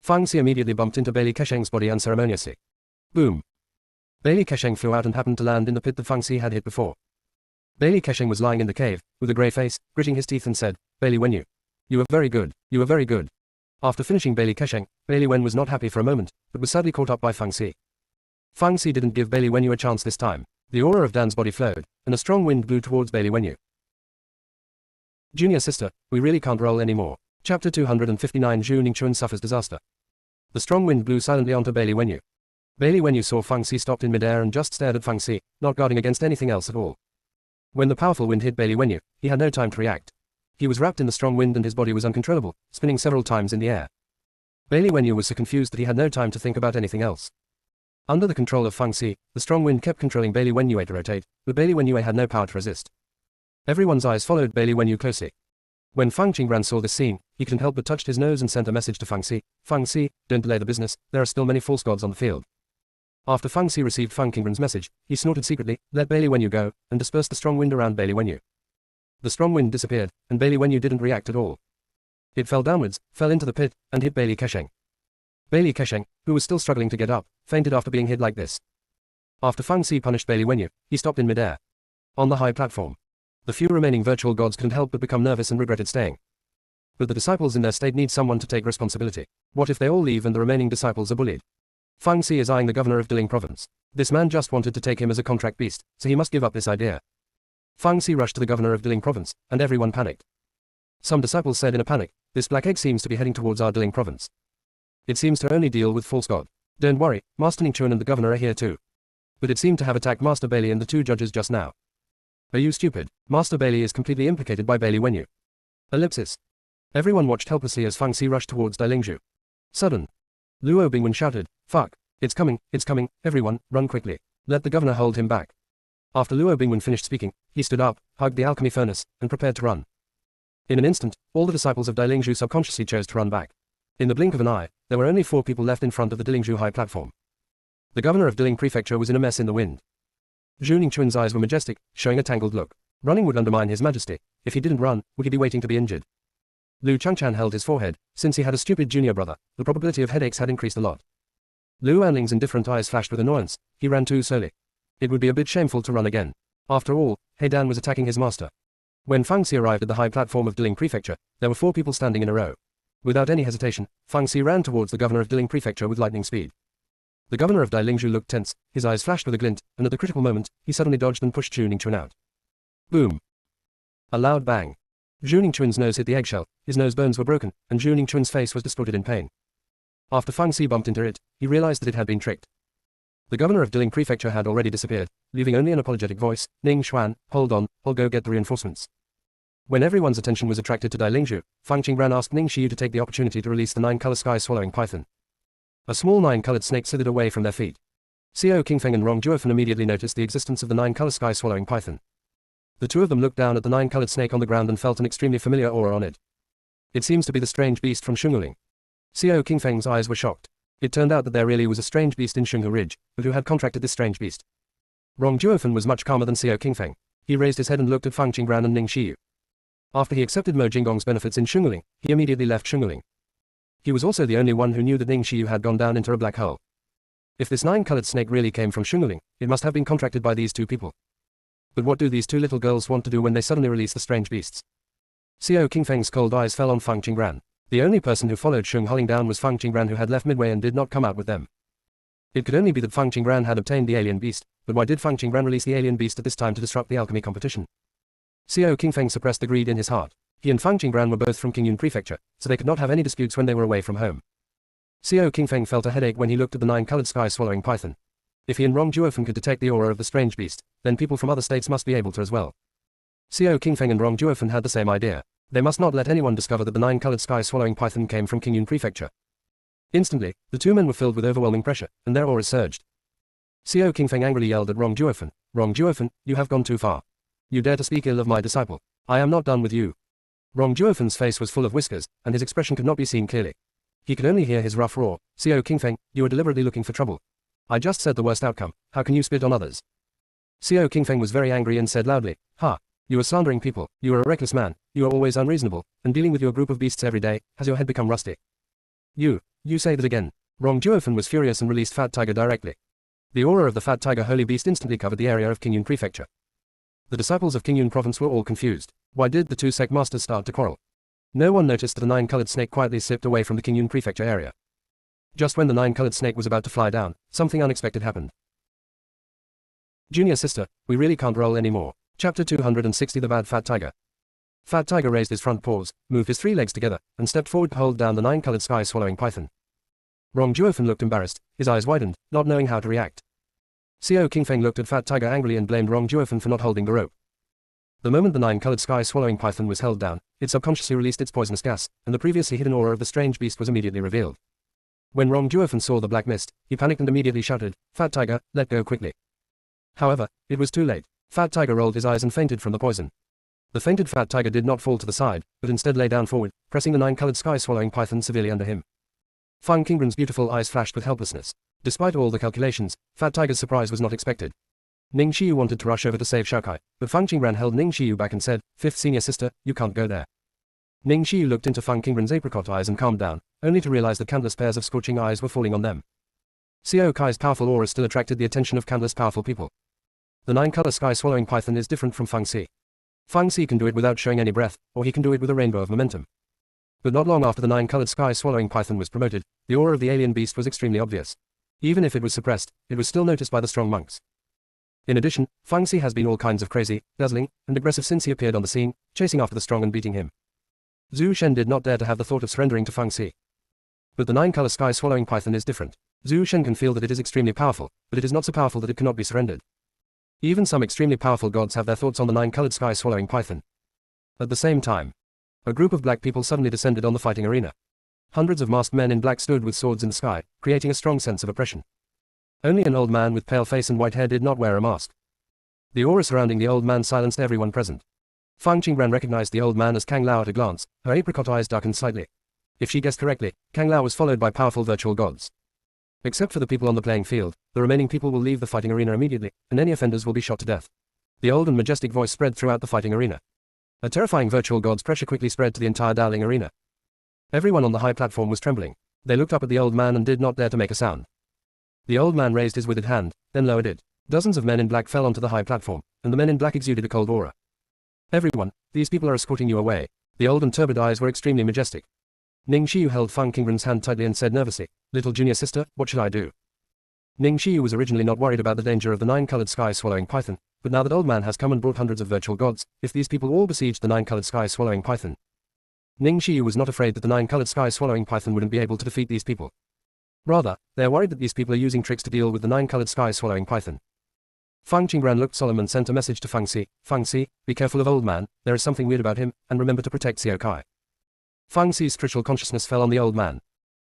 Fang Xi immediately bumped into Bailey Kesheng's body unceremoniously. Boom! Bailey Kesheng flew out and happened to land in the pit that Fang Xi had hit before. Bailey Kesheng was lying in the cave, with a grey face, gritting his teeth and said, Bailey Wenyu. You were very good, you were very good. After finishing Bailey Kesheng, Bailey Wen was not happy for a moment, but was sadly caught up by Fang Xi. Fang Xi didn't give Bailey Wenyu a chance this time. The aura of Dan's body flowed, and a strong wind blew towards Bailey Wenyu. Junior sister, we really can't roll anymore. Chapter 259 Zhu Ningchuan suffers disaster. The strong wind blew silently onto Bailey Wenyu. Bailey Wenyu saw Fang Xi stopped in midair and just stared at Fang Xi, not guarding against anything else at all. When the powerful wind hit Bailey Wenyu, he had no time to react. He was wrapped in the strong wind and his body was uncontrollable, spinning several times in the air. Bailey Wenyu was so confused that he had no time to think about anything else. Under the control of Fang Xi, the strong wind kept controlling Bailey Wenyue to rotate, but Bailey Wenyue had no power to resist. Everyone's eyes followed Bailey Wenyu closely. When Fang Qingran saw this scene, he couldn't help but touched his nose and sent a message to Fang Xi. Fang Xi, don't delay the business, there are still many false gods on the field. After Fang Xi received Fang Qingran's message, he snorted secretly, let Bailey Wenyu go, and dispersed the strong wind around Bailey Wenyu. The strong wind disappeared, and Bailey Wenyu didn't react at all. It fell downwards, fell into the pit, and hit Bailey Kesheng. Bailey Kesheng, who was still struggling to get up, fainted after being hit like this. After Fang Xi punished Bailey Wenyu, he stopped in midair. On the high platform. The few remaining virtual gods couldn't help but become nervous and regretted staying. But the disciples in their state need someone to take responsibility. What if they all leave and the remaining disciples are bullied? Fang Xi is eyeing the governor of Diling province. This man just wanted to take him as a contract beast, so he must give up this idea. Fang Xi rushed to the governor of Diling province, and everyone panicked. Some disciples said in a panic, this black egg seems to be heading towards our Diling province. It seems to only deal with false god. Don't worry, Master Ningchuan and the governor are here too. But it seemed to have attacked Master Bailey and the two judges just now. Are you stupid? Master Bailey is completely implicated by Bailey Wenyu. Ellipsis. Everyone watched helplessly as Fang Xi rushed towards Dailingzhu. Sudden. Luo Bingwen shouted, fuck, it's coming, everyone, run quickly. Let the governor hold him back. After Luo Bingwen finished speaking, he stood up, hugged the alchemy furnace, and prepared to run. In an instant, all the disciples of Dailingzhu subconsciously chose to run back. In the blink of an eye, there were only 4 people left in front of the Dilingzhu high platform. The governor of Diling Prefecture was in a mess in the wind. Zhu Ningchuan's eyes were majestic, showing a tangled look. Running would undermine his majesty. If he didn't run, would he be waiting to be injured? Lu Changchan held his forehead. Since he had a stupid junior brother, the probability of headaches had increased a lot. Lu Anling's indifferent eyes flashed with annoyance. He ran too slowly. It would be a bit shameful to run again. After all, He Dan was attacking his master. When Fang Xi arrived at the high platform of Diling Prefecture, there were 4 people standing in a row. Without any hesitation, Fang Xi ran towards the governor of Diling Prefecture with lightning speed. The governor of Dailingzhu looked tense, his eyes flashed with a glint, and at the critical moment, he suddenly dodged and pushed Zhu Ningchuan out. Boom! A loud bang. Zhu Ningchuan's nose hit the eggshell, his nose bones were broken, and Zhu Ningchuan's face was distorted in pain. After Fang Xi bumped into it, he realized that it had been tricked. The governor of Diling Prefecture had already disappeared, leaving only an apologetic voice, Ning Xuan, hold on, I'll go get the reinforcements. When everyone's attention was attracted to Dailingzhu, Fang Qingran asked Ning Xiyu to take the opportunity to release the 9-color sky-swallowing python. A small 9-colored snake slithered away from their feet. Xiao Qingfeng and Rong Juofen immediately noticed the existence of the 9-color sky-swallowing python. The two of them looked down at the 9-colored snake on the ground and felt an extremely familiar aura on it. It seems to be the strange beast from Shunguling. Xiao Qingfeng's eyes were shocked. It turned out that there really was a strange beast in Shungu Ridge, but who had contracted this strange beast? Rong Juofen was much calmer than Xiao Qingfeng. He raised his head and looked at Fang Qingran and Ning Xiyu. After he accepted Mo Jinggong's benefits in Shunguling, he immediately left Shunguling. He was also the only one who knew that Ning Xiyu had gone down into a black hole. If this 9-colored snake really came from Shunguling, it must have been contracted by these 2 people. But what do these 2 little girls want to do when they suddenly release the strange beasts? Xiao Qingfeng's cold eyes fell on Fang Qingran. The only person who followed Shung Huling down was Fang Qingran, who had left midway and did not come out with them. It could only be that Fang Qingran had obtained the alien beast, but why did Fang Qingran release the alien beast at this time to disrupt the alchemy competition? Xiao Qingfeng suppressed the greed in his heart. He and Fang Qingran were both from Qingyun Prefecture, so they could not have any disputes when they were away from home. Xiao Qingfeng felt a headache when he looked at the 9-colored sky-swallowing python. If he and Rong Juofen could detect the aura of the strange beast, then people from other states must be able to as well. Xiao Qingfeng and Rong Juofen had the same idea. They must not let anyone discover that the 9-colored sky-swallowing python came from Qingyun Prefecture. Instantly, the two men were filled with overwhelming pressure, and their auras surged. Xiao Qingfeng angrily yelled at Rong Juofen, "Rong Juofen, you have gone too far. You dare to speak ill of my disciple. I am not done with you." Rong Juofen's face was full of whiskers, and his expression could not be seen clearly. He could only hear his rough roar, "Xiao Qingfeng, you are deliberately looking for trouble. I just said the worst outcome, how can you spit on others?" Xiao Qingfeng was very angry and said loudly, "Ha! You are slandering people, you are a reckless man, you are always unreasonable, and dealing with your group of beasts every day, has your head become rusty? You say that again." Rong Juofen was furious and released Fat Tiger directly. The aura of the Fat Tiger holy beast instantly covered the area of Qingyun Prefecture. The disciples of Qingyun Province were all confused. Why did the two sect masters start to quarrel? No one noticed that a 9-colored snake quietly slipped away from the Qingyun Prefecture area. Just when the 9-colored snake was about to fly down, something unexpected happened. "Junior sister, we really can't roll anymore." Chapter 260 The Bad Fat Tiger. Fat Tiger raised his front paws, moved his 3 legs together, and stepped forward to hold down the 9-colored sky-swallowing python. Rong Juofen looked embarrassed, his eyes widened, not knowing how to react. Xiao Qingfeng looked at Fat Tiger angrily and blamed Rong Juofen for not holding the rope. The moment the 9-colored sky-swallowing python was held down, it subconsciously released its poisonous gas, and the previously hidden aura of the strange beast was immediately revealed. When Rong Juofen saw the black mist, he panicked and immediately shouted, "Fat Tiger, let go quickly." However, it was too late. Fat Tiger rolled his eyes and fainted from the poison. The fainted Fat Tiger did not fall to the side, but instead lay down forward, pressing the 9-colored sky-swallowing python severely under him. Fang Qingran's beautiful eyes flashed with helplessness. Despite all the calculations, Fat Tiger's surprise was not expected. Ning Xiyu wanted to rush over to save Xiaokai, but Fang Qingran held Ning Xiyu back and said, "Fifth senior sister, you can't go there." Ning Xiyu looked into Fang Qingran's apricot eyes and calmed down, only to realize that countless pairs of scorching eyes were falling on them. Xiao Kai's powerful aura still attracted the attention of countless powerful people. The 9-color sky-swallowing python is different from Fang Si. Fang Si can do it without showing any breath, or he can do it with a rainbow of momentum. But not long after the 9-colored sky-swallowing python was promoted, the aura of the alien beast was extremely obvious. Even if it was suppressed, it was still noticed by the strong monks. In addition, Fang Si has been all kinds of crazy, dazzling, and aggressive since he appeared on the scene, chasing after the strong and beating him. Zhu Shen did not dare to have the thought of surrendering to Fang Si. But the 9-color sky-swallowing python is different. Zhu Shen can feel that it is extremely powerful, but it is not so powerful that it cannot be surrendered. Even some extremely powerful gods have their thoughts on the 9-colored sky-swallowing python. At the same time, a group of black people suddenly descended on the fighting arena. Hundreds of masked men in black stood with swords in the sky, creating a strong sense of oppression. Only an old man with pale face and white hair did not wear a mask. The aura surrounding the old man silenced everyone present. Fang Qingran recognized the old man as Kang Lao at a glance, her apricot eyes darkened slightly. If she guessed correctly, Kang Lao was followed by powerful virtual gods. Except for the people on the playing field, the remaining people will leave the fighting arena immediately, and any offenders will be shot to death. The old and majestic voice spread throughout the fighting arena. A terrifying virtual god's pressure quickly spread to the entire Dowling arena. Everyone on the high platform was trembling. They looked up at the old man and did not dare to make a sound. The old man raised his withered hand, then lowered it. Dozens of men in black fell onto the high platform, and the men in black exuded a cold aura. "Everyone, these people are escorting you away." The old and turbid eyes were extremely majestic. Ning Xiyu held Fang Qingran's hand tightly and said nervously, "Little junior sister, what should I do?" Ning Xiyu was originally not worried about the danger of the 9-colored sky-swallowing python, but now that old man has come and brought hundreds of virtual gods, if these people all besieged the 9-colored sky-swallowing python. Ning Xiyu was not afraid that the 9-colored sky-swallowing python wouldn't be able to defeat these people. Rather, they are worried that these people are using tricks to deal with the 9-colored sky-swallowing python. Fang Qingran looked solemn and sent a message to Fang Si, "Fang Si, be careful of old man, there is something weird about him, and remember to protect Xiao Kai." Fang Si's spiritual consciousness fell on the old man.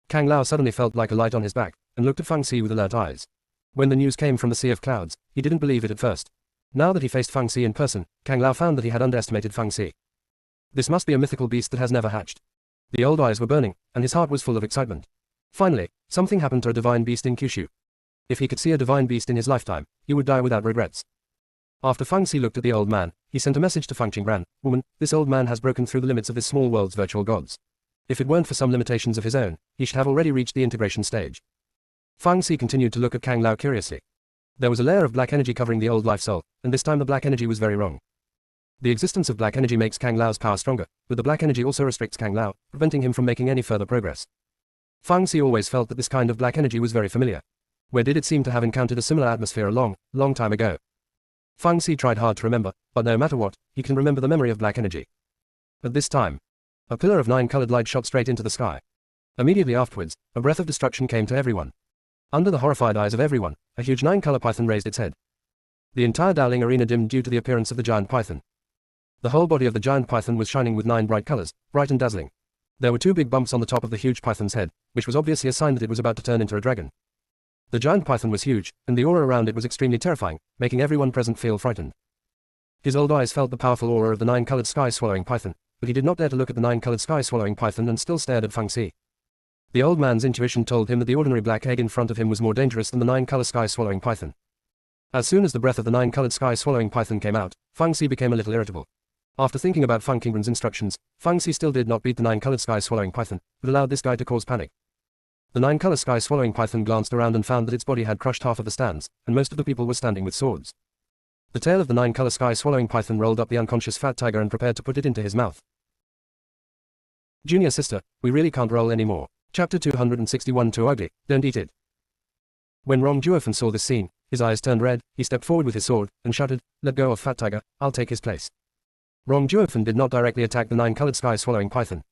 Kang Lao suddenly felt like a light on his back, and looked at Fang Si with alert eyes. When the news came from the Sea of Clouds, he didn't believe it at first. Now that he faced Fang Si in person, Kang Lao found that he had underestimated Fang Si. This must be a mythical beast that has never hatched. The old eyes were burning, and his heart was full of excitement. Finally, something happened to a divine beast in Kyushu. If he could see a divine beast in his lifetime, he would die without regrets. After Fang Si looked at the old man, he sent a message to Fang Qingran, "Woman, this old man has broken through the limits of this small world's virtual gods. If it weren't for some limitations of his own, he should have already reached the integration stage." Fang Si continued to look at Kang Lao curiously. There was a layer of black energy covering the old life soul, and this time the black energy was very wrong. The existence of black energy makes Kang Lao's power stronger, but the black energy also restricts Kang Lao, preventing him from making any further progress. Fang Si always felt that this kind of black energy was very familiar. Where did it seem to have encountered a similar atmosphere a long, long time ago? Fang Xi tried hard to remember, but no matter what, he can remember the memory of black energy. At this time, a pillar of 9-colored light shot straight into the sky. Immediately afterwards, a breath of destruction came to everyone. Under the horrified eyes of everyone, a huge 9-color python raised its head. The entire Dowling arena dimmed due to the appearance of the giant python. The whole body of the giant python was shining with 9 bright colors, bright and dazzling. There were 2 big bumps on the top of the huge python's head, which was obviously a sign that it was about to turn into a dragon. The giant python was huge, and the aura around it was extremely terrifying, making everyone present feel frightened. His old eyes felt the powerful aura of the 9-colored sky-swallowing python, but he did not dare to look at the 9-colored sky-swallowing python and still stared at Fang Xi. The old man's intuition told him that the ordinary black egg in front of him was more dangerous than the 9-color sky-swallowing python. As soon as the breath of the 9-colored sky-swallowing python came out, Fang Xi became a little irritable. After thinking about Fang Qingren's instructions, Fang Xi still did not beat the 9-colored sky-swallowing python, but allowed this guy to cause panic. The 9-color sky-swallowing python glanced around and found that its body had crushed half of the stands, and most of the people were standing with swords. The tail of the 9-color sky-swallowing python rolled up the unconscious fat tiger and prepared to put it into his mouth. Junior sister, we really can't roll anymore. Chapter 261 Too ugly, don't eat it. When Rong Juofen saw this scene, his eyes turned red, he stepped forward with his sword, and shouted, "Let go of Fat Tiger, I'll take his place." Rong Juofen did not directly attack the 9-colored sky-swallowing python,